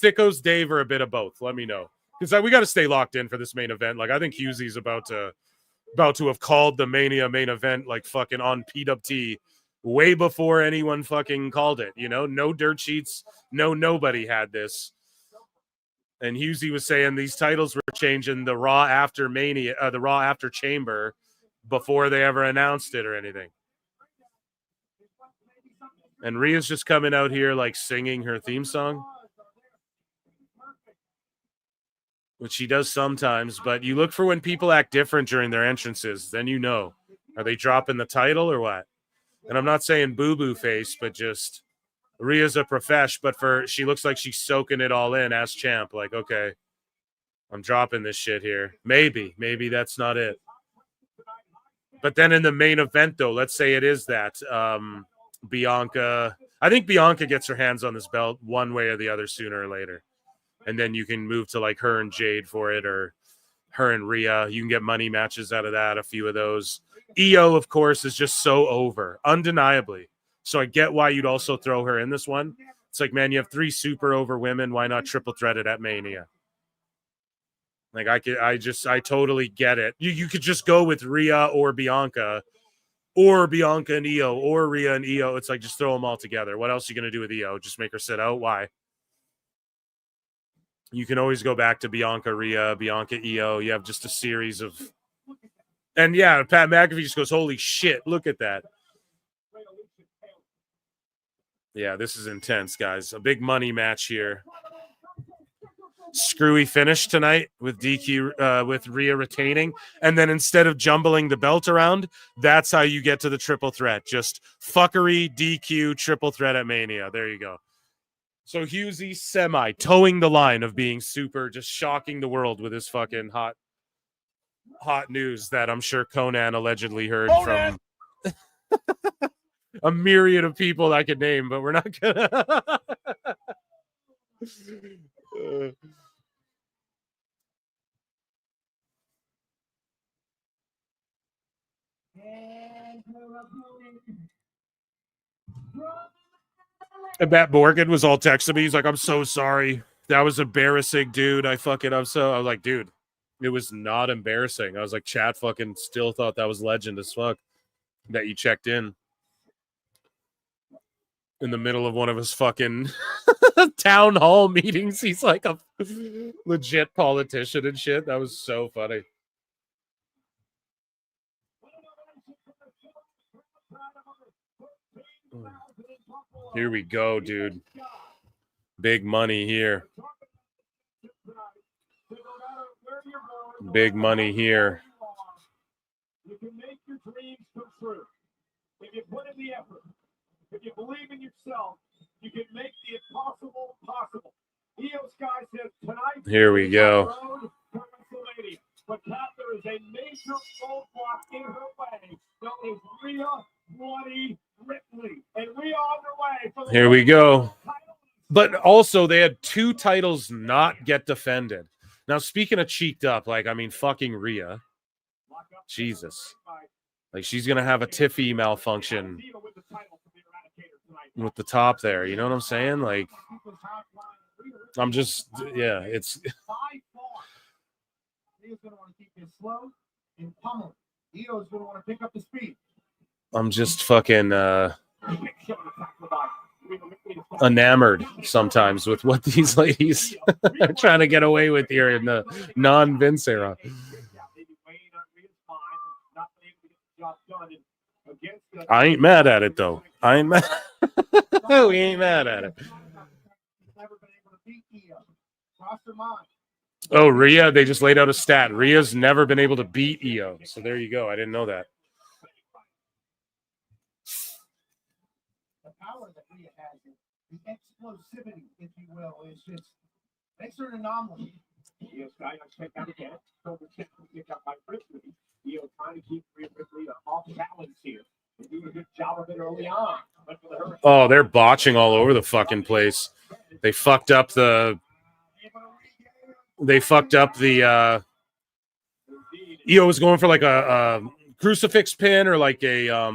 Sickos, Dave, or a bit of both. Let me know. Because we got to stay locked in for this main event. Like, I think Hughesy's about to have called the Mania main event, like, fucking on PWT way before anyone fucking called it. You know, no dirt sheets. Nobody had this. And Husey was saying these titles were changing the Raw after Mania, the Raw after Chamber, before they ever announced it or anything. And Rhea's just coming out here like singing her theme song, which she does sometimes. But you look for when people act different during their entrances, then you know. Are they dropping the title or what? And I'm not saying boo-boo face, but just Rhea's a profesh, but she looks like she's soaking it all in as champ. Like, okay, I'm dropping this shit here. Maybe that's not it. But then in the main event, though, let's say it is that Bianca. I think Bianca gets her hands on this belt one way or the other sooner or later. And then you can move to like her and Jade for it, or her and Rhea. You can get money matches out of that, a few of those. IYO, of course, is just so over, undeniably. So I get why you'd also throw her in this one. It's like, man, you have 3 super over women. Why not triple threat it at Mania? Like I totally get it. You could just go with Rhea or Bianca and IYO, or Rhea and IYO. It's like, just throw them all together. What else are you going to do with IYO? Just make her sit out? Why? You can always go back to Bianca, Rhea, Bianca, IYO. You have just a series of... And yeah, Pat McAfee just goes, holy shit, look at that. Yeah, this is intense, guys. A big money match here. Screwy finish tonight with DQ, with Rhea retaining. And then instead of jumbling the belt around, that's how you get to the triple threat. Just fuckery, DQ, triple threat at Mania. There you go. So Husey towing the line of being super, just shocking the world with his fucking hot news that I'm sure Conan allegedly heard from a myriad of people I could name, but we're not gonna. And Matt Morgan was all texting me. He's like, I'm so sorry. That was embarrassing, dude. I was like, dude, it was not embarrassing. I was like, chat fucking still thought that was legend as fuck that you checked in the middle of one of his fucking town hall meetings. He's like a legit politician and shit. That was so funny. Here we go, dude. Big money here. Big money here. You can make your dreams come true. If you put in the effort, if you believe in yourself, you can make the impossible possible. IYO SKY says tonight. Here we go. Road to WrestleMania. But Kat, there is a major roadblock in her way. Known as Rhea Ripley. And Rhea on her way. For the Here we go. But also, they had 2 titles not get defended. Now, speaking of cheeked up, like, I mean, fucking Rhea. Jesus. Like, she's going to have a Tiffy malfunction with the top there. You know what I'm saying? Like, I'm just, yeah, it's. Rhea's going to want to keep this slow and pummel. IYO's going to want to pick up the speed. I'm just fucking enamored sometimes with what these ladies are trying to get away with here in the non-Vince era. I ain't mad at it, though. I ain't mad. We ain't mad at it. Oh, Rhea, they just laid out a stat. Rhea's never been able to beat IYO. So there you go. I didn't know that. The power that Rhea has, the explosivity, if you will, is just makes her an anomaly. IYO SKY, I check out again. So we're picked up by Ripley. IYO trying to keep Rhea Ripley off balance here. They do a good job of it early on. Oh, they're botching all over the fucking place. They fucked up the. They fucked up the. IYO was going for like a crucifix pin or like a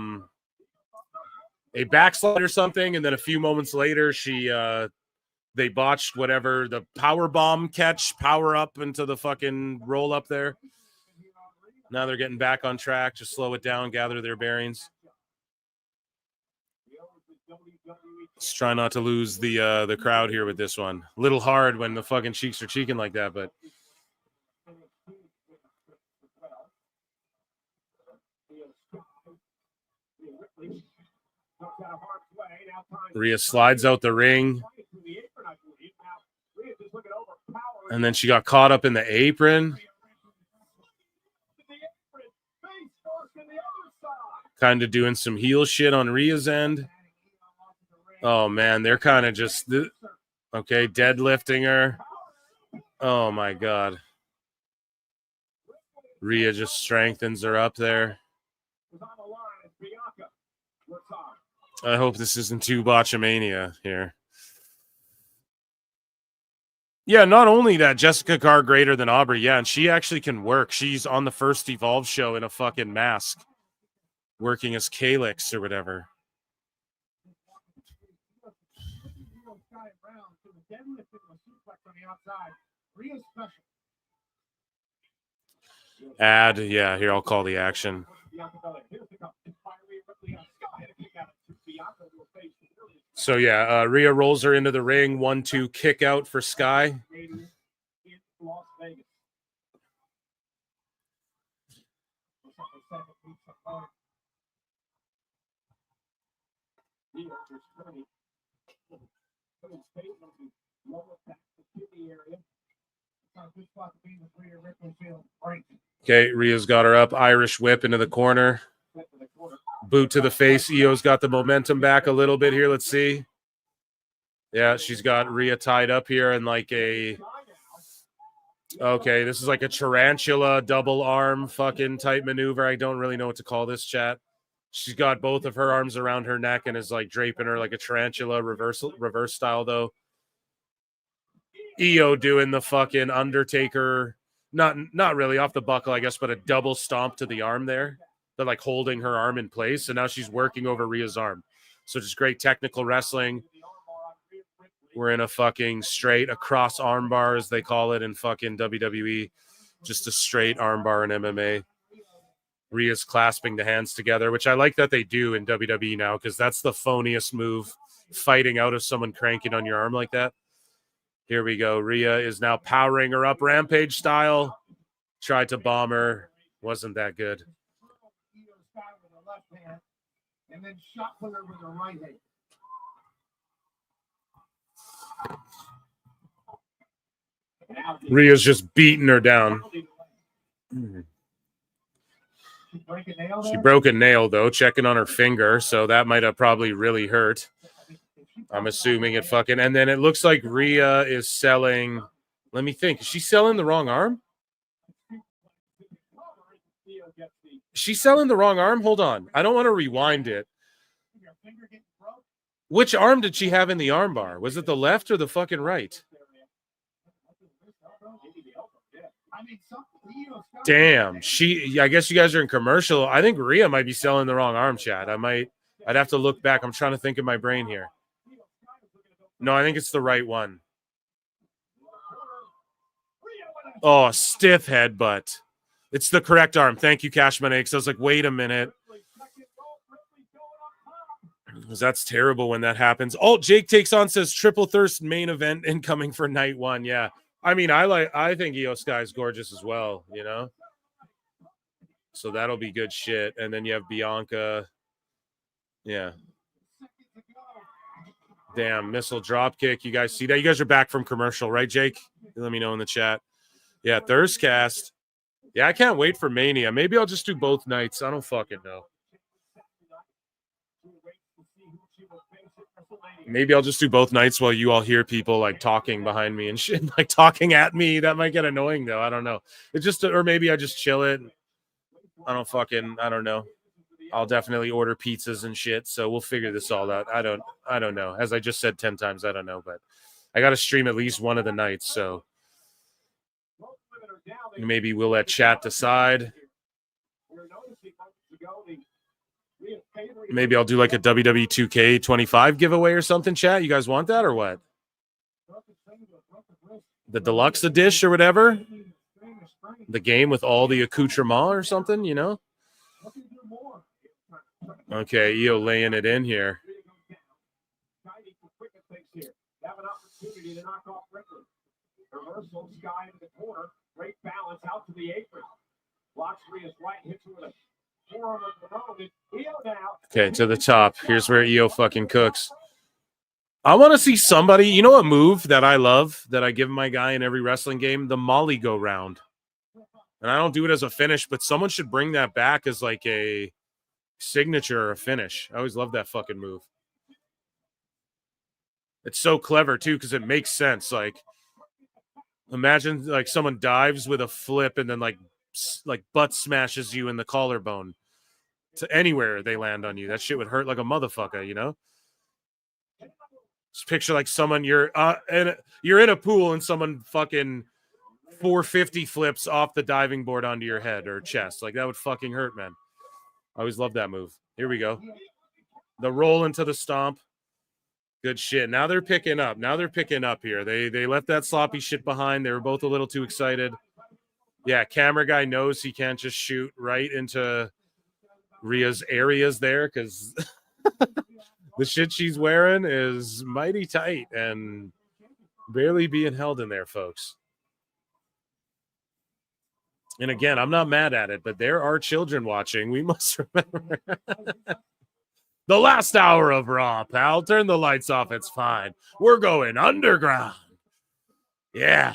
backslide or something, and then a few moments later, they botched whatever the power bomb catch, power up into the fucking roll up there. Now they're getting back on track. Just slow it down, gather their bearings. Just try not to lose the crowd here with this one. A little hard when the fucking cheeks are cheeking like that, but. Rhea slides out the ring. And then she got caught up in the apron. Kind of doing some heel shit on Rhea's end. Oh, man, they're kind of just, okay, deadlifting her. Oh, my God. Rhea just strengthens her up there. I hope this isn't too botchamania here. Yeah, not only that, Jessica Carr greater than Aubrey. Yeah, and she actually can work. She's on the first Evolve show in a fucking mask, working as Calyx or whatever. Add, yeah, here, I'll call the action. So, yeah, Rhea rolls her into the ring. 1-2 kick out for Sky. Okay, Rhea's got her up. Irish whip into the corner. Boot to the face. IYO's got the momentum back a little bit here. Let's see. Yeah, she's got Rhea tied up here in like a... Okay, this is like a tarantula double arm fucking type maneuver. I don't really know what to call this, chat. She's got both of her arms around her neck and is like draping her like a tarantula reverse style though. IYO doing the fucking Undertaker, not really off the buckle, I guess, but a double stomp to the arm there. They're like holding her arm in place, and now she's working over Rhea's arm. So just great technical wrestling. We're in a fucking straight across armbar, as they call it in fucking WWE. Just a straight armbar in MMA. Rhea's clasping the hands together, which I like that they do in WWE now, because that's the phoniest move, fighting out of someone cranking on your arm like that. Here we go. Rhea is now powering her up Rampage style. Tried to bomb her. Wasn't that good. And then shot put her with her right hand. Rhea's just beating her down. She broke a nail, though, checking on her finger, so that might have probably really hurt. I'm assuming it fucking, and then it looks like Rhea is selling. Let me think. Is she selling the wrong arm? She's selling the wrong arm? Hold on. I don't want to rewind it. Which arm did she have in the arm bar? Was it the left or the fucking right? Damn. I guess you guys are in commercial. I think Rhea might be selling the wrong arm, chat. I'd have to look back. I'm trying to think in my brain here. No, I think it's the right one. Oh, stiff headbutt. It's the correct arm. Thank you, Cashman X. I was like, wait a minute. Because that's terrible when that happens. Oh, Jake Takes On says Triple Thirst main event incoming for night one. Yeah. I mean, I think IYO SKY is gorgeous as well, you know? So that'll be good shit. And then you have Bianca. Yeah. Damn, missile drop kick. You guys see that? You guys are back from commercial, right, Jake? Let me know in the chat. Yeah, Thirstcast. Yeah, I can't wait for Mania. Maybe I'll just do both nights. I don't fucking know. Maybe I'll just do both nights while you all hear people like talking behind me and shit, like talking at me. That might get annoying though. I don't know. It's just, or maybe I just chill it. I don't know. I'll definitely order pizzas and shit. So we'll figure this all out. I don't know. As I just said 10 times, I don't know, but I got to stream at least one of the nights. So maybe we'll let chat decide. Maybe I'll do like a WWE 2K25 giveaway or something, chat. You guys want that or what? The deluxe edition or whatever? The game with all the accoutrement or something, you know? Okay, IYO laying it in here. Reversal, Sky in the corner. Great balance out to the apron. Blocks Rhea's right, hits her with a forearm of the moment. IYO now. Okay, to the top. Here's where IYO fucking cooks. I want to see somebody, you know, a move that I love that I give my guy in every wrestling game? The Molly go round. And I don't do it as a finish, but someone should bring that back as like a signature or a finish. I always love that fucking move. It's so clever too because it makes sense. Like, imagine like someone dives with a flip and then like butt smashes you in the collarbone to anywhere they land on you. That shit would hurt like a motherfucker, you know? Just picture like someone you're in a pool and someone fucking 450 flips off the diving board onto your head or chest. Like that would fucking hurt, man. I always love that move. Here we go. The roll into the stomp. Good shit. Now they're picking up. Here. They left that sloppy shit behind. They were both a little too excited. Yeah, camera guy knows he can't just shoot right into Rhea's areas there because the shit she's wearing is mighty tight and barely being held in there, folks. And again, I'm not mad at it, but there are children watching. We must remember. The last hour of Raw, pal. Turn the lights off. It's fine. We're going underground. Yeah.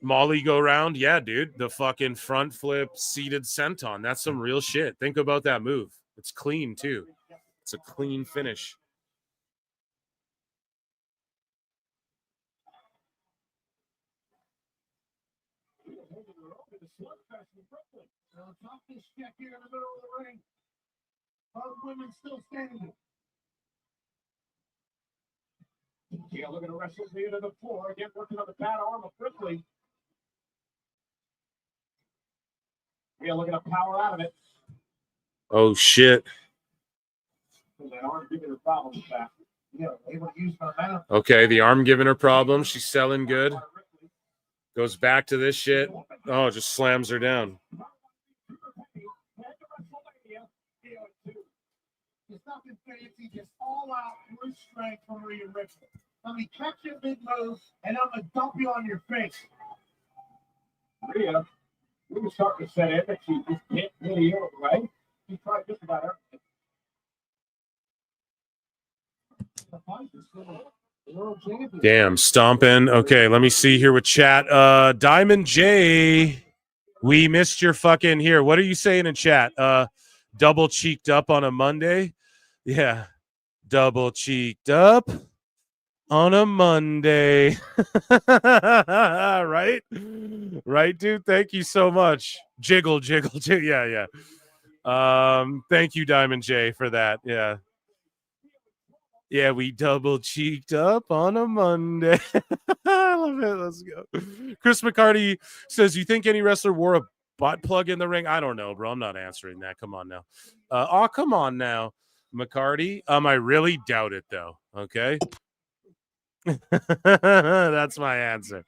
Molly go round. Yeah, dude. The fucking front flip seated senton. That's some real shit. Think about that move. It's clean, too. It's a clean finish. Toughest check here in the middle of the ring. Both women still standing. Yeah, looking to wrestle Rhea to the floor. Again, working on the bad arm of Ripley. Yeah, looking to power out of it. Oh, shit. That arm giving her problems back. Yeah, able to use momentum. Okay, the arm giving her problems. She's selling good. Goes back to this shit. Oh, just slams her down. It's nothing fancy, just all out brute strength from Rhea Ripley. Let me catch you mid-move, and I'm going to dump you on your face. Rhea, we were starting to set in, but she just can't really hear it, right? She tried just about everything. Damn, stomping. Okay, let me see here with chat. Diamond J, we missed your fucking here. What are you saying in chat? Double cheeked up on a Monday? Yeah. double cheeked up on a Monday. Right? Right, dude? Thank you so much. Jiggle, jiggle, jiggle. Yeah, yeah. Thank you, Diamond J, for that. Yeah. Yeah, we double cheeked up on a Monday. I love it. Let's go. Chris McCarty says, you think any wrestler wore a butt plug in the ring? I don't know, bro. I'm not answering that. Come on now. Come on now, McCarty. I really doubt it, though. Okay. That's my answer.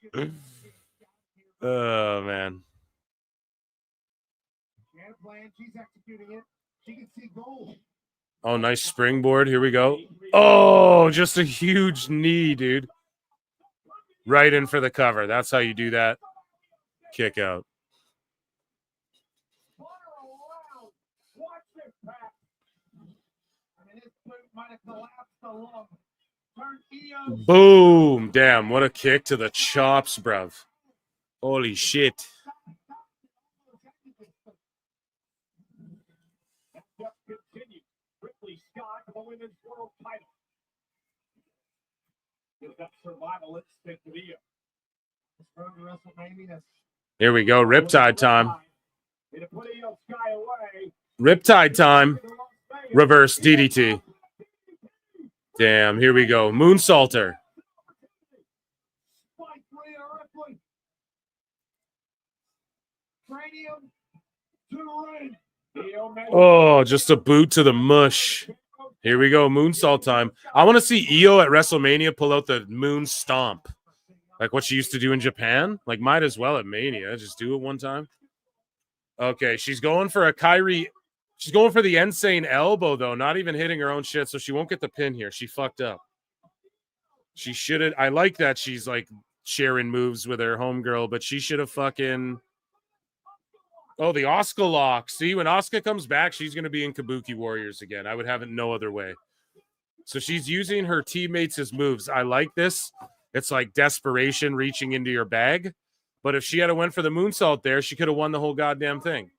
Oh, man. She's executing it. She can see gold. Oh, nice springboard. Here we go. Oh, just a huge knee, dude. Right in for the cover. That's how you do that. Kick out. Boom. Damn, what a kick to the chops, bruv. Holy shit. Ripley Scott for the women's world title. Gives that survival instinct to Io. Here we go. Riptide time. Riptide time. Reverse DDT. Damn, here we go. Moonsaulter. Oh, just a boot to the mush. Here we go. Moonsault time. I want to see Io at WrestleMania pull out the moon stomp. Like what she used to do in Japan. Like, might as well at Mania. Just do it one time. Okay, she's going for a Kyrie. She's going for the insane elbow, though. Not even hitting her own shit, so she won't get the pin here. She fucked up. She should have. I like that she's, like, sharing moves with her homegirl, but she should have fucking... Oh, the Asuka lock. See, when Asuka comes back, she's going to be in Kabuki Warriors again. I would have it no other way. So she's using her teammates as moves. I like this. It's like desperation reaching into your bag. But if she had went for the moonsault there, she could have won the whole goddamn thing.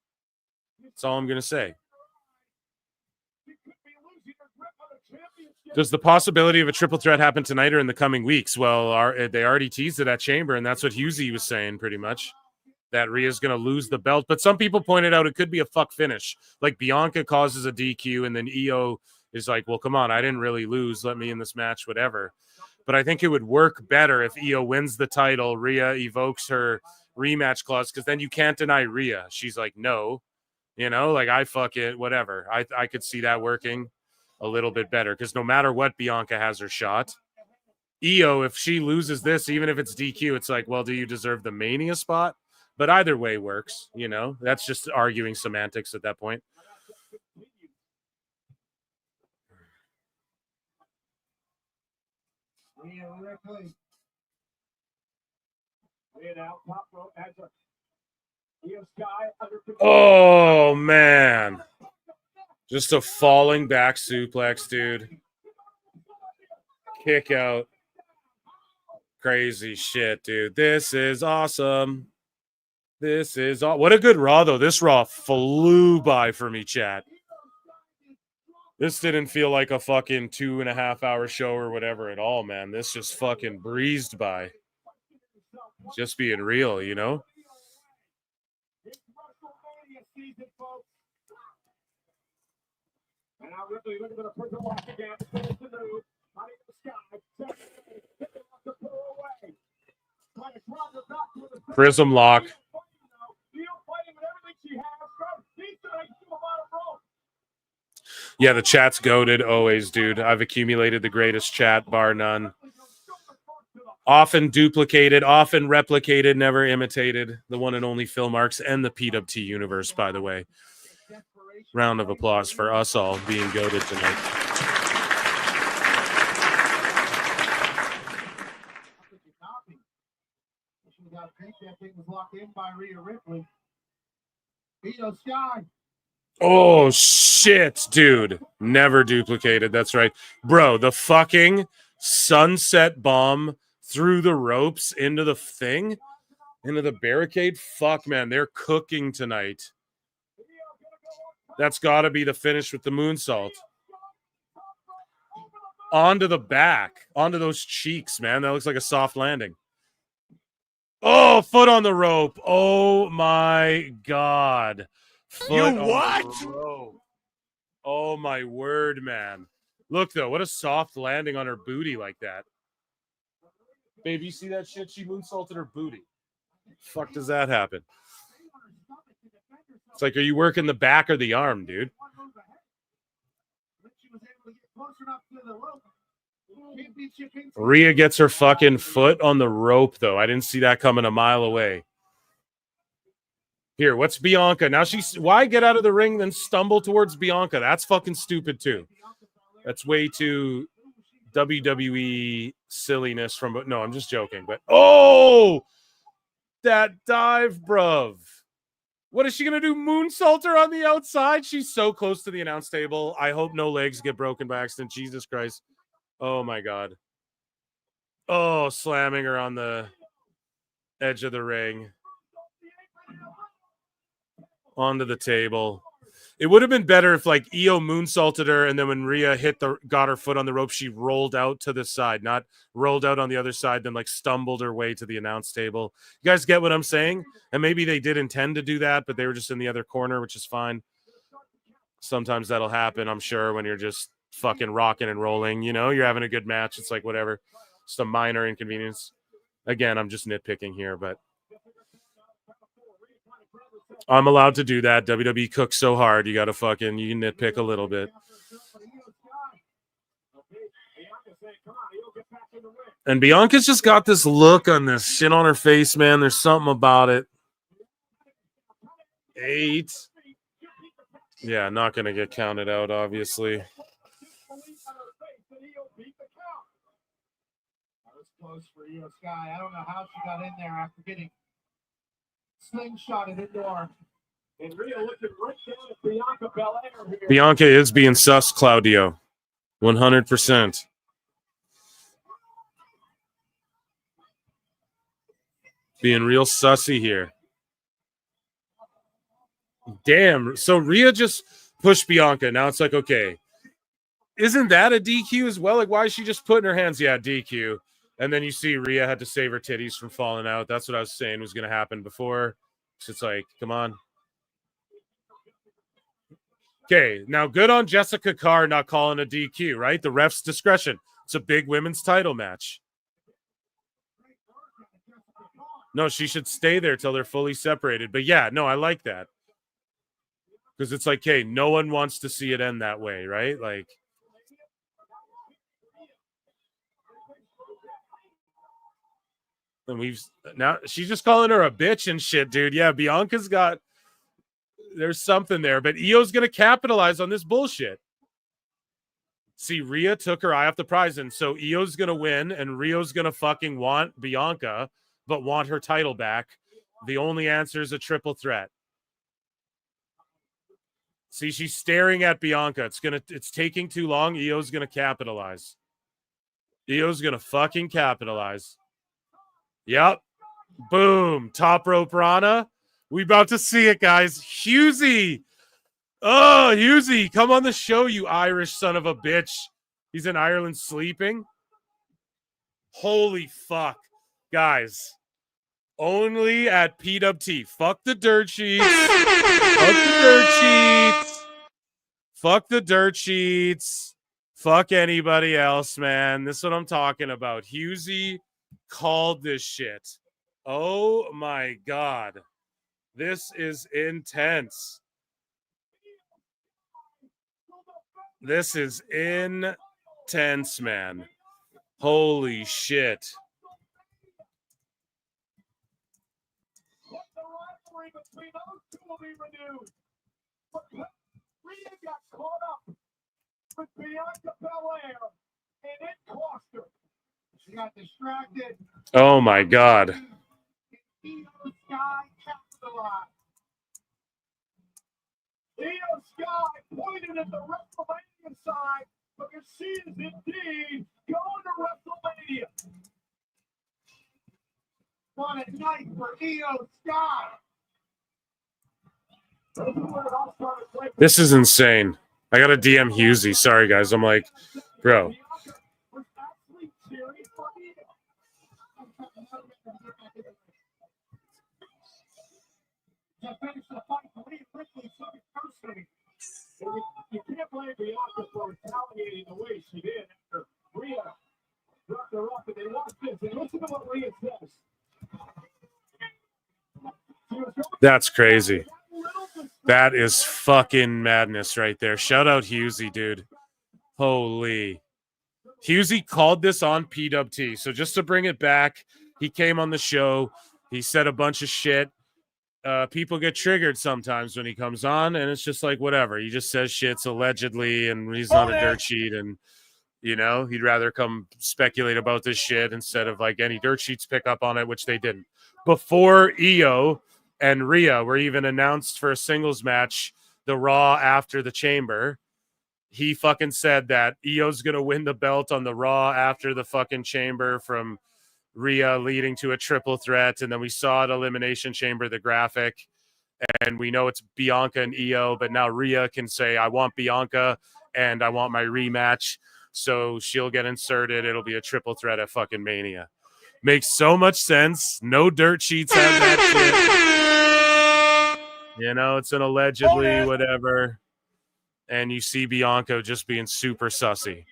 That's all I'm going to say. Does the possibility of a triple threat happen tonight or in the coming weeks? Well, they already teased it at Chamber, and that's what Husey was saying pretty much. That Rhea's going to lose the belt. But some people pointed out it could be a fuck finish. Like Bianca causes a DQ, and then Io is like, well, come on, I didn't really lose. Let me in this match, whatever. But I think it would work better if Io wins the title, Rhea evokes her rematch clause, because then you can't deny Rhea. She's like, no. You know, like, I fuck it, whatever. I could see that working a little bit better, because no matter what, Bianca has her shot. Io, if she loses this, even if it's DQ, it's like, well, do you deserve the Mania spot? But either way works, you know. That's just arguing semantics at that point. Rhea Ripley. Rhea now top rope has a IYO SKY under control. Oh, man. Just a falling back suplex, dude. Kick out. Crazy shit, dude. This is awesome. This is what a good Raw, though. This Raw flew by for me, chat. This didn't feel like a fucking 2.5 hour show or whatever at all, man. This just fucking breezed by. Just being real, you know? And now Ripley looking for the prison lock again. Prism lock. Yeah, the chat's goated always, dude. I've accumulated the greatest chat, bar none. Often duplicated, often replicated, never imitated. The one and only Phil Marks and the PWT universe, by the way. Round of applause for us all being goated tonight. That thing was locked in by Rhea Ripley. IYO SKY. Oh, shit, dude. Never duplicated. That's right. Bro, the fucking sunset bomb through the ropes into the thing, into the barricade. Fuck, man, they're cooking tonight. That's got to be the finish with the moonsault. onto the back, onto those cheeks, man. That looks like a soft landing. Oh, foot on the rope. Oh my God. Foot on the rope. Oh my word, man. Look though, what a soft landing on her booty like that. Babe, you see that shit? She moonsaulted her booty. Fuck does that happen? It's like, are you working the back or the arm, dude? Rhea gets her fucking foot on the rope, though. I didn't see that coming a mile away. Here, what's Bianca? Now why get out of the ring then stumble towards Bianca? That's fucking stupid, too. That's way too WWE silliness from, no, I'm just joking. But, oh, that dive, bruv. What is she going to do? Moonsault her on the outside? She's so close to the announce table. I hope no legs get broken by accident. Jesus Christ. Oh, my God. Oh, slamming her on the edge of the ring. Onto the table. It would have been better if, like, Io moonsaulted her, and then when Rhea got her foot on the rope, she rolled out to the side, not rolled out on the other side, then, like, stumbled her way to the announce table. You guys get what I'm saying? And maybe they did intend to do that, but they were just in the other corner, which is fine. Sometimes that'll happen, I'm sure, when you're just fucking rocking and rolling. You know, you're having a good match. It's like, whatever. Just a minor inconvenience. Again, I'm just nitpicking here, but I'm allowed to do that. WWE cooks so hard. You got to fucking, you can nitpick a little bit. And Bianca's just got this look on this shit on her face, man. There's something about it. 8. Yeah, not going to get counted out, obviously. Close for IYO SKY. I don't know how she got in there after getting slingshotted indoor. And Rhea looking right down at Bianca Belair here. Bianca is being sus, Claudio. 100%. Being real sussy here. Damn. So Rhea just pushed Bianca. Now it's like, okay. Isn't that a DQ as well? Like, why is she just putting her hands? Yeah, DQ. And then you see Rhea had to save her titties from falling out. That's what I was saying was going to happen before. So it's like, come on. Okay, now good on Jessica Carr not calling a DQ, right? The ref's discretion. It's a big women's title match. No, she should stay there till they're fully separated. But yeah, no, I like that. Because it's like, hey, no one wants to see it end that way, right? Like, and now she's just calling her a bitch and shit, dude. Yeah, Bianca's got, there's something there, but Io's going to capitalize on this bullshit. See, Rhea took her eye off the prize, and so Io's going to win, and Rio's going to fucking want Bianca, but want her title back. The only answer is a triple threat. See, she's staring at Bianca. It's taking too long. Io's going to capitalize. Io's going to fucking capitalize. Yep. Boom. Top rope Rana. We about to see it, guys. Husey. Oh, Husey. Come on the show, you Irish son of a bitch. He's in Ireland sleeping. Holy fuck. Guys. Only at PWT. Fuck the dirt sheets. Fuck the dirt sheets. Fuck the dirt sheets. Fuck anybody else, man. This is what I'm talking about. Husey called this shit. Oh my God. This is intense. This is intense, man. Holy shit. Between those two will be renewed. But Rhea got caught up with Bianca Belair, and it cost her. She got distracted. Oh my God. IYO SKY capitalized. IYO SKY pointed at the WrestleMania side, because she is indeed going to WrestleMania. What a night for IYO SKY. This is insane. I got to DM Husey. Sorry, guys. I'm like, bro, finish the fight. Rhea Ripley took it personally. You can't blame Bianca for retaliating the way she did after Rhea brought her up. And they watch this and listen to what Rhea says. That's crazy. That is fucking madness right there. Shout out Husey, dude. Holy. Husey called this on PWT. So just to bring it back, he came on the show. He said a bunch of shit. People get triggered sometimes when he comes on, and it's just like, whatever. He just says shit's allegedly, and he's not a dirt sheet, and, you know, he'd rather come speculate about this shit instead of, like, any dirt sheets pick up on it, which they didn't. Before IYO and Rhea were even announced for a singles match, the Raw after the Chamber, he fucking said that IYO's going to win the belt on the Raw after the fucking Chamber from Rhea, leading to a triple threat. And then we saw at Elimination Chamber the graphic, and we know it's Bianca and IYO, but now Rhea can say, I want Bianca and I want my rematch. So she'll get inserted. It'll be a triple threat at fucking Mania. Makes so much sense. No dirt sheets have that shit. You know, it's an allegedly whatever. And you see Bianca just being super sussy.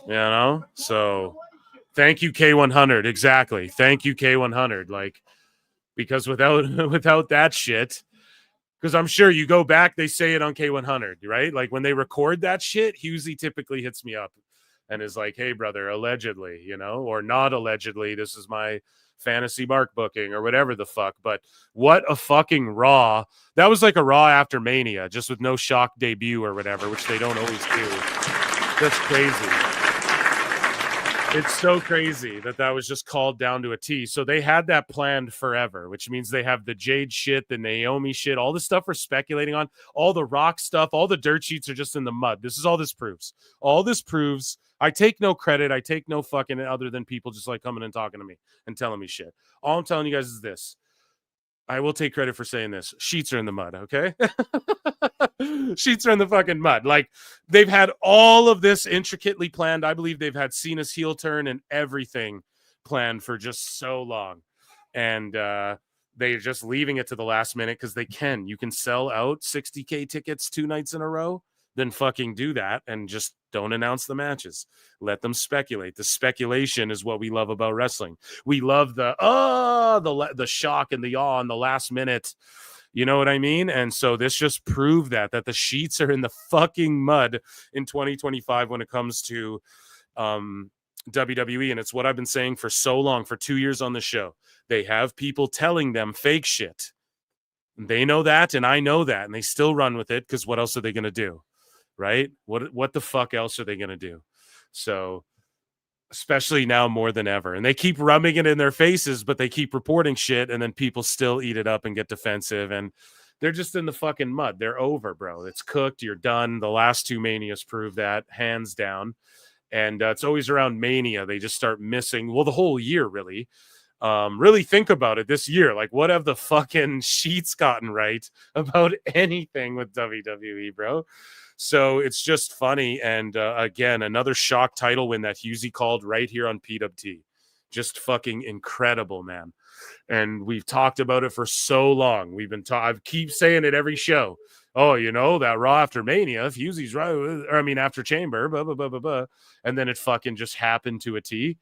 You know? So thank you, K100. Exactly. Thank you, K100. Like, because without that shit, because I'm sure you go back, they say it on K100, right? Like when they record that shit, Husey typically hits me up and is like, hey, brother, allegedly, you know, or not allegedly, this is my fantasy mark booking or whatever the fuck. But what a fucking Raw. That was like a Raw after Mania, just with no shock debut or whatever, which they don't always do. That's crazy. It's so crazy that was just called down to a T. So they had that planned forever, which means they have the Jade shit, the Naomi shit, all the stuff we're speculating on, all the Rock stuff, all the dirt sheets are just in the mud. This is all this proves. All this proves. I take no credit. I take no fucking other than people just like coming and talking to me and telling me shit. All I'm telling you guys is this. I will take credit for saying this. Sheets are in the mud, okay? Sheets are in the fucking mud. Like, they've had all of this intricately planned. I believe they've had Cena's heel turn and everything planned for just so long. And they're just leaving it to the last minute because they can. You can sell out 60K tickets 2 nights in a row, then fucking do that and just don't announce the matches. Let them speculate. The speculation is what we love about wrestling. We love the shock and the awe in the last minute. You know what I mean? And so this just proved that the sheets are in the fucking mud in 2025 when it comes to WWE. And it's what I've been saying for so long, for 2 years on the show. They have people telling them fake shit. They know that, and I know that, and they still run with it because what else are they going to do? Right? What the fuck else are they going to do? So, especially now more than ever. And they keep rubbing it in their faces, but they keep reporting shit, and then people still eat it up and get defensive, and they're just in the fucking mud. They're over, bro. It's cooked. You're done. The last 2 Manias prove that, hands down. And it's always around Mania. They just start missing, well, the whole year, really. Really think about it this year. Like, what have the fucking sheets gotten right about anything with WWE, bro? So it's just funny. And again, another shock title win that Husey called right here on PWT. Just fucking incredible, man. And we've talked about it for so long. We've been I keep saying it every show. Oh, you know, that Raw after Mania, if Husey's right, or I mean, after Chamber, blah, blah, blah, blah, blah. And then it fucking just happened to a T.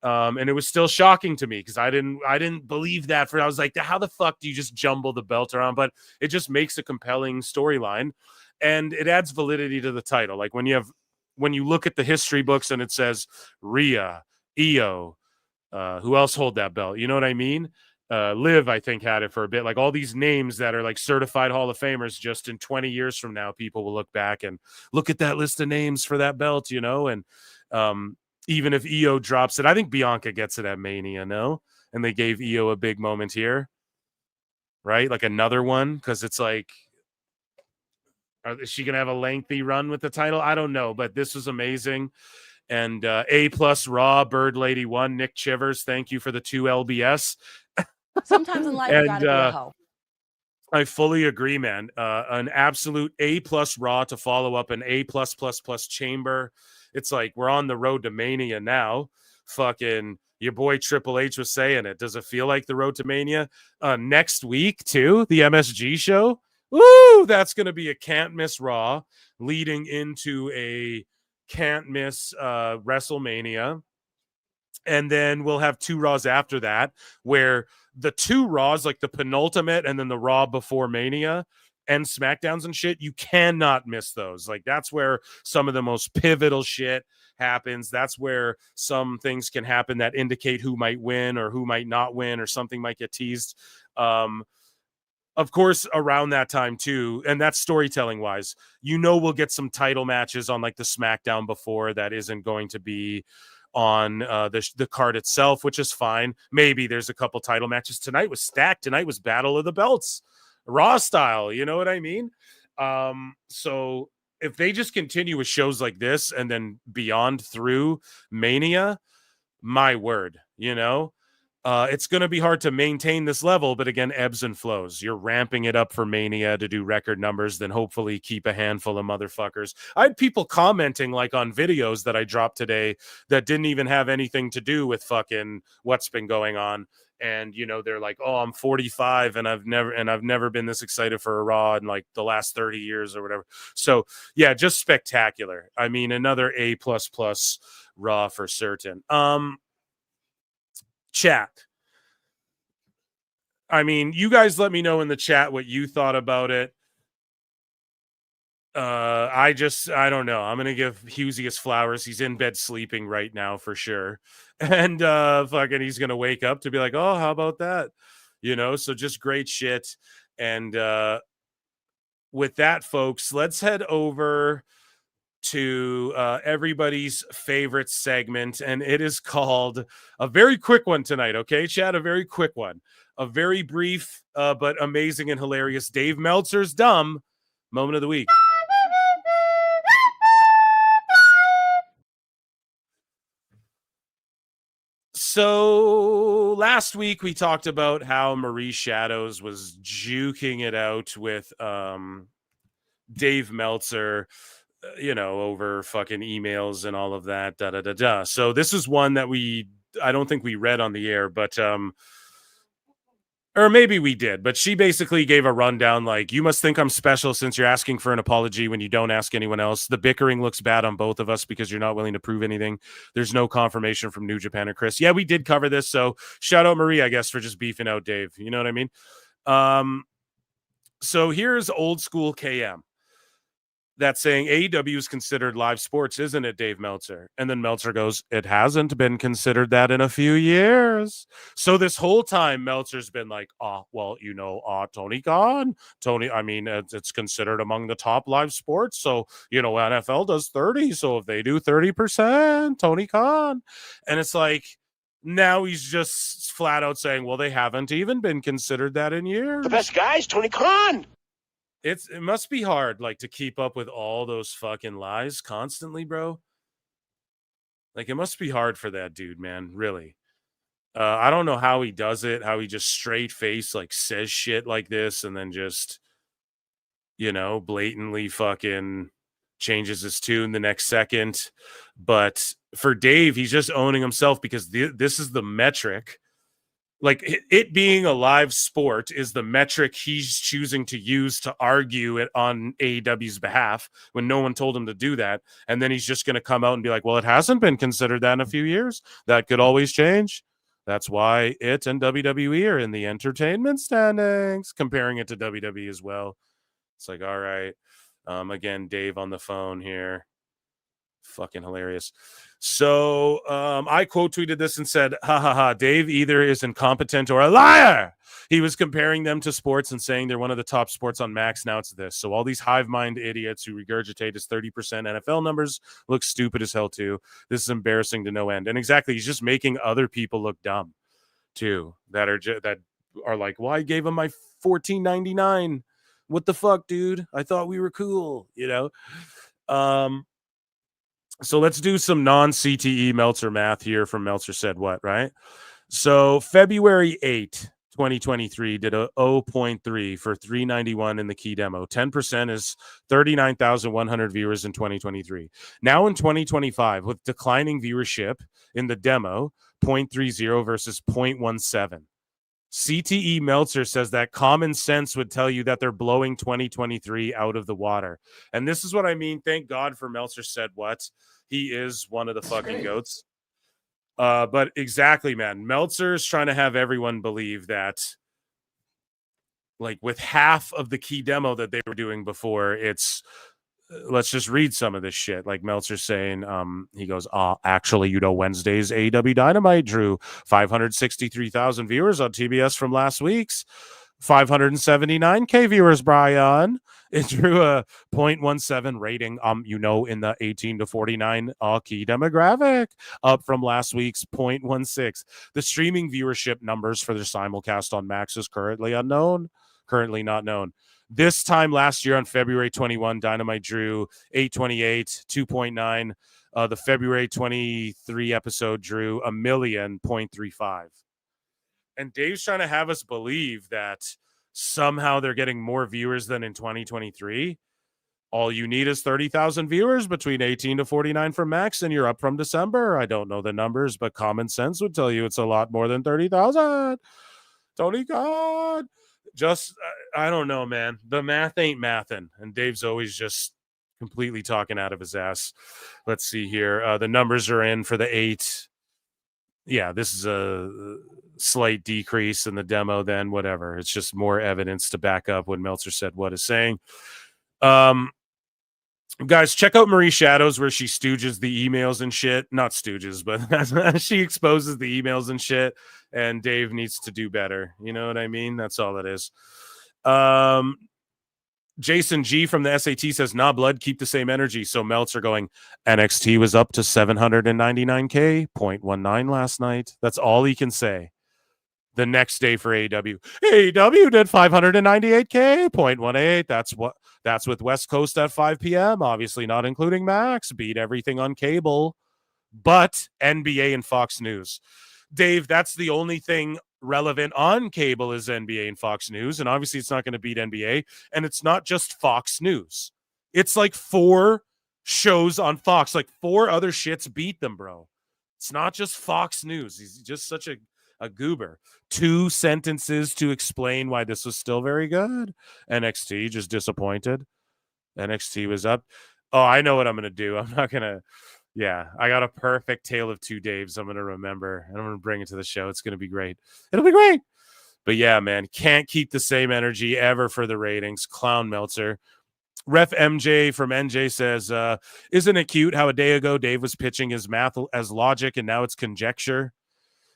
And it was still shocking to me because I didn't believe that. I was like, how the fuck do you just jumble the belt around? But it just makes a compelling storyline. And it adds validity to the title. Like when you look at the history books and it says Rhea, IYO, who else hold that belt? You know what I mean? Liv, I think, had it for a bit. Like all these names that are like certified Hall of Famers, just in 20 years from now, people will look back and look at that list of names for that belt, you know? And even if IYO drops it, I think Bianca gets it at Mania, no? And they gave IYO a big moment here, right? Like another one, because it's like, is she going to have a lengthy run with the title? I don't know, but this was amazing. And A+ Raw, Bird Lady 1, Nick Chivers, thank you for the 2 LBS. Sometimes in life, you gotta be a hoe. I fully agree, man. An absolute A+ Raw to follow up an A+++ Chamber. It's like we're on the road to Mania now. Fucking Your boy Triple H was saying it. Does it feel like the Road to Mania? Next week, too, the MSG show. Woo! That's going to be a can't miss Raw leading into a can't miss WrestleMania. And then we'll have 2 Raws after that, where the 2 Raws, like the penultimate and then the Raw before Mania and SmackDowns and shit, you cannot miss those. Like, that's where some of the most pivotal shit happens. That's where some things can happen that indicate who might win or who might not win, or something might get teased. Of course, around that time too, and that's storytelling wise, we'll get some title matches on like the SmackDown before that isn't going to be on the card itself, which is fine. Maybe there's a couple title matches. Tonight was stacked. Tonight was Battle of the Belts, Raw style. You know what I mean? So if they just continue with shows like this and then beyond through Mania, my word, it's going to be hard to maintain this level, but again, ebbs and flows. You're ramping it up for Mania to do record numbers, then hopefully keep a handful of motherfuckers. I had people commenting like on videos that I dropped today that didn't even have anything to do with fucking what's been going on. And, they're like, oh, I'm 45 and I've never been this excited for a Raw in like the last 30 years or whatever. So yeah, just spectacular. I mean, another A++ Raw for certain. Chat. I mean, you guys let me know in the chat what you thought about it. I don't know. I'm gonna give Husey his flowers. He's in bed sleeping right now for sure. And fucking he's gonna wake up to be like, oh, how about that? So just great shit. And with that, folks, let's head over to everybody's favorite segment, and it is called a very quick one tonight. Okay, chat, a very quick one, a very brief but amazing and hilarious Dave Meltzer's dumb moment of the week. So last week we talked about how Marie Shadows was juking it out with Dave Meltzer, over fucking emails and all of that. So this is one that I don't think we read on the air, but or maybe we did, but she basically gave a rundown like, you must think I'm special since you're asking for an apology when you don't ask anyone else. The bickering looks bad on both of us because you're not willing to prove anything. There's no confirmation from New Japan or Chris. Yeah, we did cover this, so shout out Marie, I guess, for just beefing out Dave. You know what I mean? So here's old school KM. That's saying AEW is considered live sports, isn't it, Dave Meltzer? And then Meltzer goes, it hasn't been considered that in a few years. So this whole time, Meltzer's been like, Tony Khan. It's considered among the top live sports. So, NFL does 30. So if they do 30%, Tony Khan. And it's like, now he's just flat out saying, well, they haven't even been considered that in years. The best guys, Tony Khan. It must be hard, like, to keep up with all those fucking lies constantly, bro. Like, it must be hard for that dude, man. Really. I don't know how he does it, how he just straight face, like, says shit like this and then just, blatantly fucking changes his tune the next second. But for Dave, he's just owning himself because this is the metric. Like, it being a live sport is the metric he's choosing to use to argue it on AEW's behalf when no one told him to do that. And then he's just going to come out and be like, well, it hasn't been considered that in a few years. That could always change. That's why it and WWE are in the entertainment standings, comparing it to WWE as well. It's like, all right. Again, Dave on the phone here. Fucking hilarious. So I quote tweeted this and said, ha ha ha, Dave either is incompetent or a liar. He was comparing them to sports and saying they're one of the top sports on Max. Now it's this. So all these hive mind idiots who regurgitate his 30% NFL numbers look stupid as hell too. This is embarrassing to no end. And exactly, he's just making other people look dumb too. That are like, well, I gave him my $14.99. What the fuck, dude? I thought we were cool, So let's do some non-CTE Meltzer math here from Meltzer Said What, right? So February 8, 2023 did a 0.3 for 391 in the key demo. 10% is 39,100 viewers in 2023. Now in 2025, with declining viewership in the demo, 0.30 versus 0.17. CTE Meltzer says that common sense would tell you that they're blowing 2023 out of the water. And this is what I mean. Thank God for Meltzer said what. He is one of the fucking goats. But exactly, man. Meltzer's trying to have everyone believe that, like, with half of the key demo that they were doing before, it's let's just read some of this shit. Like Meltzer's saying, he goes, actually, Wednesday's AEW Dynamite drew 563,000 viewers on TBS from last week's 579K viewers, Brian. It drew a 0.17 rating, in the 18 to 49 key demographic, up from last week's 0.16. The streaming viewership numbers for their simulcast on Max is currently not known. This time last year on February 21, Dynamite drew 828, 2.9. The February 23 episode drew 1,000,000.35. And Dave's trying to have us believe that somehow they're getting more viewers than in 2023. All you need is 30,000 viewers between 18 to 49 for Max, and you're up from December. I don't know the numbers, but common sense would tell you it's a lot more than 30,000. Tony God. Just, I don't know, man. The math ain't mathin', and Dave's always just completely talking out of his ass. Let's see here. The numbers are in for the 8. Yeah, this is a slight decrease in the demo then, whatever. It's just more evidence to back up what Meltzer said what is saying. Guys, check out Marie Shadows where she stooges the emails and shit. Not stooges, but she exposes the emails and shit. And Dave needs to do better. You know what I mean? That's all it is. Jason G from the SAT says, nah, blood, keep the same energy. So Meltzer going, NXT was up to 799K, 0.19 last night. That's all he can say. The next day for AEW. AEW did 598K, 0.18. That's with West Coast at 5 p.m. Obviously not including Max. Beat everything on cable. But NBA and Fox News. Dave, that's the only thing relevant on cable is NBA and Fox News. And obviously it's not going to beat NBA. And it's not just Fox News. It's like 4 shows on Fox. Like 4 other shits beat them, bro. It's not just Fox News. He's just such a goober. 2 sentences to explain why this was still very good. NXT just disappointed. NXT was up. Oh, I know what I'm going to do. I'm not going to. Yeah, I got a perfect tale of 2 Daves I'm going to remember. And I'm going to bring it to the show. It's going to be great. It'll be great. But yeah, man, can't keep the same energy ever for the ratings. Clown Meltzer. Ref MJ from NJ says, isn't it cute how a day ago Dave was pitching his math as logic and now it's conjecture?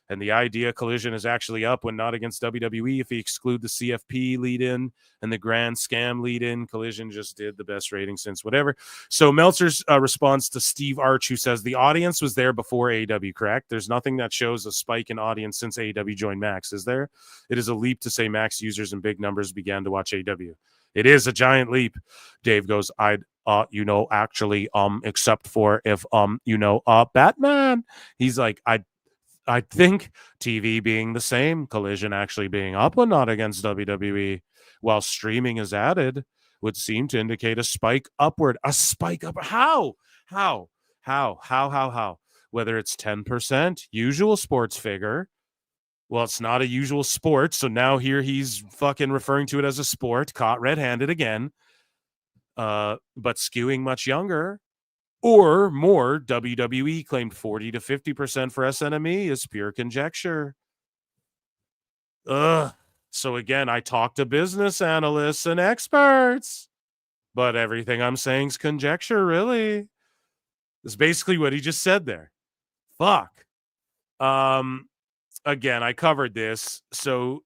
And the idea Collision is actually up when not against WWE. If we exclude the CFP lead-in and the Grand Scam lead-in, Collision just did the best rating since whatever. So Meltzer's response to Steve Arch, who says the audience was there before AEW, correct? There's nothing that shows a spike in audience since AEW joined Max, is there? It is a leap to say Max users in big numbers began to watch AEW. It is a giant leap. Dave goes, actually, except for if, Batman. He's like, I think TV being the same, Collision actually being up when not against WWE, while streaming is added, would seem to indicate a spike upward. A spike up. How? Whether it's 10%, usual sports figure. Well, it's not a usual sport, so now here he's fucking referring to it as a sport, caught red-handed again, but skewing much younger. Or more, WWE claimed 40 to 50% for SNME is pure conjecture. So again, I talked to business analysts and experts, but everything I'm saying is conjecture, really. That's basically what he just said there. Fuck. Again, I covered this. So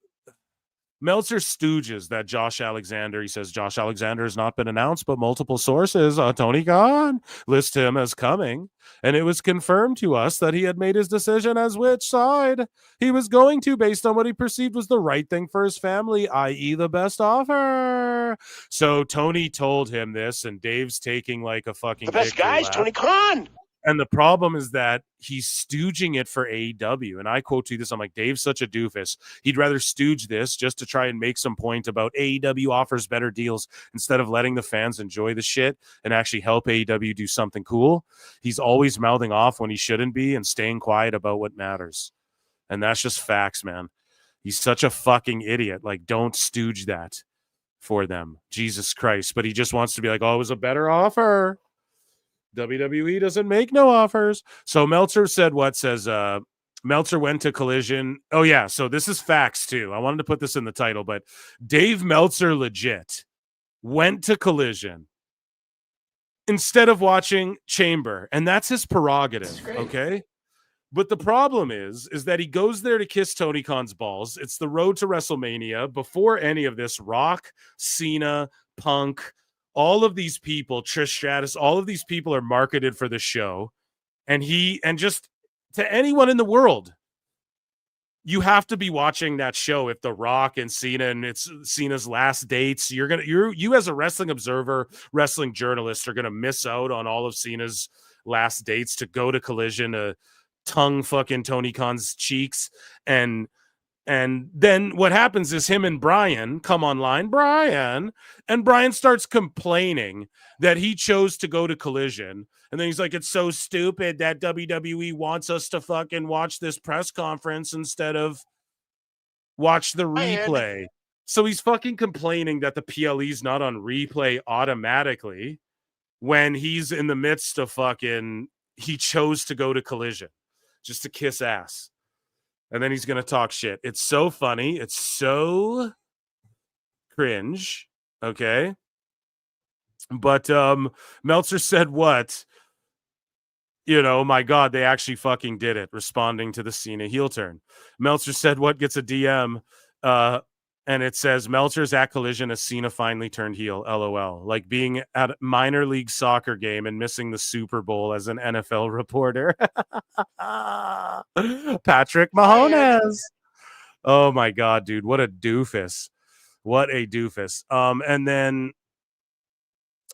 Meltzer stooges that Josh Alexander, he says Josh Alexander has not been announced, but multiple sources, Tony Khan, list him as coming. And it was confirmed to us that he had made his decision as which side he was going to based on what he perceived was the right thing for his family, i.e. the best offer. So Tony told him this, and Dave's taking like a fucking the best guys, Tony Khan. And the problem is that he's stooging it for AEW. And I quote you this, I'm like, Dave's such a doofus. He'd rather stooge this just to try and make some point about AEW offers better deals instead of letting the fans enjoy the shit and actually help AEW do something cool. He's always mouthing off when he shouldn't be and staying quiet about what matters. And that's just facts, man. He's such a fucking idiot. Like, don't stooge that for them. Jesus Christ. But he just wants to be like, oh, it was a better offer. WWE doesn't make no offers. So Meltzer said what? Says Meltzer went to Collision. Oh, yeah. So this is facts, too. I wanted to put this in the title, but Dave Meltzer legit went to Collision instead of watching Chamber. And that's his prerogative, okay? But the problem is that he goes there to kiss Tony Khan's balls. It's the road to WrestleMania. Before any of this, Rock, Cena, Punk, all of these people, Trish Stratus, all of these people are marketed for the show. And just to anyone in the world, you have to be watching that show. If The Rock and Cena and it's Cena's last dates, you as a wrestling observer, wrestling journalist are going to miss out on all of Cena's last dates to go to Collision to tongue fucking Tony Khan's cheeks. And then what happens is him and Brian come online, and Brian starts complaining that he chose to go to Collision. And then he's like, it's so stupid that WWE wants us to fucking watch this press conference instead of watch the replay. So he's fucking complaining that the PLE's not on replay automatically when he's in the midst of he chose to go to Collision just to kiss ass. And then he's going to talk shit. It's so funny. It's so cringe. Okay. But Meltzer said what? My God, they actually fucking did it, responding to the Cena heel turn. Meltzer said what gets a DM, and it says, Meltzer's at Collision as Cena finally turned heel, LOL. Like being at a minor league soccer game and missing the Super Bowl as an NFL reporter. Patrick Mahomes. Oh my God, dude. What a doofus. What a doofus.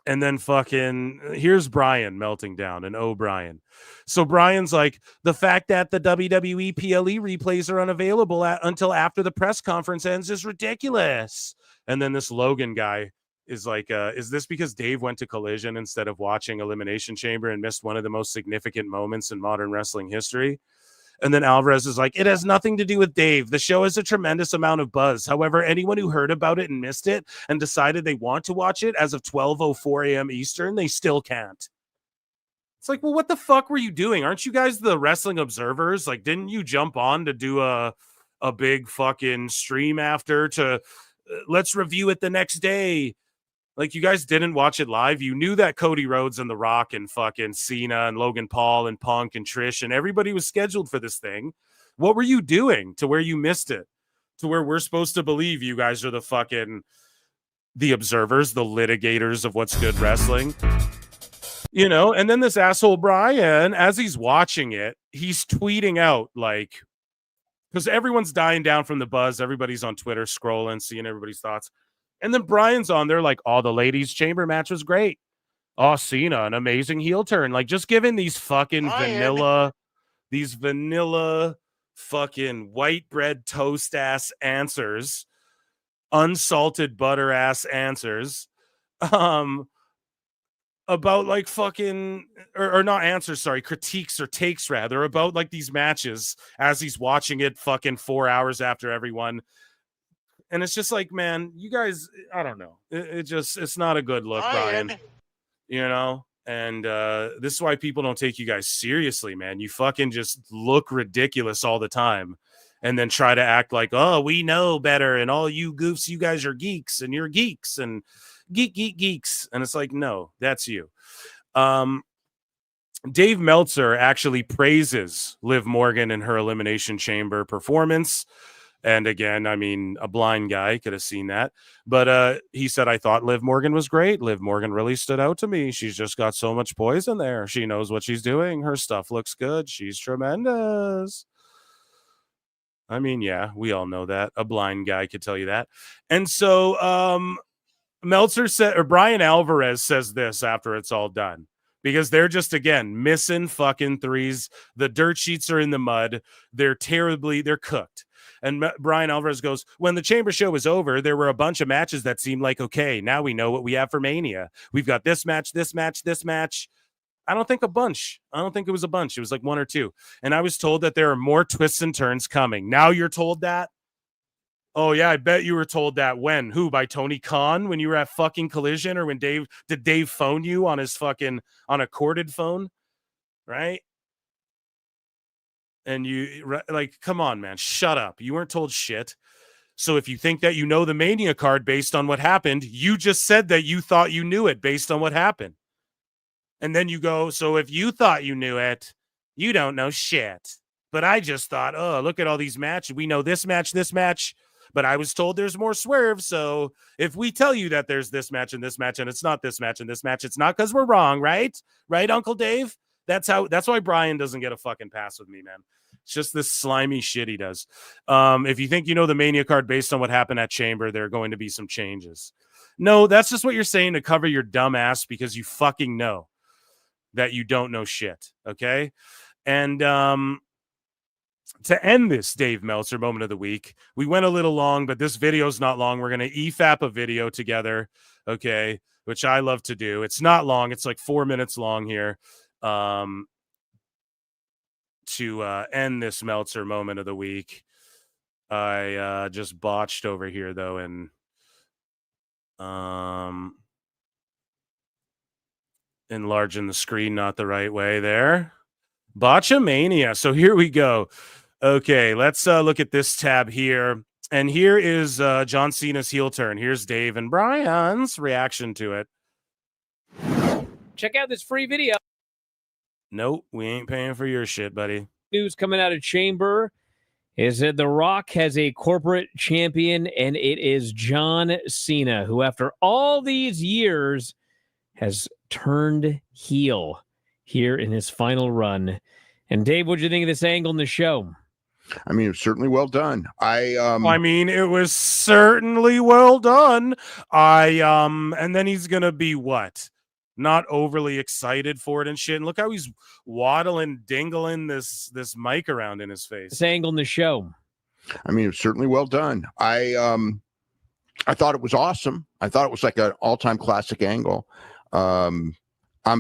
And then fucking here's Brian melting down and Brian. So Brian's like, the fact that the WWE PLE replays are unavailable until after the press conference ends is ridiculous. And then this Logan guy is like, is this because Dave went to Collision instead of watching Elimination Chamber and missed one of the most significant moments in modern wrestling history? And then Alvarez is like, it has nothing to do with Dave. The show has a tremendous amount of buzz. However, anyone who heard about it and missed it and decided they want to watch it as of 12:04 a.m. Eastern, they still can't. It's like, well, what the fuck were you doing? Aren't you guys the wrestling observers? Like, didn't you jump on to do a big fucking stream after to let's review it the next day? Like, you guys didn't watch it live. You knew that Cody Rhodes and The Rock and fucking Cena and Logan Paul and Punk and Trish and everybody was scheduled for this thing. What were you doing to where you missed it? To where we're supposed to believe you guys are the observers, the litigators of what's good wrestling. And then this asshole Brian, as he's watching it, he's tweeting out like, because everyone's dying down from the buzz. Everybody's on Twitter scrolling, seeing everybody's thoughts. And then Brian's on there like, oh, the ladies' chamber match was great. Oh, Cena, an amazing heel turn. Like, just giving these fucking vanilla fucking white bread toast ass answers, unsalted butter ass answers, about like fucking, or not answers, sorry, critiques or takes rather, about like these matches as he's watching it fucking 4 hours after everyone. And it's just like, man, you guys, I don't know. It's not a good look, Brian. And this is why people don't take you guys seriously, man. You fucking just look ridiculous all the time and then try to act like, oh, we know better. And all you goofs, you guys are geeks and you're geeks and geeks. And it's like, no, that's you. Dave Meltzer actually praises Liv Morgan in her Elimination Chamber performance. And again, I mean, a blind guy could have seen that. But he said, I thought Liv Morgan was great. Liv Morgan really stood out to me. She's just got so much poise in there. She knows what she's doing. Her stuff looks good. She's tremendous. I mean, yeah, we all know that. A blind guy could tell you that. And so Meltzer said, or Brian Alvarez says this after it's all done. because they're just, again, missing fucking threes. The dirt sheets are in the mud. They're cooked. And Brian Alvarez goes, when the Chamber show was over, there were a bunch of matches that seemed like, okay, now we know what we have for Mania. We've got this match, this match, this match. I don't think a bunch. I don't think it was a bunch. It was like one or two. And I was told that there are more twists and turns coming. Now you're told that? Oh, yeah, I bet you were told that. When? Who? By Tony Khan when you were at fucking Collision? Or when did Dave phone you on his fucking, on a corded phone? Right? And you, like, come on, man, shut up. You weren't told shit. So if you think that you know the Mania card based on what happened, you just said that you thought you knew it based on what happened. And then you go, so if you thought you knew it, you don't know shit. But I just thought, oh, look at all these matches. We know this match, but I was told there's more swerves. So if we tell you that there's this match, and it's not this match and this match, it's not because we're wrong, right? Right, Uncle Dave? That's why Brian doesn't get a fucking pass with me, man. It's just this slimy shit he does. If you think you know the Mania card based on what happened at Chamber, there are going to be some changes. No, that's just what you're saying to cover your dumb ass because you fucking know that you don't know shit, okay? And to end this Dave Meltzer moment of the week, we went a little long, but this video's not long. We're going to EFAP a video together, okay, which I love to do. It's not long. It's like 4 minutes long here. To end this Meltzer moment of the week. I just botched over here though, and enlarging the screen not the right way there. Botchamania. So here we go. Okay, let's look at this tab here. And here is John Cena's heel turn. Here's Dave and Brian's reaction to it. Check out this free video. Nope, we ain't paying for your shit, buddy. News coming out of Chamber is that The Rock has a corporate champion, and it is John Cena, who after all these years has turned heel here in his final run. And Dave, what'd you think of this angle in the show? I mean, it was certainly well done. I mean, it was certainly well done. And then he's gonna be what? Not overly excited for it and shit. And look how he's waddling, dingling this mic around in his face. This angle in the show. I mean, it was certainly well done. I thought it was awesome. I thought it was like an all-time classic angle. I'm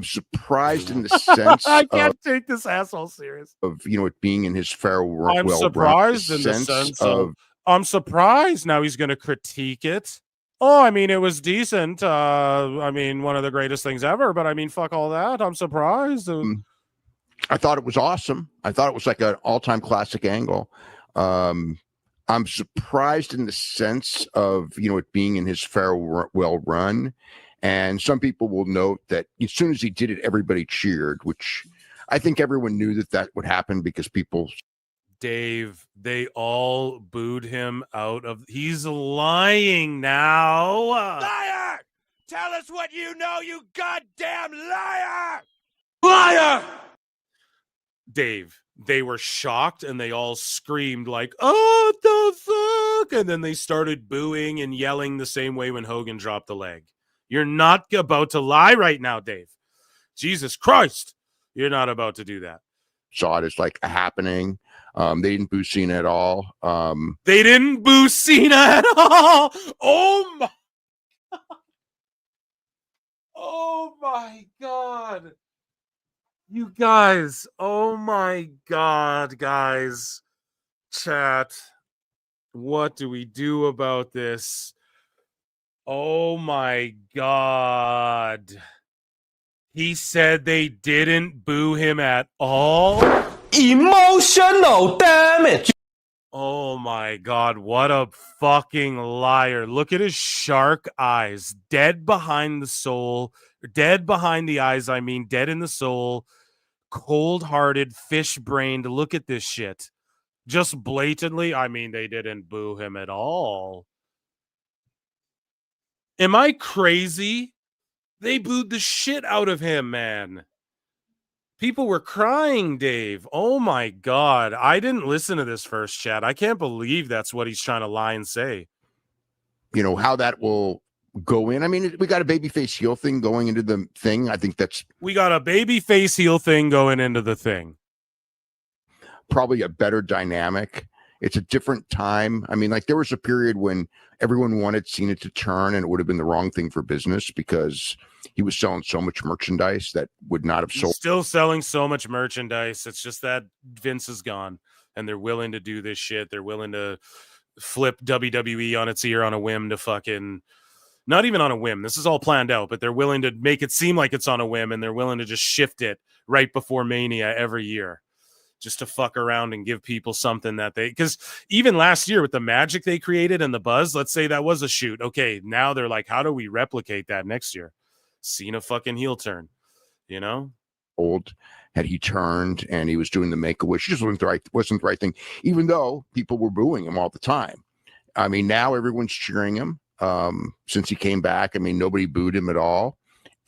surprised in the sense I can't take this asshole serious. Of it being in his farewell. I'm surprised in the sense of I'm surprised now he's going to critique it. Oh, I mean, it was decent. I mean, one of the greatest things ever, but I mean, fuck all that. I'm surprised. I thought it was awesome. I thought it was like an all-time classic angle. I'm surprised in the sense of, it being in his farewell run. And some people will note that as soon as he did it, everybody cheered, which I think everyone knew that would happen because people... Dave, they all booed him out of... He's lying now. Liar! Tell us what you know, you goddamn liar! Liar! Dave, they were shocked and they all screamed like, oh, the fuck? And then they started booing and yelling the same way when Hogan dropped the leg. You're not about to lie right now, Dave. Jesus Christ. You're not about to do that. Saw it as like a happening. They didn't boo Cena at all. They didn't boo Cena at all. Oh my. Oh my God. You guys. Oh my God, guys. Chat. What do we do about this? Oh my God. He said they didn't boo him at all? Emotional damage. Oh my God, what a fucking liar. Look at his shark eyes. Dead behind the soul. Dead behind the eyes, I mean, dead in the soul. Cold-hearted, fish-brained. Look at this shit. Just blatantly, I mean, they didn't boo him at all. Am I crazy? They booed the shit out of him, man. People were crying, Dave. Oh my God. I didn't listen to this first, chat. I can't believe that's what he's trying to lie and say. How that will go in. I mean, we got a babyface heel thing going into the thing. I think that's We got a baby face heel thing going into the thing. probably a better dynamic. It's a different time. I mean, like there was a period when everyone wanted Cena to turn, and it would have been the wrong thing for business because he was selling so much merchandise that would not have sold. He's still selling so much merchandise. It's just that Vince is gone, and they're willing to do this shit. They're willing to flip WWE on its ear on a whim to fucking. Not even on a whim. This is all planned out, but they're willing to make it seem like it's on a whim, and they're willing to just shift it right before Mania every year just to fuck around and give people something that they... Because even last year with the magic they created and the buzz, let's say that was a shoot. Okay, now they're like, how do we replicate that next year? Cena fucking heel turn, you know? Old had he turned and he was doing the Make-A-Wish. It just wasn't the right thing, even though people were booing him all the time. I mean, now everyone's cheering him. Since he came back, I mean, nobody booed him at all.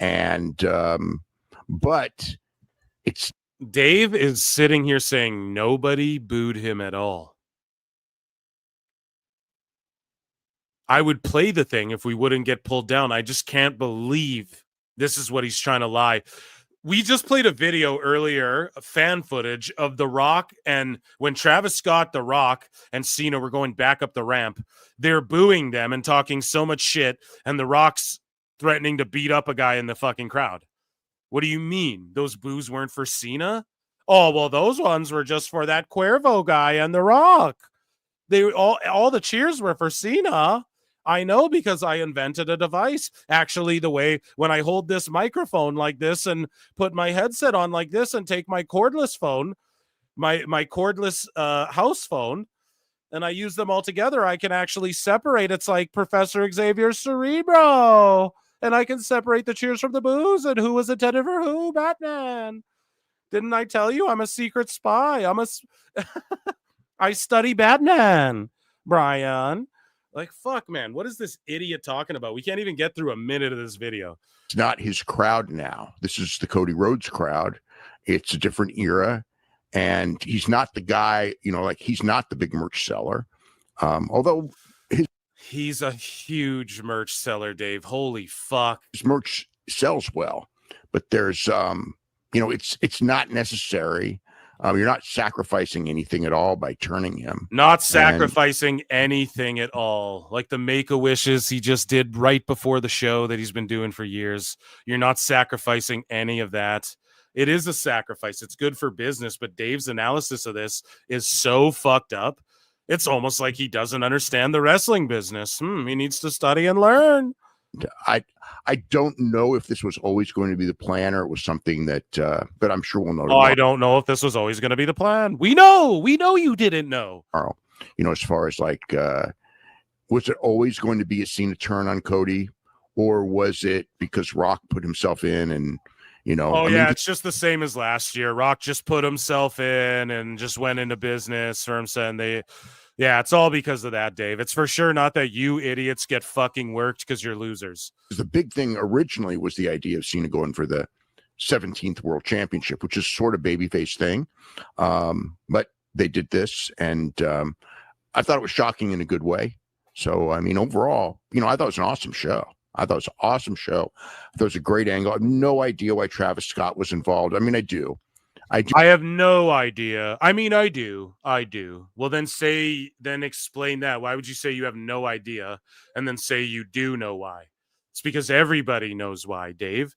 And, but it's. Dave is sitting here saying nobody booed him at all. I would play the thing if we wouldn't get pulled down. I just can't believe this is what he's trying to lie. We just played a video earlier, fan footage of The Rock, and when Travis Scott, The Rock, and Cena were going back up the ramp, they're booing them and talking so much shit, and The Rock's threatening to beat up a guy in the fucking crowd. What do you mean? Those boos weren't for Cena? Oh, well, those ones were just for that Cuervo guy and The Rock. They all the cheers were for Cena. I know because I invented a device. Actually, the way when I hold this microphone like this and put my headset on like this and take my cordless phone, my cordless house phone, and I use them all together, I can actually separate. It's like Professor Xavier's Cerebro. And I can separate the cheers from the boos and who was intended for who, Batman. Didn't I tell you I'm a secret spy? I study Batman, Brian. Like, fuck, man. What is this idiot talking about? We can't even get through a minute of this video. It's not his crowd now. This is the Cody Rhodes crowd. It's a different era. And he's not the guy, you know, like he's not the big merch seller. Although he's a huge merch seller, Dave. Holy fuck. His merch sells well. But there's, you know, it's not necessary. You're not sacrificing anything at all by turning him. Not sacrificing anything at all. Like the Make-A-Wishes he just did right before the show that he's been doing for years. You're not sacrificing any of that. It is a sacrifice. It's good for business, but Dave's analysis of this is so fucked up. It's almost like he doesn't understand the wrestling business. He needs to study and learn. I don't know if this was always going to be the plan or it was something that, but I'm sure we'll know. Oh, I don't know if this was always going to be the plan. We know you didn't know. You know, as far as like, was it always going to be a Cena turn on Cody, or was it because Rock put himself in and, you know? Oh, yeah, it's just the same as last year. Rock just put himself in and just went into business for himself. Yeah, it's all because of that, Dave. It's for sure not that you idiots get fucking worked because you're losers. The big thing originally was the idea of Cena going for the 17th World Championship, which is sort of babyface thing. But they did this, and I thought it was shocking in a good way. So, I mean, overall, you know, I thought it was an awesome show. I thought it was an awesome show. I thought it was a great angle. I have no idea why Travis Scott was involved. I mean, I do. I have no idea. I mean, I do. Well, then explain that. Why would you say you have no idea and then say you do know why? It's because everybody knows why, Dave.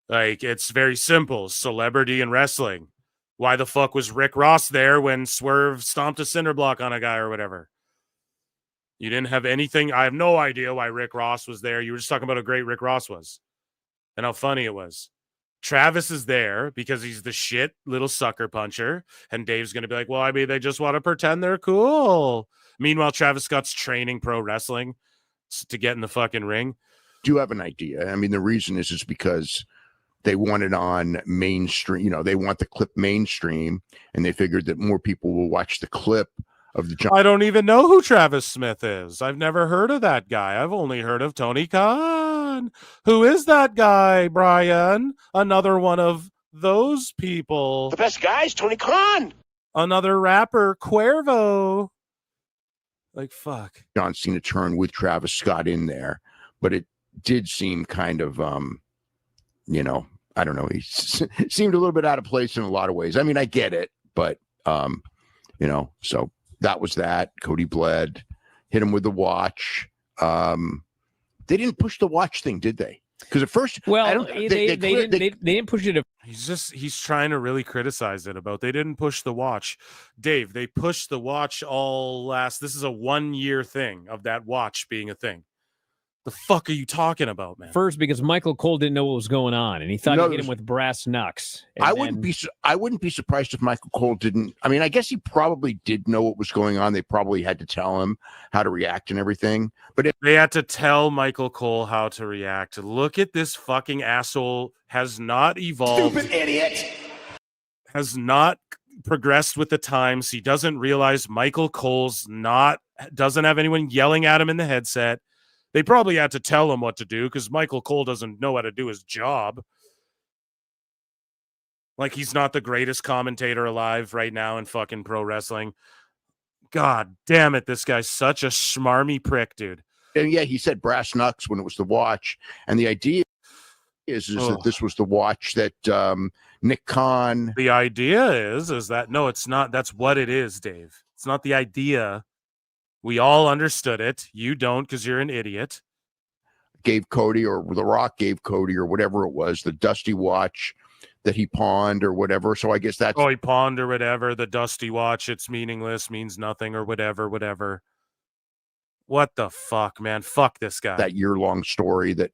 Like, it's very simple. Celebrity in wrestling. Why the fuck was Rick Ross there when Swerve stomped a cinder block on a guy or whatever? You didn't have anything. I have no idea why Rick Ross was there. You were just talking about how great Rick Ross was and how funny it was. Travis is there because he's the shit little sucker puncher. And Dave's going to be like, well, I mean, they just want to pretend they're cool. Meanwhile, Travis Scott's training pro wrestling to get in the fucking ring. Do you have an idea? I mean, the reason is because they want it on mainstream. You know, they want the clip mainstream, and they figured that more people will watch the clip of the. I don't even know who Travis Smith is. I've never heard of that guy. I've only heard of Tony Khan. Who is that guy, Brian? Another one of those people. The best guy is Tony Khan. Another rapper, Cuervo. Like, fuck. John Cena turn with Travis Scott in there, but it did seem kind of, you know, I don't know. He seemed a little bit out of place in a lot of ways. I mean, I get it, but, you know, so that was that. Cody bled, hit him with the watch. They didn't push the watch thing, did they? Because at first, well, they didn't push it. He's trying to really criticize it about they didn't push the watch. Dave, they pushed the watch this is a 1-year thing of that watch being a thing. The fuck are you talking about, man? First, because Michael Cole didn't know what was going on, and he thought he'd hit him with brass knucks. I wouldn't be surprised if Michael Cole didn't. I mean, I guess he probably did know what was going on. They probably had to tell him how to react and everything. But they had to tell Michael Cole how to react. Look at this fucking asshole. Has not evolved. Stupid idiot. Has not progressed with the times. He doesn't realize Michael Cole's doesn't have anyone yelling at him in the headset. They probably had to tell him what to do because Michael Cole doesn't know how to do his job. Like, he's not the greatest commentator alive right now in fucking pro wrestling. God damn it, this guy's such a schmarmy prick, dude. And yeah, he said brass knucks when it was the watch. And the idea is that this was the watch that Nick Khan. The idea is that, no, it's not. That's what it is, Dave. It's not the idea. We all understood it. You don't because you're an idiot. Gave Cody, or The Rock gave Cody, or whatever it was, the dusty watch that he pawned or whatever. So I guess that's... Oh, he pawned or whatever. The dusty watch, it's meaningless, means nothing or whatever. What the fuck, man? Fuck this guy. That year-long story that...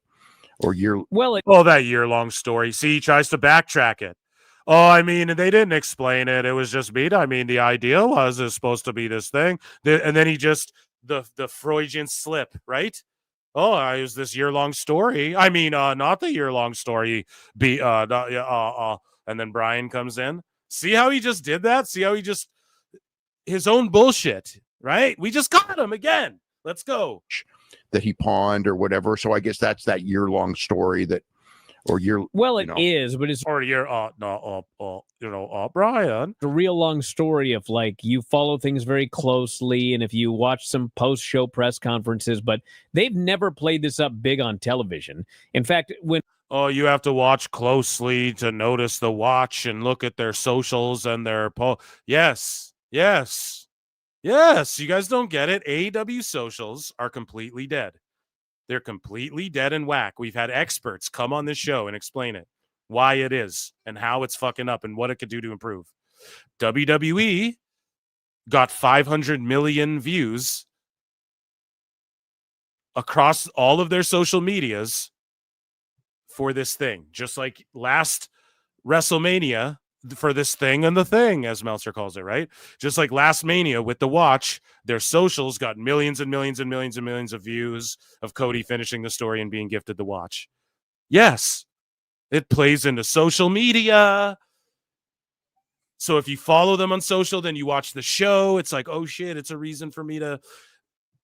that year-long story. See, he tries to backtrack it. Oh, I mean, they didn't explain it. It was just me. I mean, the idea was it's supposed to be this thing. And then he just, the Freudian slip, right? Oh, I use this year-long story. I mean, not the year-long story. And then Brian comes in. See how he just did that? See how he just, his own bullshit, right? We just got him again. Let's go. That he pawned or whatever. So I guess that's that year-long story that, or you're is, but it's Brian. The real long story of like you follow things very closely, and if you watch some post-show press conferences, but they've never played this up big on television. In fact, you have to watch closely to notice the watch and look at their socials and their Yes. You guys don't get it. AEW socials are completely dead. They're completely dead and whack. We've had experts come on this show and explain it, why it is and how it's fucking up and what it could do to improve. WWE got 500 million views across all of their social medias for this thing, just like last WrestleMania for this thing and the thing, as Meltzer calls it, right? Just like last Mania with the watch, their socials got millions and millions and millions and millions of views of Cody finishing the story and being gifted the watch. Yes, it plays into social media. So if you follow them on social, then you watch the show. It's like, oh shit, it's a reason for me to...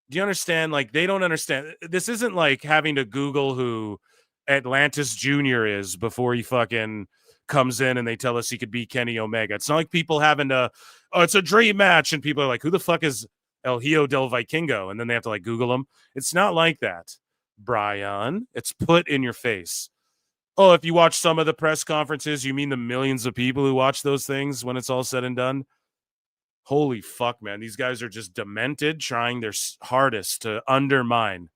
Do you understand? Like, they don't understand. This isn't like having to Google who Atlantis Jr. is before he fucking comes in and they tell us he could beat Kenny Omega. It's not like people having to, it's a dream match, and people are like, who the fuck is El Hijo del Vikingo? And then they have to like Google him. It's not like that, Brian. It's put in your face. Oh, if you watch some of the press conferences, you mean the millions of people who watch those things when it's all said and done? Holy fuck, man. These guys are just demented, trying their hardest to undermine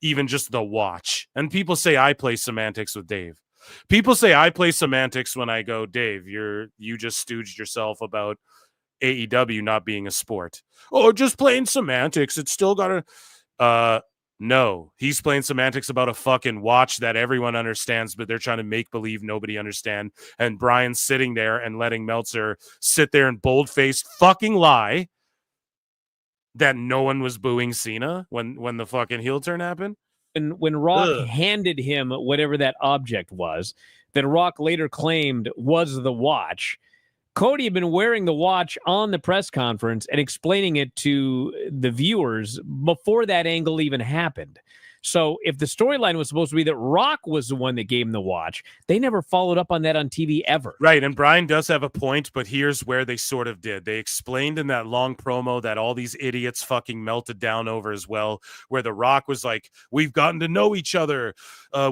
even just the watch. And people say I play semantics with Dave. People say I play semantics when I go, Dave, you just stooged yourself about AEW not being a sport. Oh, just playing semantics. It's still got to... No, he's playing semantics about a fucking watch that everyone understands, but they're trying to make believe nobody understand. And Brian's sitting there and letting Meltzer sit there and bold-faced fucking lie that no one was booing Cena when the fucking heel turn happened. And when Rock handed him whatever that object was, that Rock later claimed was the watch, Cody had been wearing the watch on the press conference and explaining it to the viewers before that angle even happened. So if the storyline was supposed to be that Rock was the one that gave him the watch, they never followed up on that on TV ever. Right, and Brian does have a point, but here's where they sort of did. They explained in that long promo that all these idiots fucking melted down over as well, where The Rock was like, we've gotten to know each other.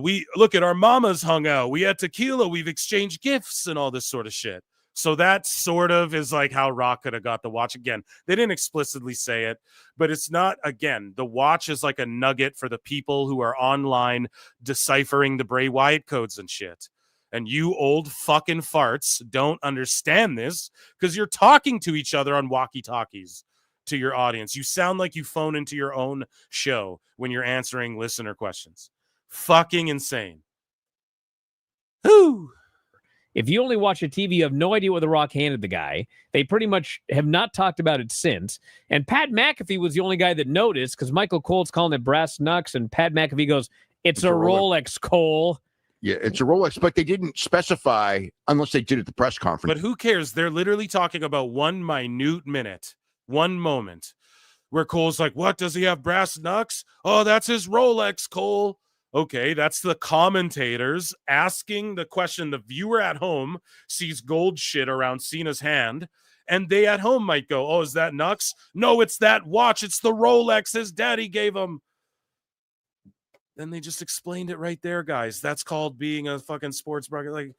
We look at our mamas hung out. We had tequila. We've exchanged gifts and all this sort of shit. So that sort of is like how Rock could have got the watch. Again, they didn't explicitly say it, but it's not, again, the watch is like a nugget for the people who are online deciphering the Bray Wyatt codes and shit. And you old fucking farts don't understand this because you're talking to each other on walkie-talkies to your audience. You sound like you phone into your own show when you're answering listener questions. Fucking insane. Whoo! If you only watch a TV, you have no idea what The Rock handed the guy. They pretty much have not talked about it since. And Pat McAfee was the only guy that noticed because Michael Cole's calling it brass knucks, and Pat McAfee goes, it's a Rolex, Cole. Yeah, it's a Rolex, but they didn't specify unless they did at the press conference. But who cares? They're literally talking about one minute minute, one moment, where Cole's like, what, does he have brass knucks? Oh, that's his Rolex, Cole. Okay, that's the commentators asking the question. The viewer at home sees gold shit around Cena's hand, and they at home might go, oh, is that Nux? No, it's that watch. It's the Rolex his daddy gave him. Then they just explained it right there, guys. That's called being a fucking sports broadcast. Like,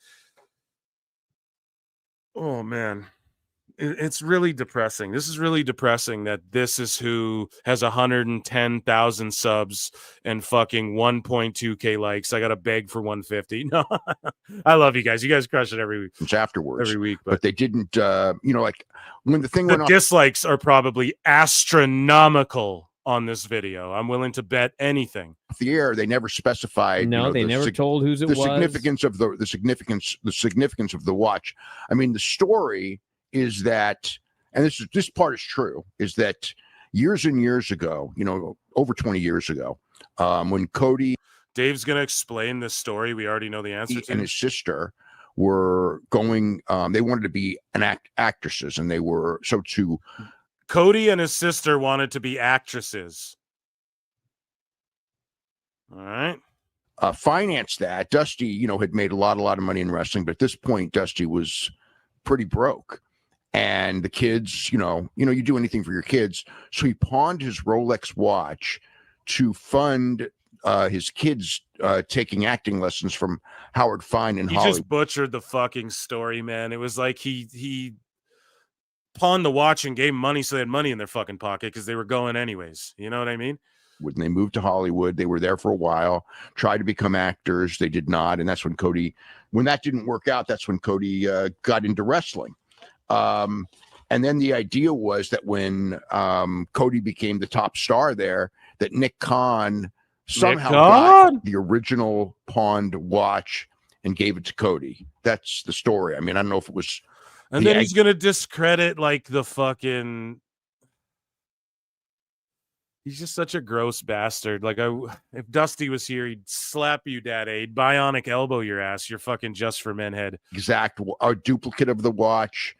oh, man. It's really depressing. This is really depressing that this is who has 110,000 subs and fucking 1.2K likes. I got to beg for 150. No, I love you guys. You guys crush it every week. It's afterwards. Every week. But they didn't, like when the thing the went on. Dislikes are probably astronomical on this video. I'm willing to bet anything. The air, they never specified. No, they never told whose it was. Significance of the significance of the watch. I mean, the story is that, and this part is true, is that years and years ago, over 20 years ago, when Cody, Dave's going to explain this story we already know the answer to, and his sister were going, they wanted to be actresses, and they were Cody and his sister wanted to be actresses. All right. Finance that. Dusty, had made a lot of money in wrestling, but at this point, Dusty was pretty broke. And the kids, you do anything for your kids. So he pawned his Rolex watch to fund his kids taking acting lessons from Howard Fine in Hollywood. He just butchered the fucking story, man. It was like he pawned the watch and gave them money so they had money in their fucking pocket because they were going anyways. You know what I mean? When they moved to Hollywood, they were there for a while, tried to become actors. They did not. And that's when that didn't work out, that's when Cody got into wrestling. And then the idea was that when Cody became the top star there, that Nick Khan somehow got the original pawned watch and gave it to Cody. That's the story. I mean, I don't know if it was. And then he's going to discredit like the fucking. He's just such a gross bastard. Like, if Dusty was here, he'd slap you, Dad. He'd bionic elbow your ass. You're fucking just for men head. Exact. A duplicate of the watch.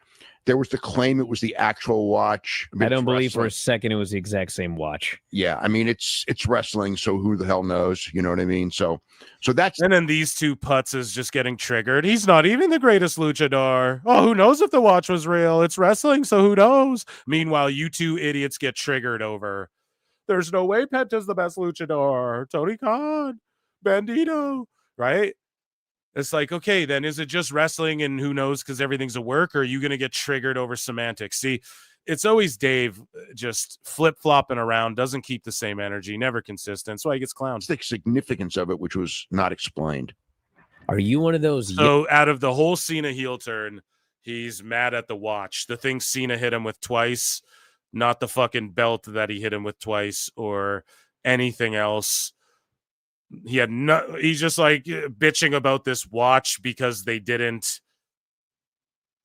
There was the claim it was the actual watch. I don't believe for a second it was the exact same watch. Yeah, I mean it's wrestling, so who the hell knows? You know what I mean? So that's. And then these two putzes just getting triggered. He's not even the greatest luchador. Oh, who knows if the watch was real? It's wrestling, so who knows? Meanwhile, you two idiots get triggered over. There's no way Penta's the best luchador. Tony Khan, Bandito, right? It's like, okay, then is it just wrestling and who knows because everything's a work, or are you going to get triggered over semantics? See, it's always Dave just flip-flopping around, doesn't keep the same energy, never consistent. That's why he gets clowned. The significance of it, which was not explained. Are you one of those? So out of the whole Cena heel turn, he's mad at the watch. The thing Cena hit him with twice, not the fucking belt that he hit him with twice or anything else. He's just like bitching about this watch because they didn't.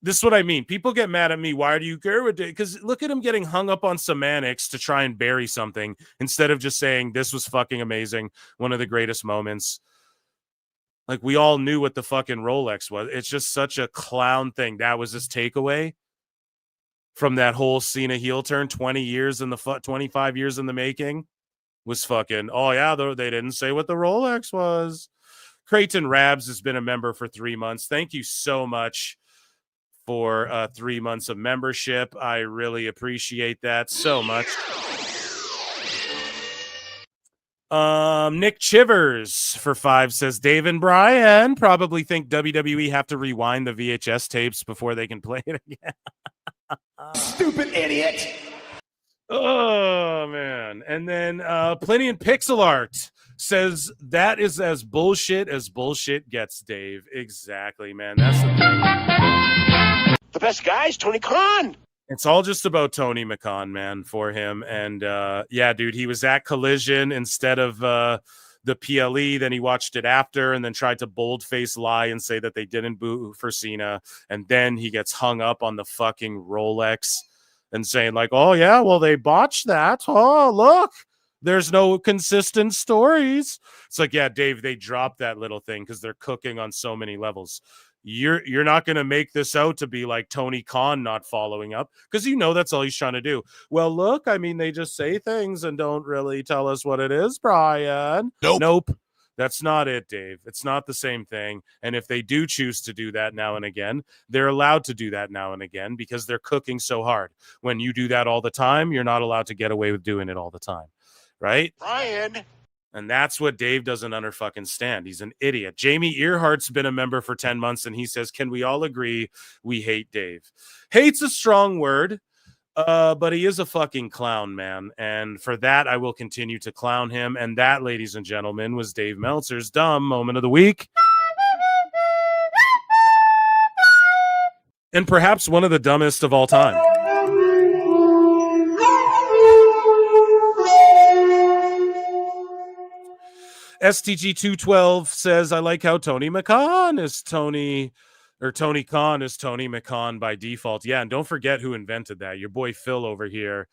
This is what I mean. People get mad at me. Why do you care with it? Because look at him getting hung up on semantics to try and bury something instead of just saying this was fucking amazing. One of the greatest moments. Like we all knew what the fucking Rolex was. It's just such a clown thing. That was his takeaway from that whole Cena heel turn. 25 years in the making. was fucking, oh yeah, they didn't say what the Rolex was. Creighton Rabs has been a member for 3 months. Thank you so much for 3 months of membership. I really appreciate that so much. Nick Chivers for 5 says, Dave and Brian probably think WWE have to rewind the VHS tapes before they can play it again. Stupid idiot. Oh, man. And then Plenty in Pixel Art says, that is as bullshit gets, Dave. Exactly, man. That's the thing. The best guy is Tony Khan. It's all just about Tony McMahon, man, for him. And yeah, dude, he was at Collision instead of the PLE. Then he watched it after and then tried to boldface lie and say that they didn't boo for Cena. And then he gets hung up on the fucking Rolex and saying like, oh, yeah, well, they botched that. Oh, look, there's no consistent stories. It's like, yeah, Dave, they dropped that little thing because they're cooking on so many levels. You're not going to make this out to be like Tony Khan not following up because that's all he's trying to do. Well, look, I mean, they just say things and don't really tell us what it is, Brian. Nope. That's not it, Dave. It's not the same thing. And if they do choose to do that now and again, they're allowed to do that now and again because they're cooking so hard. When you do that all the time, you're not allowed to get away with doing it all the time. Right? Brian. And that's what Dave doesn't fucking stand. He's an idiot. Jamie Earhart's been a member for 10 months, and he says, can we all agree we hate Dave? Hate's a strong word, but he is a fucking clown, man. And for that, I will continue to clown him. And that, ladies and gentlemen, was Dave Meltzer's dumb moment of the week. And perhaps one of the dumbest of all time. STG212 says, I like how Tony Khan is Tony McMahon by default. Yeah, and don't forget who invented that. Your boy Phil over here.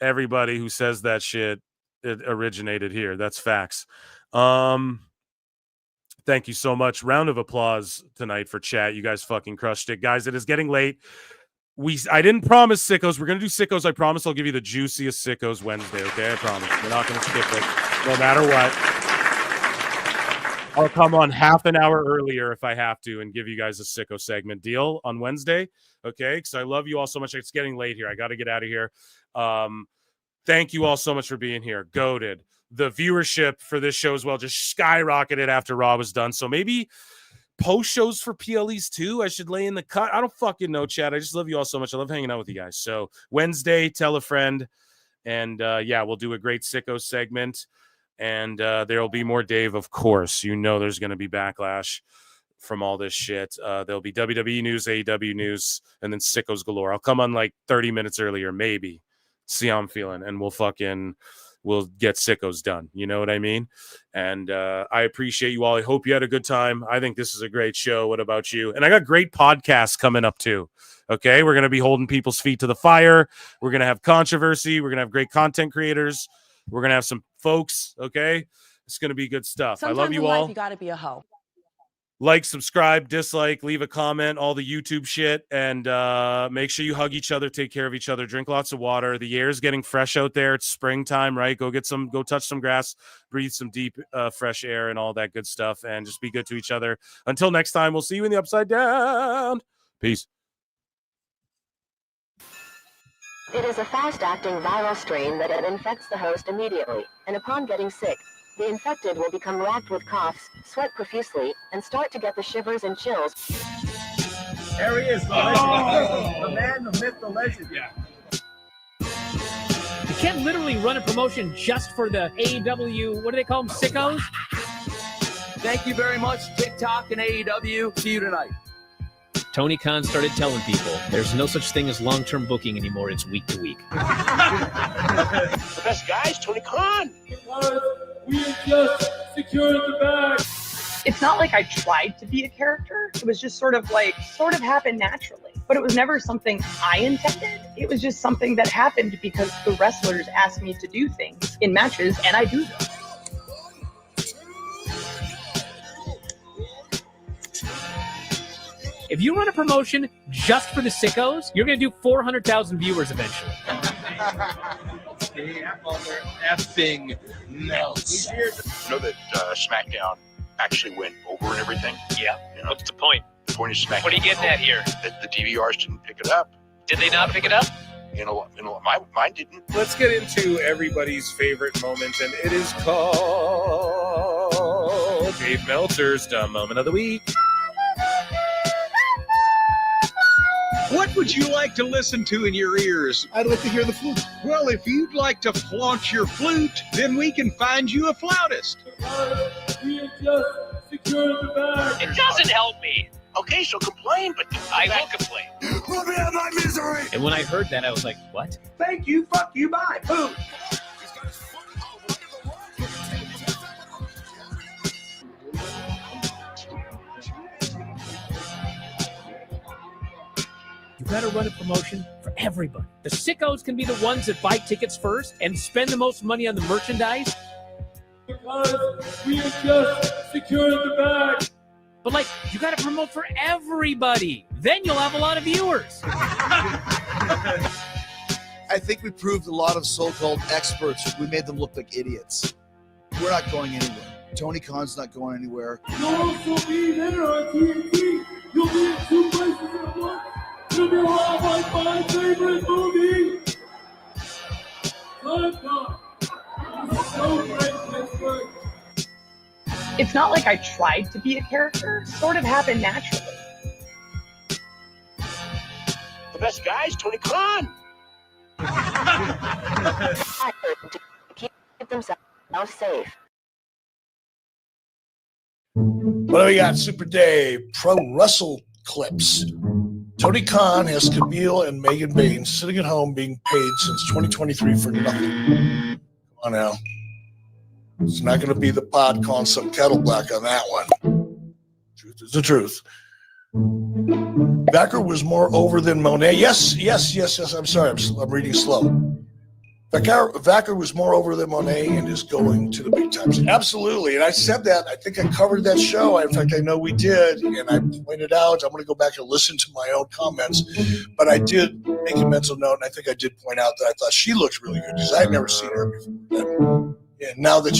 Everybody who says that shit, it originated here. That's facts. Thank you so much. Round of applause tonight for chat. You guys fucking crushed it. Guys, it is getting late. I didn't promise sickos. We're going to do sickos. I promise I'll give you the juiciest sickos Wednesday, okay? I promise. We're not going to skip it, no matter what. I'll come on half an hour earlier if I have to and give you guys a sicko segment deal on Wednesday, okay? Because I love you all so much. It's getting late here. I got to get out of here. Thank you all so much for being here. Goated. The viewership for this show as well just skyrocketed after Raw was done. So maybe post shows for PLEs too. I should lay in the cut. I don't fucking know, Chad. I just love you all so much. I love hanging out with you guys. So Wednesday, tell a friend. And yeah, we'll do a great sicko segment. And there will be more Dave, of course. There's going to be backlash from all this shit. There'll be WWE news, AEW news, and then sickos galore. I'll come on like 30 minutes earlier, maybe. See how I'm feeling. And we'll get sickos done. You know what I mean? And I appreciate you all. I hope you had a good time. I think this is a great show. What about you? And I got great podcasts coming up too. Okay. We're going to be holding people's feet to the fire. We're going to have controversy. We're going to have great content creators. We're going to have some folks. Okay. It's going to be good stuff. Sometimes I love you in all. life, you got to be a hoe. Like, subscribe, dislike, leave a comment, all the YouTube shit, and make sure you hug each other, take care of each other, drink lots of water. The air's getting fresh out there. It's springtime, right? Go touch some grass, breathe some deep, fresh air and all that good stuff, and just be good to each other. Until next time, we'll see you in the Upside Down. Peace. It is a fast-acting viral strain that infects the host immediately, and upon getting sick, the infected will become racked with coughs, sweat profusely, and start to get the shivers and chills. There he is, the legend. The man, the myth, the legend. Yeah. You can't literally run a promotion just for the AEW, what do they call them, sickos? Thank you very much, TikTok and AEW. See you tonight. Tony Khan started telling people there's no such thing as long-term booking anymore. It's week to week. The best guy is Tony Khan. We just secured the bag. It's not like I tried to be a character. It was just sort of happened naturally. But it was never something I intended. It was just something that happened because the wrestlers asked me to do things in matches, and I do them. If you run a promotion just for the sickos, you're going to do 400,000 viewers eventually. Mother effing Meltzer. You know that SmackDown actually went over and everything? Yeah. You know, What's the point? the point is SmackDown. What are you getting at here? That the DVRs didn't pick it up. Did they not pick it up? Mine didn't. Let's get into everybody's favorite moment, and it is called Dave Meltzer's Dumb Moment of the Week. What would you like to listen to in your ears? I'd like to hear the flute. Well, if you'd like to flaunt your flute, then we can find you a flautist. It doesn't help me. Okay, so complain, but I will complain. Let me have my misery. And when I heard that, I was like, what? Thank you, fuck you, bye. Boom. You gotta run a promotion for everybody. The sickos can be the ones that buy tickets first and spend the most money on the merchandise. Because we have just secured the bag. But like, you gotta promote for everybody. Then you'll have a lot of viewers. I think we proved a lot of so-called experts. We made them look like idiots. We're not going anywhere. Tony Khan's not going anywhere. You'll also be there on TNT. You'll be in 2 places at once. You'll be all like my favorite movie. Time God. It's so great, Pittsburgh. It's not like I tried to be a character. It sort of happened naturally. The best guys, Tony Khan. Keep themselves safe. What do we got? Super Dave, Pro Wrestle Clips. Tony Khan has Camille and Megan Baines sitting at home being paid since 2023 for nothing. Come on now. It's not going to be the pod calling some kettle black on that one. Truth is the truth. Vacker was more over than Monet. Yes. I'm sorry. I'm reading slow. Vacker was more over than Monet and is going to the big times. Absolutely. And I said that. I think I covered that show. In fact, I know we did. And I pointed out, I'm going to go back and listen to my own comments. But I did make a mental note. And I think I did point out that I thought she looked really good because I had never seen her before. And now that